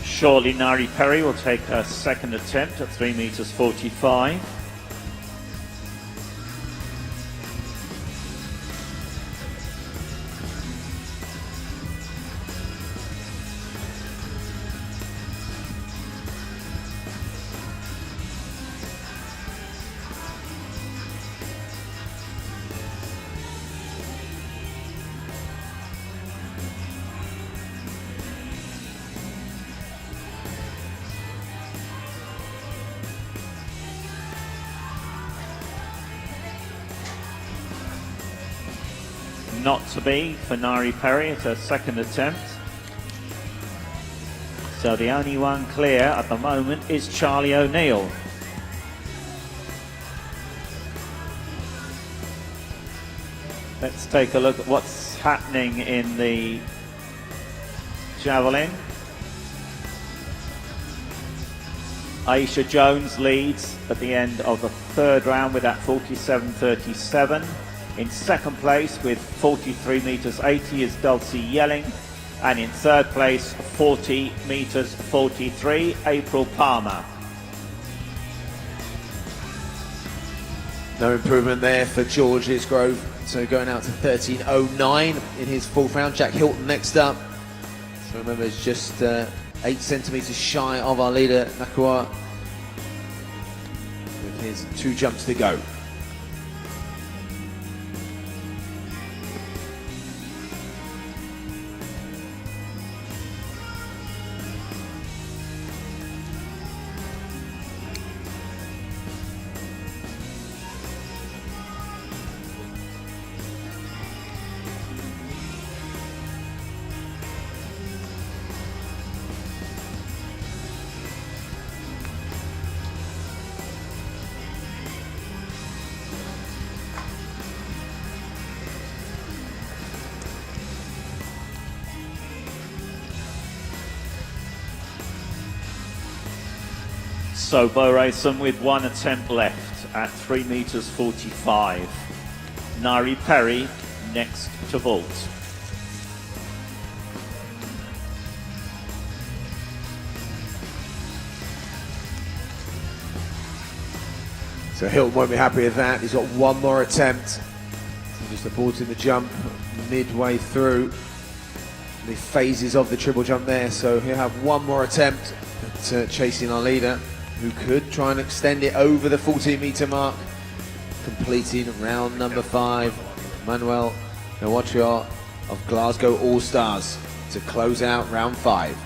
Shortly, Nari Perry will take her second attempt at 3 meters 45. Not to be for Nari Perry at her second attempt. So the only one clear at the moment is Charlie O'Neill. Let's take a look at what's happening in the javelin. Aisha Jones leads at the end of the 3rd round with that 47.37. In second place with 43 meters 80 is Dulcie Yelling, and in 3rd place 40 meters 43 April Palmer. No improvement there for George Isgrove, so going out to 13.09 in his 4th round. Jack Hilton next up. So remember, it's just 8 centimeters shy of our leader Nakua with his 2 jumps to go. So Bo Rayson with 1 attempt left at 3 meters 45. Nari Perry next to vault. So Hilton won't be happy with that. He's got one more attempt. So just aborting the jump midway through the phases of the triple jump there. So he'll have one more attempt at chasing our leader, who could try and extend it over the 14-meter mark, completing round number 5. Manuel Nawatrio of Glasgow All-Stars to close out round 5.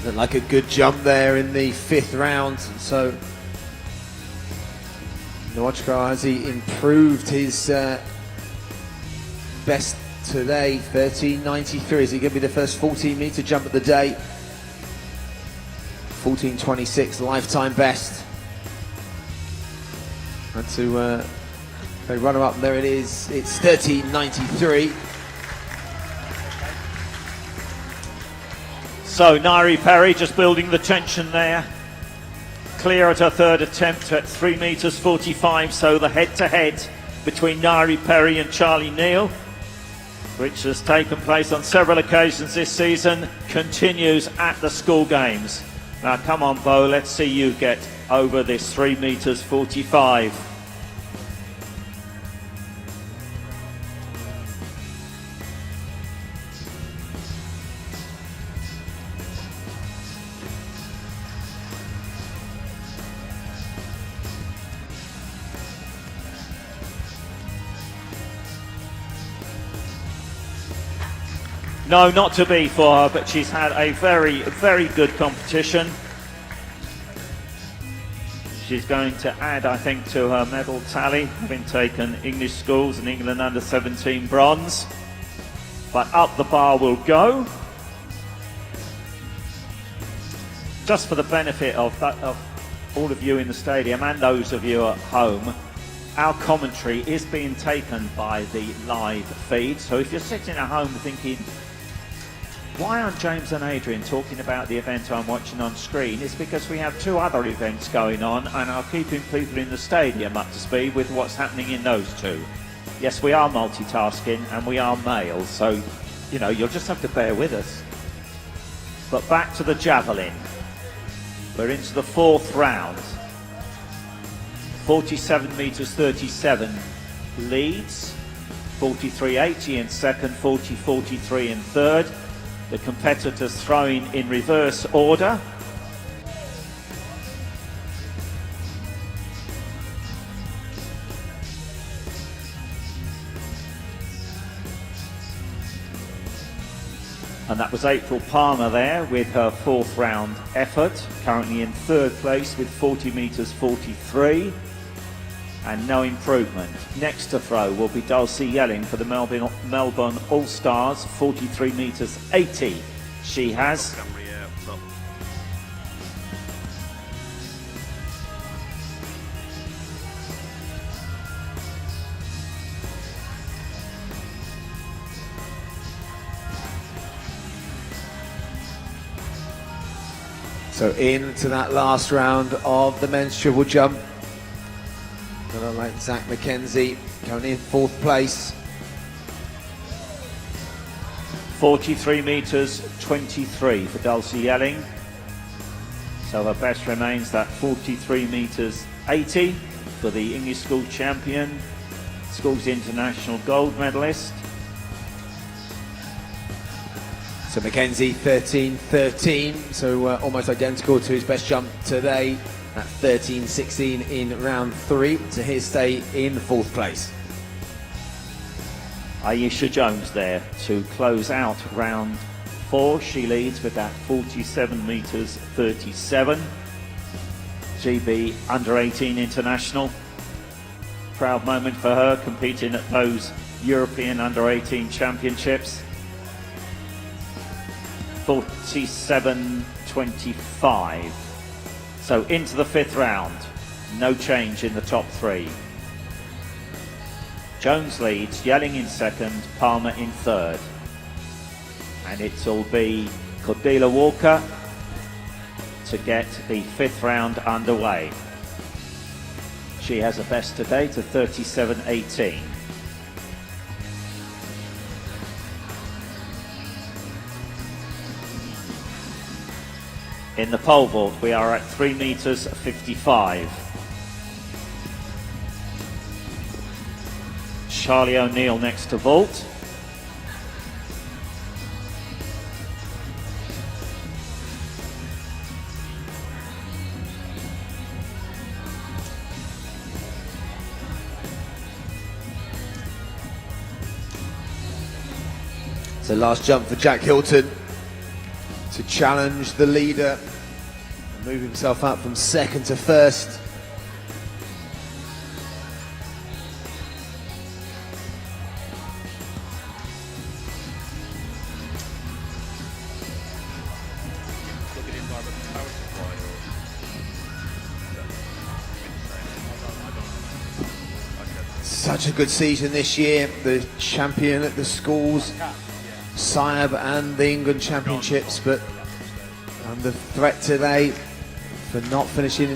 Looked like a good jump there in the 5th round, so Loughborough, has he improved his best today? 13.93. Is he going to be the first 14-meter jump of the day? 14.26, lifetime best. And to play runner-up, there it is. It's 13.93. So Nairi Perry just building the tension there. Clear at her third attempt at 3 meters 45. So the head-to-head between Nairi Perry and Charlie Neal, which has taken place on several occasions this season, continues at the school games. Now come on, Bo, let's see you get over this 3 meters 45. No, not to be for her, but she's had a very, very good competition. She's going to add, I think, to her medal tally, having taken English schools and England under-17 bronze. But up the bar will go. Just for the benefit of all of you in the stadium and those of you at home, our commentary is being taken by the live feed. So if you're sitting at home thinking, why aren't James and Adrian talking about the event I'm watching on screen? It's because we have 2 other events going on and are keeping people in the stadium up to speed with what's happening in those 2. Yes, we are multitasking and we are males, so, you know, you'll just have to bear with us. But back to the javelin. We're into the 4th round. 47 meters 37 leads. 43.80 in second, 40.43 in third. The competitors throwing in reverse order. And that was April Palmer there with her 4th round effort, currently in 3rd place with 40 meters 43 and no improvement. Next to throw will be Dulcie Yelling for the Melbourne All-Stars, 43 meters 80 she has. So into that last round of the men's triple jump. Gonna like Zach McKenzie, currently in 4th place. 43 meters 23 for Dulcie Yelling. So her best remains that 43 meters 80 for the English school champion, schools international gold medalist. So McKenzie 13.13, so almost identical to his best jump today at 13.16 in round 3 to his stay in 4th place. Aisha Jones there to close out round 4. She leads with that 47 meters 37. GB under 18 international. Proud moment for her, competing at those European under 18 championships. 47.25. So into the 5th round, no change in the top 3. Jones leads, Yelling in 2nd, Palmer in 3rd. And it'll be Cordelia Walker to get the 5th round underway. She has a best today to 37.18. In the pole vault, we are at 3 meters 55. Charlie O'Neill next to vault. So last jump for Jack Hilton to challenge the leader and move himself up from 2nd to 1st. such a good season this year. The champion at the schools, Siab, and the England Championships, but under threat today for not finishing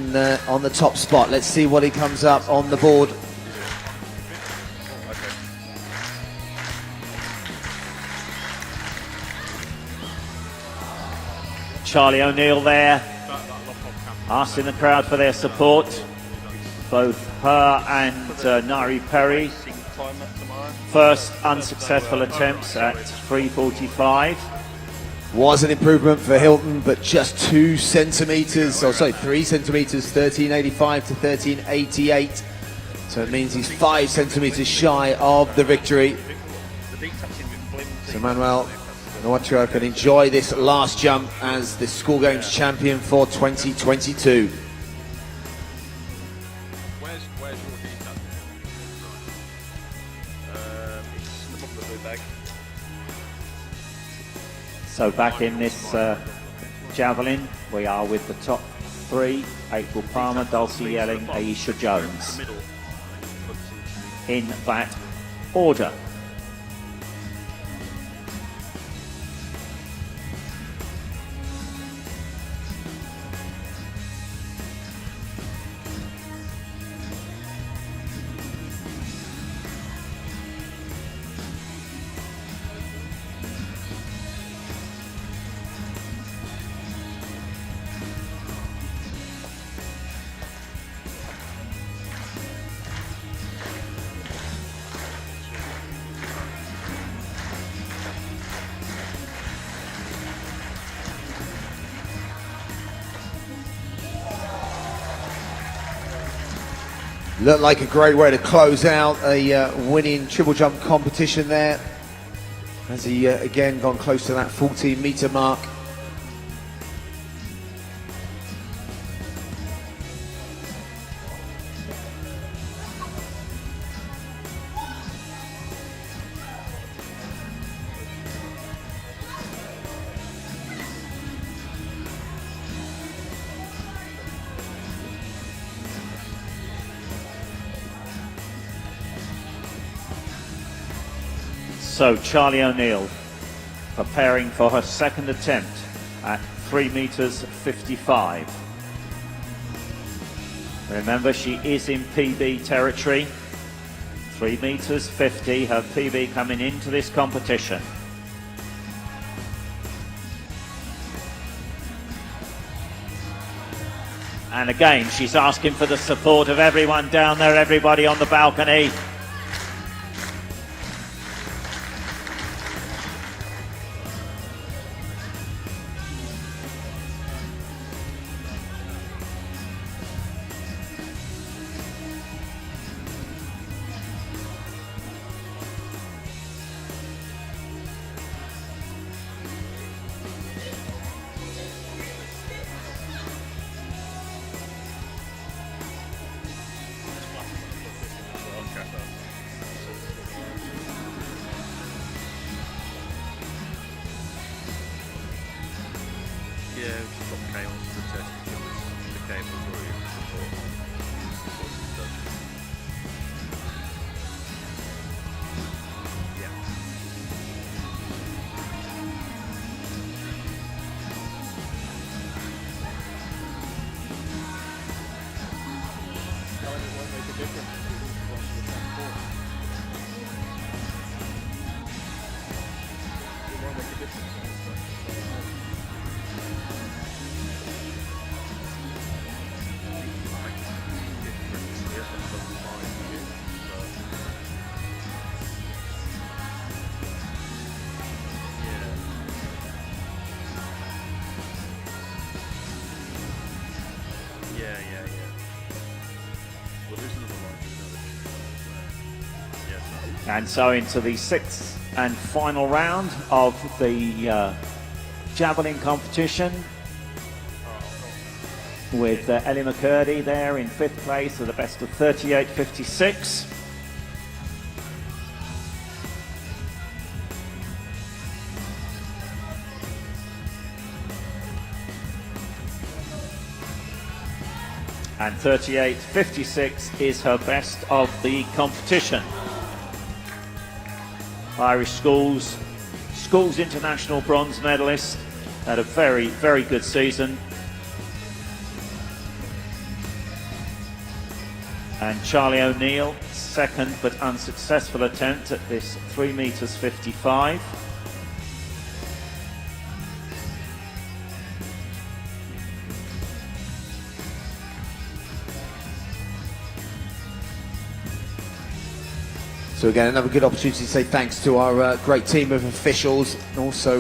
on the top spot. Let's see what he comes up on the board. Charlie O'Neill there, asking the crowd for their support. Both her and Nari Perry. First unsuccessful attempts at 3:45. Was an improvement for Hilton, but just 2 centimetres, or sorry, 3 centimetres, 13.85 to 13.88. So it means he's 5 centimetres shy of the victory. So Manuel Noachua can enjoy this last jump as the School Games champion for 2022. Where's your detail? It's in the bottom of the blue bag. So back in this javelin, we are with the top 3, April Palmer, Dulcie Yelling, Aisha Jones, in that order. Looked like a great way to close out a winning triple jump competition there, as he again gone close to that 14-metre mark. So Charlie O'Neill preparing for her second attempt at 3 metres 55. Remember, she is in PB territory. 3 metres 50, her PB coming into this competition. And again, she's asking for the support of everyone down there, everybody on the balcony. Yeah, she's got chaos to test because the game was already before. Yeah. And so into the 6th and final round of the javelin competition, with Ellie McCurdy there in 5th place with a best of 38.56. and 38.56 is her best of the competition. Irish schools international bronze medalist, had a very, very good season. And Charlie O'Neill, second but unsuccessful attempt at this 3 meters 55. So again, another good opportunity to say thanks to our great team of officials, and also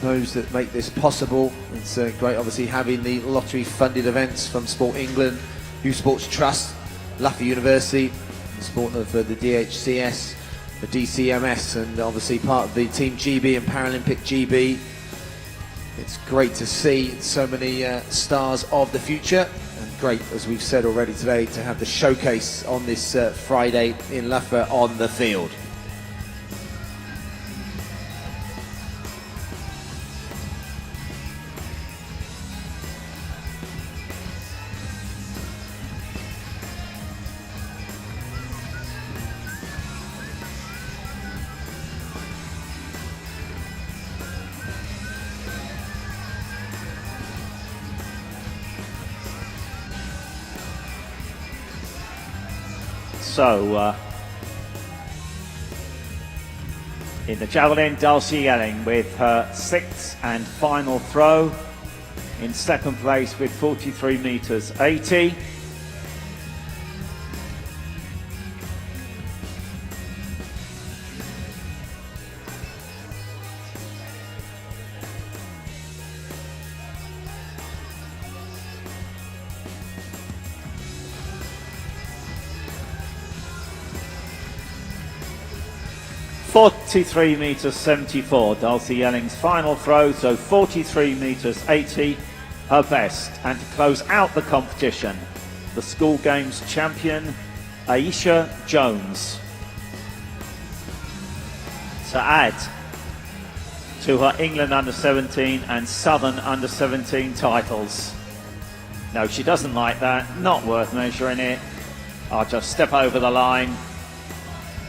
those that make this possible. It's great, obviously, having the lottery-funded events from Sport England, Youth Sports Trust, Loughborough University, the support of the DHCS, the DCMS, and obviously part of the Team GB and Paralympic GB. It's great to see so many stars of the future, and great, as we've said already today, to have the showcase on this Friday in Loughborough on the field. So, in the javelin, Dulcie Yelling with her sixth and final throw. In second place with 43 meters 80. .43 meters 74, Dulcie Yelling's final throw, so 43 meters 80, her best. And to close out the competition, the school games champion, Aisha Jones. To add to her England under-17 and Southern under-17 titles. No, she doesn't like that, not worth measuring it. I'll just step over the line.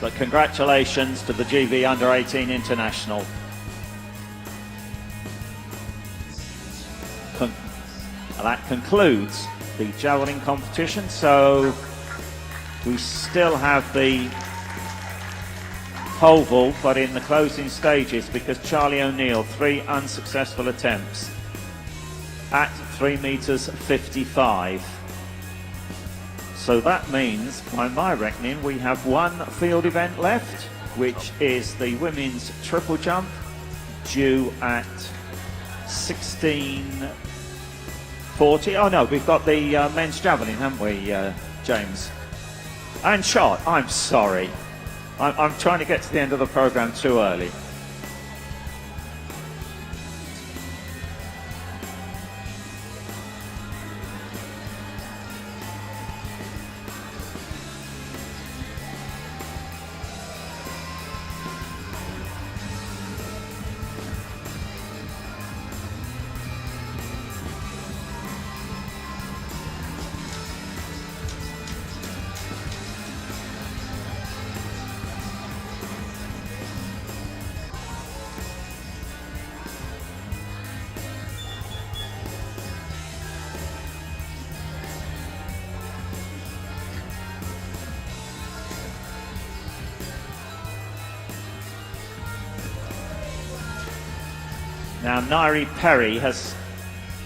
But congratulations to the GB Under-18 International. That concludes the javelin competition. So we still have the pole vault, but in the closing stages, because Charlie O'Neill, 3 unsuccessful attempts at 3 meters 55. So that means, by my reckoning, we have one field event left, which is the women's triple jump, due at 16:40. Oh no, we've got the men's javelin, haven't we, James? And shot, I'm sorry. I'm trying to get to the end of the programme too early. Now, Nairi Perry has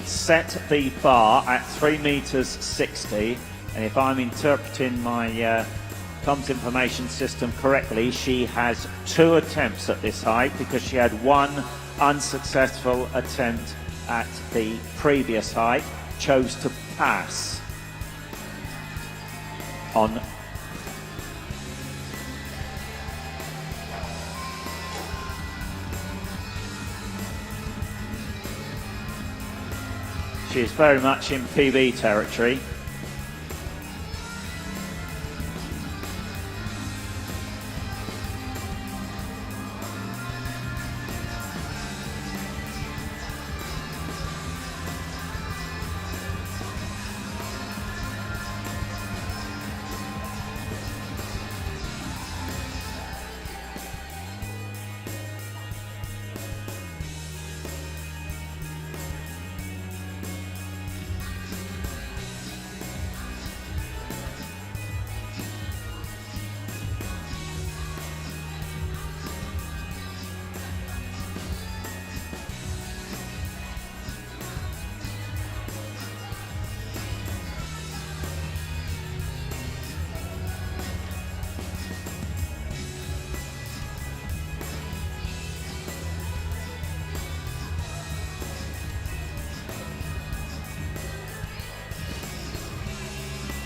set the bar at 3 meters 60, and if I'm interpreting my comms information system correctly, she has 2 attempts at this height because she had 1 unsuccessful attempt at the previous height, chose to pass on. She is very much in PB territory.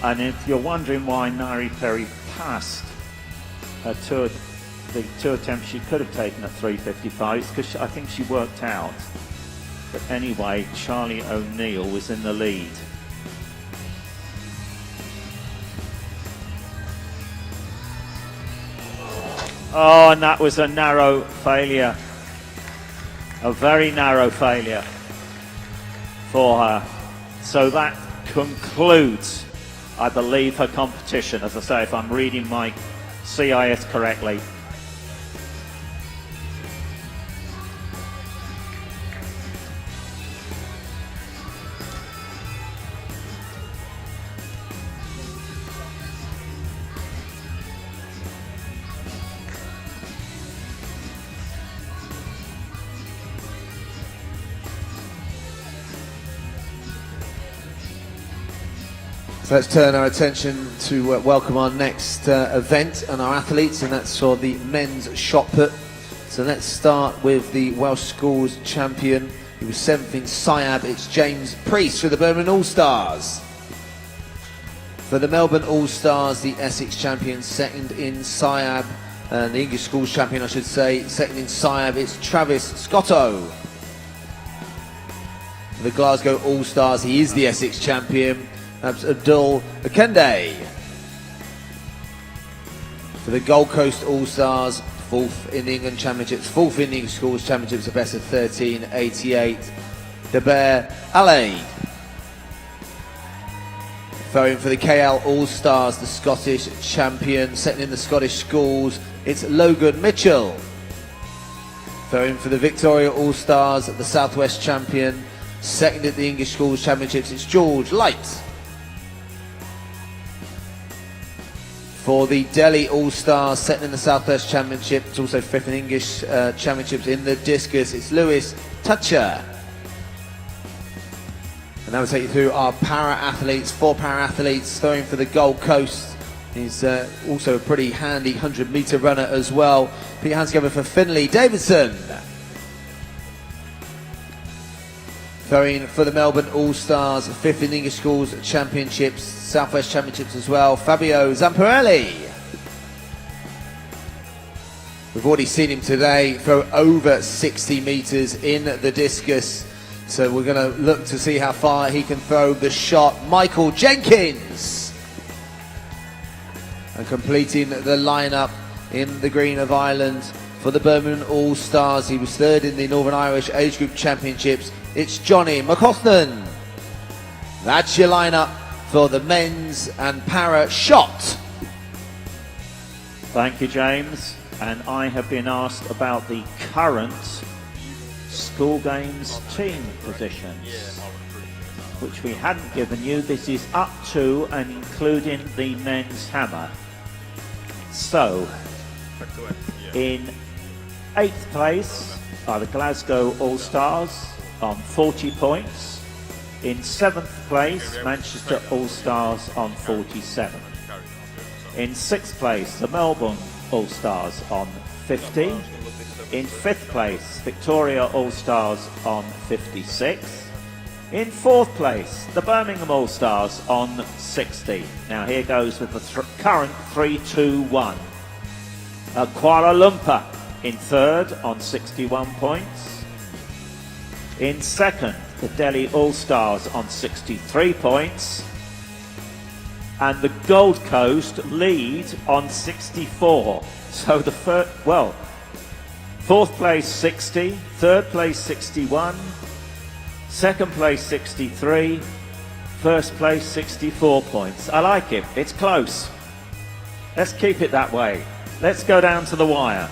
And if you're wondering why Nari Perry passed her tour, the two attempts she could have taken at 3:55, because I think she worked out. But anyway, Charlie O'Neill was in the lead. Oh, and that was a narrow failure. A very narrow failure for her. So that concludes, I believe, her competition. As I say, if I'm reading my CIS correctly. So let's turn our attention to welcome our next event and our athletes, and that's for the men's shot put. So let's start with the Welsh Schools champion. He was 7th in Siab. It's James Priest for the Birmingham All-Stars. For the Melbourne All-Stars, the Essex champion, 2nd in Siab. The English Schools champion, I should say, 2nd in Siab. It's Travis Scotto. For the Glasgow All-Stars, he is the Essex champion. That's Abdul Akende. For the Gold Coast All-Stars, 4th in the England Championships, 4th in the English Schools Championships, a best of 13.88. Deber Alain. Throwing for the KL All-Stars, the Scottish champion, 2nd in the Scottish Schools, it's Logan Mitchell. Throwing for the Victoria All-Stars, the Southwest champion, 2nd at the English Schools Championships, it's George Light. For the Delhi All-Stars, 2nd in the Southwest Championship, it's also 5th in English Championships in the discus, it's Lewis Toucher. And now we'll take you through our para-athletes, 4 para-athletes throwing for the Gold Coast. He's also a pretty handy 100-metre runner as well. Put your hands together for Finlay Davidson. Throwing for the Melbourne All-Stars, 5th in English Schools Championships, Southwest Championships as well, Fabio Zamparelli. We've already seen him today throw over 60 metres in the discus, so we're going to look to see how far he can throw the shot. Michael Jenkins. And completing the lineup in the green of Ireland for the Birmingham All-Stars, he was 3rd in the Northern Irish Age Group Championships, it's Johnny McCaughlin. That's your lineup for the men's and para shot. Thank you, James. And I have been asked about the current school games team positions, which we hadn't given you. This is up to and including the men's hammer. So, in 8th place are the Glasgow All-Stars on 40 points. In 7th place, Manchester All-Stars on 47. In 6th place, the Melbourne All-Stars on 50. In 5th place, Victoria All-Stars on 56. In 4th place, the Birmingham All-Stars on 60. Now here goes with the current 3-2-1. Kuala Lumpur in 3rd on 61 points. In 2nd, the Delhi All-Stars on 63 points. And the Gold Coast lead on 64. So the 4th place 60, 3rd place 61, 2nd place 63, 1st place 64 points. I like it, it's close. Let's keep it that way. Let's go down to the wire.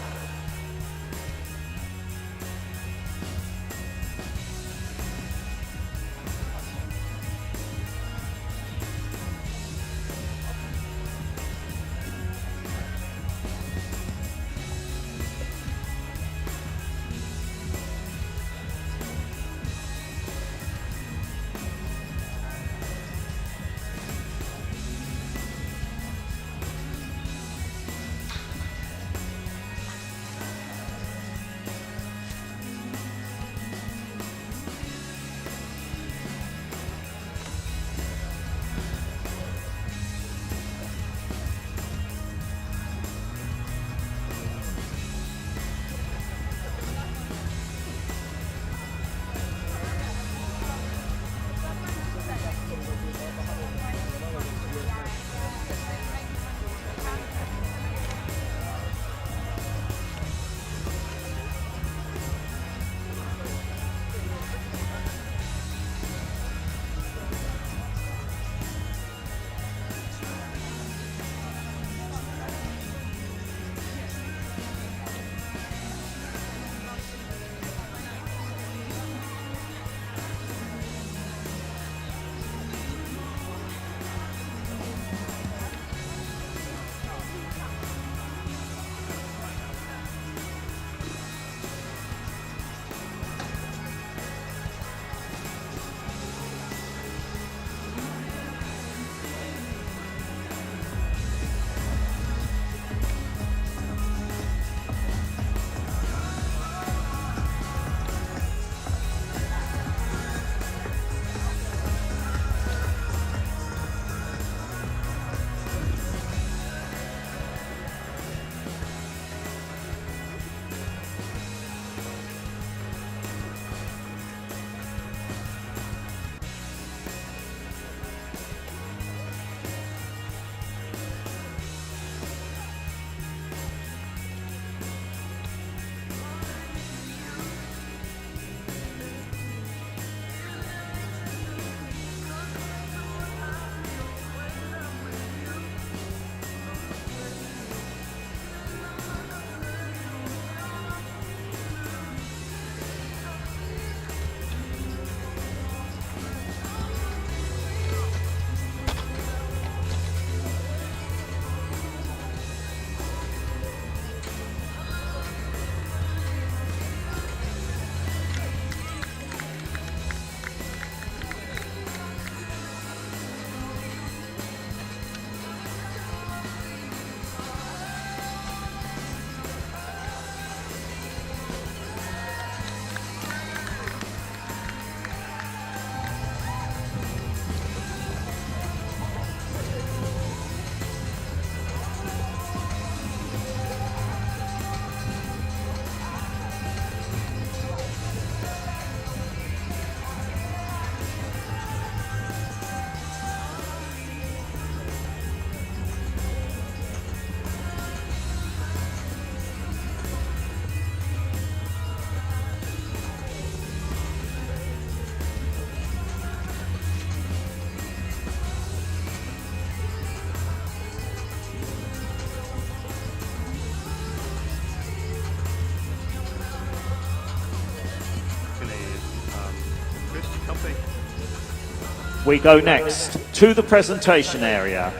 We go next to the presentation area.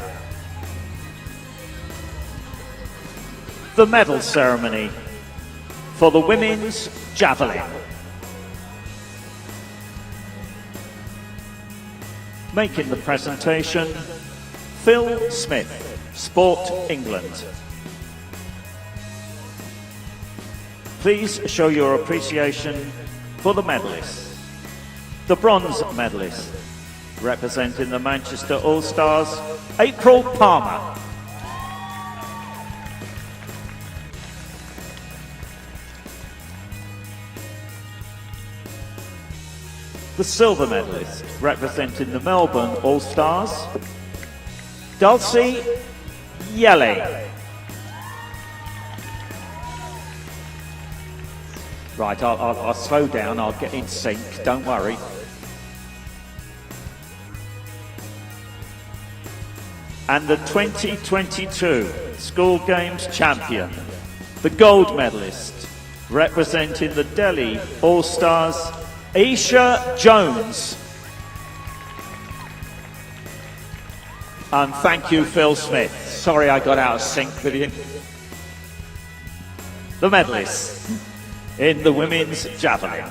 The medal ceremony for the women's javelin. Making the presentation, Phil Smith, Sport England. Please show your appreciation for the medalists. The bronze medalist, representing the Manchester All-Stars, April Palmer. The silver medalist, representing the Melbourne All-Stars, Dulcie Yelly. Right, I'll slow down, I'll get in sync, don't worry. And the 2022 School Games champion, the gold medalist, representing the Delhi All-Stars, Isha Jones. And thank you, Phil Smith. Sorry I got out of sync with you. The medalists in the women's javelin.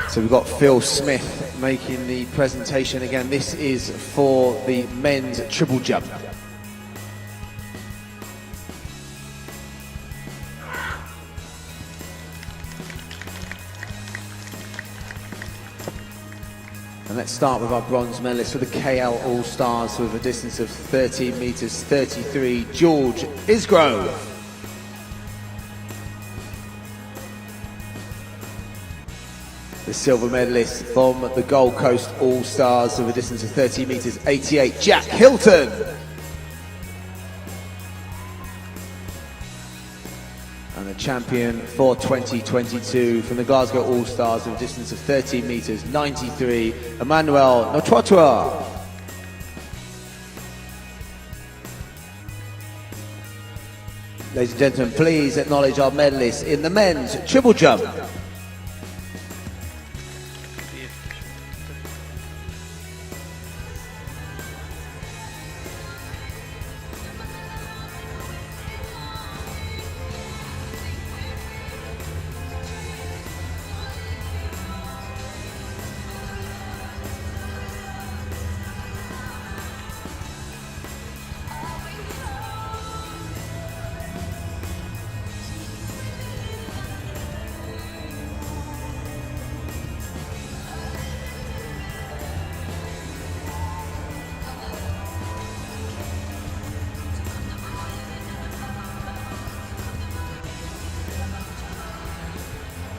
So we've got Phil Smith making the presentation again. This is for the men's triple jump. And let's start with our bronze medalist for the KL All-Stars with a distance of 13 metres 33, George Isgrove. The silver medalist from the Gold Coast All-Stars with a distance of 30 metres 88, Jack Hilton. And the champion for 2022 from the Glasgow All-Stars with a distance of 13 metres 93, Emmanuel Notwatua. Ladies and gentlemen, please acknowledge our medalists in the men's triple jump.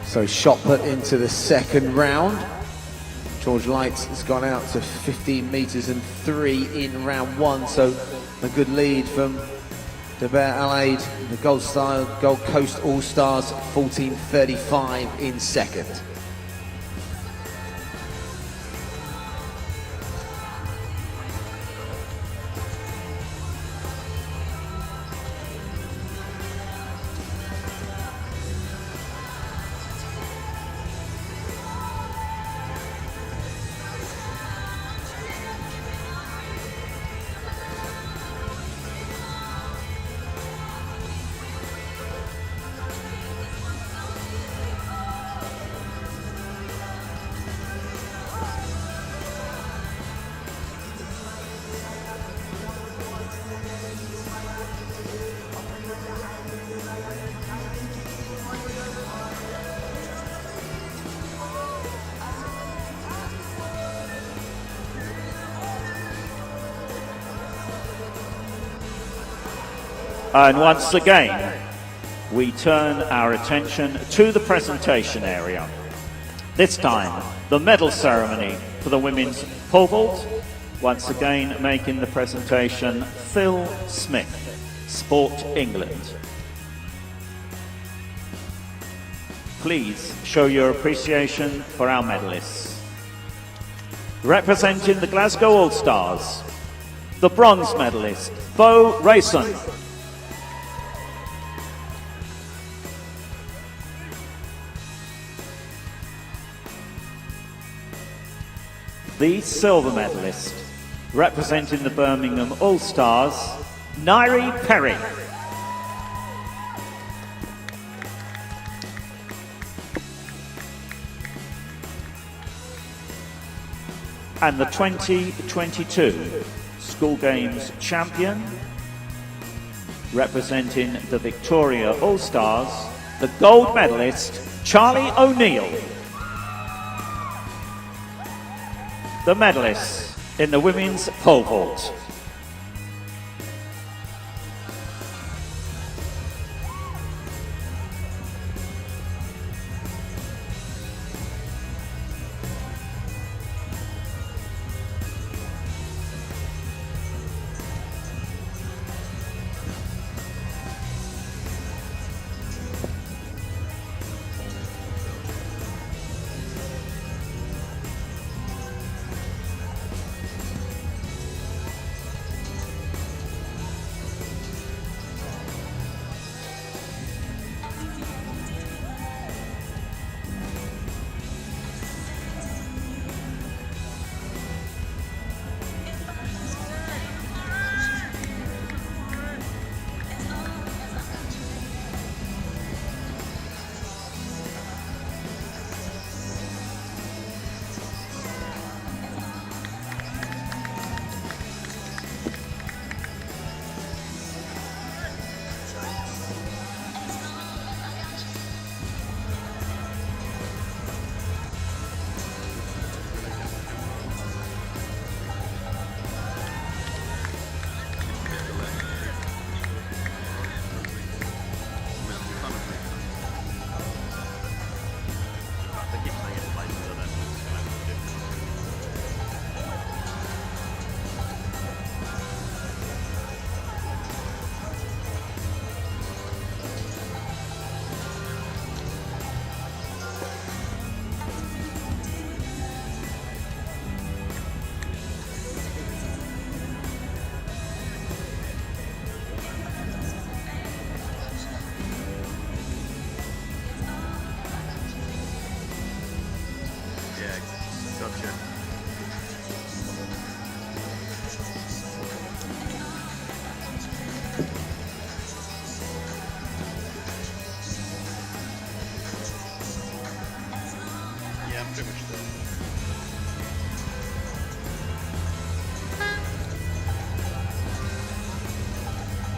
So shot put into the second round. George Lights has gone out to 15 metres and 3 in round 1. So a good lead from Deber Alaid, the Gold Coast All-Stars, 14.35 in second. And once again, we turn our attention to the presentation area. This time, the medal ceremony for the women's pole vault. Once again, making the presentation, Phil Smith, Sport England. Please show your appreciation for our medalists. Representing the Glasgow All-Stars, the bronze medalist, Bo Rayson. The silver medalist, representing the Birmingham All-Stars, Nairi Perry. And the 2022 School Games champion, representing the Victoria All-Stars, the gold medalist, Charlie O'Neill. The medalists in the women's pole vault.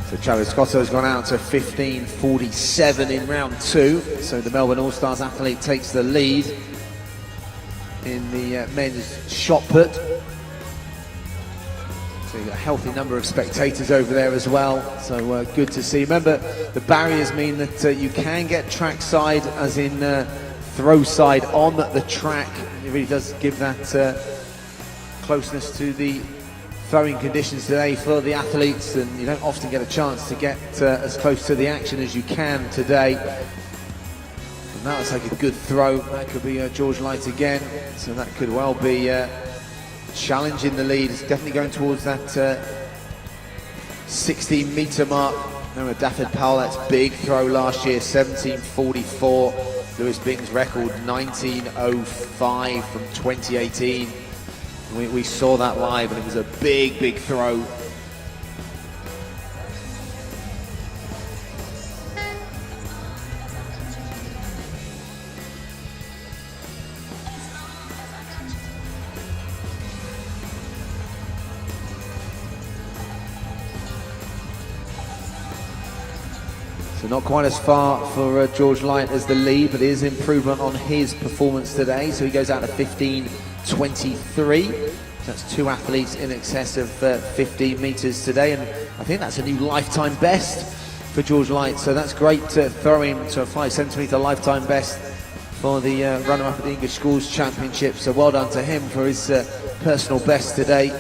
So Travis Scotto has gone out to 15:47 in round 2. So the Melbourne All-Stars athlete takes the lead in the men's shot put. So you've got a healthy number of spectators over there as well. So good to see. Remember, the barriers mean that you can get track side, as in throw side on the track. It really does give that closeness to the throwing conditions today for the athletes, and you don't often get a chance to get as close to the action as you can today. And that looks like a good throw. That could be George Light again, so that could well be challenging the lead. It's definitely going towards that 16-metre mark. Remember David Paula, that's big throw last year, 17:44. Lewis Bing's record 19:05 from 2018. We saw that live, and it was a big throw. So not quite as far for George Light as the lead, but it is improvement on his performance today. So he goes out to 15:23. That's two athletes in excess of 15 metres today, and I think that's a new lifetime best for George Light. So that's great to throw him to a 5 centimetre lifetime best for the runner-up at the English Schools Championship. So well done to him for his personal best today.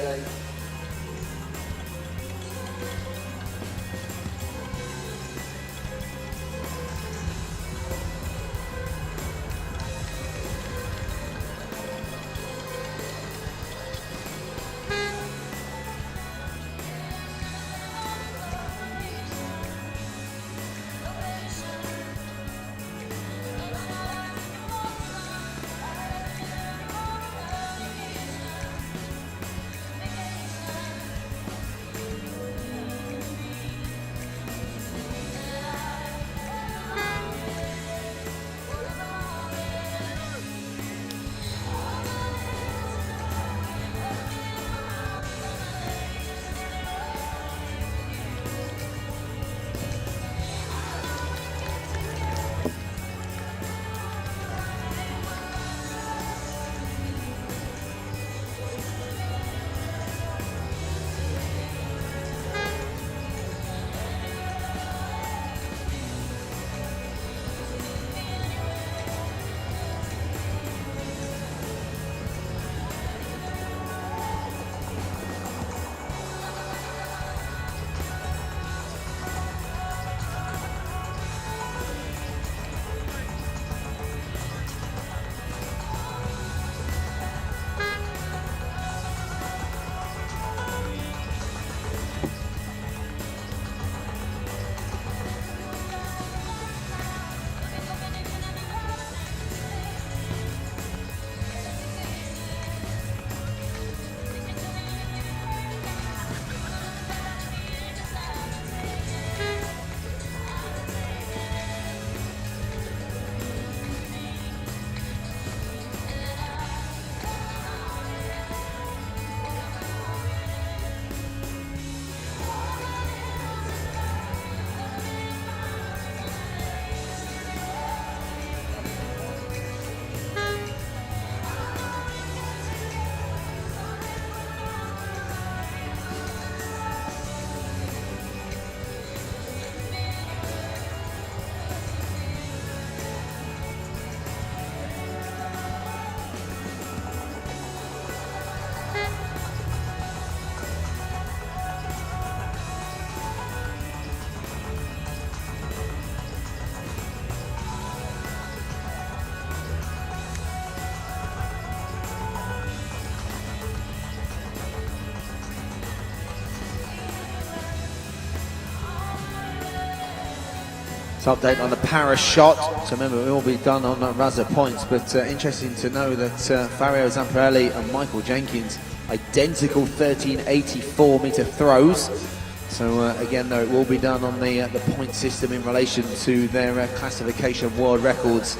Update on the para shot. So remember, it will be done on Raza points, but interesting to know that Fario Zamparelli and Michael Jenkins identical 1384 metre throws. So again, though, it will be done on the point system in relation to their classification world records,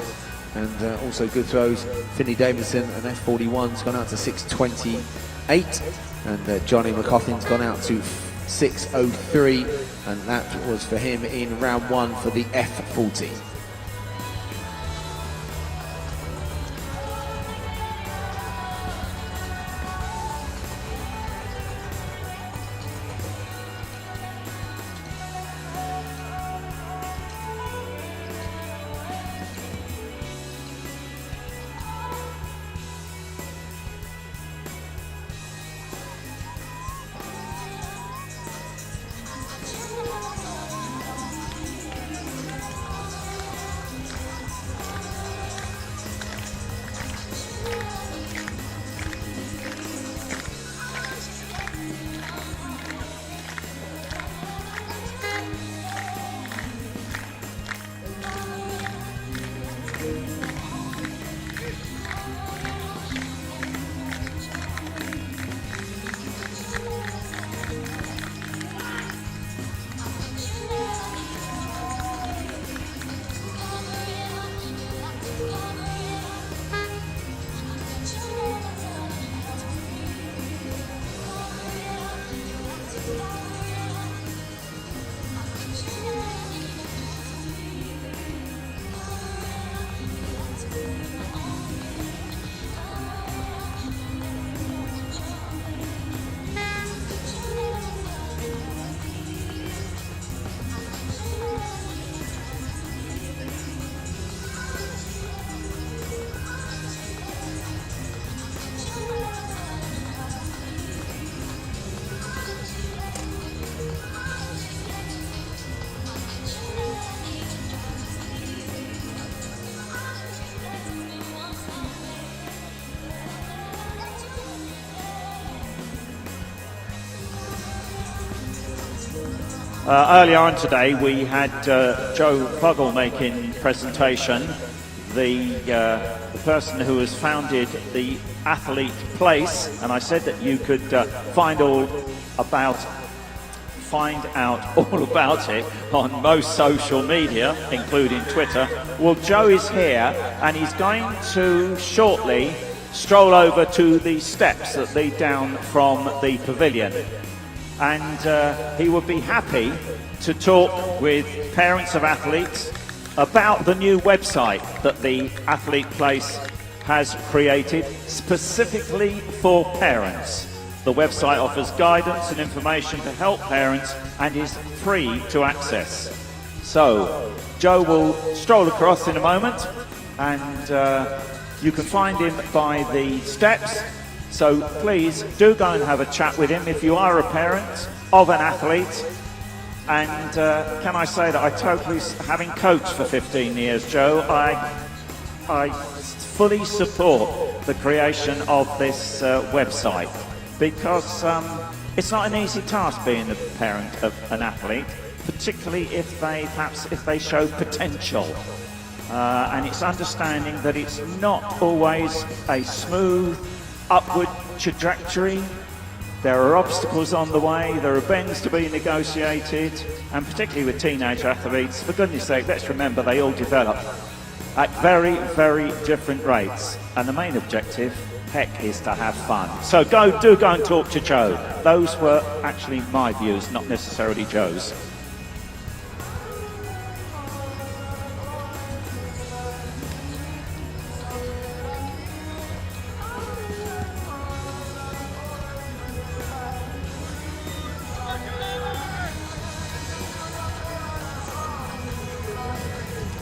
and also good throws. Finney Davidson, an F41's gone out to 628, and Johnny McCaughlin's gone out to 603, and that was for him in round 1 for the F40. Earlier on today, we had Joe Foggle making presentation, the person who has founded the Athlete Place, and I said that you could find out all about it on most social media, including Twitter. Well, Joe is here, and he's going to shortly stroll over to the steps that lead down from the pavilion. And he would be happy to talk with parents of athletes about the new website that the Athlete Place has created specifically for parents. The website offers guidance and information to help parents and is free to access. So, Joe will stroll across in a moment, and you can find him by the steps. So please do go and have a chat with him if you are a parent of an athlete. And can I say that I totally, having coached for 15 years, Joe, I fully support the creation of this website, because it's not an easy task being a parent of an athlete, particularly if they show potential. And it's understanding that it's not always a smooth upward trajectory. There are obstacles on the way, there are bends to be negotiated, and particularly with teenage athletes, for goodness sake, let's remember they all develop at very, very different rates. And the main objective, heck, is to have fun. So do go and talk to Joe. Those were actually my views, not necessarily Joe's.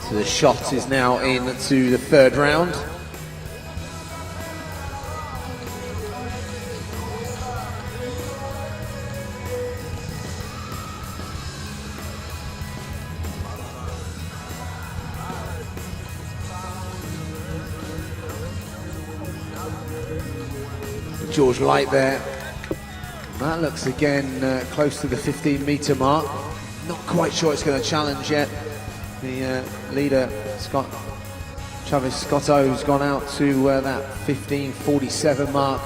So the shot is now into the third round. George Light there. That looks again close to the 15-metre mark. Not quite sure it's going to challenge yet. The leader, Travis Scotto's gone out to that 15:47 mark.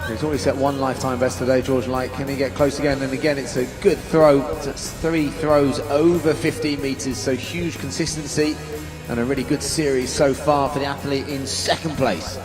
He's already set one lifetime best today, George Light. Can he get close again? And again, it's a good throw. That's 3 throws over 15 metres, so huge consistency and a really good series so far for the athlete in second place.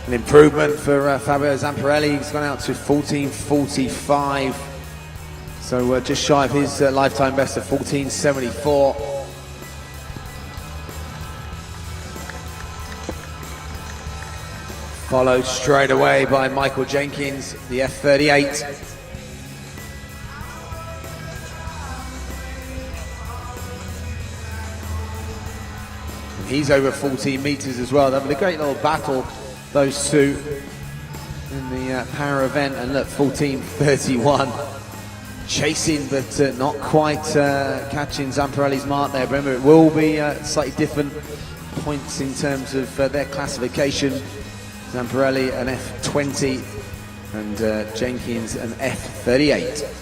An improvement for Fabio Zamparelli. He's gone out to 14.45. So just shy of his lifetime best of 14.74. Followed straight away by Michael Jenkins, the F38. And he's over 14 meters as well. They're having a great little battle, those two, in the para event. And look, 14.31. Chasing, but not quite catching Zamparelli's mark there. Remember, it will be slightly different points in terms of their classification. Zamparelli an F20 and Jenkins an F38.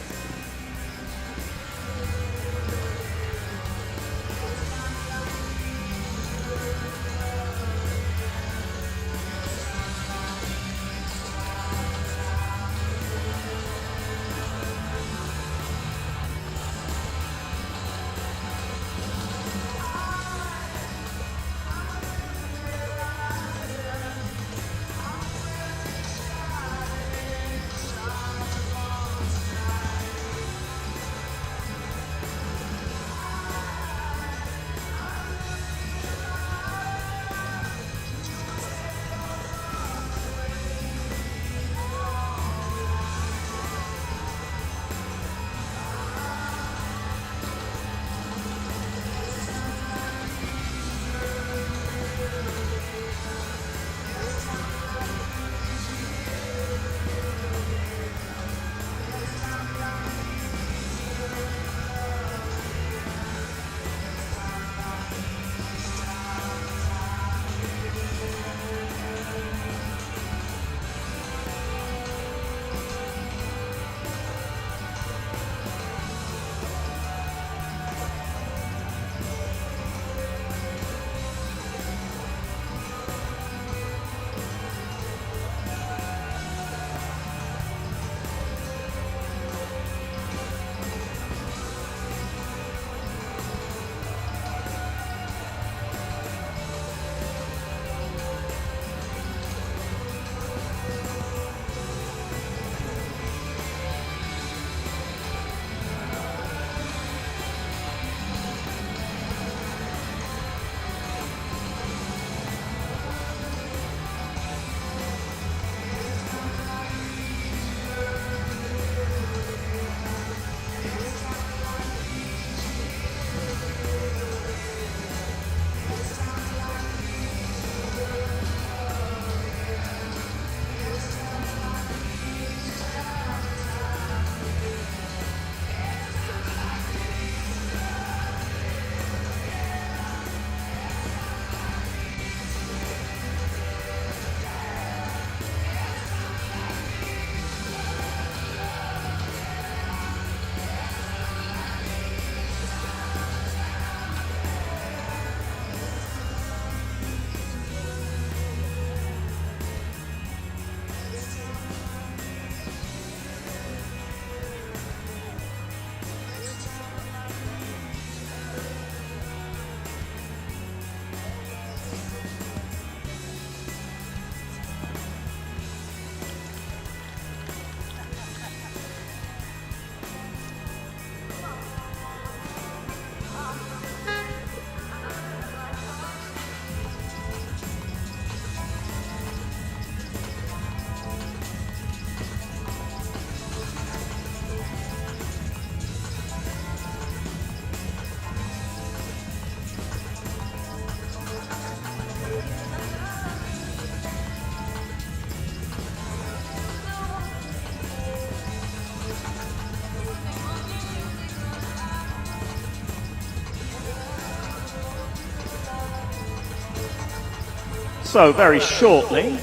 So very shortly,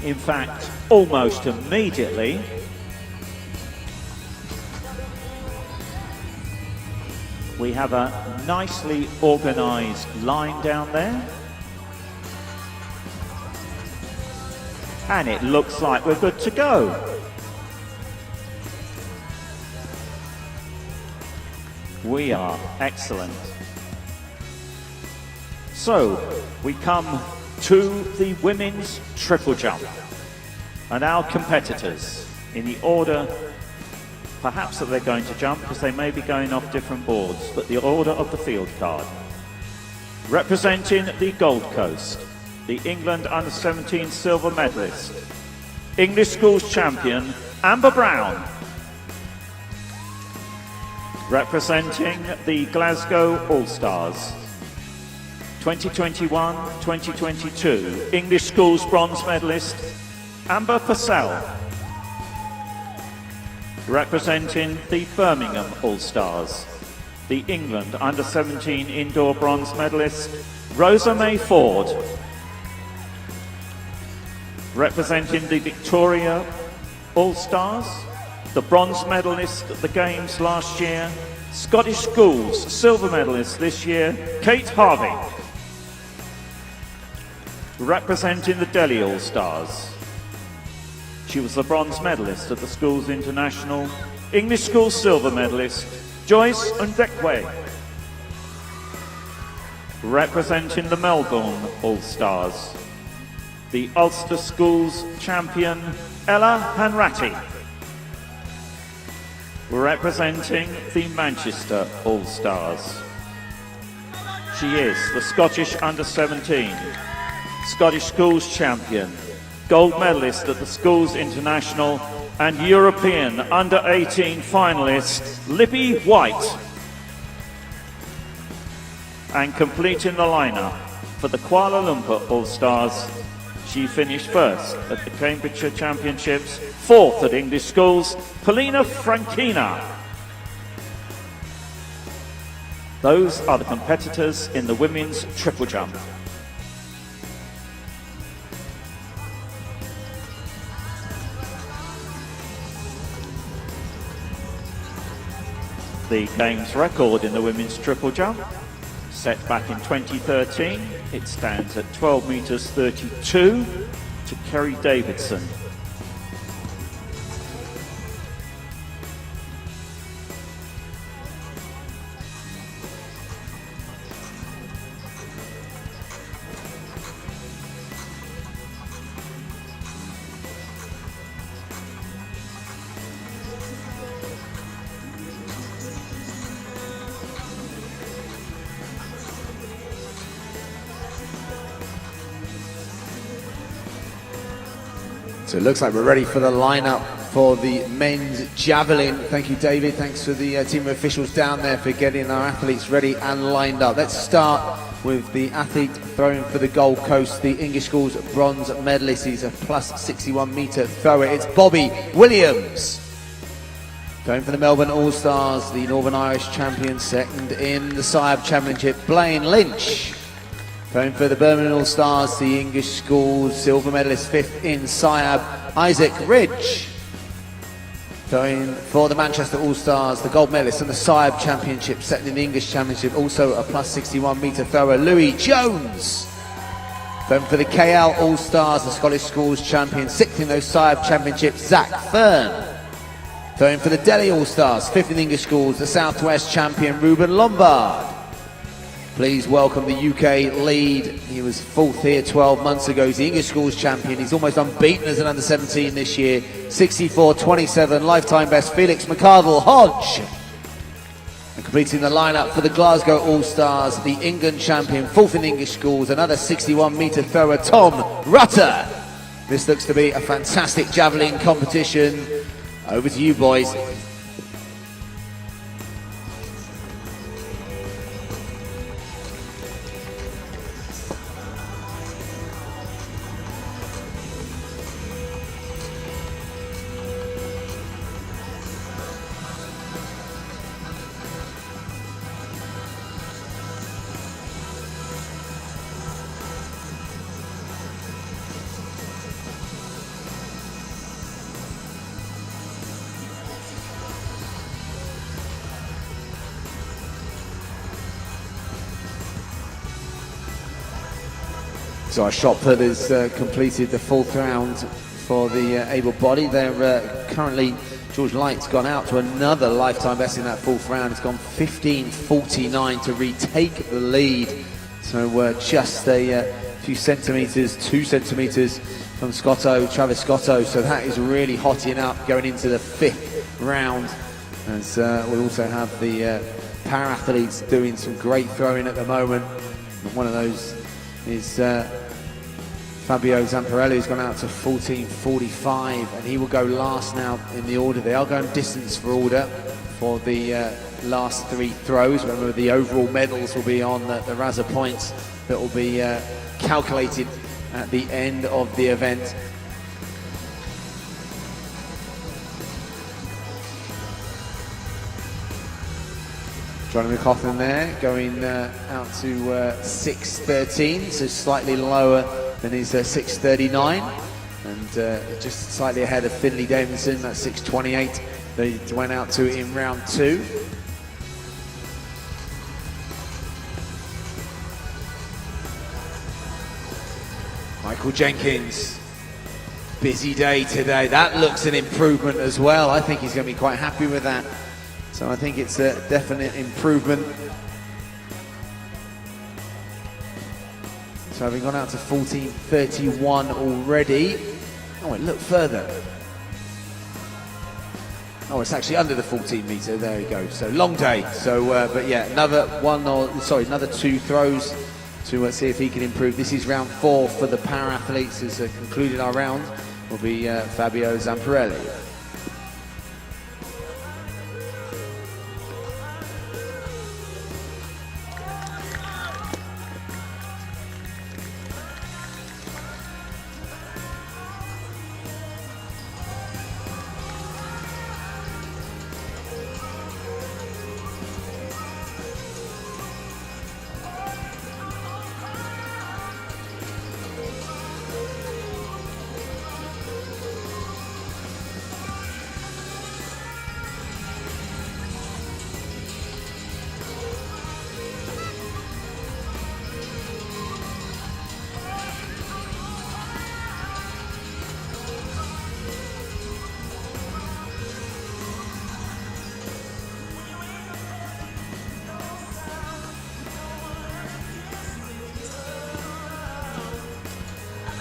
in fact almost immediately, we have a nicely organised line down there, and it looks like we're good to go. We are excellent. So we come to the women's triple jump. And our competitors, in the order perhaps that they're going to jump, because they may be going off different boards, but the order of the field card. Representing the Gold Coast, the England under-17 silver medalist, English Schools champion, Amber Brown. Representing the Glasgow All-Stars, 2021-2022, English Schools bronze medalist, Amber Purcell. Representing the Birmingham All-Stars, the England under-17 indoor bronze medalist, Rosa May Ford. Representing the Victoria All-Stars, the bronze medalist at the Games last year, Scottish Schools silver medalist this year, Kate Harvey. Representing the Delhi All-Stars, she was the bronze medalist at the Schools International, English Schools silver medalist, Joyce Ndekwe. Representing the Melbourne All-Stars, the Ulster Schools champion, Ella Hanratty. Representing the Manchester All-Stars, she is the Scottish under-17, Scottish Schools champion, gold medalist at the Schools International and European under-18 finalist, Lippy White. And completing the lineup for the Kuala Lumpur All-Stars, she finished first at the Cambridgeshire Championships, fourth at English Schools, Polina Frankina. Those are the competitors in the women's triple jump. The Games record in the women's triple jump, set back in 2013, it stands at 12 meters 32 to Kerry Davidson. So it looks like we're ready for the lineup for the men's javelin. Thank you, David. Thanks for the team of officials down there for getting our athletes ready and lined up. Let's start with the athlete throwing for the Gold Coast, the English Schools bronze medalist. He's a plus 61 metre thrower. It's Bobby Williams. Going for the Melbourne All-Stars, the Northern Irish champion, second in the SIAB Championship, Blaine Lynch. Going for the Birmingham All-Stars, the English Schools silver medalist, fifth in SIAB, Isaac Ridge. Going for the Manchester All-Stars, the gold medalist in the SIAB Championship, second in the English Championship, also a plus 61 metre thrower, Louis Jones. Going for the KL All-Stars, the Scottish Schools champion, sixth in those SIAB Championships, Zach Fern. Going for the Delhi All-Stars, fifth in the English Schools, the Southwest champion, Ruben Lombard. Please welcome the UK lead. He was fourth here 12 months ago. He's the English Schools champion. He's almost unbeaten as an under-17 this year. 64-27, lifetime best, Felix McArdle Hodge. And completing the lineup for the Glasgow All-Stars, the England champion, fourth in English Schools, another 61 metre thrower, Tom Rutter. This looks to be a fantastic javelin competition. Over to you, boys. So our shot put has completed the fourth round for the able-bodied. They're currently, George Light's gone out to another lifetime best in that fourth round. It's gone 15:49 to retake the lead. So just a few centimetres, 2 centimetres from Travis Scotto, so that is really hotting up going into the 5th round. As we also have the para-athletes doing some great throwing at the moment. One of those is Fabio Zamparelli, who's gone out to 14.45, and he will go last now in the order. They are going distance for order for the last 3 throws. Remember, the overall medals will be on the Raza points that will be calculated at the end of the event. Johnny McCaughlin there going out to 6.13, so slightly lower than his 6.39, and just slightly ahead of Finley Davidson, that's 6.28 they went out to in round 2. Michael Jenkins, busy day today. That looks an improvement as well. I think he's going to be quite happy with that. So I think it's a definite improvement. So having gone out to 14.31 already. Oh, it looked further. Oh, it's actually under the 14 metre. There we go. So long day. So, but yeah, another 2 throws to see if he can improve. This is round 4 for the para-athletes. As concluded our round will be Fabio Zamparelli.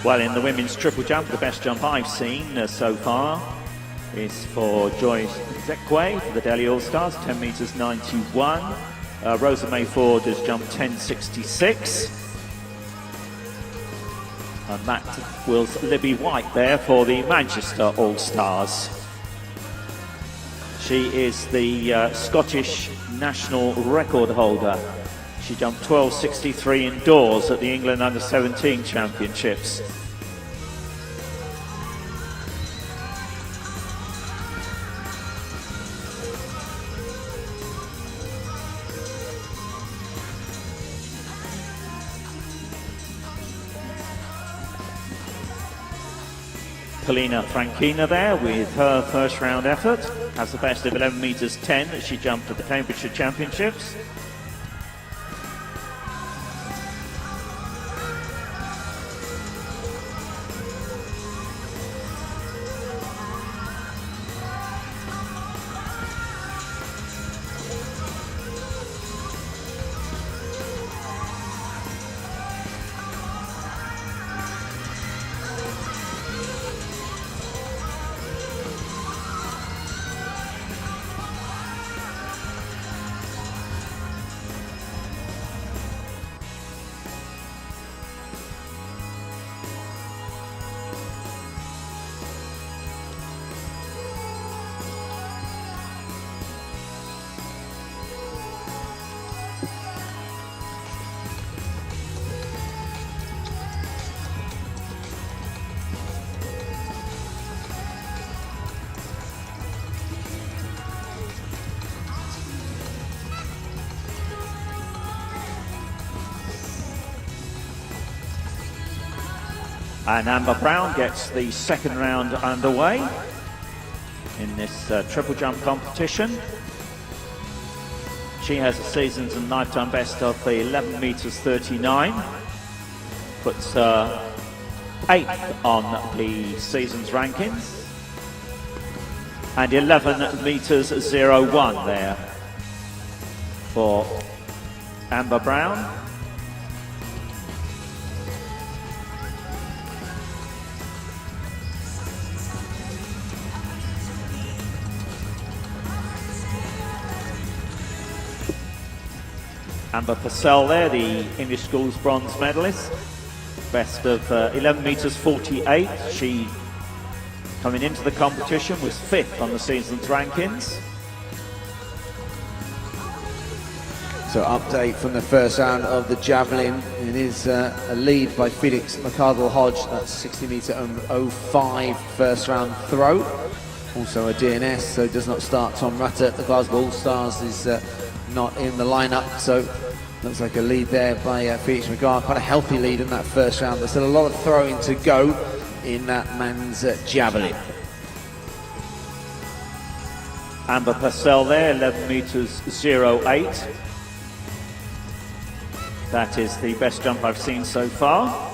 Well, in the women's triple jump, the best jump I've seen so far is for Joy Zekwe for the Delhi All-Stars, 10 metres 91. Rosa May Ford has jumped 10.66. And that was Libby White there for the Manchester All-Stars. She is the Scottish national record holder. She jumped 12.63 indoors at the England Under-17 Championships. Polina Frankina there with her first round effort. Has the best of 11 metres 10 that she jumped at the Cambridgeshire Championships. And Amber Brown gets the second round underway in this triple jump competition. She has a seasons and lifetime best of 11 metres 39. Puts her 8th on the seasons rankings. And 11 metres 01 there for Amber Brown. Amber Purcell there, the English schools bronze medalist. Best of 11 metres 48. She, coming into the competition, was 5th on the season's rankings. So update from the first round of the javelin. It is a lead by Felix McArdle-Hodge. That's 60 metre 05 first round throw. Also a DNS, so does not start Tom Rutter. The Glasgow All-Stars is not in the lineup, so looks like a lead there by Felix McGrath. Quite a healthy lead in that first round. There's still a lot of throwing to go in that man's javelin. Amber Purcell there, 11 metres 08. That is the best jump I've seen so far.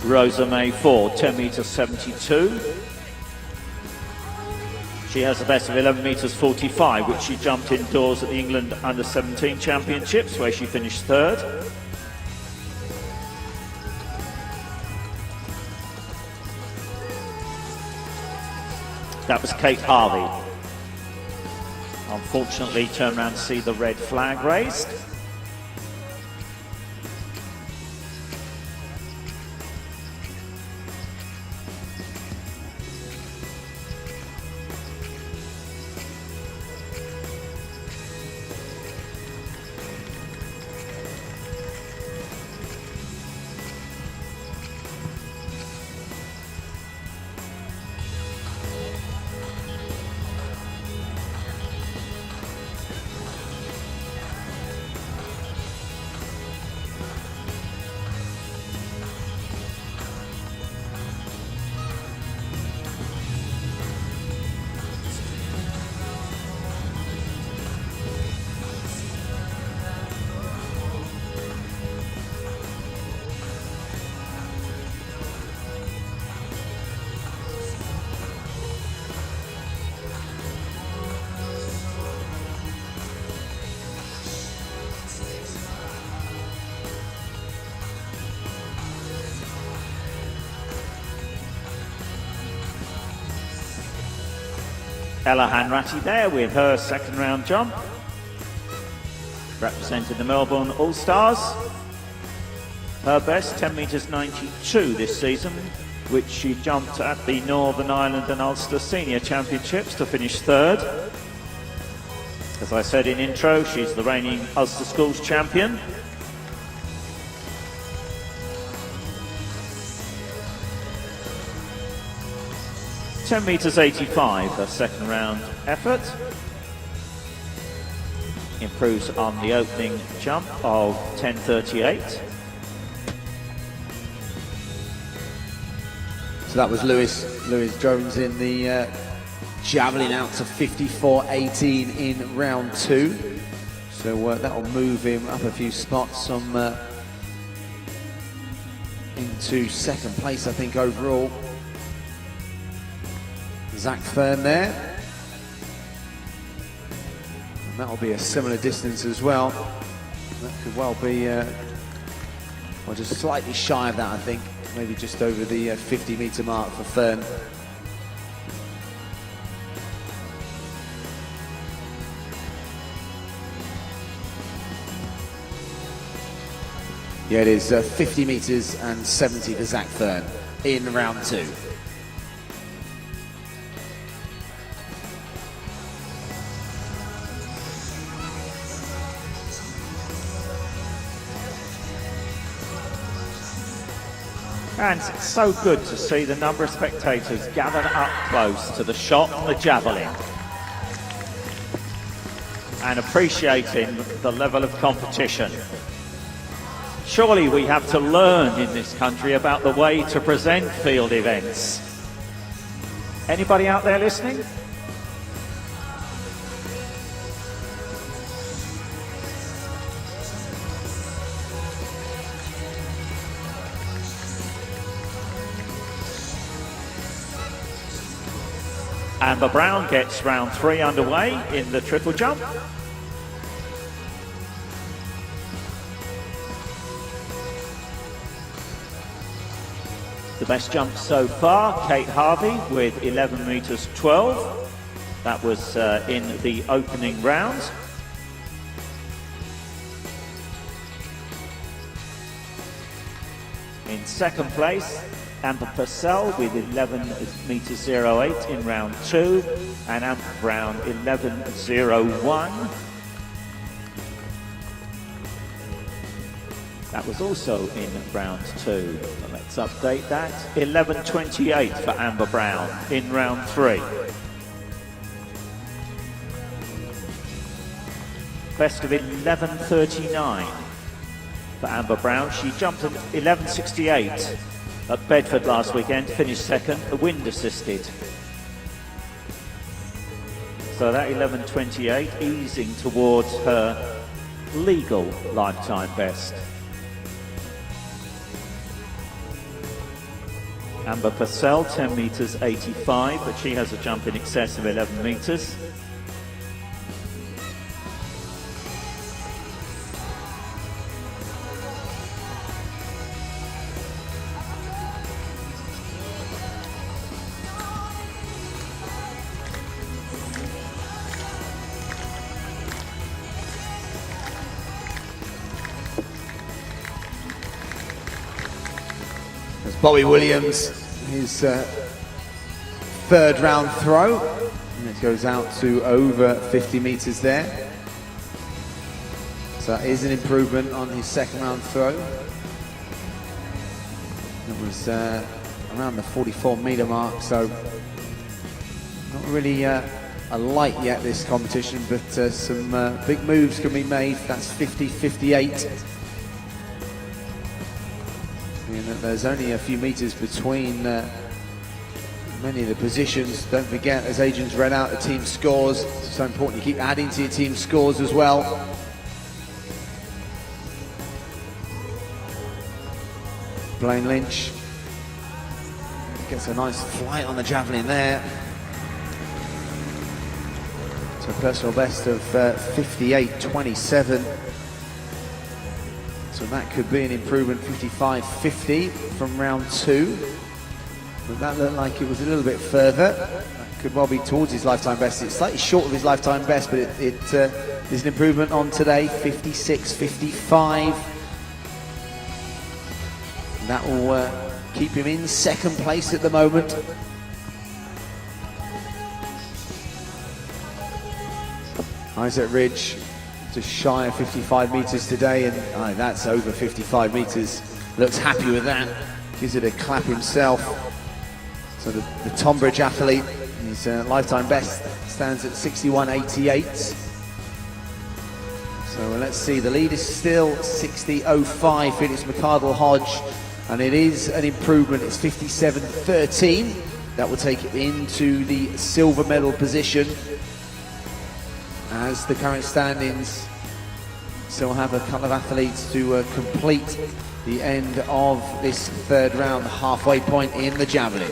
Rosa May Ford, 10 metres 72. She has the best of 11 metres 45, which she jumped indoors at the England Under-17 Championships, where she finished 3rd. That was Kate Harvey. Unfortunately, turned around to see the red flag raised. Ella Hanratty there with her second round jump, represented the Melbourne All-Stars. Her best, 10 metres 92 this season, which she jumped at the Northern Ireland and Ulster Senior Championships to finish 3rd. As I said in intro, she's the reigning Ulster Schools champion. Ten metres 85, her second round effort. Improves on the opening jump of 10.38. So that was Lewis Jones in the javelin, out to 54.18 in round 2. So that'll move him up a few spots into second place, I think, overall. Zach Fern there. And that'll be a similar distance as well. That could well be, well, just slightly shy of that, I think. Maybe just over the 50 metre mark for Fern. Yeah, it is 50 metres and 70 for Zach Fern in round 2. And it's so good to see the number of spectators gathered up close to the shot and the javelin and appreciating the level of competition. Surely we have to learn in this country about the way to present field events. Anybody out there listening? Amber Brown gets round 3 underway in the triple jump. The best jump so far, Kate Harvey with 11 meters 12. That was in the opening round. In second place, Amber Purcell with 11 meters 08 in round 2, and Amber Brown 11.01. That was also in round 2. Let's update that. 11.28 for Amber Brown in round 3. Best of 11.39 for Amber Brown. She jumped at 11.68 at Bedford last weekend, finished second, the wind assisted. So that 11.28 easing towards her legal lifetime best. Amber Purcell, 10 meters 85, but she has a jump in excess of 11 meters. Bobby Williams, his third round throw, and it goes out to over 50 meters there. So that is an improvement on his second round throw. It was around the 44 meter mark, so not really a light yet this competition, but some big moves can be made. That's 50-58. There's only a few meters between many of the positions. Don't forget, as Adrian's read out the team scores, it's so important you keep adding to your team scores as well. Blaine Lynch gets a nice flight on the javelin there. So a personal best of 58.27. So that could be an improvement, 55.50 from round 2. But that looked like it was a little bit further. That could well be towards his lifetime best. It's slightly short of his lifetime best, but it is an improvement on today, 56.55. That will keep him in second place at the moment. Isaac Ridge just shy of 55 meters today, and that's over 55 meters. Looks happy with that. Gives it a clap himself. So the Tonbridge athlete, his lifetime best stands at 61.88. So let's see, the lead is still 60.05. Felix McArdle Hodge, and it is an improvement. It's 57.13. That will take it into the silver medal position, as the current standings still have a couple of athletes to complete the end of this third round, the halfway point in the javelin.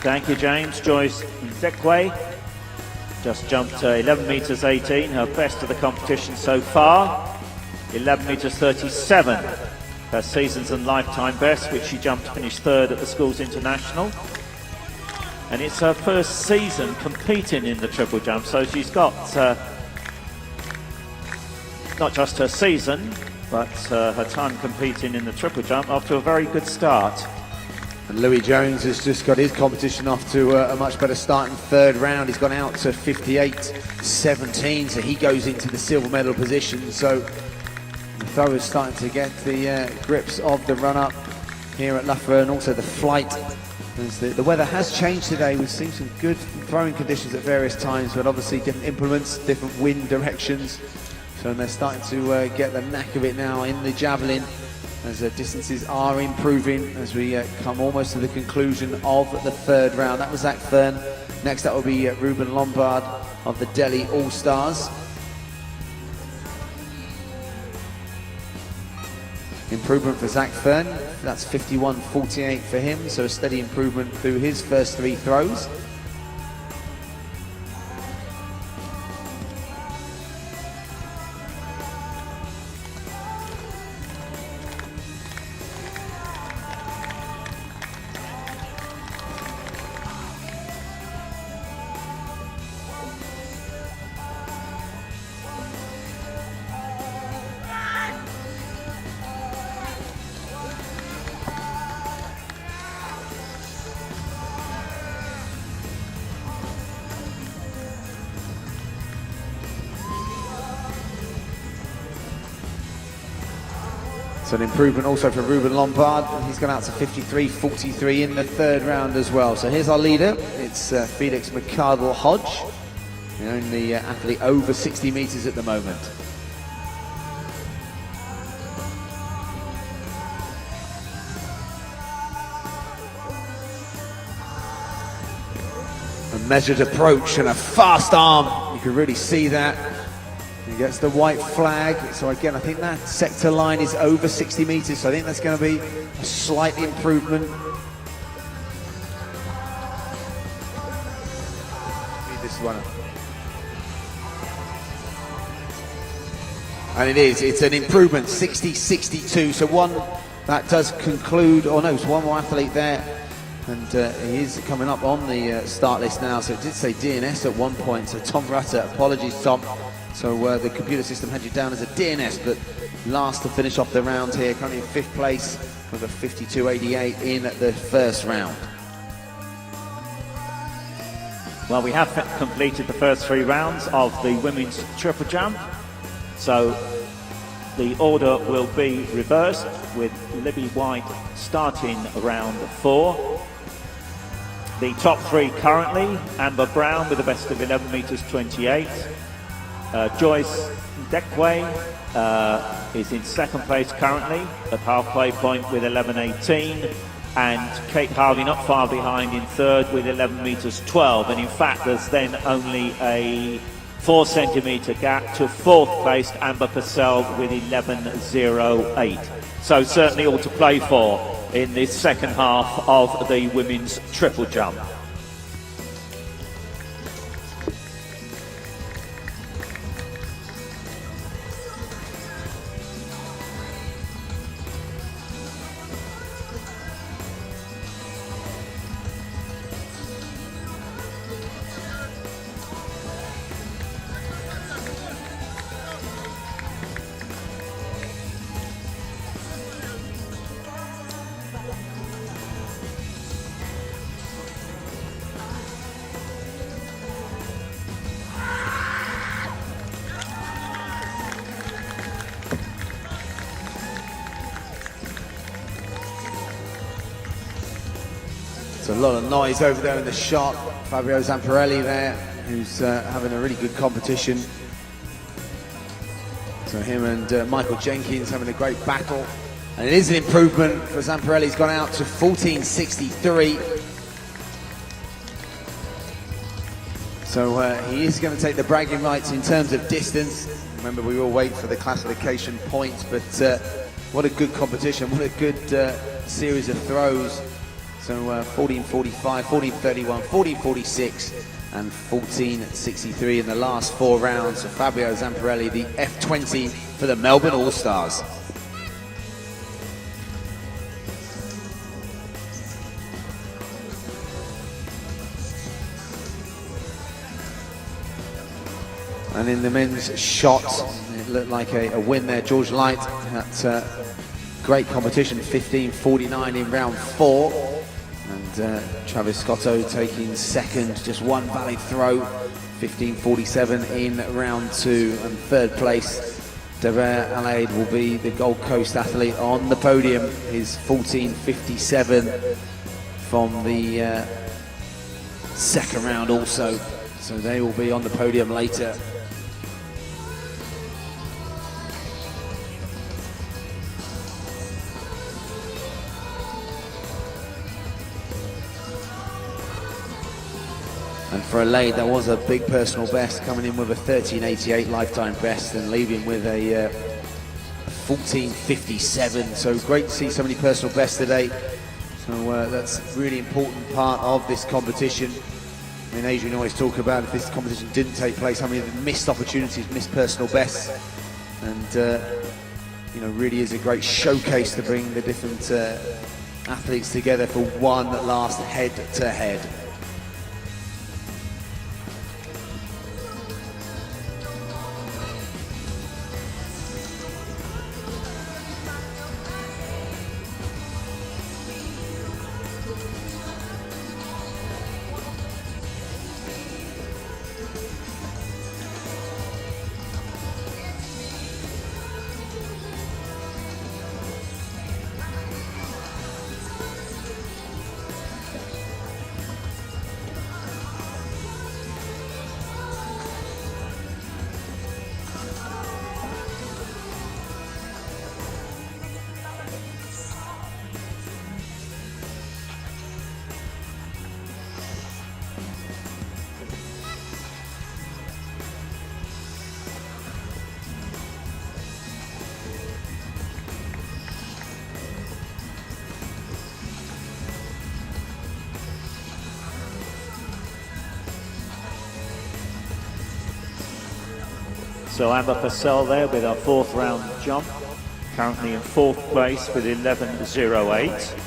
Thank you, James. Joyce Nzekwe just jumped 11 meters 18, her best of the competition so far. 11 meters 37, her seasons and lifetime best, which she jumped to finish third at the Schools International. And it's her first season competing in the triple jump, so she's got not just her season, but her time competing in the triple jump off to a very good start. And Louis Jones has just got his competition off to a much better start in third round. He's gone out to 58.17, so he goes into the silver medal position. So the throw is starting to get the grips of the run-up here at Loughborough, and also the flight. As the weather has changed today. We've seen some good throwing conditions at various times, but obviously different implements, different wind directions. So they're starting to get the knack of it now in the javelin, as distances are improving as we come almost to the conclusion of the third round. That was Zach Fern. Next up will be Ruben Lombard of the Delhi All-Stars. Improvement for Zach Fern, that's 51.48 for him, so a steady improvement through his first 3 throws. So an improvement also for Ruben Lombard. He's gone out to 53.43 in the third round as well. So here's our leader. It's Felix McCardle-Hodge, the only athlete over 60 meters at the moment. A measured approach and a fast arm. You can really see that. He gets the white flag. So again, I think that sector line is over 60 meters. So I think that's going to be a slight improvement. This one. And it's an improvement, 60-62. So one that does conclude, or no, it's one more athlete there. And he is coming up on the start list now. So it did say DNS at one point. So Tom Rutter, apologies Tom. So the computer system had you down as a DNS, but last to finish off the round here, currently in 5th place with a 52.88 in the first round. Well, we have completed the first 3 rounds of the women's triple jump. So the order will be reversed with Libby White starting round 4. The top 3 currently, Amber Brown with a best of 11 meters 28. Joyce Dekway is in second place currently at halfway point with 11.18, and Kate Harvey not far behind in third with 11 meters 12. And in fact, there's then only a 4 centimeter gap to fourth placed Amber Purcell with 11.08. So certainly all to play for in this second half of the women's triple jump. There's a lot of noise over there in the shot. Fabio Zamparelli there, who's having a really good competition. So him and Michael Jenkins having a great battle. And it is an improvement for Zamparelli. He's gone out to 14.63. So he is going to take the bragging rights in terms of distance. Remember, we all wait for the classification points, but what a good competition, what a good series of throws. So 14.45, 14.31, 14.46 and 14.63 in the last 4 rounds. So Fabio Zamparelli, the F20 for the Melbourne All-Stars. And in the men's shot, it looked like a win there. George Light, that great competition, 15.49 in round 4. And Travis Scotto taking second, just one valid throw, 15.47 in round 2. And third place, Dever Alaid will be the Gold Coast athlete on the podium. His 14.57 from the second round also. So they will be on the podium later. And for Alaid, that was a big personal best, coming in with a 13.88 lifetime best and leaving with a 14.57. So great to see so many personal bests today. So that's a really important part of this competition. I mean, Adrian always talk about if this competition didn't take place, how many missed opportunities, missed personal bests. And, you know, really is a great showcase to bring the different athletes together for one last head-to-head. So Amber Purcell there with our fourth round jump, currently in fourth place with 11.08.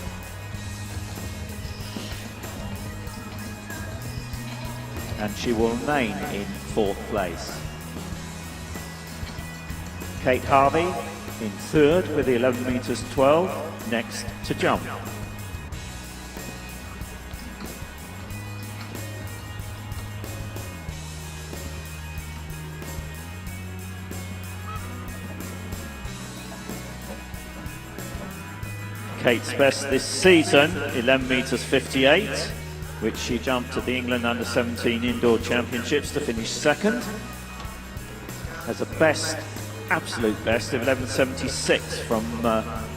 And she will remain in fourth place. Kate Harvey in third with the 11 meters 12, next to jump. Kate's best this season, 11 meters 58, which she jumped at the England Under-17 Indoor Championships to finish second. Has a best, absolute best of 11.76 from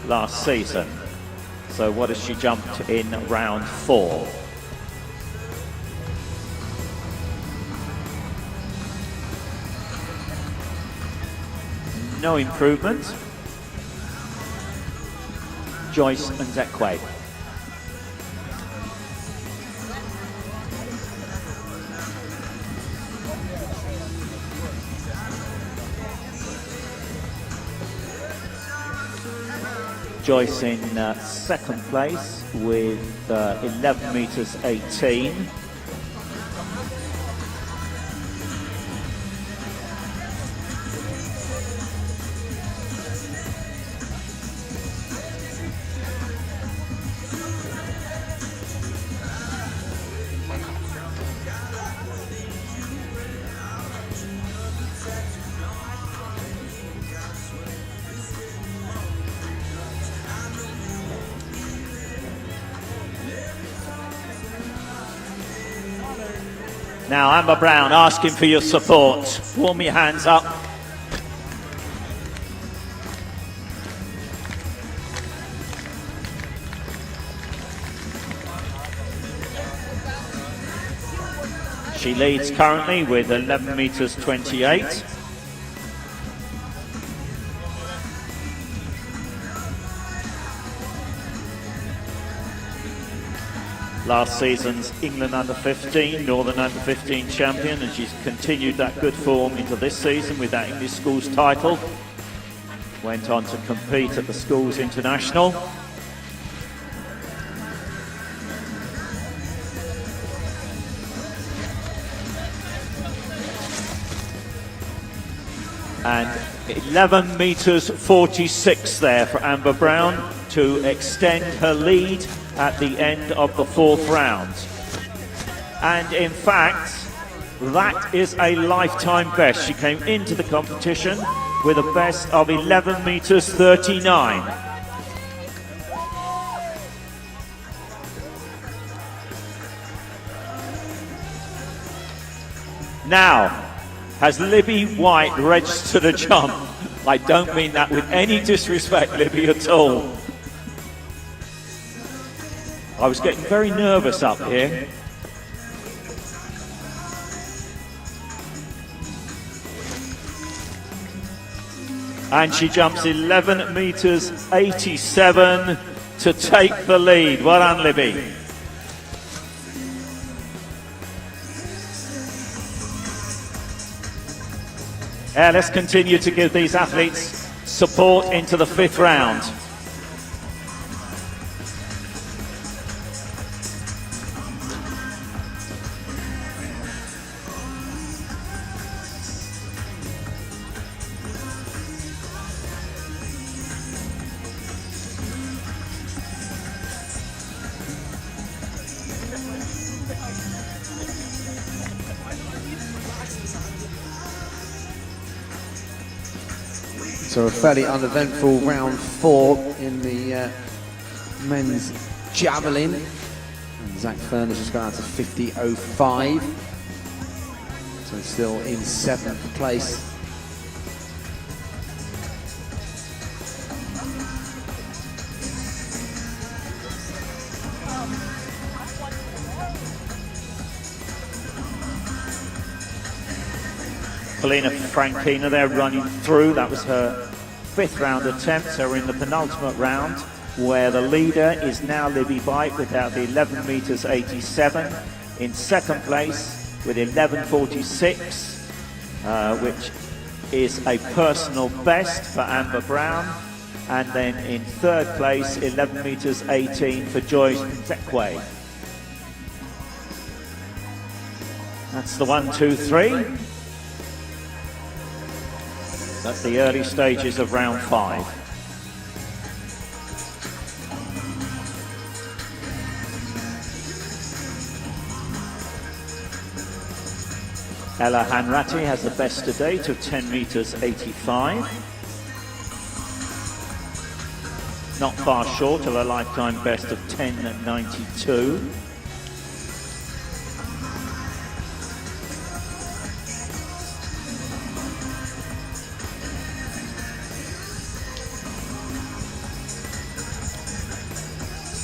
last season. So what has she jumped in round 4? No improvement. Joyce and Zekwe. Joyce in second place with 11 meters 18. Now Amber Brown asking for your support. Warm your hands up. She leads currently with 11 meters 28. Last season's England Under-15, Northern Under-15 champion, and she's continued that good form into this season with that English Schools title. Went on to compete at the Schools International. And 11 meters 46 there for Amber Brown to extend her lead at the end of the fourth round. And in fact, that is a lifetime best. She came into the competition with a best of 11 meters 39. Now, has Libby White registered a jump? I don't mean that with any disrespect, Libby, at all. I was getting very nervous up here. And she jumps 11 meters 87 to take the lead. Well done, Libby. Yeah, let's continue to give these athletes support into the fifth round. So a fairly uneventful round 4 in the men's javelin. And Zach Furness has gone out to 50.05. So still in 7th place. Polina Frankina there running through. That was her 5th round attempt. So we're in the penultimate round where the leader is now Libby White without the 11 meters 87. In second place with 11.46, which is a personal best for Amber Brown. And then in third place, 11 metres 18 for Joyce Nzekwe. That's the 1, 2, 3 at the early stages of round 5. Ella Hanratty has the best to date of 10 metres 85. Not far short of a lifetime best of 10.92.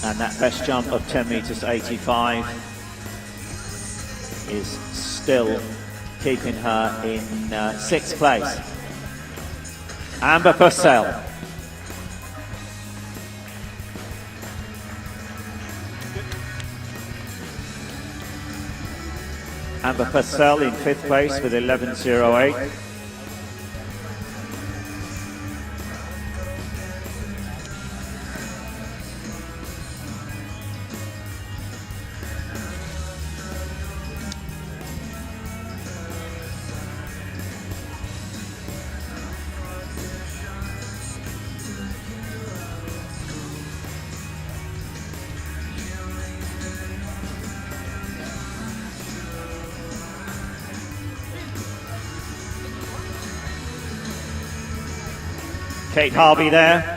And that best jump of 10 metres 85 is still keeping her in 6th place. Amber Purcell. Amber Purcell in 5th place with 11.08. Kate Harvey there.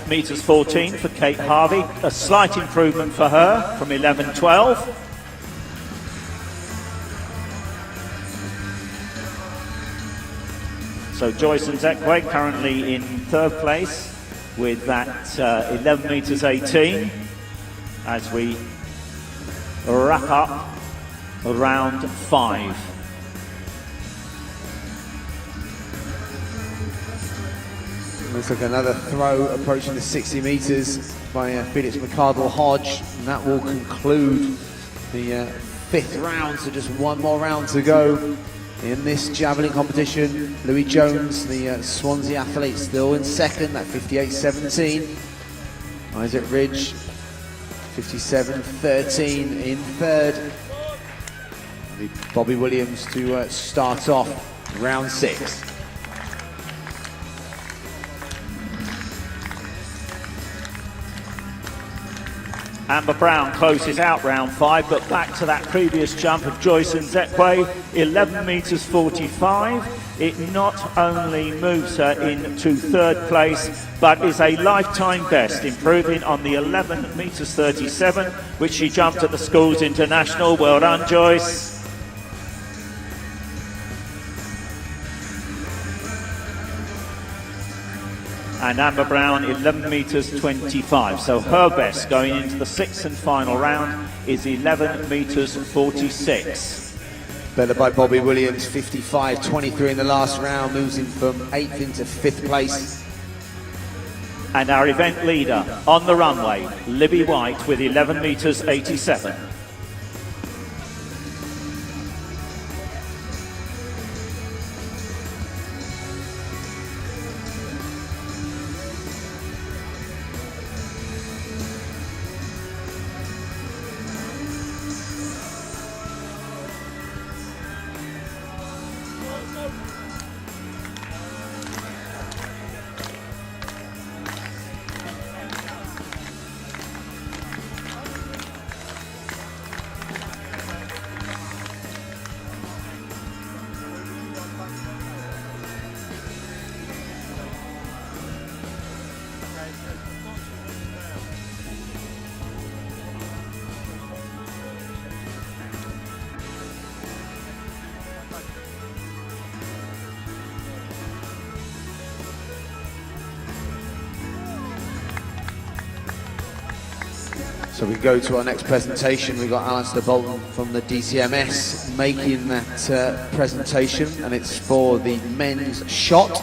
Metres 14 for Kate Harvey, a slight improvement for her from 11.12. So Joyce Nzekwe currently in 3rd place with that 11 metres 18 as we wrap up round 5. Looks like another throw approaching the 60 metres by Felix McCardle-Hodge, and that will conclude the 5th round. So just one more round to go in this javelin competition. Louis Jones, the Swansea athlete, still in 2nd at 58.17. Isaac Ridge, 57.13 in 3rd. Bobby Williams to start off round 6. Amber Brown closes out round 5, but back to that previous jump of Joyce Nzekwe, 11 metres 45. It not only moves her into 3rd place, but is a lifetime best, improving on the 11 metres 37, which she jumped at the Schools International. Well done, Joyce. And Amber Brown, 11 metres 25. So her best going into the 6th and final round is 11 metres 46. Better by Bobby Williams, 55.23 in the last round, moves him from 8th into 5th place. And our event leader on the runway, Libby White, with 11 metres 87. So we go to our next presentation. We've got Alistair Bolton from the DCMS making that presentation, and it's for the men's shot.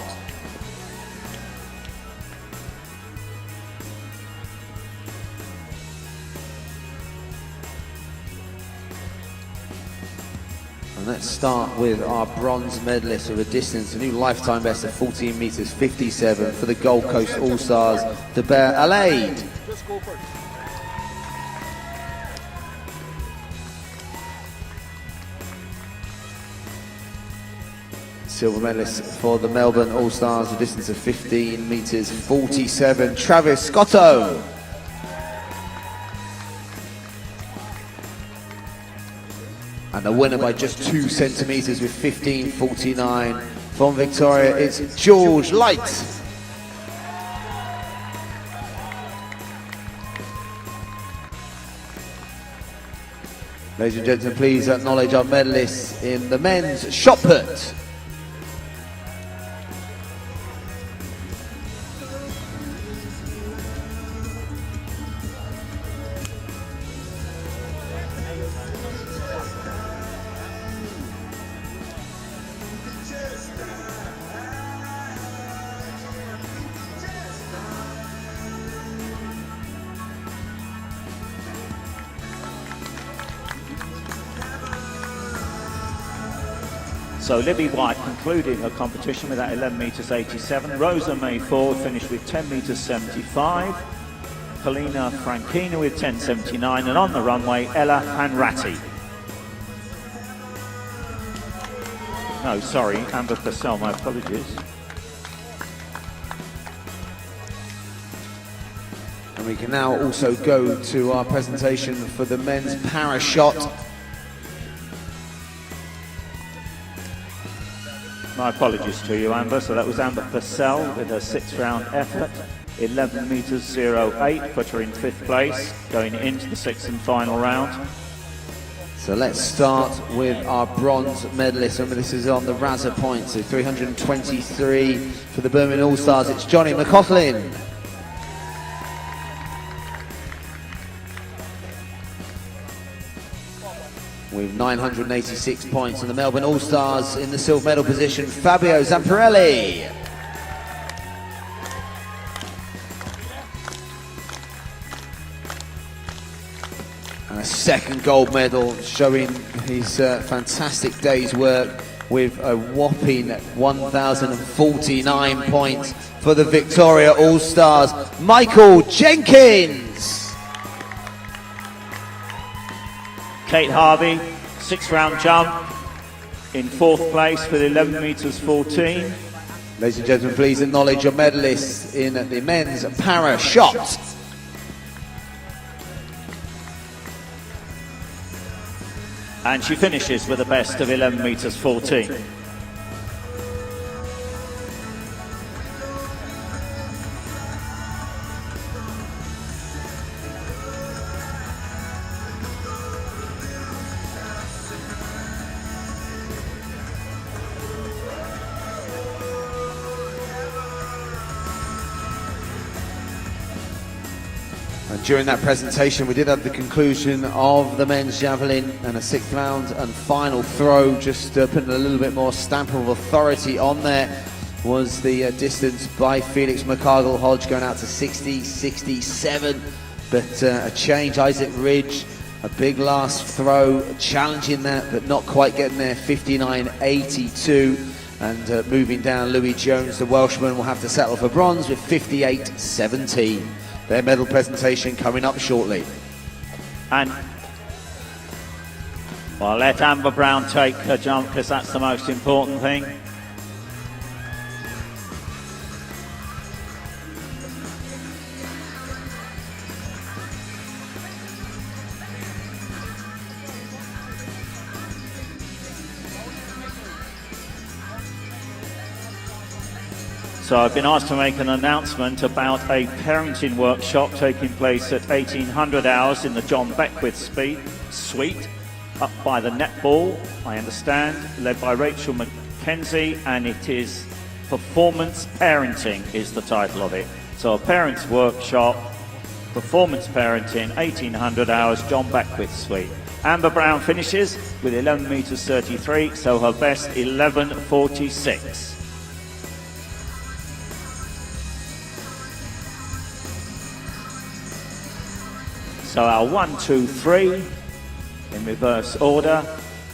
And let's start with our bronze medalist of a distance, a new lifetime best of 14 meters 57 for the Gold Coast All-Stars, Deber Alaid. Silver medalist for the Melbourne All-Stars, a distance of 15 meters 47, Travis Scotto. And the winner by just 2 centimeters with 15.49 from Victoria, it's George Light. Ladies and gentlemen, please acknowledge our medalists in the men's shot put. So Libby White concluding her competition with that 11 meters 87. Rosa May Ford finished with 10 meters 75. Polina Frankina with 10.79, and on the runway Ella Hanratty. No, sorry, Amber Purcell, my apologies. And we can now also go to our presentation for the men's para shot. My apologies to you, Amber. So that was Amber Purcell with her 6th round effort, 11 meters 08, put her in 5th place, going into the 6th and final round. So let's start with our bronze medalist. Remember, this is on the Razor points, so 323 for the Birmingham All-Stars. It's Johnny McCaughlin. With 986 points, and the Melbourne All-Stars in the silver medal position, Fabio Zamparelli. And a second gold medal, showing his fantastic day's work with a whopping 1,049 points for the Victoria All-Stars, Michael Jenkins. Kate Harvey, 6th round jump, in 4th place with 11 meters 14. Ladies and gentlemen, please acknowledge your medalists in the men's para shot. And she finishes with a best of 11 meters 14. And during that presentation, we did have the conclusion of the men's javelin and a 6th round and final throw. Just putting a little bit more stamp of authority on there was the distance by Felix McCargill-Hodge, going out to 60.67. But a change, Isaac Ridge, a big last throw, challenging that, but not quite getting there, 59.82. And moving down, Louis Jones, the Welshman, will have to settle for bronze with 58.17. Their medal presentation coming up shortly. And well, let Amber Brown take her jump, because that's the most important thing. So I've been asked to make an announcement about a parenting workshop taking place at 1800 hours in the John Beckwith suite, up by the netball, I understand, led by Rachel McKenzie, and it is Performance Parenting is the title of it. So a parents workshop Performance parenting, 1800 hours, John Beckwith suite. Amber Brown finishes with 11 metres 33, so her best 11.46. So our 1, 2, 3 in reverse order: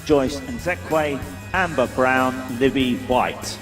Joyce and Zekwe, Amber Brown, Libby White.